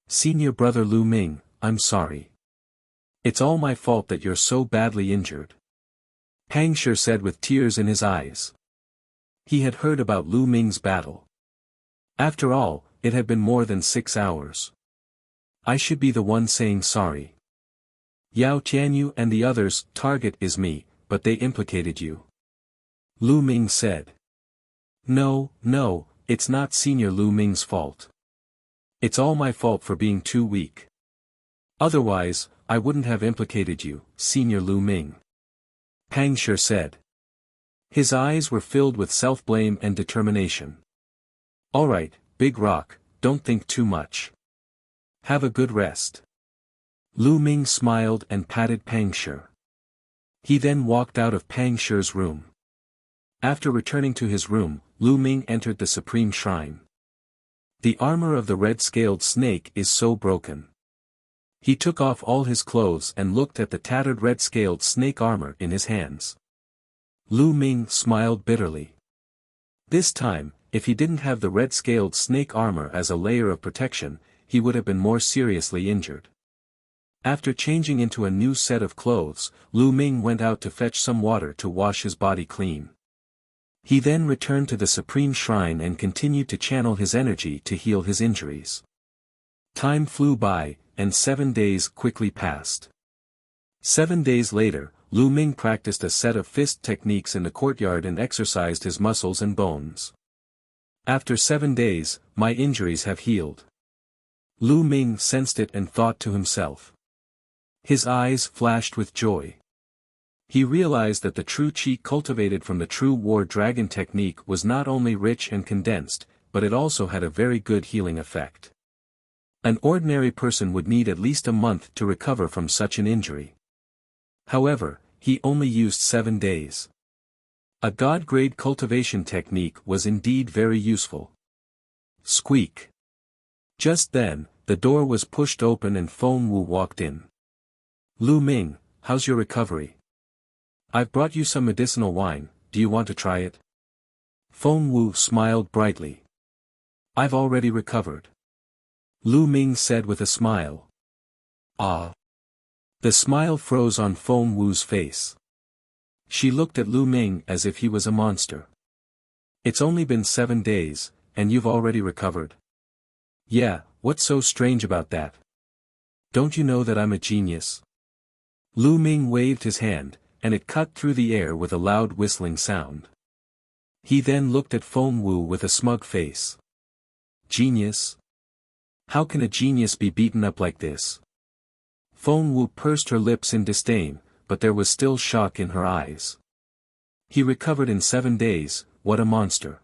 Senior brother Lu Ming, I'm sorry. It's all my fault that you're so badly injured. Pang Shi said with tears in his eyes. He had heard about Lu Ming's battle. After all, it had been more than 6 hours. I should be the one saying sorry. Yao Tianyu and the others' target is me, but they implicated you. Lu Ming said. No, it's not Senior Lu Ming's fault. It's all my fault for being too weak. Otherwise, I wouldn't have implicated you, Senior Lu Ming. Pang Shi said. His eyes were filled with self-blame and determination. Alright, Big Rock, don't think too much. Have a good rest. Lu Ming smiled and patted Pang Shi. He then walked out of Pang Shi's room. After returning to his room, Lu Ming entered the supreme shrine. The armor of the red-scaled snake is so broken. He took off all his clothes and looked at the tattered red-scaled snake armor in his hands. Lu Ming smiled bitterly. This time, if he didn't have the red-scaled snake armor as a layer of protection, he would have been more seriously injured. After changing into a new set of clothes, Lu Ming went out to fetch some water to wash his body clean. He then returned to the supreme shrine and continued to channel his energy to heal his injuries. Time flew by, and 7 days quickly passed. 7 days later, Lu Ming practiced a set of fist techniques in the courtyard and exercised his muscles and bones. After 7 days, my injuries have healed. Lu Ming sensed it and thought to himself. His eyes flashed with joy. He realized that the true chi cultivated from the true war dragon technique was not only rich and condensed, but it also had a very good healing effect. An ordinary person would need at least a month to recover from such an injury. However, he only used 7 days. A god-grade cultivation technique was indeed very useful. Squeak. Just then, the door was pushed open and Feng Wu walked in. Lu Ming, how's your recovery? I've brought you some medicinal wine, do you want to try it? Feng Wu smiled brightly. I've already recovered. Lu Ming said with a smile. Ah. The smile froze on Feng Wu's face. She looked at Lu Ming as if he was a monster. It's only been 7 days, and you've already recovered. Yeah, what's so strange about that? Don't you know that I'm a genius? Lu Ming waved his hand, and it cut through the air with a loud whistling sound. He then looked at Feng Wu with a smug face. Genius? How can a genius be beaten up like this? Feng Wu pursed her lips in disdain, but there was still shock in her eyes. He recovered in 7 days, what a monster.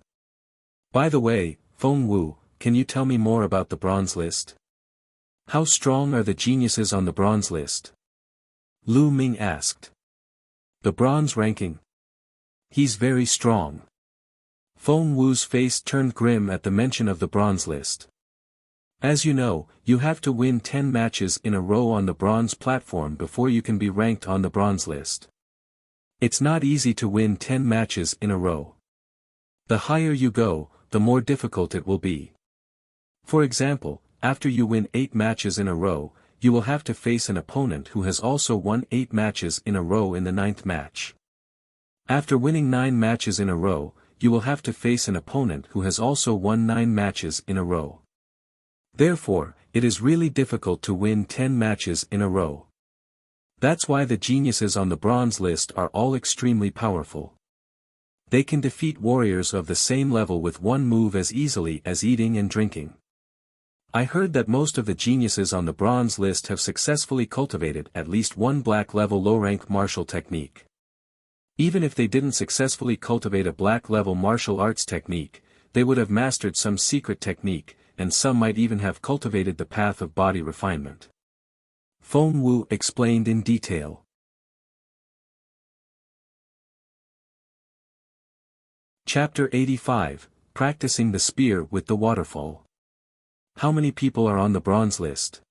By the way, Feng Wu, can you tell me more about the bronze list? How strong are the geniuses on the bronze list? Lu Ming asked. The bronze ranking? He's very strong. Feng Wu's face turned grim at the mention of the bronze list. As you know, you have to win 10 matches in a row on the bronze platform before you can be ranked on the bronze list. It's not easy to win 10 matches in a row. The higher you go, the more difficult it will be. For example, after you win 8 matches in a row, you will have to face an opponent who has also won 8 matches in a row in the 9th match. After winning 9 matches in a row, you will have to face an opponent who has also won 9 matches in a row. Therefore, it is really difficult to win 10 matches in a row. That's why the geniuses on the bronze list are all extremely powerful. They can defeat warriors of the same level with one move as easily as eating and drinking. I heard that most of the geniuses on the bronze list have successfully cultivated at least one black-level low-rank martial technique. Even if they didn't successfully cultivate a black-level martial arts technique, they would have mastered some secret technique, and some might even have cultivated the path of body refinement. Feng Wu explained in detail. Chapter 85, Practicing the Spear with the Waterfall. How many people are on the bronze list?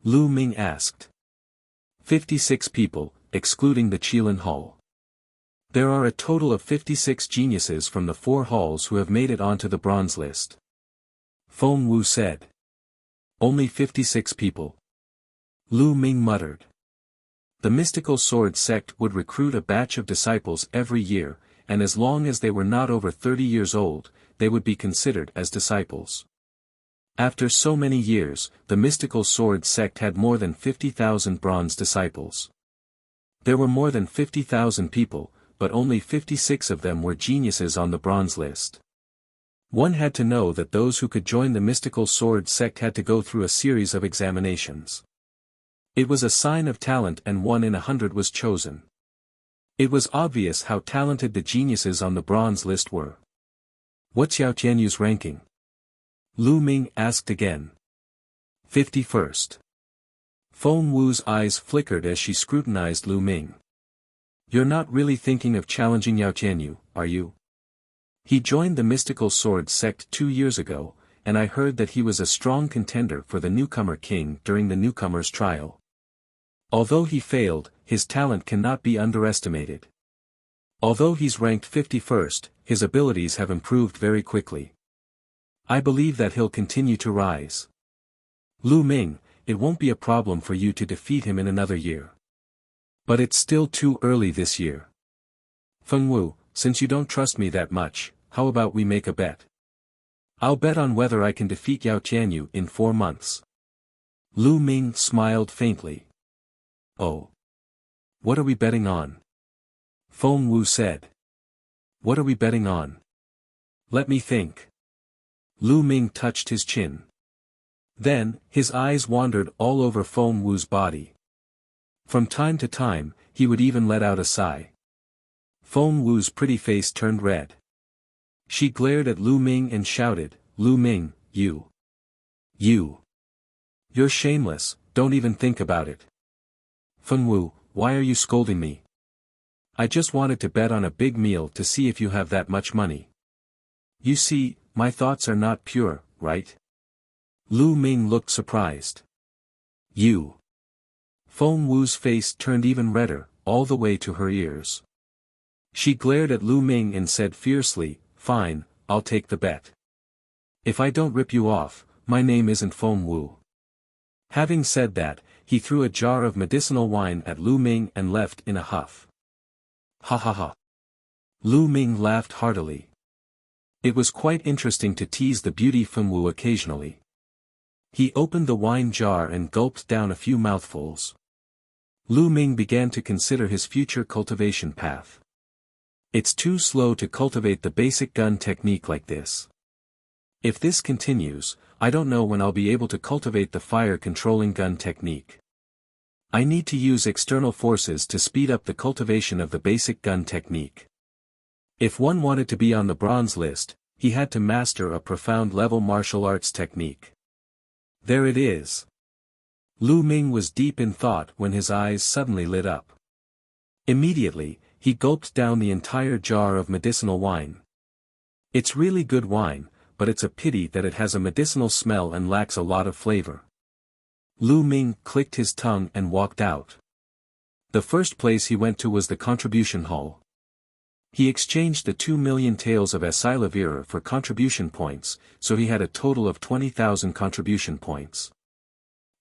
Lu Ming asked. 56 people, excluding the Qilin Hall. There are a total of 56 geniuses from the 4 halls who have made it onto the bronze list. Feng Wu said. Only 56 people. Lu Ming muttered. The mystical sword sect would recruit a batch of disciples every year, and as long as they were not over 30 years old, they would be considered as disciples. After so many years, the mystical sword sect had more than 50,000 bronze disciples. There were more than 50,000 people, but only 56 of them were geniuses on the bronze list. One had to know that those who could join the mystical sword sect had to go through a series of examinations. It was a sign of talent and 1 in 100 was chosen. It was obvious how talented the geniuses on the bronze list were. What's Yao Tianyu's ranking? Lu Ming asked again. 51st. Feng Wu's eyes flickered as she scrutinized Lu Ming. You're not really thinking of challenging Yao Tianyu, are you? He joined the mystical sword sect 2 years ago, and I heard that he was a strong contender for the newcomer king during the newcomer's trial. Although he failed, his talent cannot be underestimated. Although he's ranked 51st, his abilities have improved very quickly. I believe that he'll continue to rise. Lu Ming, it won't be a problem for you to defeat him in another year. But it's still too early this year. Feng Wu, since you don't trust me that much, how about we make a bet? I'll bet on whether I can defeat Yao Tianyu in 4 months. Lu Ming smiled faintly. Oh. What are we betting on? Feng Wu said. What are we betting on? Let me think. Lu Ming touched his chin. Then, his eyes wandered all over Feng Wu's body. From time to time, he would even let out a sigh. Feng Wu's pretty face turned red. She glared at Lu Ming and shouted, Lu Ming, you. You're shameless, don't even think about it. Feng Wu, why are you scolding me? I just wanted to bet on a big meal to see if you have that much money. You see, my thoughts are not pure, right? Lu Ming looked surprised. You. Feng Wu's face turned even redder, all the way to her ears. She glared at Lu Ming and said fiercely, Fine, I'll take the bet. If I don't rip you off, my name isn't Feng Wu. Having said that, he threw a jar of medicinal wine at Lu Ming and left in a huff. Ha ha ha. Lu Ming laughed heartily. It was quite interesting to tease the beauty Feng Wu occasionally. He opened the wine jar and gulped down a few mouthfuls. Lu Ming began to consider his future cultivation path. It's too slow to cultivate the basic gun technique like this. If this continues, I don't know when I'll be able to cultivate the fire-controlling gun technique. I need to use external forces to speed up the cultivation of the basic gun technique. If one wanted to be on the bronze list, he had to master a profound level martial arts technique. There it is. Lu Ming was deep in thought when his eyes suddenly lit up. Immediately, he gulped down the entire jar of medicinal wine. It's really good wine, but it's a pity that it has a medicinal smell and lacks a lot of flavor. Lu Ming clicked his tongue and walked out. The first place he went to was the contribution hall. He exchanged the 2 million taels of Asilavira for contribution points, so he had a total of 20,000 contribution points.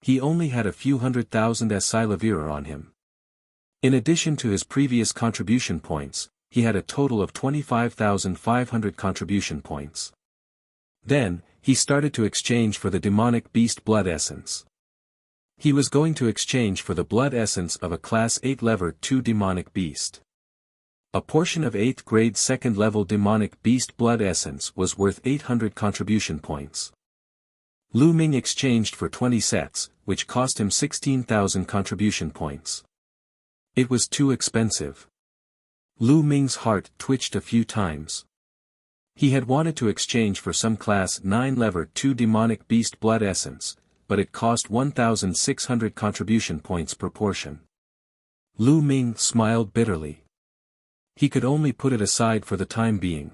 He only had a few 100,000 Asilavira on him. In addition to his previous contribution points, he had a total of 25,500 contribution points. Then, he started to exchange for the demonic beast blood essence. He was going to exchange for the blood essence of a class 8 level 2 demonic beast. A portion of 8th grade 2nd level demonic beast blood essence was worth 800 contribution points. Lu Ming exchanged for 20 sets, which cost him 16,000 contribution points. It was too expensive. Lu Ming's heart twitched a few times. He had wanted to exchange for some class 9 level 2 demonic beast blood essence, but it cost 1,600 contribution points per portion. Lu Ming smiled bitterly. He could only put it aside for the time being.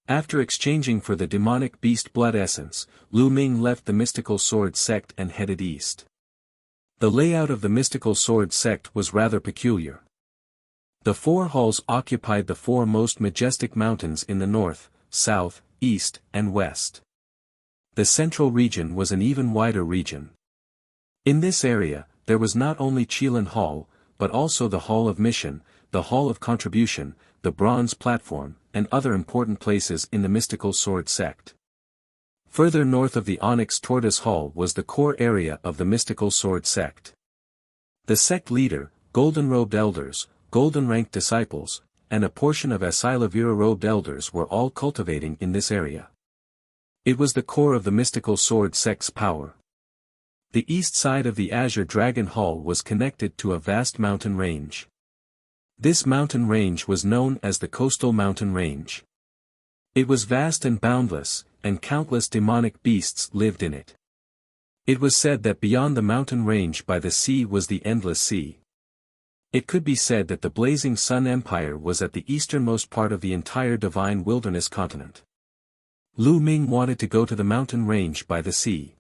After exchanging for the demonic beast blood essence, Lu Ming left the mystical sword sect and headed east. The layout of the mystical sword sect was rather peculiar. The 4 halls occupied the 4 most majestic mountains in the north, south, east, and west. The central region was an even wider region. In this area, there was not only Qilin Hall, but also the Hall of Mission, the Hall of Contribution, the Bronze Platform, and other important places in the mystical sword sect. Further north of the Onyx Tortoise Hall was the core area of the mystical sword sect. The sect leader, golden-robed elders, golden-ranked disciples, and a portion of Asilavira-robed elders were all cultivating in this area. It was the core of the mystical sword sect's power. The east side of the Azure Dragon Hall was connected to a vast mountain range. This mountain range was known as the Coastal Mountain Range. It was vast and boundless, and countless demonic beasts lived in it. It was said that beyond the mountain range by the sea was the endless sea. It could be said that the Blazing Sun Empire was at the easternmost part of the entire Divine Wilderness continent. Lu Ming wanted to go to the mountain range by the sea.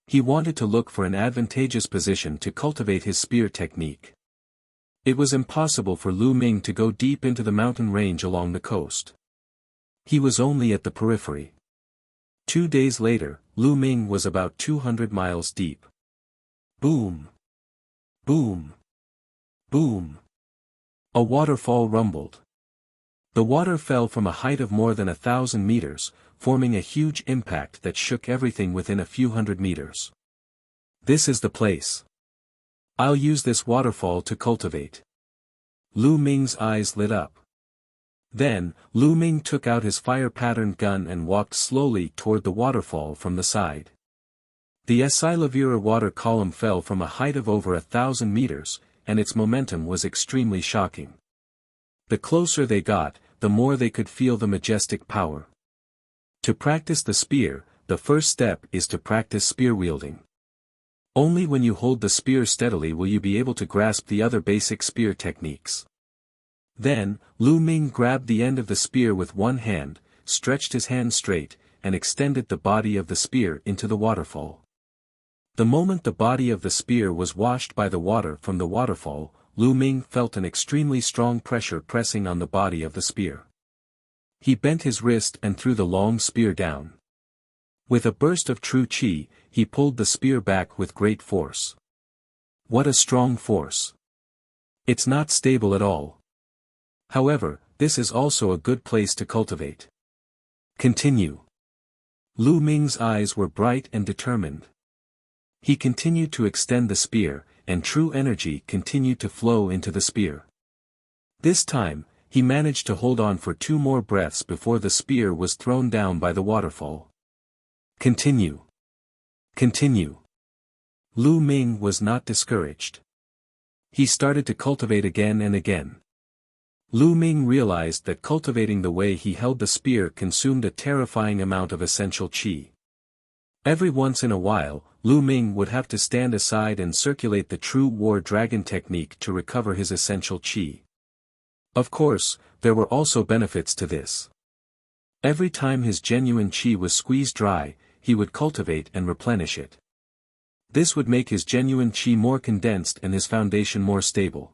He wanted to look for an advantageous position to cultivate his spear technique. It was impossible for Lu Ming to go deep into the mountain range along the coast. He was only at the periphery. 2 days later, Lu Ming was about 200 miles deep. Boom! Boom! Boom! A waterfall rumbled. The water fell from a height of more than 1,000 meters, forming a huge impact that shook everything within a few hundred meters. This is the place. I'll use this waterfall to cultivate. Lu Ming's eyes lit up. Then, Lu Ming took out his fire-patterned gun and walked slowly toward the waterfall from the side. The Esilavira water column fell from a height of over 1,000 meters, and its momentum was extremely shocking. The closer they got, the more they could feel the majestic power. To practice the spear, the first step is to practice spear wielding. Only when you hold the spear steadily will you be able to grasp the other basic spear techniques. Then, Lu Ming grabbed the end of the spear with one hand, stretched his hand straight, and extended the body of the spear into the waterfall. The moment the body of the spear was washed by the water from the waterfall, Lu Ming felt an extremely strong pressure pressing on the body of the spear. He bent his wrist and threw the long spear down. With a burst of true qi, he pulled the spear back with great force. What a strong force! It's not stable at all. However, this is also a good place to cultivate. Continue. Lu Ming's eyes were bright and determined. He continued to extend the spear, and true energy continued to flow into the spear. This time, he managed to hold on for 2 more breaths before the spear was thrown down by the waterfall. Continue. Continue. Lu Ming was not discouraged. He started to cultivate again and again. Lu Ming realized that cultivating the way he held the spear consumed a terrifying amount of essential qi. Every once in a while, Lu Ming would have to stand aside and circulate the true war dragon technique to recover his essential qi. Of course, there were also benefits to this. Every time his genuine qi was squeezed dry, he would cultivate and replenish it. This would make his genuine qi more condensed and his foundation more stable.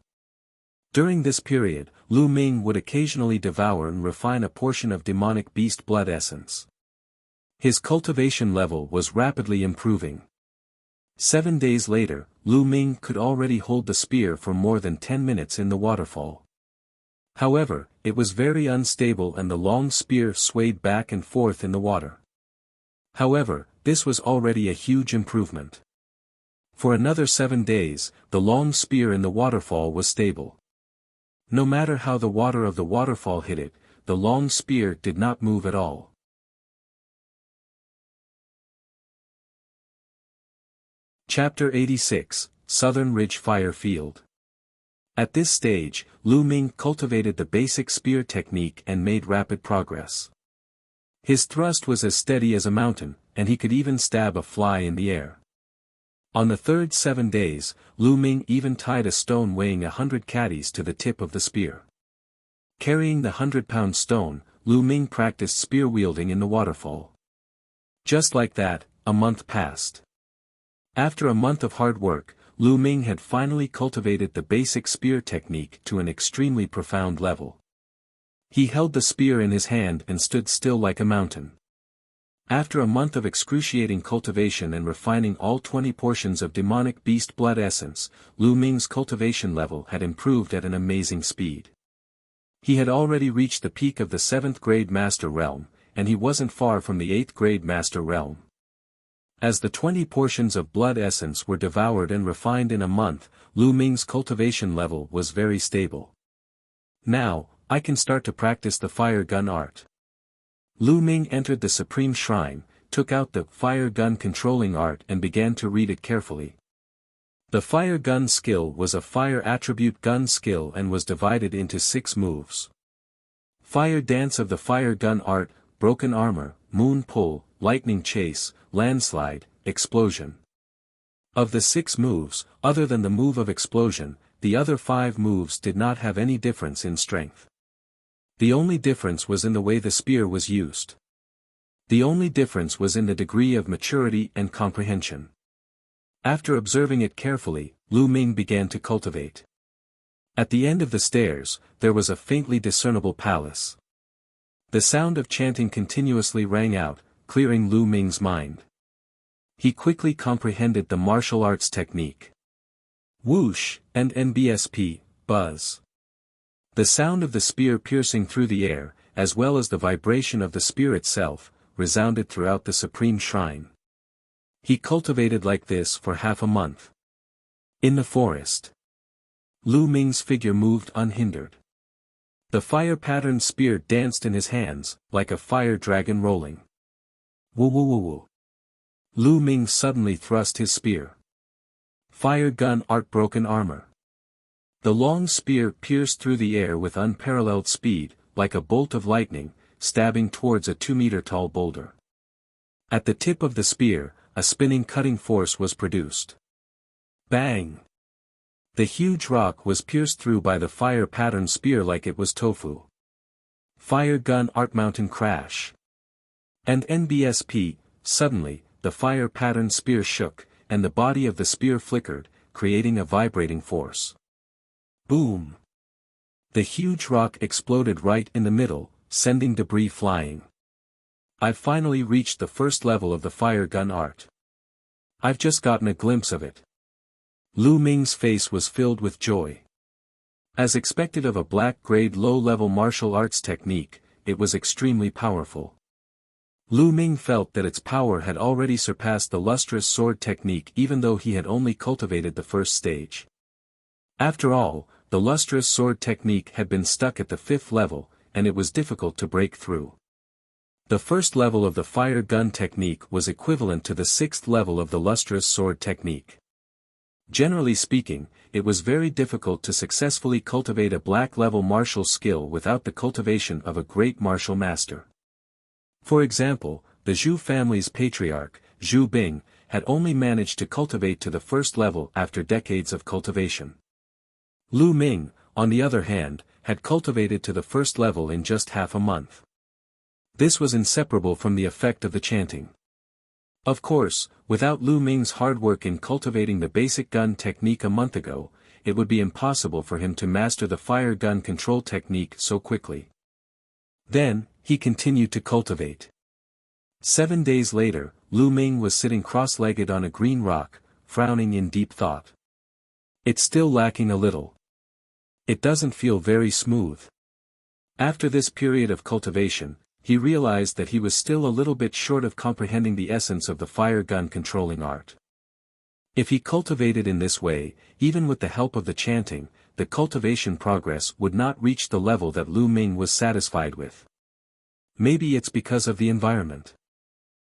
During this period, Lu Ming would occasionally devour and refine a portion of demonic beast blood essence. His cultivation level was rapidly improving. 7 days later, Lu Ming could already hold the spear for more than 10 minutes in the waterfall. However, it was very unstable and the long spear swayed back and forth in the water. However, this was already a huge improvement. For another 7 days, the long spear in the waterfall was stable. No matter how the water of the waterfall hit it, the long spear did not move at all. Chapter 86, Southern Ridge Fire Field. At this stage, Lu Ming cultivated the basic spear technique and made rapid progress. His thrust was as steady as a mountain, and he could even stab a fly in the air. On the third 7 days, Lu Ming even tied a stone weighing 100 caddies to the tip of the spear. Carrying the 100-pound stone, Lu Ming practiced spear wielding in the waterfall. Just like that, a month passed. After a month of hard work, Lu Ming had finally cultivated the basic spear technique to an extremely profound level. He held the spear in his hand and stood still like a mountain. After a month of excruciating cultivation and refining all 20 portions of demonic beast blood essence, Lu Ming's cultivation level had improved at an amazing speed. He had already reached the peak of the 7th grade Master Realm, and he wasn't far from the 8th grade Master Realm. As the 20 portions of blood essence were devoured and refined in a month, Lu Ming's cultivation level was very stable. Now, I can start to practice the fire gun art. Lu Ming entered the Supreme Shrine, took out the fire gun controlling art and began to read it carefully. The fire gun skill was a fire attribute gun skill and was divided into 6 moves. Fire dance of the fire gun art, broken armor, moon pull, lightning chase, landslide, explosion. Of the 6 moves, other than the move of explosion, the other 5 moves did not have any difference in strength. The only difference was in the way the spear was used. The only difference was in the degree of maturity and comprehension. After observing it carefully, Lu Ming began to cultivate. At the end of the stairs, there was a faintly discernible palace. The sound of chanting continuously rang out, clearing Lu Ming's mind. He quickly comprehended the martial arts technique. Whoosh, and NBSP, buzz. The sound of the spear piercing through the air, as well as the vibration of the spear itself, resounded throughout the supreme shrine. He cultivated like this for half a month. In the forest, Lu Ming's figure moved unhindered. The fire-patterned spear danced in his hands, like a fire dragon rolling. Woo woo woo woo. Lu Ming suddenly thrust his spear. Fire gun art broken armor. The long spear pierced through the air with unparalleled speed, like a bolt of lightning, stabbing towards a 2-meter-tall boulder. At the tip of the spear, a spinning cutting force was produced. Bang! The huge rock was pierced through by the fire-patterned spear like it was tofu. Fire gun art mountain crash. And NBSP, suddenly, the fire-patterned spear shook, and the body of the spear flickered, creating a vibrating force. Boom! The huge rock exploded right in the middle, sending debris flying. I've finally reached the first level of the fire gun art. I've just gotten a glimpse of it. Lu Ming's face was filled with joy. As expected of a black-grade low-level martial arts technique, it was extremely powerful. Lu Ming felt that its power had already surpassed the lustrous sword technique even though he had only cultivated the first stage. After all, the lustrous sword technique had been stuck at the 5th level, and it was difficult to break through. The first level of the fire gun technique was equivalent to the 6th level of the lustrous sword technique. Generally speaking, it was very difficult to successfully cultivate a black-level martial skill without the cultivation of a great martial master. For example, the Zhou family's patriarch, Zhou Bing, had only managed to cultivate to the 1st level after decades of cultivation. Lu Ming, on the other hand, had cultivated to the 1st level in just half a month. This was inseparable from the effect of the chanting. Of course, without Lu Ming's hard work in cultivating the basic gun technique a month ago, it would be impossible for him to master the fire gun control technique so quickly. Then, he continued to cultivate. 7 days later, Lu Ming was sitting cross-legged on a green rock, frowning in deep thought. It's still lacking a little. It doesn't feel very smooth. After this period of cultivation, he realized that he was still a little bit short of comprehending the essence of the fire gun controlling art. If he cultivated in this way, even with the help of the chanting, the cultivation progress would not reach the level that Lu Ming was satisfied with. Maybe it's because of the environment.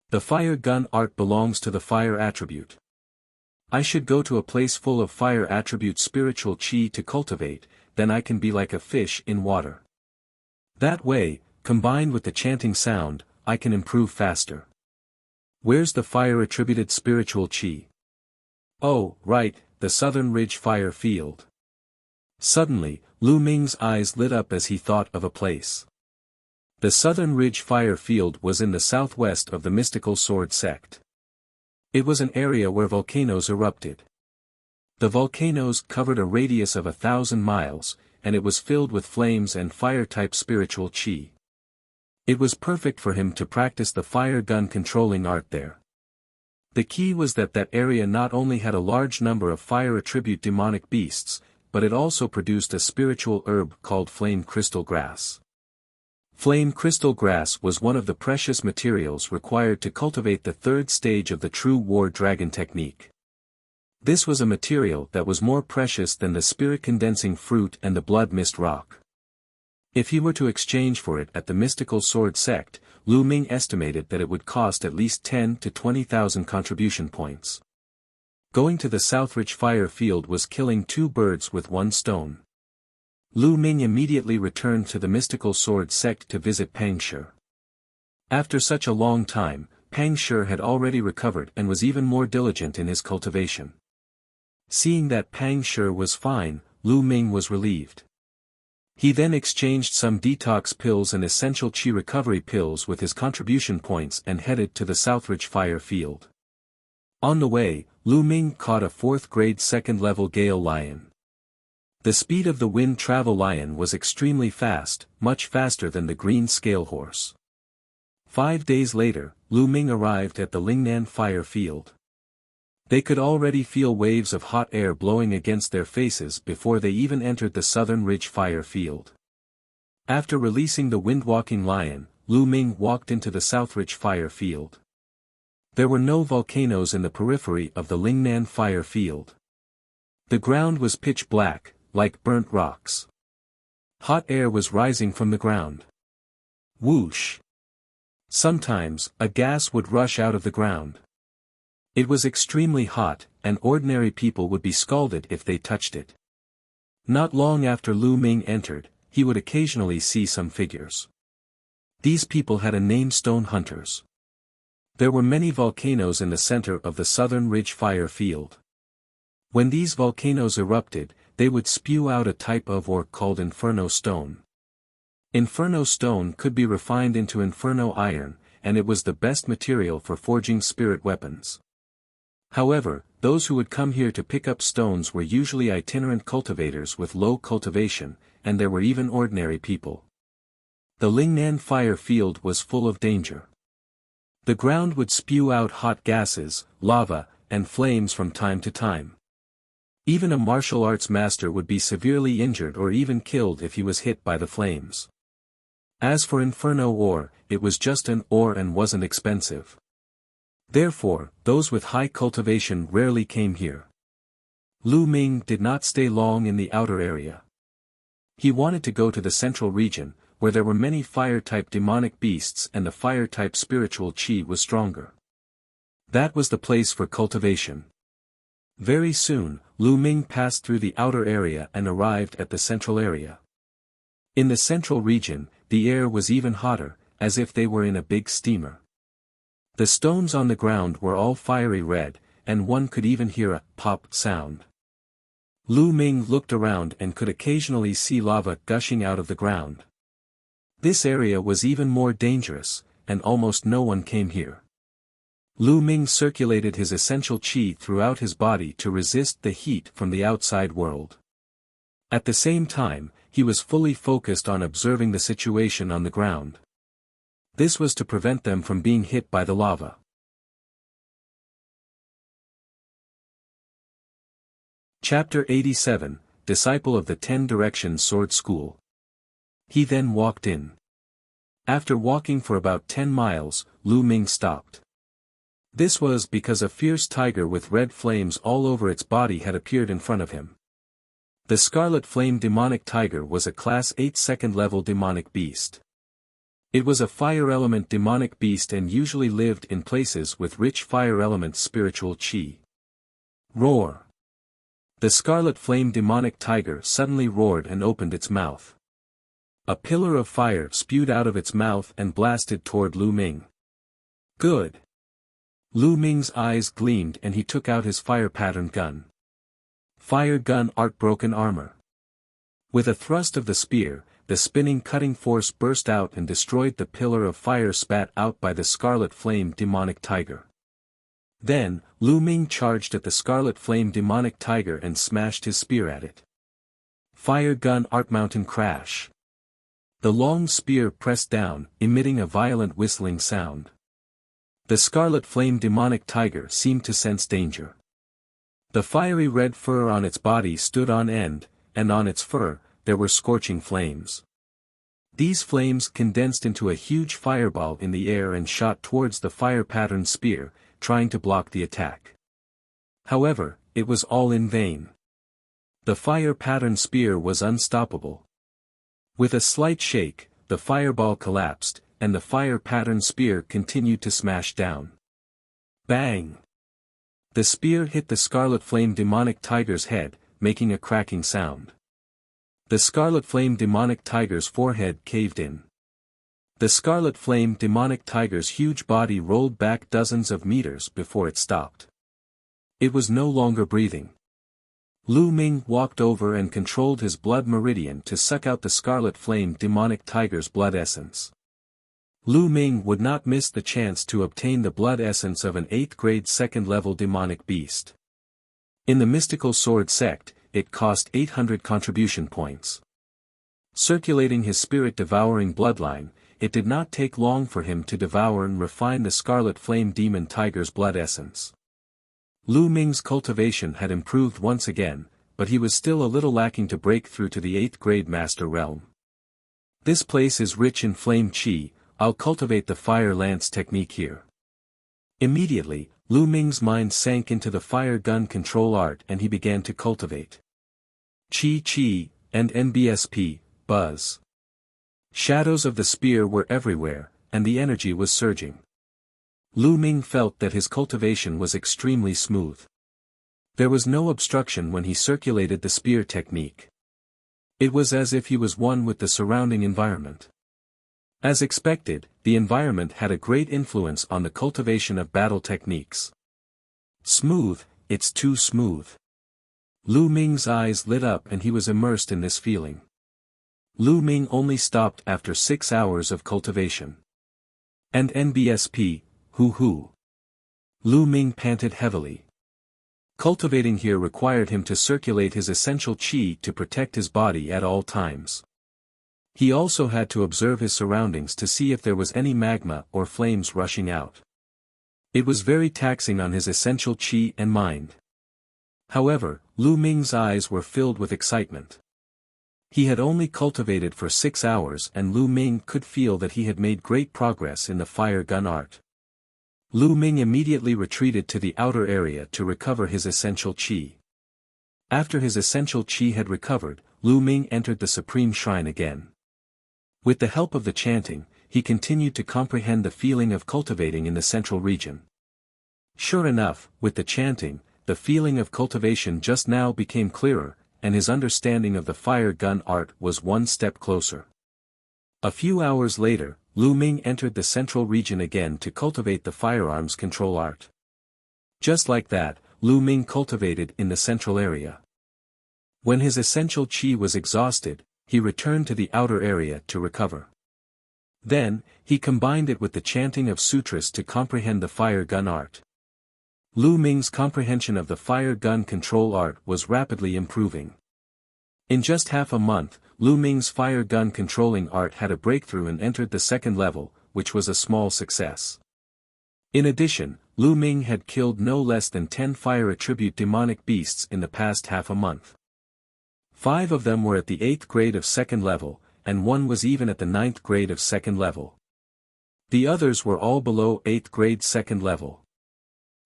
The fire gun art belongs to the fire attribute. I should go to a place full of fire attribute spiritual chi to cultivate, then I can be like a fish in water. That way, combined with the chanting sound, I can improve faster. Where's the fire-attributed spiritual chi? Oh, right, the Southern Ridge Fire Field. Suddenly, Lu Ming's eyes lit up as he thought of a place. The Southern Ridge Fire Field was in the southwest of the mystical sword sect. It was an area where volcanoes erupted. The volcanoes covered a radius of 1,000 miles, and it was filled with flames and fire-type spiritual chi. It was perfect for him to practice the fire gun controlling art there. The key was that that area not only had a large number of fire attribute demonic beasts, but it also produced a spiritual herb called flame crystal grass. Flame crystal grass was one of the precious materials required to cultivate the 3rd stage of the true war dragon technique. This was a material that was more precious than the spirit-condensing fruit and the blood mist rock. If he were to exchange for it at the mystical sword sect, Lu Ming estimated that it would cost at least 10 to 20,000 contribution points. Going to the Southridge Fire Field was killing 2 birds with 1 stone. Lu Ming immediately returned to the mystical sword sect to visit Pang Shi. After such a long time, Pang Shi had already recovered and was even more diligent in his cultivation. Seeing that Pang Shi was fine, Lu Ming was relieved. He then exchanged some detox pills and essential chi recovery pills with his contribution points and headed to the Southridge fire field. On the way, Lu Ming caught a 4th grade 2nd level gale lion. The speed of the wind travel lion was extremely fast, much faster than the green scale horse. 5 days later, Lu Ming arrived at the Lingnan fire field. They could already feel waves of hot air blowing against their faces before they even entered the Southern Ridge fire field. After releasing the wind-walking lion, Lu Ming walked into the Southridge fire field. There were no volcanoes in the periphery of the Lingnan fire field. The ground was pitch black, like burnt rocks. Hot air was rising from the ground. Whoosh! Sometimes, a gas would rush out of the ground. It was extremely hot, and ordinary people would be scalded if they touched it. Not long after Lu Ming entered, he would occasionally see some figures. These people had a name: stone hunters. There were many volcanoes in the center of the Southern Ridge fire field. When these volcanoes erupted, they would spew out a type of ore called inferno stone. Inferno stone could be refined into inferno iron, and it was the best material for forging spirit weapons. However, those who would come here to pick up stones were usually itinerant cultivators with low cultivation, and there were even ordinary people. The Lingnan fire field was full of danger. The ground would spew out hot gases, lava, and flames from time to time. Even a martial arts master would be severely injured or even killed if he was hit by the flames. As for inferno ore, it was just an ore and wasn't expensive. Therefore, those with high cultivation rarely came here. Lu Ming did not stay long in the outer area. He wanted to go to the central region, where there were many fire-type demonic beasts and the fire-type spiritual chi was stronger. That was the place for cultivation. Very soon, Lu Ming passed through the outer area and arrived at the central area. In the central region, the air was even hotter, as if they were in a big steamer. The stones on the ground were all fiery red, and one could even hear a pop sound. Lu Ming looked around and could occasionally see lava gushing out of the ground. This area was even more dangerous, and almost no one came here. Lu Ming circulated his essential chi throughout his body to resist the heat from the outside world. At the same time, he was fully focused on observing the situation on the ground. This was to prevent them from being hit by the lava. Chapter 87, Disciple of the 10 Directions Sword School. He then walked in. After walking for about 10 miles, Lu Ming stopped. This was because a fierce tiger with red flames all over its body had appeared in front of him. The Scarlet Flame Demonic Tiger was a Class 8 2nd-level demonic beast. It was a fire-element demonic beast and usually lived in places with rich fire-element spiritual chi. Roar! The Scarlet Flame Demonic Tiger suddenly roared and opened its mouth. A pillar of fire spewed out of its mouth and blasted toward Lu Ming. Good! Lu Ming's eyes gleamed and he took out his fire-patterned gun. Fire gun art broken armor. With a thrust of the spear, the spinning cutting force burst out and destroyed the pillar of fire spat out by the Scarlet Flame Demonic Tiger. Then, Lu Ming charged at the Scarlet Flame Demonic Tiger and smashed his spear at it. Fire gun art mountain crash. The long spear pressed down, emitting a violent whistling sound. The Scarlet Flame Demonic Tiger seemed to sense danger. The fiery red fur on its body stood on end, and on its fur, there were scorching flames. These flames condensed into a huge fireball in the air and shot towards the fire-patterned spear, trying to block the attack. However, it was all in vain. The fire-patterned spear was unstoppable. With a slight shake, the fireball collapsed, and the fire-patterned spear continued to smash down. Bang! The spear hit the Scarlet Flame Demonic Tiger's head, making a cracking sound. The Scarlet Flame Demonic Tiger's forehead caved in. The Scarlet Flame Demonic Tiger's huge body rolled back dozens of meters before it stopped. It was no longer breathing. Lu Ming walked over and controlled his blood meridian to suck out the scarlet flame demonic tiger's blood essence. Lu Ming would not miss the chance to obtain the blood essence of an 8th grade 2nd level demonic beast. In the mystical sword sect, it cost 800 contribution points. Circulating his spirit-devouring bloodline, it did not take long for him to devour and refine the scarlet flame demon tiger's blood essence. Lu Ming's cultivation had improved once again, but he was still a little lacking to break through to the 8th grade master realm. This place is rich in flame qi, I'll cultivate the fire lance technique here. Immediately, Lu Ming's mind sank into the fire gun control art and he began to cultivate. Qi and NBSP, buzz. Shadows of the spear were everywhere, and the energy was surging. Lu Ming felt that his cultivation was extremely smooth. There was no obstruction when he circulated the spear technique. It was as if he was one with the surrounding environment. As expected, the environment had a great influence on the cultivation of battle techniques. Smooth, it's too smooth. Lu Ming's eyes lit up and he was immersed in this feeling. Lu Ming only stopped after 6 hours of cultivation. And NBSP, hoo. Lu Ming panted heavily. Cultivating here required him to circulate his essential qi to protect his body at all times. He also had to observe his surroundings to see if there was any magma or flames rushing out. It was very taxing on his essential qi and mind. However, Lu Ming's eyes were filled with excitement. He had only cultivated for 6 hours and Lu Ming could feel that he had made great progress in the fire gun art. Lu Ming immediately retreated to the outer area to recover his essential qi. After his essential qi had recovered, Lu Ming entered the Supreme Shrine again. With the help of the chanting, he continued to comprehend the feeling of cultivating in the central region. Sure enough, with the chanting, the feeling of cultivation just now became clearer, and his understanding of the fire gun art was one step closer. A few hours later, Lu Ming entered the central region again to cultivate the firearms control art. Just like that, Lu Ming cultivated in the central area. When his essential qi was exhausted, he returned to the outer area to recover. Then, he combined it with the chanting of sutras to comprehend the fire gun art. Lu Ming's comprehension of the fire gun control art was rapidly improving. In just half a month, Lu Ming's fire gun controlling art had a breakthrough and entered the 2nd level, which was a small success. In addition, Lu Ming had killed no less than 10 fire attribute demonic beasts in the past half a month. 5 of them were at the 8th grade of 2nd level, and 1 was even at the 9th grade of 2nd level. The others were all below 8th grade 2nd level.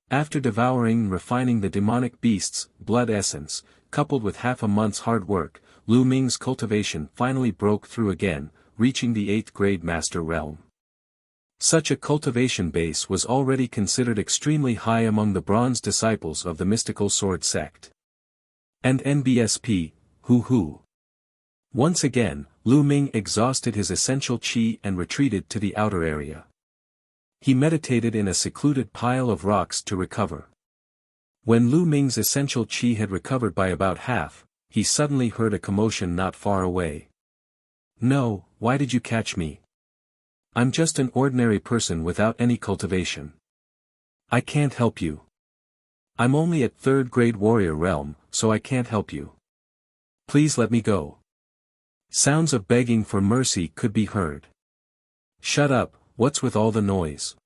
After devouring and refining the demonic beast's blood essence, coupled with half a month's hard work, Lu Ming's cultivation finally broke through again, reaching the 8th grade master realm. Such a cultivation base was already considered extremely high among the bronze disciples of the mystical sword sect. And NBSP, hoo. Once again, Lu Ming exhausted his essential qi and retreated to the outer area. He meditated in a secluded pile of rocks to recover. When Lu Ming's essential qi had recovered by about half, he suddenly heard a commotion not far away. No, why did you catch me? I'm just an ordinary person without any cultivation. I can't help you. I'm only at 3rd grade warrior realm, so I can't help you. Please let me go. Sounds of begging for mercy could be heard. Shut up, what's with all the noise?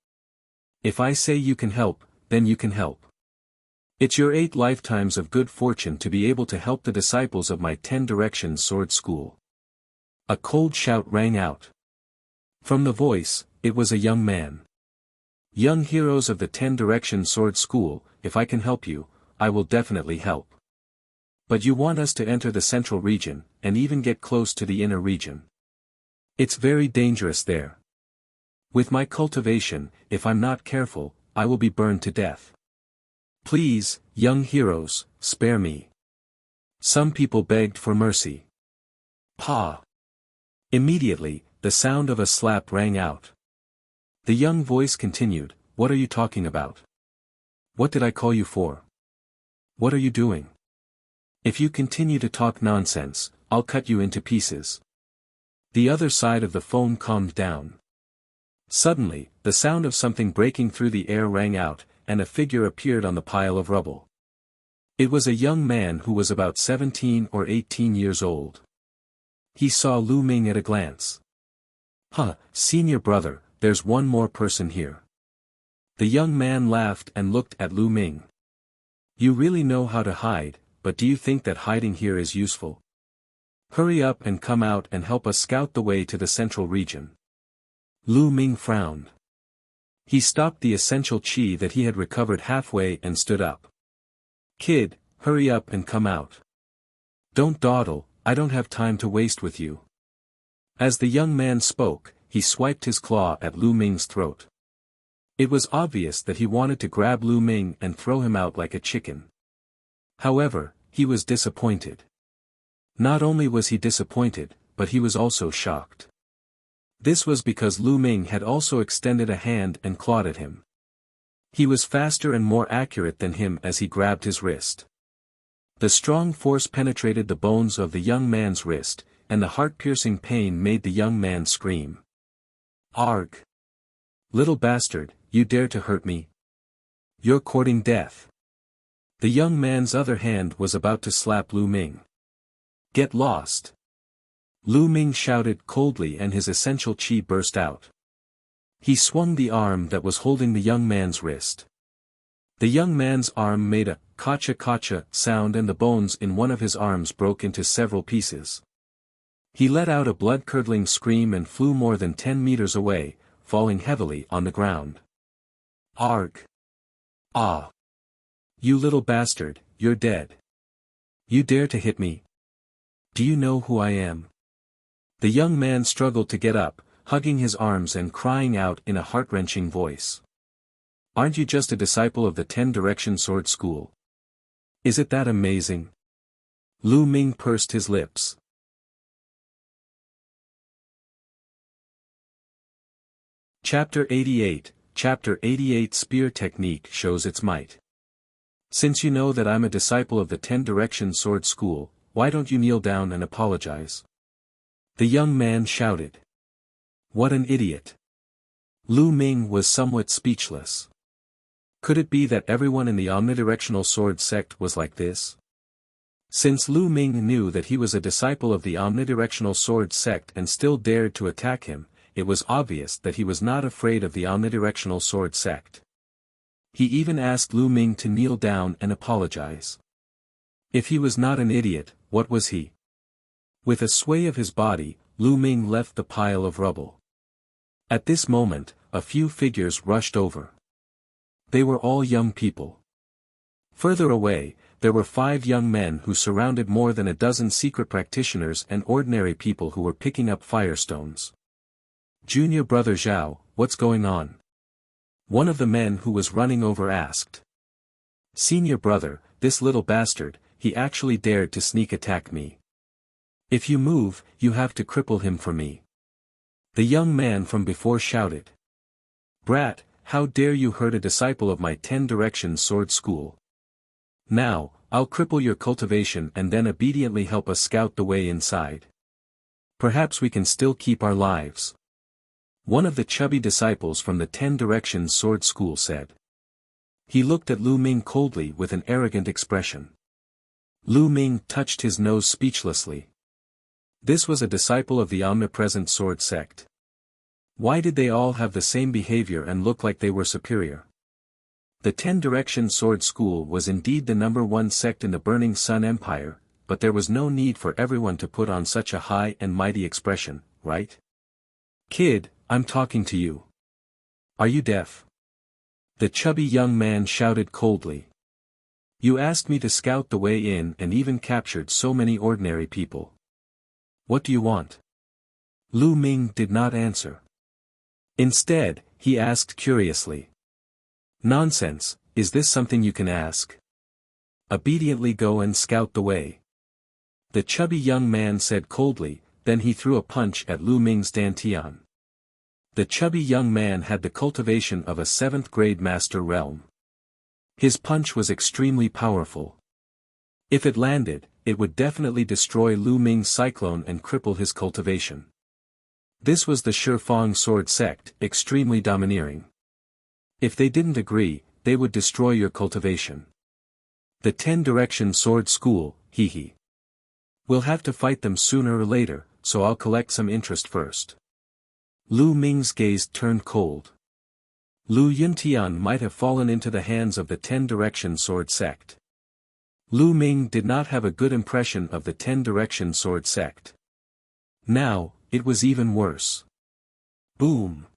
If I say you can help, then you can help. It's your 8 lifetimes of good fortune to be able to help the disciples of my 10 Directions Sword School. A cold shout rang out. From the voice, it was a young man. Young heroes of the 10 Directions Sword School, if I can help you, I will definitely help. But you want us to enter the central region, and even get close to the inner region. It's very dangerous there. With my cultivation, if I'm not careful, I will be burned to death. Please, young heroes, spare me. Some people begged for mercy. Pa! Immediately, the sound of a slap rang out. The young voice continued, What are you talking about? What did I call you for? What are you doing? If you continue to talk nonsense, I'll cut you into pieces. The other side of the phone calmed down. Suddenly, the sound of something breaking through the air rang out, and a figure appeared on the pile of rubble. It was a young man who was about 17 or 18 years old. He saw Lu Ming at a glance. Huh, senior brother, there's one more person here. The young man laughed and looked at Lu Ming. You really know how to hide, but do you think that hiding here is useful? Hurry up and come out and help us scout the way to the central region. Lu Ming frowned. He stopped the essential chi that he had recovered halfway and stood up. Kid, hurry up and come out. Don't dawdle, I don't have time to waste with you. As the young man spoke, he swiped his claw at Lu Ming's throat. It was obvious that he wanted to grab Lu Ming and throw him out like a chicken. However, he was disappointed. Not only was he disappointed, but he was also shocked. This was because Lu Ming had also extended a hand and clawed at him. He was faster and more accurate than him as he grabbed his wrist. The strong force penetrated the bones of the young man's wrist, and the heart-piercing pain made the young man scream. Arg! Little bastard, you dare to hurt me? You're courting death. The young man's other hand was about to slap Lu Ming. Get lost! Lu Ming shouted coldly and his essential chi burst out. He swung the arm that was holding the young man's wrist. The young man's arm made a kacha-kacha sound and the bones in one of his arms broke into several pieces. He let out a blood-curdling scream and flew more than 10 meters away, falling heavily on the ground. Arg! Ah! You little bastard, you're dead. You dare to hit me? Do you know who I am? The young man struggled to get up, hugging his arms and crying out in a heart-wrenching voice. Aren't you just a disciple of the 10-Direction Sword School? Is it that amazing? Lu Ming pursed his lips. Chapter 88 Chapter 88 Spear Technique shows its might. Since you know that I'm a disciple of the 10-Direction Sword School, why don't you kneel down and apologize? The young man shouted. What an idiot. Lu Ming was somewhat speechless. Could it be that everyone in the omnidirectional sword sect was like this? Since Lu Ming knew that he was a disciple of the omnidirectional sword sect and still dared to attack him, it was obvious that he was not afraid of the omnidirectional sword sect. He even asked Lu Ming to kneel down and apologize. If he was not an idiot, what was he? With a sway of his body, Lu Ming left the pile of rubble. At this moment, a few figures rushed over. They were all young people. Further away, there were 5 young men who surrounded more than a dozen secret practitioners and ordinary people who were picking up firestones. Junior brother Zhao, what's going on? One of the men who was running over asked. Senior brother, this little bastard, he actually dared to sneak attack me. If you move, you have to cripple him for me. The young man from before shouted. Brat, how dare you hurt a disciple of my 10-Direction Sword School? Now, I'll cripple your cultivation and then obediently help us scout the way inside. Perhaps we can still keep our lives. One of the chubby disciples from the 10-Direction Sword School said. He looked at Lu Ming coldly with an arrogant expression. Lu Ming touched his nose speechlessly. This was a disciple of the omnipresent sword sect. Why did they all have the same behavior and look like they were superior? The 10-Direction Sword School was indeed the #1 sect in the Burning Sun Empire, but there was no need for everyone to put on such a high and mighty expression, right? Kid, I'm talking to you. Are you deaf? The chubby young man shouted coldly. You asked me to scout the way in and even captured so many ordinary people. What do you want? Lu Ming did not answer. Instead, he asked curiously. Nonsense, is this something you can ask? Obediently go and scout the way. The chubby young man said coldly, then he threw a punch at Lu Ming's dantian. The chubby young man had the cultivation of a 7th-grade master realm. His punch was extremely powerful. If it landed, it would definitely destroy Lu Ming's cyclone and cripple his cultivation. This was the Shifang sword sect, extremely domineering. If they didn't agree, they would destroy your cultivation. The 10-direction sword school, hee. We'll have to fight them sooner or later, so I'll collect some interest first. Lu Ming's gaze turned cold. Lu Yuntian might have fallen into the hands of the 10-direction sword sect. Lu Ming did not have a good impression of the 10-direction sword sect. Now, it was even worse. Boom!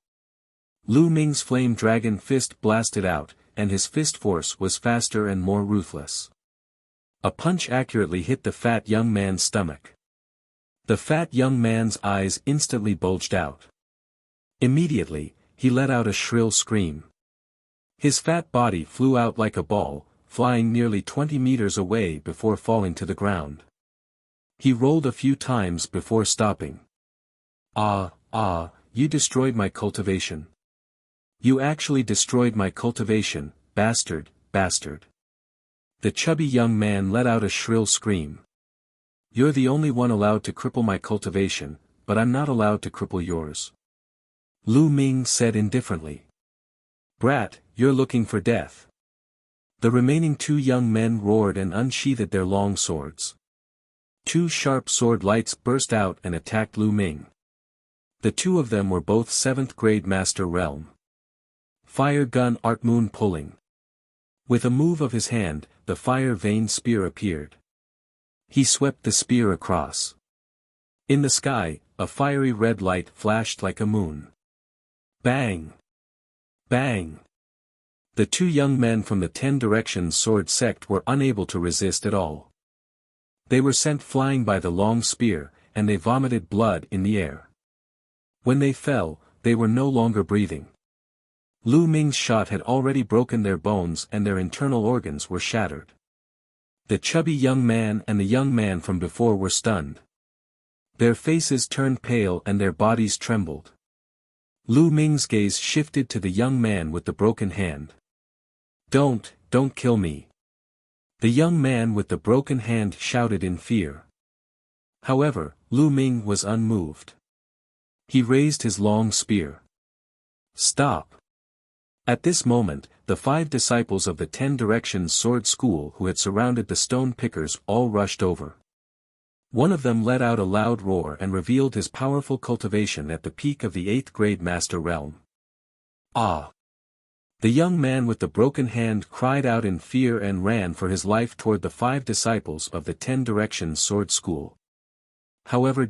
Lu Ming's flame dragon fist blasted out, and his fist force was faster and more ruthless. A punch accurately hit the fat young man's stomach. The fat young man's eyes instantly bulged out. Immediately, he let out a shrill scream. His fat body flew out like a ball, flying nearly 20 meters away before falling to the ground. He rolled a few times before stopping. You destroyed my cultivation. You actually destroyed my cultivation, bastard. The chubby young man let out a shrill scream. You're the only one allowed to cripple my cultivation, but I'm not allowed to cripple yours. Lu Ming said indifferently. Brat, you're looking for death. The remaining 2 young men roared and unsheathed their long swords. 2 sharp sword lights burst out and attacked Lu Ming. The 2 of them were both 7th grade master realm. Fire gun art moon pulling. With a move of his hand, the fire vein spear appeared. He swept the spear across. In the sky, a fiery red light flashed like a moon. Bang! Bang! The 2 young men from the 10-direction sword sect were unable to resist at all. They were sent flying by the long spear, and they vomited blood in the air. When they fell, they were no longer breathing. Lu Ming's shot had already broken their bones and their internal organs were shattered. The chubby young man and the young man from before were stunned. Their faces turned pale and their bodies trembled. Lu Ming's gaze shifted to the young man with the broken hand. Don't kill me. The young man with the broken hand shouted in fear. However, Lu Ming was unmoved. He raised his long spear. Stop! At this moment, the 5 disciples of the 10-direction sword school who had surrounded the stone pickers all rushed over. One of them let out a loud roar and revealed his powerful cultivation at the peak of the 8th grade master realm. Ah! The young man with the broken hand cried out in fear and ran for his life toward the 5 disciples of the 10-direction sword school. However,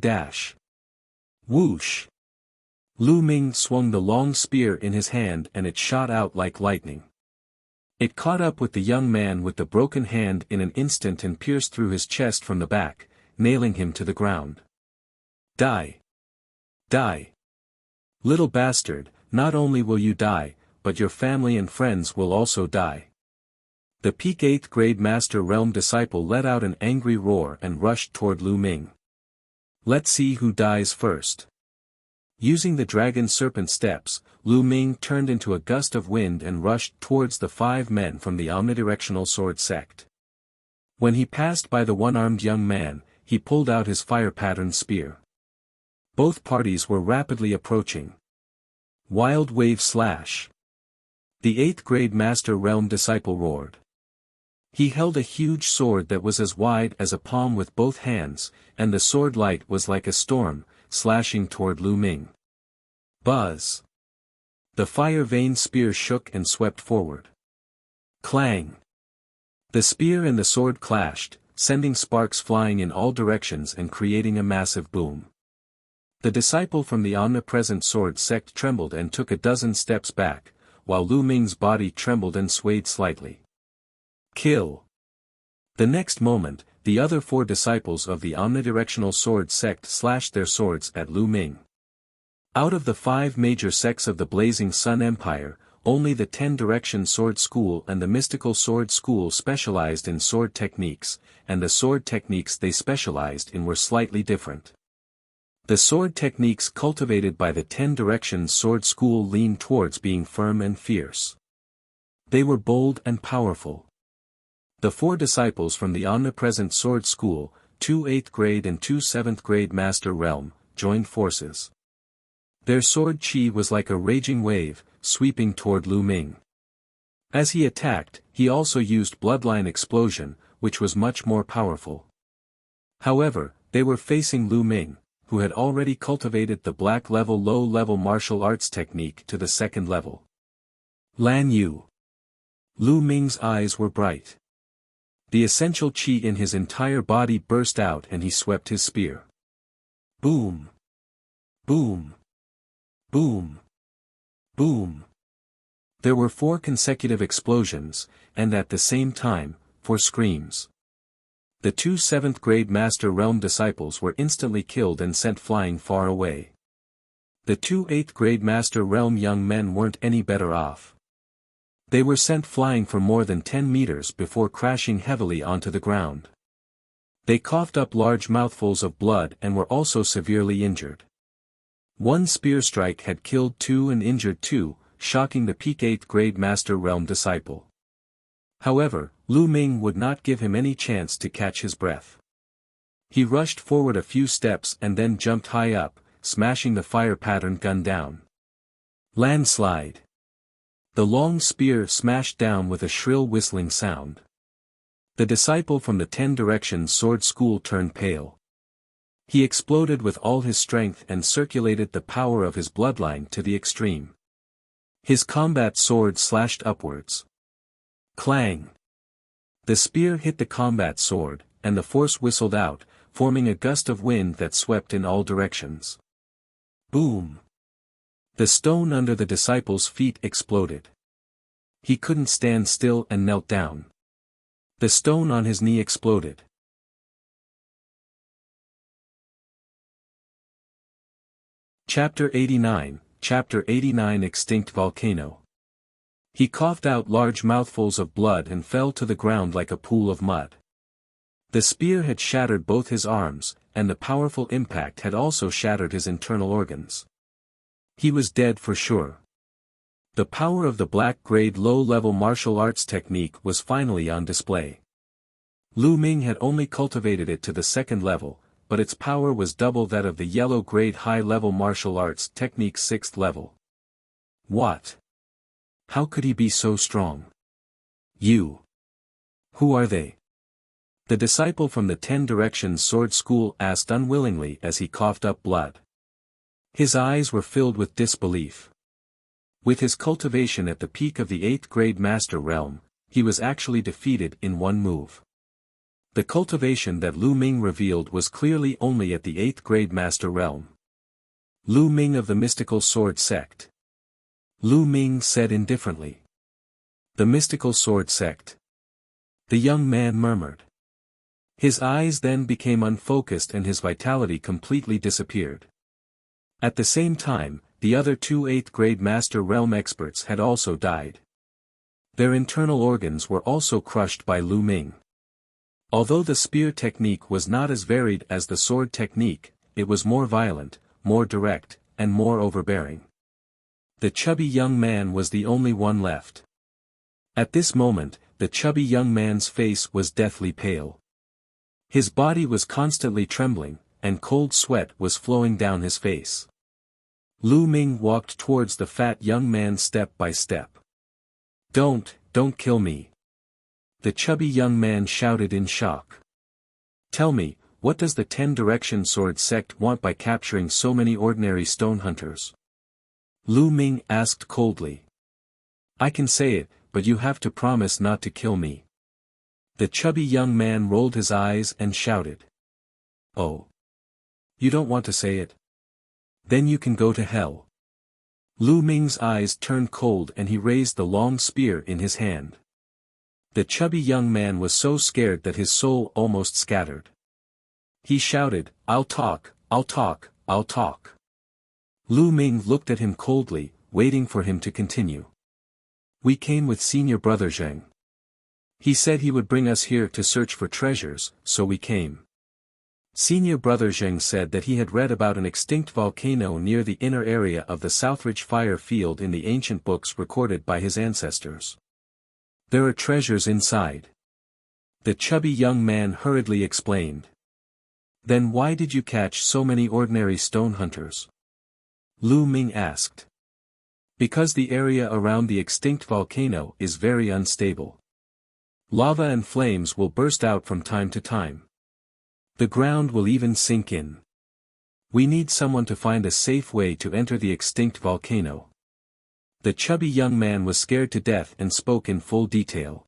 whoosh! Lu Ming swung the long spear in his hand and it shot out like lightning. It caught up with the young man with the broken hand in an instant and pierced through his chest from the back, nailing him to the ground. Die! Die! Little bastard, not only will you die, but your family and friends will also die. The peak 8th grade master realm disciple let out an angry roar and rushed toward Lu Ming. Let's see who dies first. Using the dragon serpent steps, Lu Ming turned into a gust of wind and rushed towards the 5 men from the omnidirectional sword sect. When he passed by the one-armed young man, he pulled out his fire-patterned spear. Both parties were rapidly approaching. Wild wave slash. The 8th grade master realm disciple roared. He held a huge sword that was as wide as a palm with both hands, and the sword light was like a storm, slashing toward Lu Ming. Buzz! The fire vein spear shook and swept forward. Clang! The spear and the sword clashed, sending sparks flying in all directions and creating a massive boom. The disciple from the omnipresent sword sect trembled and took a dozen steps back, while Lu Ming's body trembled and swayed slightly. Kill! The next moment, the other 4 disciples of the omnidirectional sword sect slashed their swords at Lu Ming. Out of the 5 major sects of the Blazing Sun Empire, only the 10-direction sword school and the mystical sword school specialized in sword techniques, and the sword techniques they specialized in were slightly different. The sword techniques cultivated by the 10-direction sword school leaned towards being firm and fierce. They were bold and powerful. The 4 disciples from the omnipresent sword school, 2 8th grade and 2 7th grade master realm, joined forces. Their sword chi was like a raging wave, sweeping toward Lu Ming. As he attacked, he also used bloodline explosion, which was much more powerful. However, they were facing Lu Ming, who had already cultivated the black level low-level martial arts technique to the 2nd level. Lan Yu. Lu Ming's eyes were bright. The essential qi in his entire body burst out and he swept his spear. Boom! Boom! Boom! Boom! There were 4 consecutive explosions, and at the same time, 4 screams. The 2 7th grade Master Realm disciples were instantly killed and sent flying far away. The 2 8th grade Master Realm young men weren't any better off. They were sent flying for more than 10 meters before crashing heavily onto the ground. They coughed up large mouthfuls of blood and were also severely injured. 1 spear strike had killed 2 and injured 2, shocking the peak 8th grade Master Realm disciple. However, Lu Ming would not give him any chance to catch his breath. He rushed forward a few steps and then jumped high up, smashing the fire pattern gun down. Landslide. The long spear smashed down with a shrill whistling sound. The disciple from the 10 Directions sword school turned pale. He exploded with all his strength and circulated the power of his bloodline to the extreme. His combat sword slashed upwards. Clang! The spear hit the combat sword, and the force whistled out, forming a gust of wind that swept in all directions. Boom! The stone under the disciple's feet exploded. He couldn't stand still and knelt down. The stone on his knee exploded. Chapter 89, Chapter 89 Extinct Volcano. He coughed out large mouthfuls of blood and fell to the ground like a pool of mud. The spear had shattered both his arms, and the powerful impact had also shattered his internal organs. He was dead for sure. The power of the black-grade low-level martial arts technique was finally on display. Lu Ming had only cultivated it to the 2nd level, but its power was double that of the yellow-grade high-level martial arts technique 6th level. What? How could he be so strong? You. Who are they? The disciple from the 10 Directions sword school asked unwillingly as he coughed up blood. His eyes were filled with disbelief. With his cultivation at the peak of the 8th grade Master Realm, he was actually defeated in one move. The cultivation that Lu Ming revealed was clearly only at the 8th grade Master Realm. Lu Ming of the Mystical Sword Sect. Lu Ming said indifferently. The Mystical Sword Sect. The young man murmured. His eyes then became unfocused and his vitality completely disappeared. At the same time, the other 2 8th grade Master Realm experts had also died. Their internal organs were also crushed by Lu Ming. Although the spear technique was not as varied as the sword technique, it was more violent, more direct, and more overbearing. The chubby young man was the only one left. At this moment, the chubby young man's face was deathly pale. His body was constantly trembling, and cold sweat was flowing down his face. Lu Ming walked towards the fat young man step by step. Don't kill me. The chubby young man shouted in shock. Tell me, what does the 10 Directions sword sect want by capturing so many ordinary stone hunters? Lu Ming asked coldly. I can say it, but you have to promise not to kill me. The chubby young man rolled his eyes and shouted. Oh. You don't want to say it? Then you can go to hell. Lu Ming's eyes turned cold and he raised the long spear in his hand. The chubby young man was so scared that his soul almost scattered. He shouted, I'll talk, I'll talk, I'll talk. Lu Ming looked at him coldly, waiting for him to continue. We came with Senior Brother Zheng. He said he would bring us here to search for treasures, so we came. Senior Brother Zheng said that he had read about an extinct volcano near the inner area of the Southridge fire field in the ancient books recorded by his ancestors. There are treasures inside. The chubby young man hurriedly explained. Then why did you catch so many ordinary stone hunters? Lu Ming asked. Because the area around the extinct volcano is very unstable. Lava and flames will burst out from time to time. The ground will even sink in. We need someone to find a safe way to enter the extinct volcano. The chubby young man was scared to death and spoke in full detail.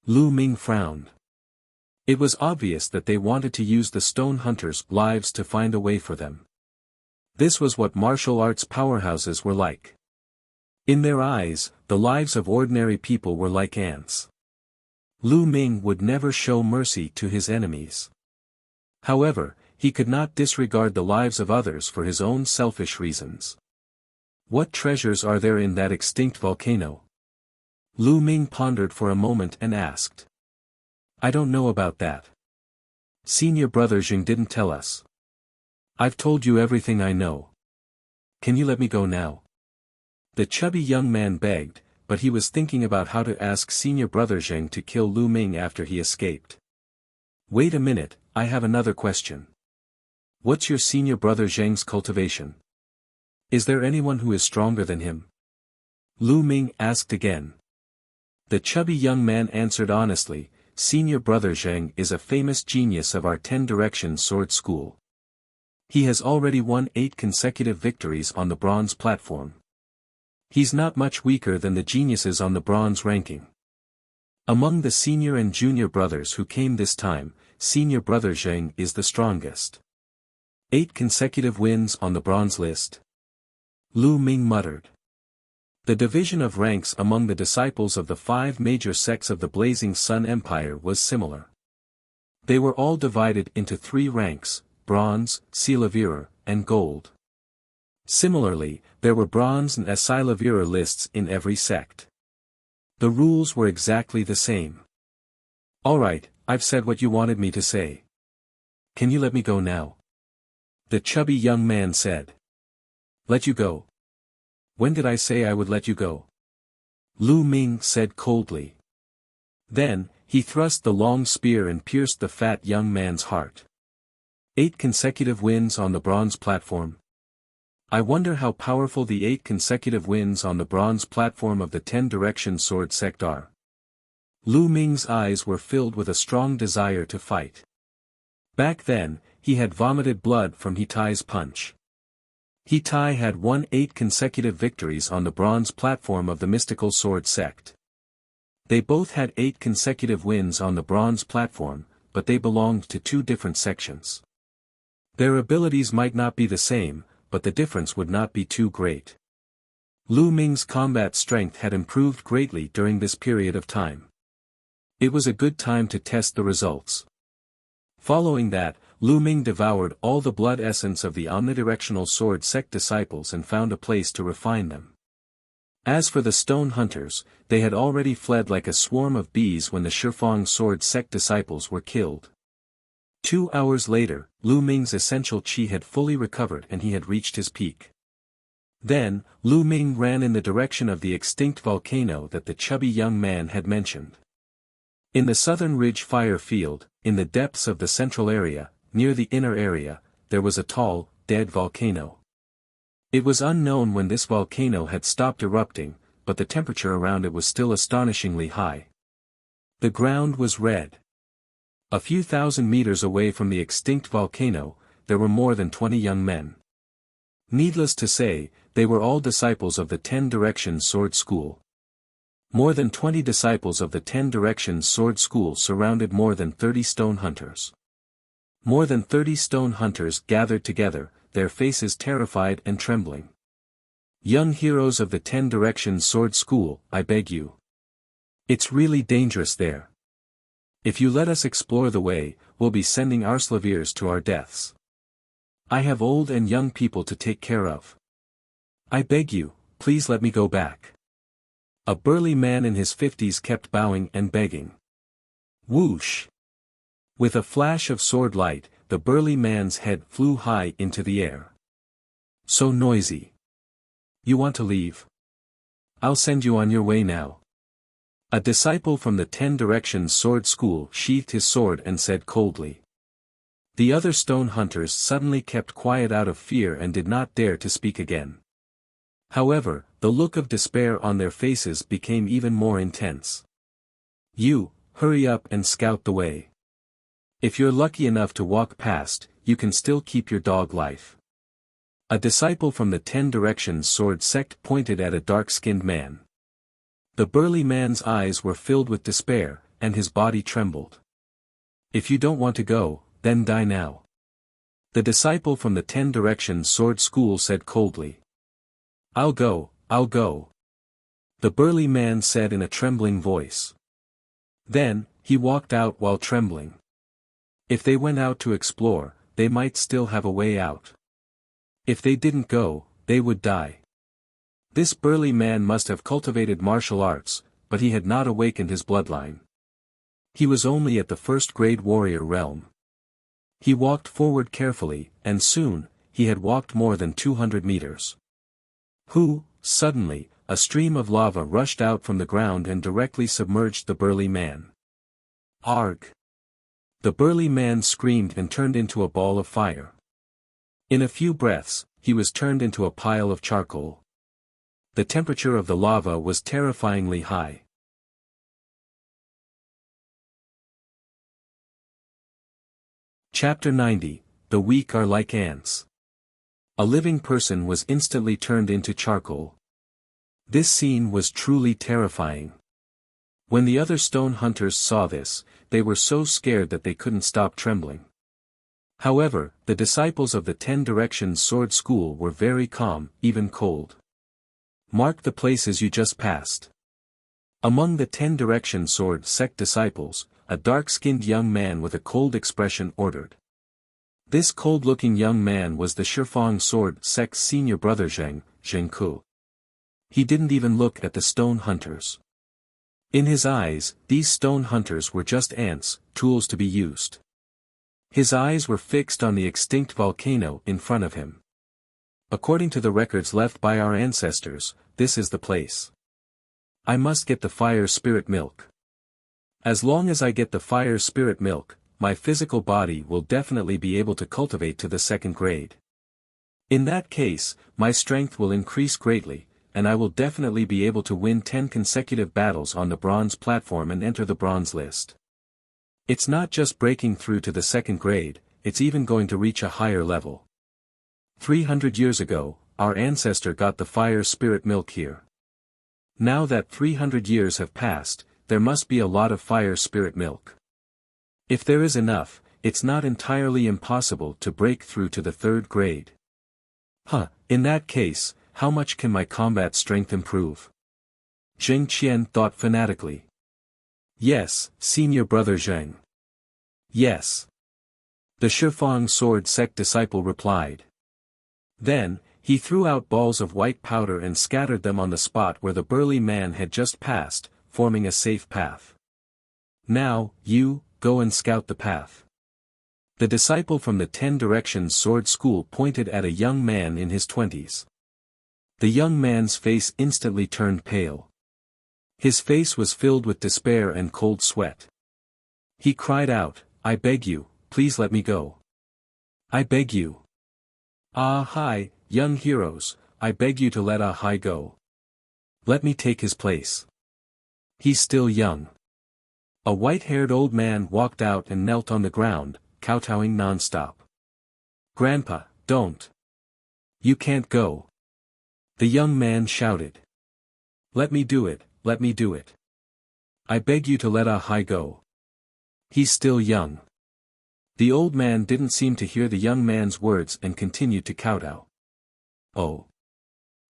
Lu Ming frowned. It was obvious that they wanted to use the stone hunters' lives to find a way for them. This was what martial arts powerhouses were like. In their eyes, the lives of ordinary people were like ants. Lu Ming would never show mercy to his enemies. However, he could not disregard the lives of others for his own selfish reasons. What treasures are there in that extinct volcano? Lu Ming pondered for a moment and asked. I don't know about that. Senior brother Jing didn't tell us. I've told you everything I know. Can you let me go now? The chubby young man begged, but he was thinking about how to ask senior brother Jing to kill Lu Ming after he escaped. Wait a minute, I have another question. What's your senior brother Zheng's cultivation? Is there anyone who is stronger than him? Lu Ming asked again. The chubby young man answered honestly, Senior brother Zheng is a famous genius of our 10-direction sword school. He has already won 8 consecutive victories on the bronze platform. He's not much weaker than the geniuses on the bronze ranking. Among the senior and junior brothers who came this time, senior brother Zheng is the strongest. 8 consecutive wins on the bronze list. Lu Ming muttered. The division of ranks among the disciples of the 5 major sects of the Blazing Sun Empire was similar. They were all divided into 3 ranks, bronze, silver, and gold. Similarly, there were bronze and silver lists in every sect. The rules were exactly the same. Alright, I've said what you wanted me to say. Can you let me go now? The chubby young man said. Let you go? When did I say I would let you go? Lu Ming said coldly. Then, he thrust the long spear and pierced the fat young man's heart. 8 consecutive wins on the bronze platform. I wonder how powerful the 8 consecutive wins on the bronze platform of the 10-direction sword sect are. Lu Ming's eyes were filled with a strong desire to fight. Back then, he had vomited blood from Hitai's punch. Hitai had won 8 consecutive victories on the bronze platform of the mystical sword sect. They both had 8 consecutive wins on the bronze platform, but they belonged to 2 different sections. Their abilities might not be the same, but the difference would not be too great. Lu Ming's combat strength had improved greatly during this period of time. It was a good time to test the results. Following that, Lu Ming devoured all the blood essence of the omnidirectional sword sect disciples and found a place to refine them. As for the stone hunters, they had already fled like a swarm of bees when the Shifeng sword sect disciples were killed. 2 hours later, Lu Ming's essential qi had fully recovered and he had reached his peak. Then, Lu Ming ran in the direction of the extinct volcano that the chubby young man had mentioned. In the southern ridge fire field, in the depths of the central area, near the inner area, there was a tall, dead volcano. It was unknown when this volcano had stopped erupting, but the temperature around it was still astonishingly high. The ground was red. A few thousand meters away from the extinct volcano, there were more than 20 young men. Needless to say, they were all disciples of the 10-direction sword school. More than 20 disciples of the 10-direction sword school surrounded more than 30 stone hunters. More than 30 stone hunters gathered together, their faces terrified and trembling. Young heroes of the 10-direction sword school, I beg you. It's really dangerous there. If you let us explore the way, we'll be sending our slaviers to our deaths. I have old and young people to take care of. I beg you, please let me go back. A burly man in his 50s kept bowing and begging. Whoosh! With a flash of sword light, the burly man's head flew high into the air. So noisy. You want to leave? I'll send you on your way now. A disciple from the 10 Directions sword school sheathed his sword and said coldly. The other stone hunters suddenly kept quiet out of fear and did not dare to speak again. However, the look of despair on their faces became even more intense. You, hurry up and scout the way. If you're lucky enough to walk past, you can still keep your dog life. A disciple from the 10 Directions sword sect pointed at a dark-skinned man. The burly man's eyes were filled with despair, and his body trembled. If you don't want to go, then die now. The disciple from the 10 Directions sword school said coldly. I'll go, I'll go. The burly man said in a trembling voice. Then, he walked out while trembling. If they went out to explore, they might still have a way out. If they didn't go, they would die. This burly man must have cultivated martial arts, but he had not awakened his bloodline. He was only at the first-grade warrior realm. He walked forward carefully, and soon, he had walked more than 200 meters. Suddenly, a stream of lava rushed out from the ground and directly submerged the burly man. Arg! The burly man screamed and turned into a ball of fire. In a few breaths, he was turned into a pile of charcoal. The temperature of the lava was terrifyingly high. Chapter 90, The Weak Are Like Ants. A living person was instantly turned into charcoal. This scene was truly terrifying. When the other stone hunters saw this, they were so scared that they couldn't stop trembling. However, the disciples of the 10 Directions sword school were very calm, even cold. Mark the places you just passed. Among the 10 Directions sword sect disciples, a dark-skinned young man with a cold expression ordered. This cold-looking young man was the Shifang sword sect's senior brother Zheng Ku. He didn't even look at the stone hunters. In his eyes, these stone hunters were just ants, tools to be used. His eyes were fixed on the extinct volcano in front of him. According to the records left by our ancestors, this is the place. I must get the fire spirit milk. As long as I get the fire spirit milk, my physical body will definitely be able to cultivate to the 2nd grade. In that case, my strength will increase greatly, and I will definitely be able to win 10 consecutive battles on the bronze platform and enter the bronze list. It's not just breaking through to the 2nd grade, it's even going to reach a higher level. 300 years ago, our ancestor got the fire spirit milk here. Now that 300 years have passed, there must be a lot of fire spirit milk. If there is enough, it's not entirely impossible to break through to the 3rd grade. In that case, how much can my combat strength improve? Zheng Qian thought fanatically. Yes, senior brother Zheng. Yes. The Shifang sword sect disciple replied. Then, he threw out balls of white powder and scattered them on the spot where the burly man had just passed, forming a safe path. Now, you, go and scout the path. The disciple from the 10 Directions sword school pointed at a young man in his 20s. The young man's face instantly turned pale. His face was filled with despair and cold sweat. He cried out, I beg you, please let me go. I beg you. Hi, young heroes, I beg you to let Hai go. Let me take his place. He's still young. A white-haired old man walked out and knelt on the ground, kowtowing non-stop. Grandpa, don't. You can't go. The young man shouted. Let me do it, let me do it. I beg you to let Hai go. He's still young. The old man didn't seem to hear the young man's words and continued to kowtow. Oh.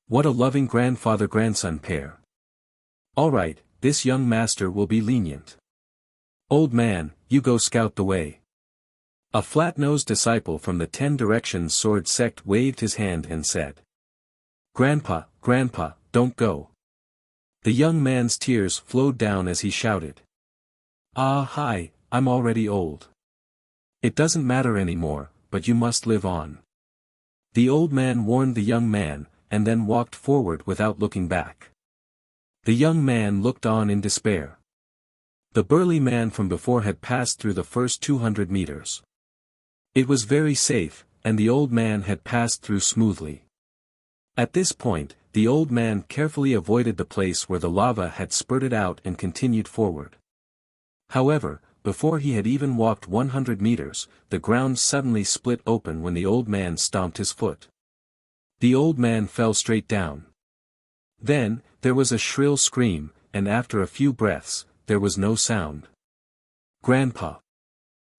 What a loving grandfather-grandson pair. All right, this young master will be lenient. Old man, you go scout the way. A flat-nosed disciple from the 10 Directions sword sect waved his hand and said. Grandpa, don't go. The young man's tears flowed down as he shouted. Hi, I'm already old. It doesn't matter anymore, but you must live on. The old man warned the young man, and then walked forward without looking back. The young man looked on in despair. The burly man from before had passed through the first 200 meters. It was very safe, and the old man had passed through smoothly. At this point, the old man carefully avoided the place where the lava had spurted out and continued forward. However, before he had even walked 100 meters, the ground suddenly split open when the old man stomped his foot. The old man fell straight down. Then, there was a shrill scream, and after a few breaths, there was no sound. "Grandpa!"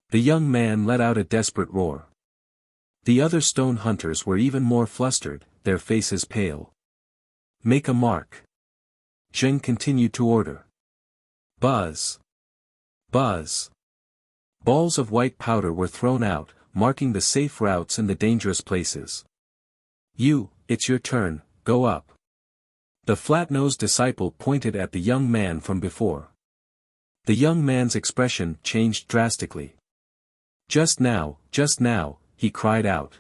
The young man let out a desperate roar. The other stone hunters were even more flustered, their faces pale. "Make a mark." Zheng continued to order. Buzz! Buzz! Balls of white powder were thrown out, marking the safe routes and the dangerous places. It's your turn, go up." The flat-nosed disciple pointed at the young man from before. The young man's expression changed drastically. Just now, he cried out.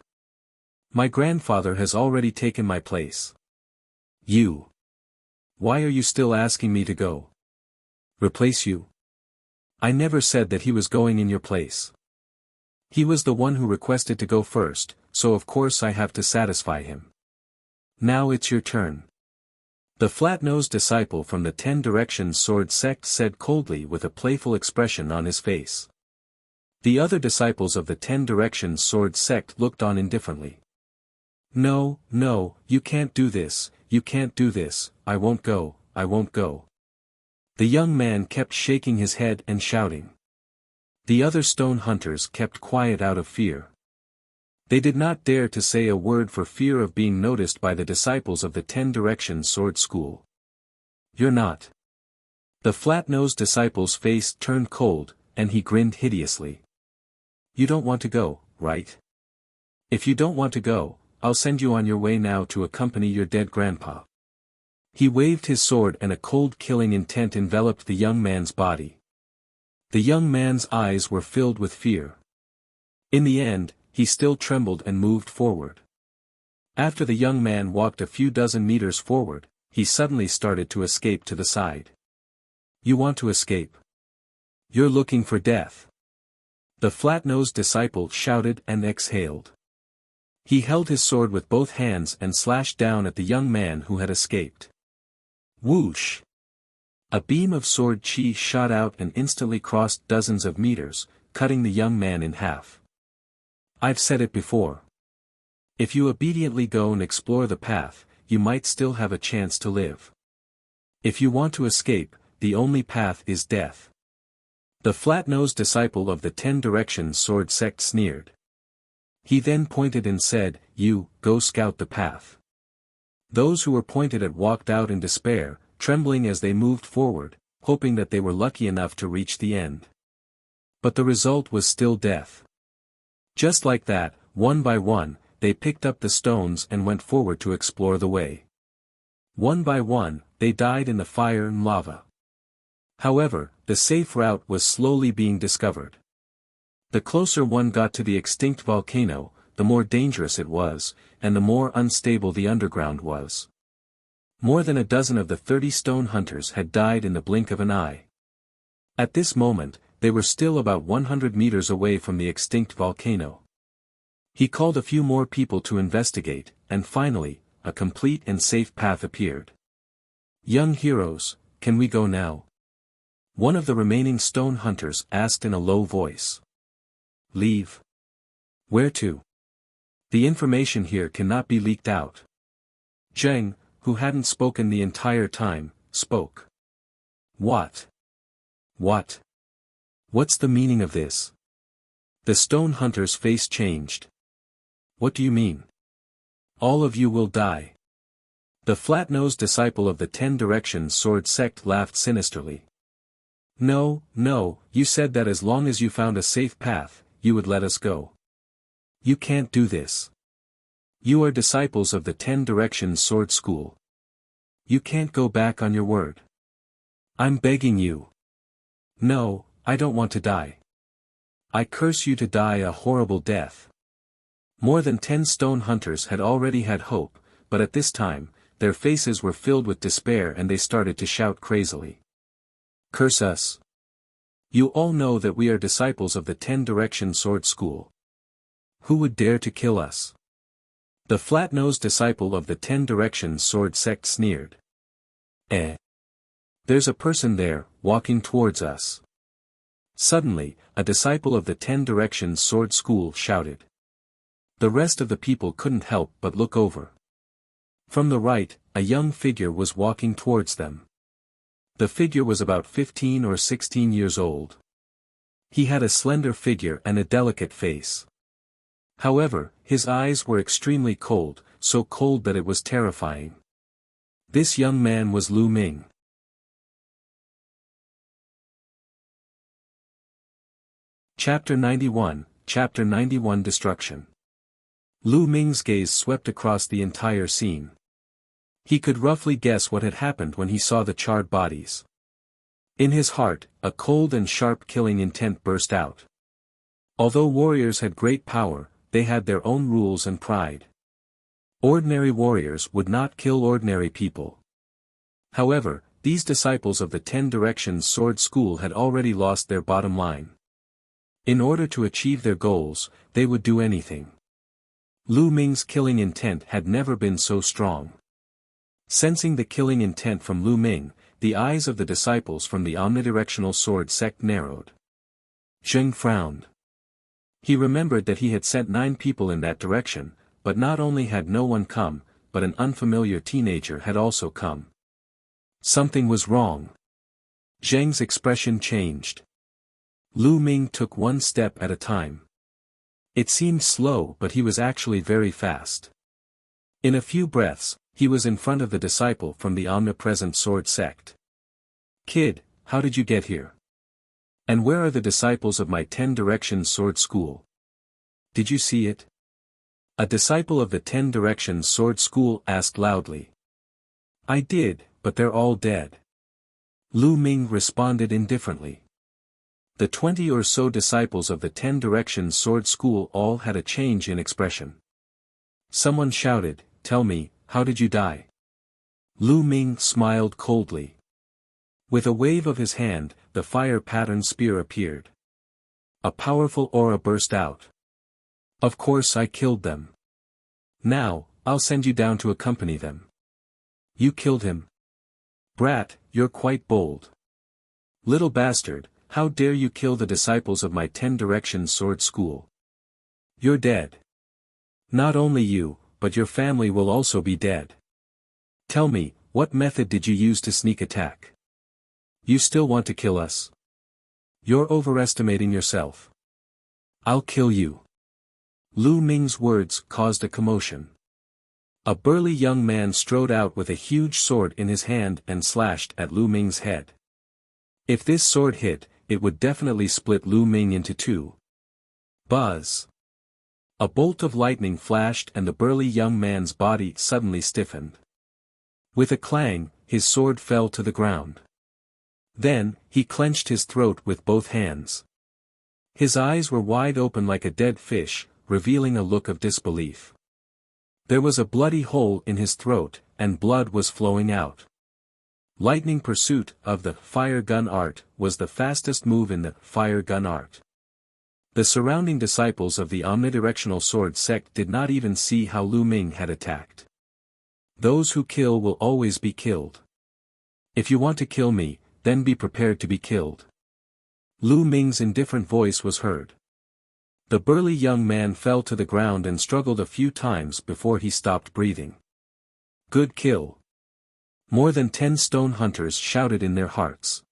"My grandfather has already taken my place. Why are you still asking me to go? Replace you? I never said that he was going in your place. He was the one who requested to go first, so of course I have to satisfy him. Now it's your turn." The flat-nosed disciple from the 10 Directions Sword sect said coldly with a playful expression on his face. The other disciples of the 10 Directions Sword sect looked on indifferently. No, you can't do this, I won't go. The young man kept shaking his head and shouting. The other stone hunters kept quiet out of fear. They did not dare to say a word for fear of being noticed by the disciples of the 10 Directions Sword School. "You're not." The flat-nosed disciple's face turned cold, and he grinned hideously. "You don't want to go, right? If you don't want to go, I'll send you on your way now to accompany your dead grandpa." He waved his sword and a cold killing intent enveloped the young man's body. The young man's eyes were filled with fear. In the end, he still trembled and moved forward. After the young man walked a few dozen meters forward, he suddenly started to escape to the side. "You want to escape? You're looking for death." The flat-nosed disciple shouted and exhaled. He held his sword with both hands and slashed down at the young man who had escaped. Whoosh! A beam of sword chi shot out and instantly crossed dozens of meters, cutting the young man in half. "I've said it before. If you obediently go and explore the path, you might still have a chance to live. If you want to escape, the only path is death." The flat-nosed disciple of the 10 Directions Sword sect sneered. He then pointed and said, "You, go scout the path." Those who were pointed at walked out in despair, trembling as they moved forward, hoping that they were lucky enough to reach the end. But the result was still death. Just like that, one by one, they picked up the stones and went forward to explore the way. One by one, they died in the fire and lava. However, the safe route was slowly being discovered. The closer one got to the extinct volcano, the more dangerous it was, and the more unstable the underground was. More than a dozen of the 30 stone hunters had died in the blink of an eye. At this moment, they were still about 100 meters away from the extinct volcano. He called a few more people to investigate, and finally, a complete and safe path appeared. "Young heroes, can we go now?" One of the remaining stone hunters asked in a low voice. "Leave? Where to? The information here cannot be leaked out." Zheng, who hadn't spoken the entire time, spoke. What? What's the meaning of this?" The stone hunter's face changed. "What do you mean? All of you will die." The flat-nosed disciple of the 10 Directions Sword sect laughed sinisterly. No, you said that as long as you found a safe path, you would let us go. You can't do this. You are disciples of the 10 Directions Sword School. You can't go back on your word. I'm begging you. No, I don't want to die. I curse you to die a horrible death. More than 10 stone hunters had already had hope, but at this time, their faces were filled with despair and they started to shout crazily. Curse us! You all know that we are disciples of the 10-direction sword school. Who would dare to kill us? The flat-nosed disciple of the 10-direction sword sect sneered. There's a person there, walking towards us. Suddenly, a disciple of the 10-direction sword school shouted. The rest of the people couldn't help but look over. From the right, a young figure was walking towards them. The figure was about 15 or 16 years old. He had a slender figure and a delicate face. However, his eyes were extremely cold, so cold that it was terrifying. This young man was Lu Ming. Chapter 91, Chapter 91 Destruction. Lu Ming's gaze swept across the entire scene. He could roughly guess what had happened when he saw the charred bodies. In his heart, a cold and sharp killing intent burst out. Although warriors had great power, they had their own rules and pride. Ordinary warriors would not kill ordinary people. However, these disciples of the 10-direction sword school had already lost their bottom line. In order to achieve their goals, they would do anything. Lu Ming's killing intent had never been so strong. Sensing the killing intent from Lu Ming, the eyes of the disciples from the omnidirectional sword sect narrowed. Zheng frowned. He remembered that he had sent 9 people in that direction, but not only had no one come, but an unfamiliar teenager had also come. Something was wrong. Zheng's expression changed. Lu Ming took one step at a time. It seemed slow, but he was actually very fast. In a few breaths, he was in front of the disciple from the omnipresent sword sect. Kid, how did you get here? And where are the disciples of my 10-direction sword school? Did you see it? A disciple of the 10-direction sword school asked loudly. I did, but they're all dead. Lu Ming responded indifferently. The 20 or so disciples of the 10-direction sword school all had a change in expression. Someone shouted, Tell me, how did you die? Lu Ming smiled coldly. With a wave of his hand, the fire-patterned spear appeared. A powerful aura burst out. Of course I killed them. Now, I'll send you down to accompany them. You killed him? Brat, you're quite bold. Little bastard, how dare you kill the disciples of my 10-direction sword school? You're dead. Not only you, but your family will also be dead. Tell me, what method did you use to sneak attack? You still want to kill us? You're overestimating yourself. I'll kill you. Lu Ming's words caused a commotion. A burly young man strode out with a huge sword in his hand and slashed at Lu Ming's head. If this sword hit, it would definitely split Lu Ming into 2. Buzz. A bolt of lightning flashed and the burly young man's body suddenly stiffened. With a clang, his sword fell to the ground. Then, he clenched his throat with both hands. His eyes were wide open like a dead fish, revealing a look of disbelief. There was a bloody hole in his throat, and blood was flowing out. Lightning pursuit of the fire gun art was the fastest move in the fire gun art. The surrounding disciples of the omnidirectional sword sect did not even see how Lu Ming had attacked. Those who kill will always be killed. If you want to kill me, then be prepared to be killed. Lu Ming's indifferent voice was heard. The burly young man fell to the ground and struggled a few times before he stopped breathing. Good kill. More than 10 stone hunters shouted in their hearts.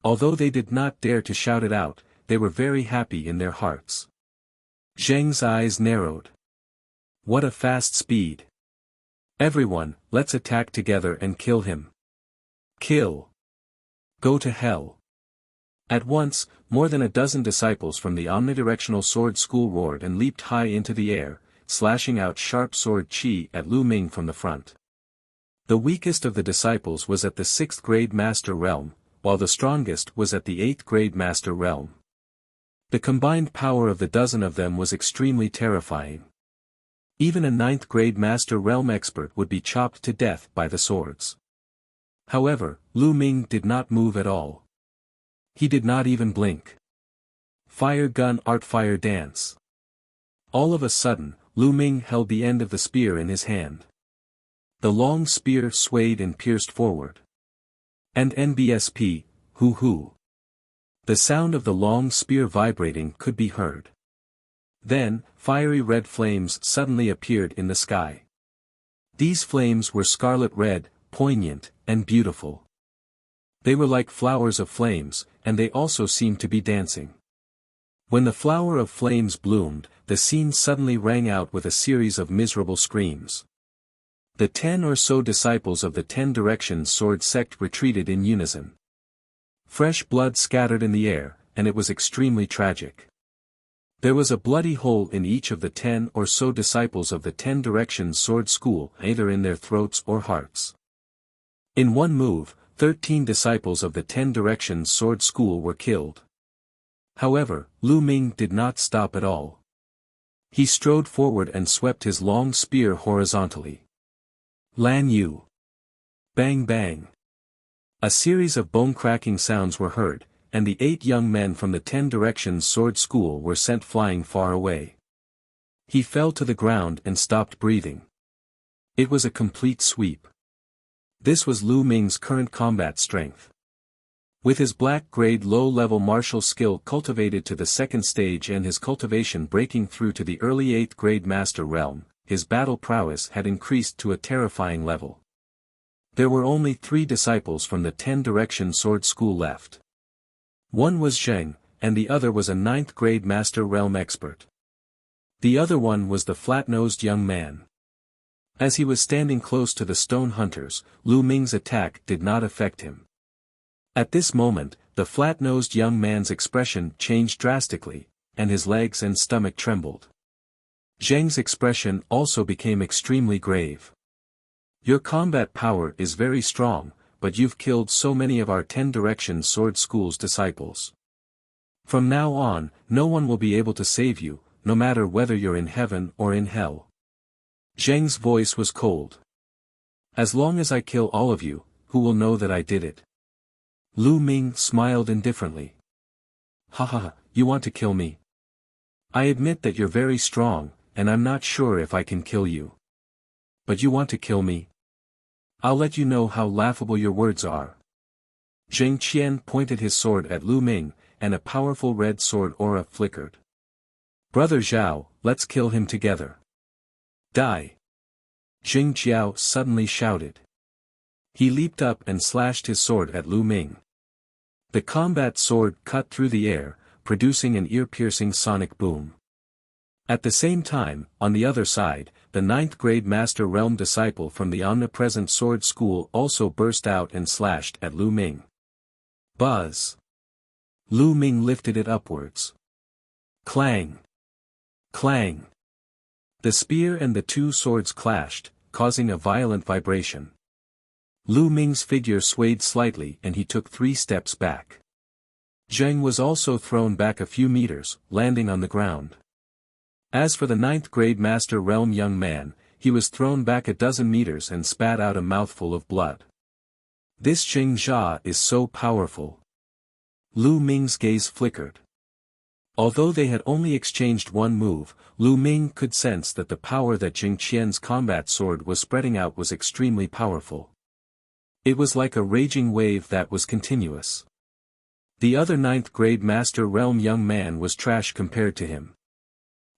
Although they did not dare to shout it out, they were very happy in their hearts. Zheng's eyes narrowed. What a fast speed. Everyone, let's attack together and kill him. Kill. Go to hell. At once, more than a dozen disciples from the omnidirectional sword school roared and leaped high into the air, slashing out sharp sword chi at Lu Ming from the front. The weakest of the disciples was at the 6th grade master realm, while the strongest was at the 8th grade master realm. The combined power of the dozen of them was extremely terrifying. Even a ninth-grade Master Realm expert would be chopped to death by the swords. However, Lu Ming did not move at all. He did not even blink. Fire gun art fire dance. All of a sudden, Lu Ming held the end of the spear in his hand. The long spear swayed and pierced forward. And NBSP, hoo. The sound of the long spear vibrating could be heard. Then, fiery red flames suddenly appeared in the sky. These flames were scarlet red, poignant, and beautiful. They were like flowers of flames, and they also seemed to be dancing. When the flower of flames bloomed, the scene suddenly rang out with a series of miserable screams. The 10 or so disciples of the 10 Directions sword sect retreated in unison. Fresh blood scattered in the air, and it was extremely tragic. There was a bloody hole in each of the 10 or so disciples of the 10 Directions sword school, either in their throats or hearts. In one move, 13 disciples of the 10 Directions sword school were killed. However, Lu Ming did not stop at all. He strode forward and swept his long spear horizontally. Lan Yu. Bang bang. A series of bone-cracking sounds were heard, and the 8 young men from the 10 Directions sword school were sent flying far away. He fell to the ground and stopped breathing. It was a complete sweep. This was Lu Ming's current combat strength. With his black-grade low-level martial skill cultivated to the second stage and his cultivation breaking through to the early 8th grade Master Realm, his battle prowess had increased to a terrifying level. There were only 3 disciples from the 10 Directions sword school left. One was Zheng, and the other was a 9th grade Master Realm expert. The other one was the flat-nosed young man. As he was standing close to the stone hunters, Lu Ming's attack did not affect him. At this moment, the flat-nosed young man's expression changed drastically, and his legs and stomach trembled. Zheng's expression also became extremely grave. Your combat power is very strong, but you've killed so many of our 10 Directions sword school's disciples. From now on, no one will be able to save you, no matter whether you're in heaven or in hell. Zheng's voice was cold. As long as I kill all of you, who will know that I did it? Lu Ming smiled indifferently. Haha, you want to kill me? I admit that you're very strong, and I'm not sure if I can kill you. But you want to kill me? I'll let you know how laughable your words are. Zheng Qian pointed his sword at Lu Ming, and a powerful red sword aura flickered. Brother Zhao, let's kill him together. Die! Jing Jiao suddenly shouted. He leaped up and slashed his sword at Lu Ming. The combat sword cut through the air, producing an ear-piercing sonic boom. At the same time, on the other side, the 9th grade Master Realm disciple from the Omnipresent Sword School also burst out and slashed at Lu Ming. Buzz! Lu Ming lifted it upwards. Clang! Clang! The spear and the 2 swords clashed, causing a violent vibration. Lu Ming's figure swayed slightly and he took 3 steps back. Zheng was also thrown back a few meters, landing on the ground. As for the 9th grade Master Realm young man, he was thrown back a dozen meters and spat out a mouthful of blood. This Jing Jia is so powerful. Lu Ming's gaze flickered. Although they had only exchanged one move, Lu Ming could sense that the power that Jing Qian's combat sword was spreading out was extremely powerful. It was like a raging wave that was continuous. The other 9th grade Master Realm young man was trash compared to him.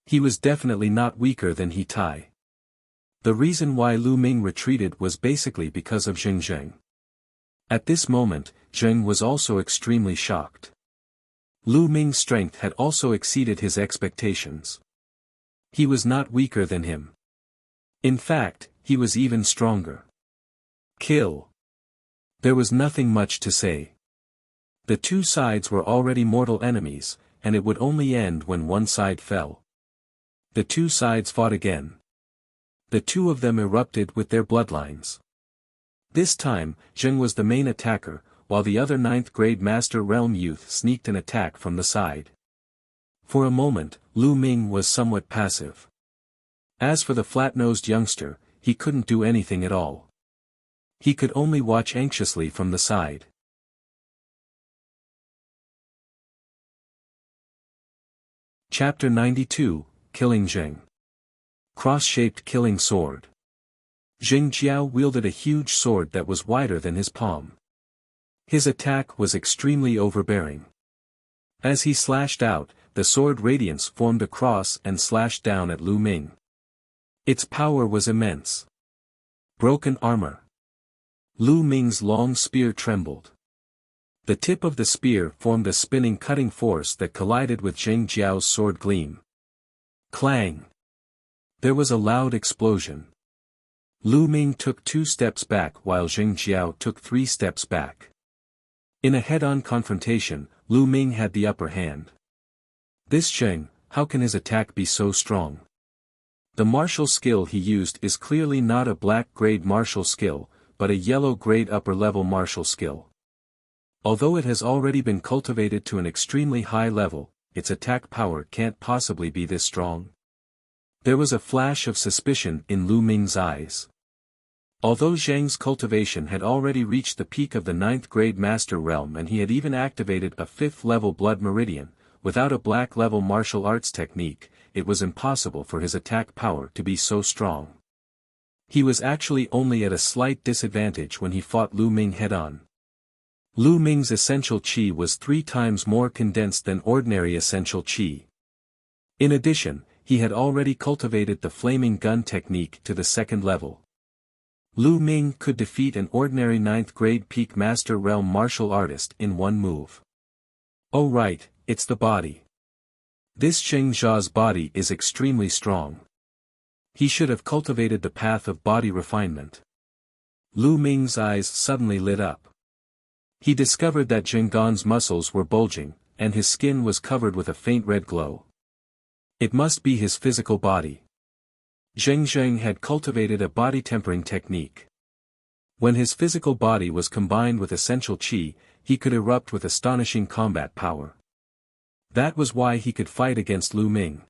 He was definitely not weaker than He Tai. The reason why Lu Ming retreated was basically because of Zheng. At this moment, Zheng was also extremely shocked. Lu Ming's strength had also exceeded his expectations. He was not weaker than him. In fact, he was even stronger. Kill. There was nothing much to say. The 2 sides were already mortal enemies, and it would only end when one side fell. The 2 sides fought again. The 2 of them erupted with their bloodlines. This time, Zheng was the main attacker, while the other 9th grade Master Realm youth sneaked an attack from the side. For a moment, Lu Ming was somewhat passive. As for the flat-nosed youngster, he couldn't do anything at all. He could only watch anxiously from the side. Chapter 92, Killing Zheng. Cross-shaped killing sword. Zheng Jiao wielded a huge sword that was wider than his palm. His attack was extremely overbearing. As he slashed out, the sword radiance formed a cross and slashed down at Lu Ming. Its power was immense. Broken armor. Lu Ming's long spear trembled. The tip of the spear formed a spinning cutting force that collided with Zheng Jiao's sword gleam. Clang! There was a loud explosion. Lu Ming took 2 steps back while Zheng Jiao took 3 steps back. In a head-on confrontation, Lu Ming had the upper hand. This Zheng, how can his attack be so strong? The martial skill he used is clearly not a black-grade martial skill, but a yellow-grade upper-level martial skill. Although it has already been cultivated to an extremely high level, its attack power can't possibly be this strong. There was a flash of suspicion in Lu Ming's eyes. Although Zheng's cultivation had already reached the peak of the 9th grade master realm and he had even activated a 5th level blood meridian, without a black level martial arts technique, it was impossible for his attack power to be so strong. He was actually only at a slight disadvantage when he fought Lu Ming head-on. Lu Ming's essential qi was 3 times more condensed than ordinary essential qi. In addition, he had already cultivated the flaming gun technique to the 2nd level. Lu Ming could defeat an ordinary 9th grade peak master realm martial artist in 1 move. Oh right, it's the body. This Zheng Jiao's body is extremely strong. He should have cultivated the path of body refinement. Lu Ming's eyes suddenly lit up. He discovered that Zheng Gan's muscles were bulging, and his skin was covered with a faint red glow. It must be his physical body. Zheng had cultivated a body tempering technique. When his physical body was combined with essential qi, he could erupt with astonishing combat power. That was why he could fight against Lu Ming.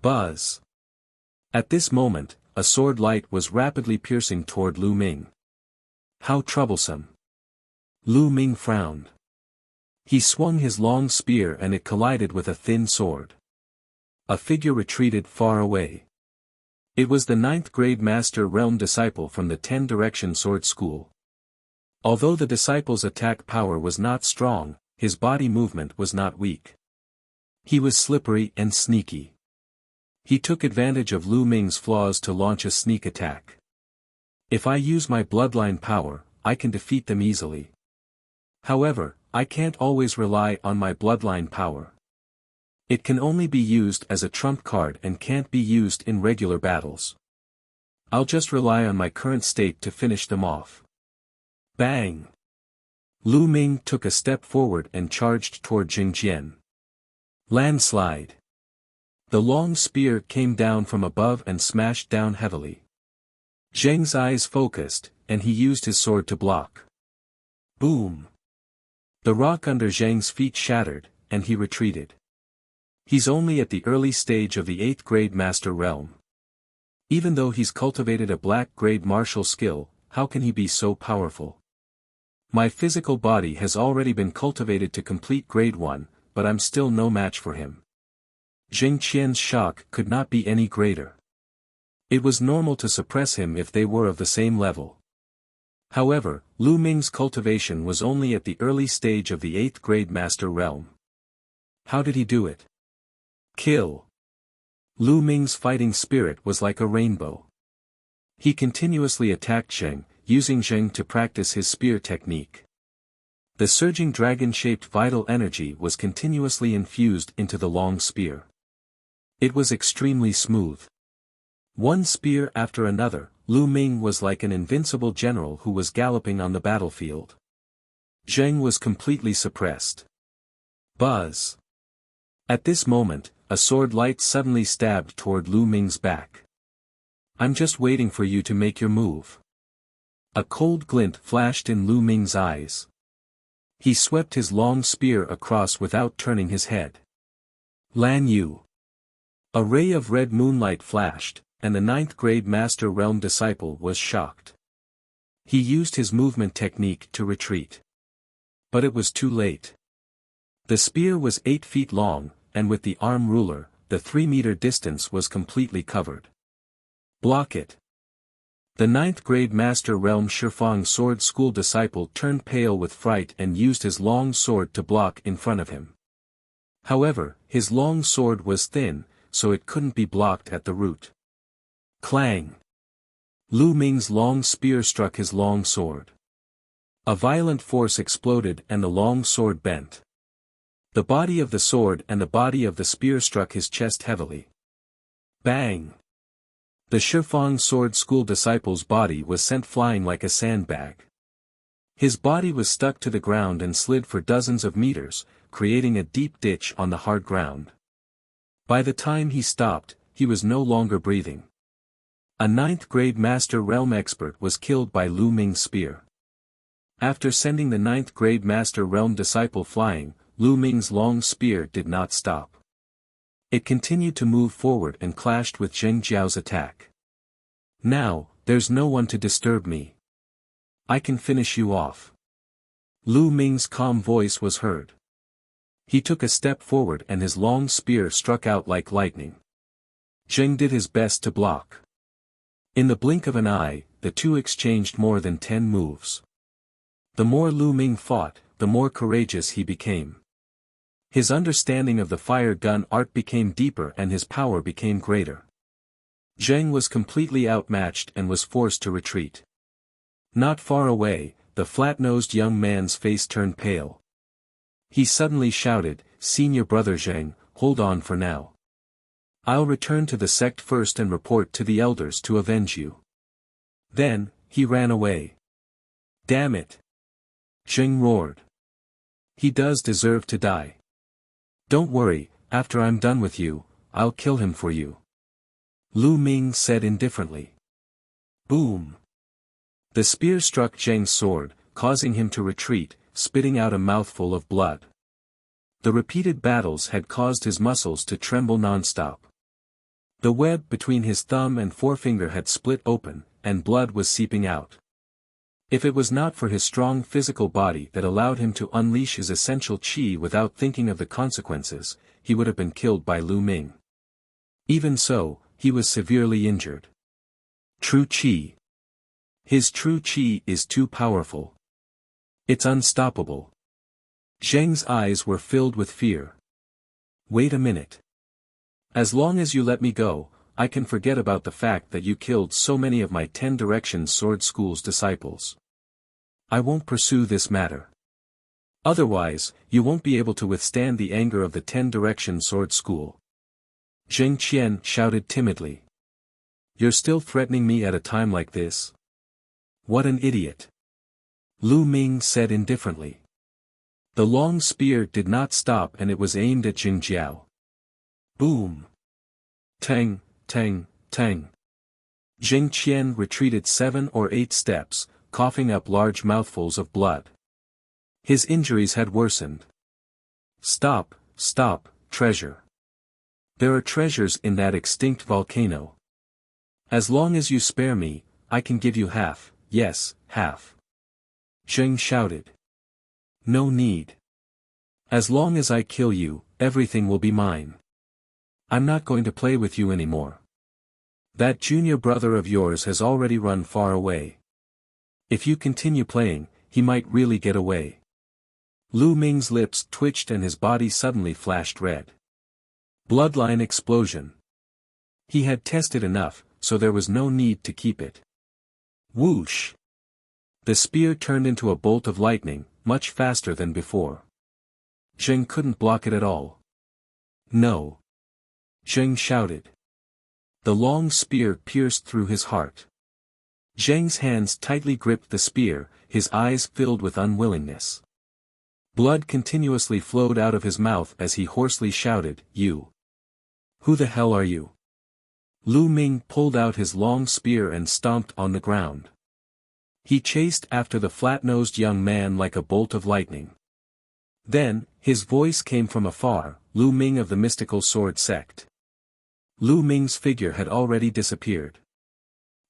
Buzz! At this moment, a sword light was rapidly piercing toward Lu Ming. How troublesome! Lu Ming frowned. He swung his long spear and it collided with a thin sword. A figure retreated far away. It was the 9th grade master realm disciple from the 10 Direction Sword School. Although the disciple's attack power was not strong, his body movement was not weak. He was slippery and sneaky. He took advantage of Lu Ming's flaws to launch a sneak attack. If I use my bloodline power, I can defeat them easily. However, I can't always rely on my bloodline power. It can only be used as a trump card and can't be used in regular battles. I'll just rely on my current state to finish them off. Bang! Lu Ming took a step forward and charged toward Jing Jian. Landslide! The long spear came down from above and smashed down heavily. Zheng's eyes focused, and he used his sword to block. Boom! The rock under Zheng's feet shattered, and he retreated. He's only at the early stage of the 8th grade master realm. Even though he's cultivated a black grade martial skill, how can he be so powerful? My physical body has already been cultivated to complete grade 1, but I'm still no match for him. Zheng Qian's shock could not be any greater. It was normal to suppress him if they were of the same level. However, Lu Ming's cultivation was only at the early stage of the 8th grade master realm. How did he do it? Kill. Lu Ming's fighting spirit was like a rainbow. He continuously attacked Zheng, using Zheng to practice his spear technique. The surging dragon-shaped vital energy was continuously infused into the long spear. It was extremely smooth. One spear after another, Lu Ming was like an invincible general who was galloping on the battlefield. Zheng was completely suppressed. Buzz! At this moment, a sword light suddenly stabbed toward Lu Ming's back. I'm just waiting for you to make your move. A cold glint flashed in Lu Ming's eyes. He swept his long spear across without turning his head. Lan Yu. A ray of red moonlight flashed, and the ninth-grade Master Realm disciple was shocked. He used his movement technique to retreat. But it was too late. The spear was 8 feet long, and with the arm ruler, the 3-meter distance was completely covered. Block it. The ninth-grade Master Realm Shifang Sword School disciple turned pale with fright and used his long sword to block in front of him. However, his long sword was thin, so it couldn't be blocked at the root. Clang! Lu Ming's long spear struck his long sword. A violent force exploded and the long sword bent. The body of the sword and the body of the spear struck his chest heavily. Bang! The Shifang Sword School disciple's body was sent flying like a sandbag. His body was stuck to the ground and slid for dozens of meters, creating a deep ditch on the hard ground. By the time he stopped, he was no longer breathing. A ninth-grade Master Realm expert was killed by Lu Ming's spear. After sending the ninth-grade Master Realm disciple flying, Lu Ming's long spear did not stop. It continued to move forward and clashed with Zheng Jiao's attack. Now, there's no one to disturb me. I can finish you off. Lu Ming's calm voice was heard. He took a step forward and his long spear struck out like lightning. Zheng did his best to block. In the blink of an eye, the two exchanged more than 10 moves. The more Lu Ming fought, the more courageous he became. His understanding of the fire gun art became deeper and his power became greater. Zheng was completely outmatched and was forced to retreat. Not far away, the flat-nosed young man's face turned pale. He suddenly shouted, "Senior brother Zheng, hold on for now. I'll return to the sect first and report to the elders to avenge you." Then, he ran away. "Damn it!" Zheng roared. "He does deserve to die. Don't worry, after I'm done with you, I'll kill him for you." Lu Ming said indifferently. Boom! The spear struck Zheng's sword, causing him to retreat, spitting out a mouthful of blood. The repeated battles had caused his muscles to tremble non-stop. The web between his thumb and forefinger had split open, and blood was seeping out. If it was not for his strong physical body that allowed him to unleash his essential qi without thinking of the consequences, he would have been killed by Lu Ming. Even so, he was severely injured. True qi. His true qi is too powerful. It's unstoppable. Zheng's eyes were filled with fear. Wait a minute. As long as you let me go, I can forget about the fact that you killed so many of my 10 Directions Sword School's disciples. I won't pursue this matter. Otherwise, you won't be able to withstand the anger of the 10 Directions Sword School. Zheng Qian shouted timidly. You're still threatening me at a time like this? What an idiot. Lu Ming said indifferently. The long spear did not stop and it was aimed at Zheng Jiao. Boom! Tang, tang, tang. Zheng Qian retreated 7 or 8 steps, coughing up large mouthfuls of blood. His injuries had worsened. Stop, stop, treasure. There are treasures in that extinct volcano. As long as you spare me, I can give you half, yes, half. Zheng shouted. No need. As long as I kill you, everything will be mine. I'm not going to play with you anymore. That junior brother of yours has already run far away. If you continue playing, he might really get away. Lu Ming's lips twitched and his body suddenly flashed red. Bloodline explosion. He had tested enough, so there was no need to keep it. Whoosh! The spear turned into a bolt of lightning, much faster than before. Zheng couldn't block it at all. No. Zheng shouted. The long spear pierced through his heart. Zheng's hands tightly gripped the spear, his eyes filled with unwillingness. Blood continuously flowed out of his mouth as he hoarsely shouted, You! Who the hell are you? Lu Ming pulled out his long spear and stomped on the ground. He chased after the flat-nosed young man like a bolt of lightning. Then, his voice came from afar, Lu Ming of the mystical sword sect. Lu Ming's figure had already disappeared.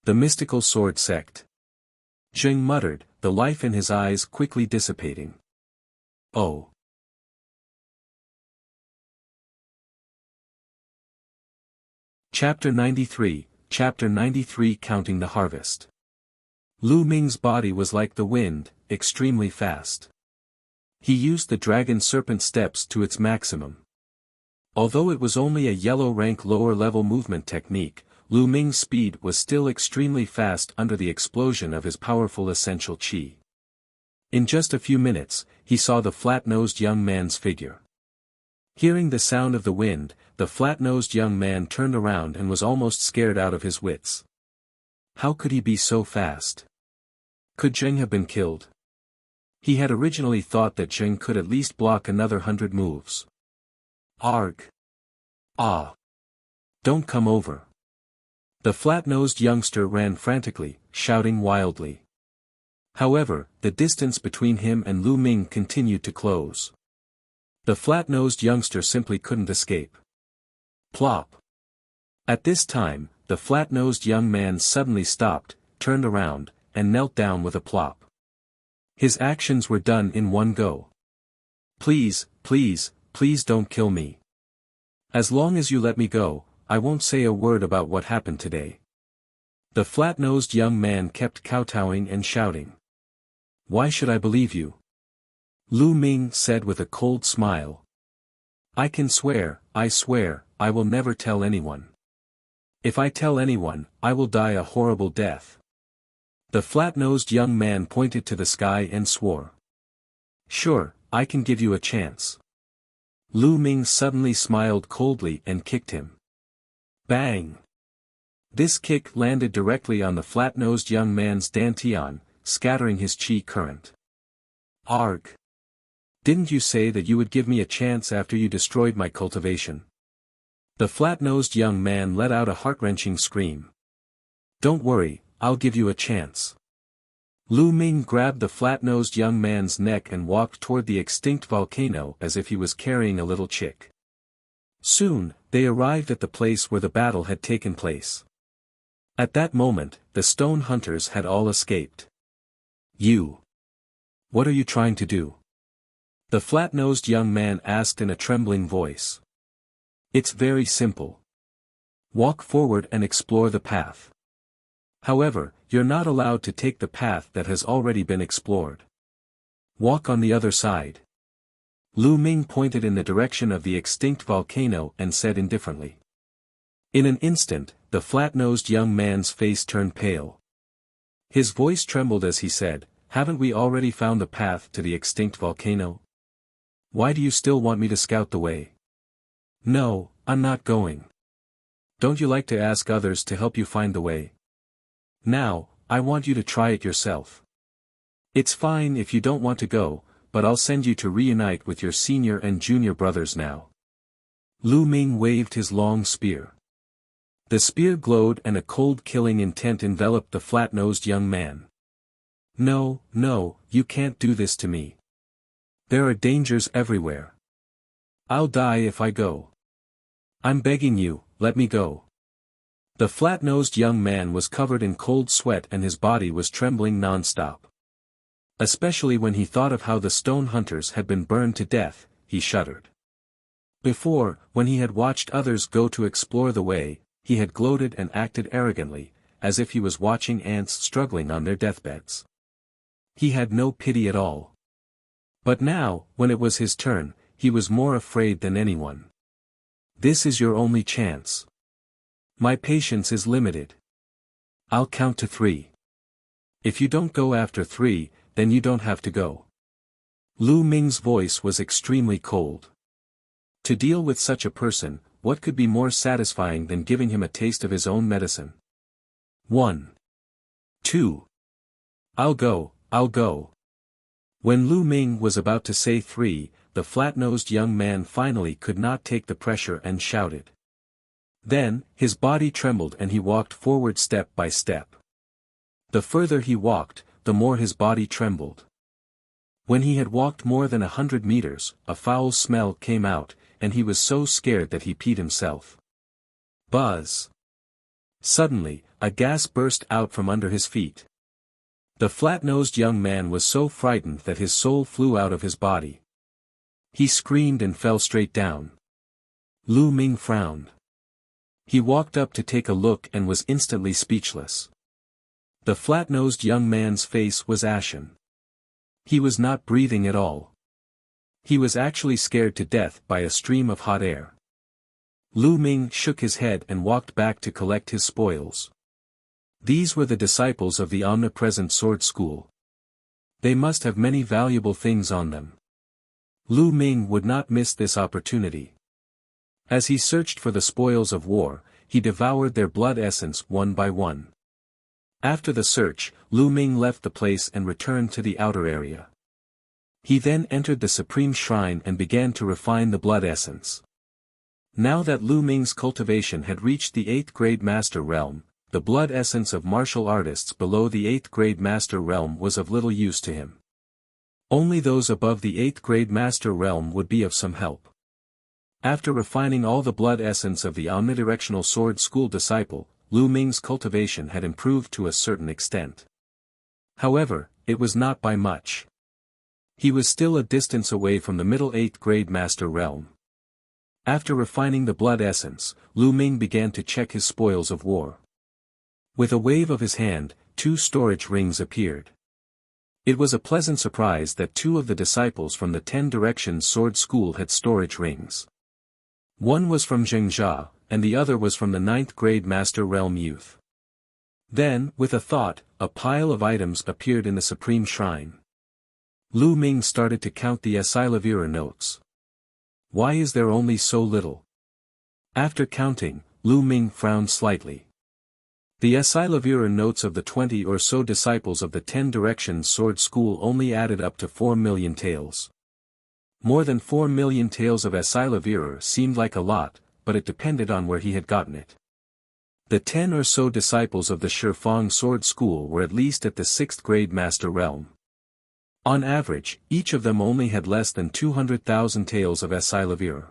The mystical sword sect. Zheng muttered, the life in his eyes quickly dissipating. Oh. Chapter 93, Counting the Harvest. Lu Ming's body was like the wind, extremely fast. He used the dragon serpent steps to its maximum. Although it was only a yellow rank lower level movement technique, Lu Ming's speed was still extremely fast under the explosion of his powerful essential qi. In just a few minutes, he saw the flat-nosed young man's figure. Hearing the sound of the wind, the flat-nosed young man turned around and was almost scared out of his wits. How could he be so fast? Could Zheng have been killed? He had originally thought that Zheng could at least block another 100 moves. Arg! Ah! Don't come over! The flat-nosed youngster ran frantically, shouting wildly. However, the distance between him and Lu Ming continued to close. The flat-nosed youngster simply couldn't escape. Plop! At this time, the flat-nosed young man suddenly stopped, turned around, and knelt down with a plop. His actions were done in one go. Please, please, please don't kill me. As long as you let me go, I won't say a word about what happened today. The flat-nosed young man kept kowtowing and shouting. Why should I believe you? Lu Ming said with a cold smile. I can swear, I will never tell anyone. If I tell anyone, I will die a horrible death. The flat-nosed young man pointed to the sky and swore. Sure, I can give you a chance. Lu Ming suddenly smiled coldly and kicked him. Bang! This kick landed directly on the flat-nosed young man's dantian, scattering his qi current. Arg! Didn't you say that you would give me a chance after you destroyed my cultivation? The flat-nosed young man let out a heart-wrenching scream. Don't worry, I'll give you a chance. Lu Ming grabbed the flat-nosed young man's neck and walked toward the extinct volcano as if he was carrying a little chick. Soon, they arrived at the place where the battle had taken place. At that moment, the stone hunters had all escaped. You! What are you trying to do? The flat-nosed young man asked in a trembling voice. It's very simple. Walk forward and explore the path. However, you're not allowed to take the path that has already been explored. Walk on the other side. Lu Ming pointed in the direction of the extinct volcano and said indifferently. In an instant, the flat-nosed young man's face turned pale. His voice trembled as he said, Haven't we already found the path to the extinct volcano? Why do you still want me to scout the way? No, I'm not going. Don't you like to ask others to help you find the way? Now, I want you to try it yourself. It's fine if you don't want to go, but I'll send you to reunite with your senior and junior brothers now. Lu Ming waved his long spear. The spear glowed and a cold killing intent enveloped the flat-nosed young man. No, no, you can't do this to me. There are dangers everywhere. I'll die if I go. I'm begging you, let me go. The flat-nosed young man was covered in cold sweat and his body was trembling non-stop. Especially when he thought of how the stone hunters had been burned to death, he shuddered. Before, when he had watched others go to explore the way, he had gloated and acted arrogantly, as if he was watching ants struggling on their deathbeds. He had no pity at all. But now, when it was his turn, he was more afraid than anyone. This is your only chance. My patience is limited. I'll count to 3. If you don't go after 3, then you don't have to go. Lu Ming's voice was extremely cold. To deal with such a person, what could be more satisfying than giving him a taste of his own medicine? 1. 2. I'll go, I'll go. When Lu Ming was about to say 3, the flat-nosed young man finally could not take the pressure and shouted. Then, his body trembled and he walked forward step by step. The further he walked, the more his body trembled. When he had walked more than 100 meters, a foul smell came out, and he was so scared that he peed himself. Buzz. Suddenly, a gas burst out from under his feet. The flat-nosed young man was so frightened that his soul flew out of his body. He screamed and fell straight down. Lu Ming frowned. He walked up to take a look and was instantly speechless. The flat-nosed young man's face was ashen. He was not breathing at all. He was actually scared to death by a stream of hot air. Lu Ming shook his head and walked back to collect his spoils. These were the disciples of the omnipresent sword school. They must have many valuable things on them. Lu Ming would not miss this opportunity. As he searched for the spoils of war, he devoured their blood essence one by one. After the search, Lu Ming left the place and returned to the outer area. He then entered the supreme shrine and began to refine the blood essence. Now that Lu Ming's cultivation had reached the 8th grade master realm, the blood essence of martial artists below the 8th grade master realm was of little use to him. Only those above the 8th grade master realm would be of some help. After refining all the blood essence of the omnidirectional sword school disciple, Lu Ming's cultivation had improved to a certain extent. However, it was not by much. He was still a distance away from the middle 8th grade master realm. After refining the blood essence, Lu Ming began to check his spoils of war. With a wave of his hand, 2 storage rings appeared. It was a pleasant surprise that 2 of the disciples from the 10 Directions Sword School had storage rings. One was from Zhengjia, and the other was from the 9th grade Master Realm youth. Then, with a thought, a pile of items appeared in the Supreme Shrine. Lu Ming started to count the Asilavira notes. Why is there only so little? After counting, Lu Ming frowned slightly. The Asilavira notes of the 20 or so disciples of the 10 Directions Sword School only added up to 4 million taels. More than 4 million taels of Asilavira seemed like a lot, but it depended on where he had gotten it. The 10 or so disciples of the Shifeng Sword School were at least at the 6th grade Master Realm. On average, each of them only had less than 200,000 taels of Asilavira.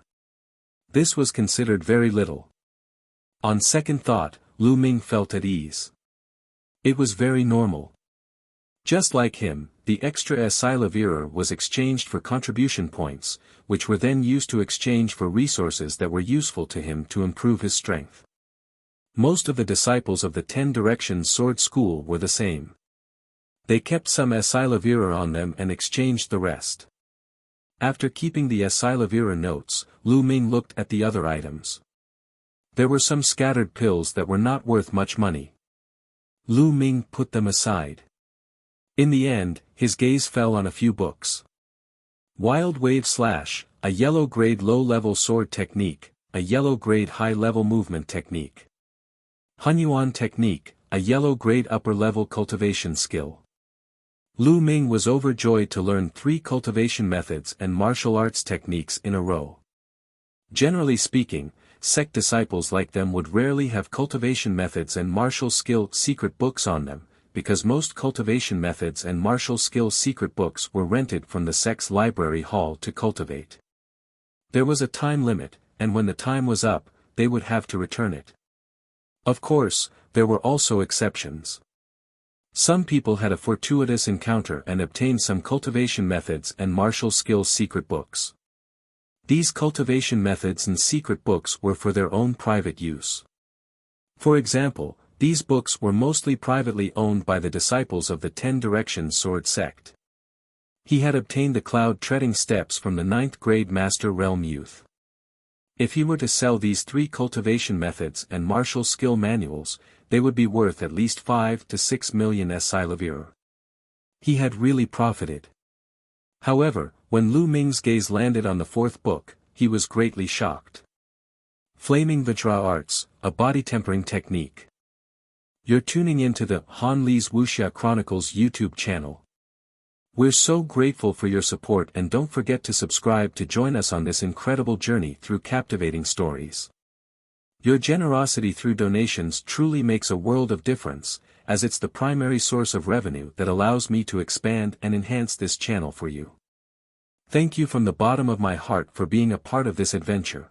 This was considered very little. On second thought, Lu Ming felt at ease. It was very normal. Just like him, the extra Asilavira was exchanged for contribution points, which were then used to exchange for resources that were useful to him to improve his strength. Most of the disciples of the 10 Directions Sword School were the same. They kept some Asilavira on them and exchanged the rest. After keeping the Asilavira notes, Lu Ming looked at the other items. There were some scattered pills that were not worth much money. Lu Ming put them aside. In the end, his gaze fell on a few books. Wild Wave Slash, a yellow-grade low-level sword technique, a yellow-grade high-level movement technique. Hunyuan Technique, a yellow-grade upper-level cultivation skill. Lu Ming was overjoyed to learn 3 cultivation methods and martial arts techniques in a row. Generally speaking, sect disciples like them would rarely have cultivation methods and martial skill secret books on them, because most cultivation methods and martial skill secret books were rented from the sect's library hall to cultivate. There was a time limit, and when the time was up, they would have to return it. Of course, there were also exceptions. Some people had a fortuitous encounter and obtained some cultivation methods and martial skill secret books. These cultivation methods and secret books were for their own private use. For example, these books were mostly privately owned by the disciples of the 10 Directions Sword sect. He had obtained the cloud treading steps from the 9th grade Master Realm youth. If he were to sell these 3 cultivation methods and martial skill manuals, they would be worth at least 5 to 6 million Asilavira. He had really profited. However, when Lu Ming's gaze landed on the 4th book, he was greatly shocked. Flaming Vajra Arts, a body tempering technique. You're tuning into the Han Li's Wuxia Chronicles YouTube channel. We're so grateful for your support, and don't forget to subscribe to join us on this incredible journey through captivating stories. Your generosity through donations truly makes a world of difference, as it's the primary source of revenue that allows me to expand and enhance this channel for you. Thank you from the bottom of my heart for being a part of this adventure.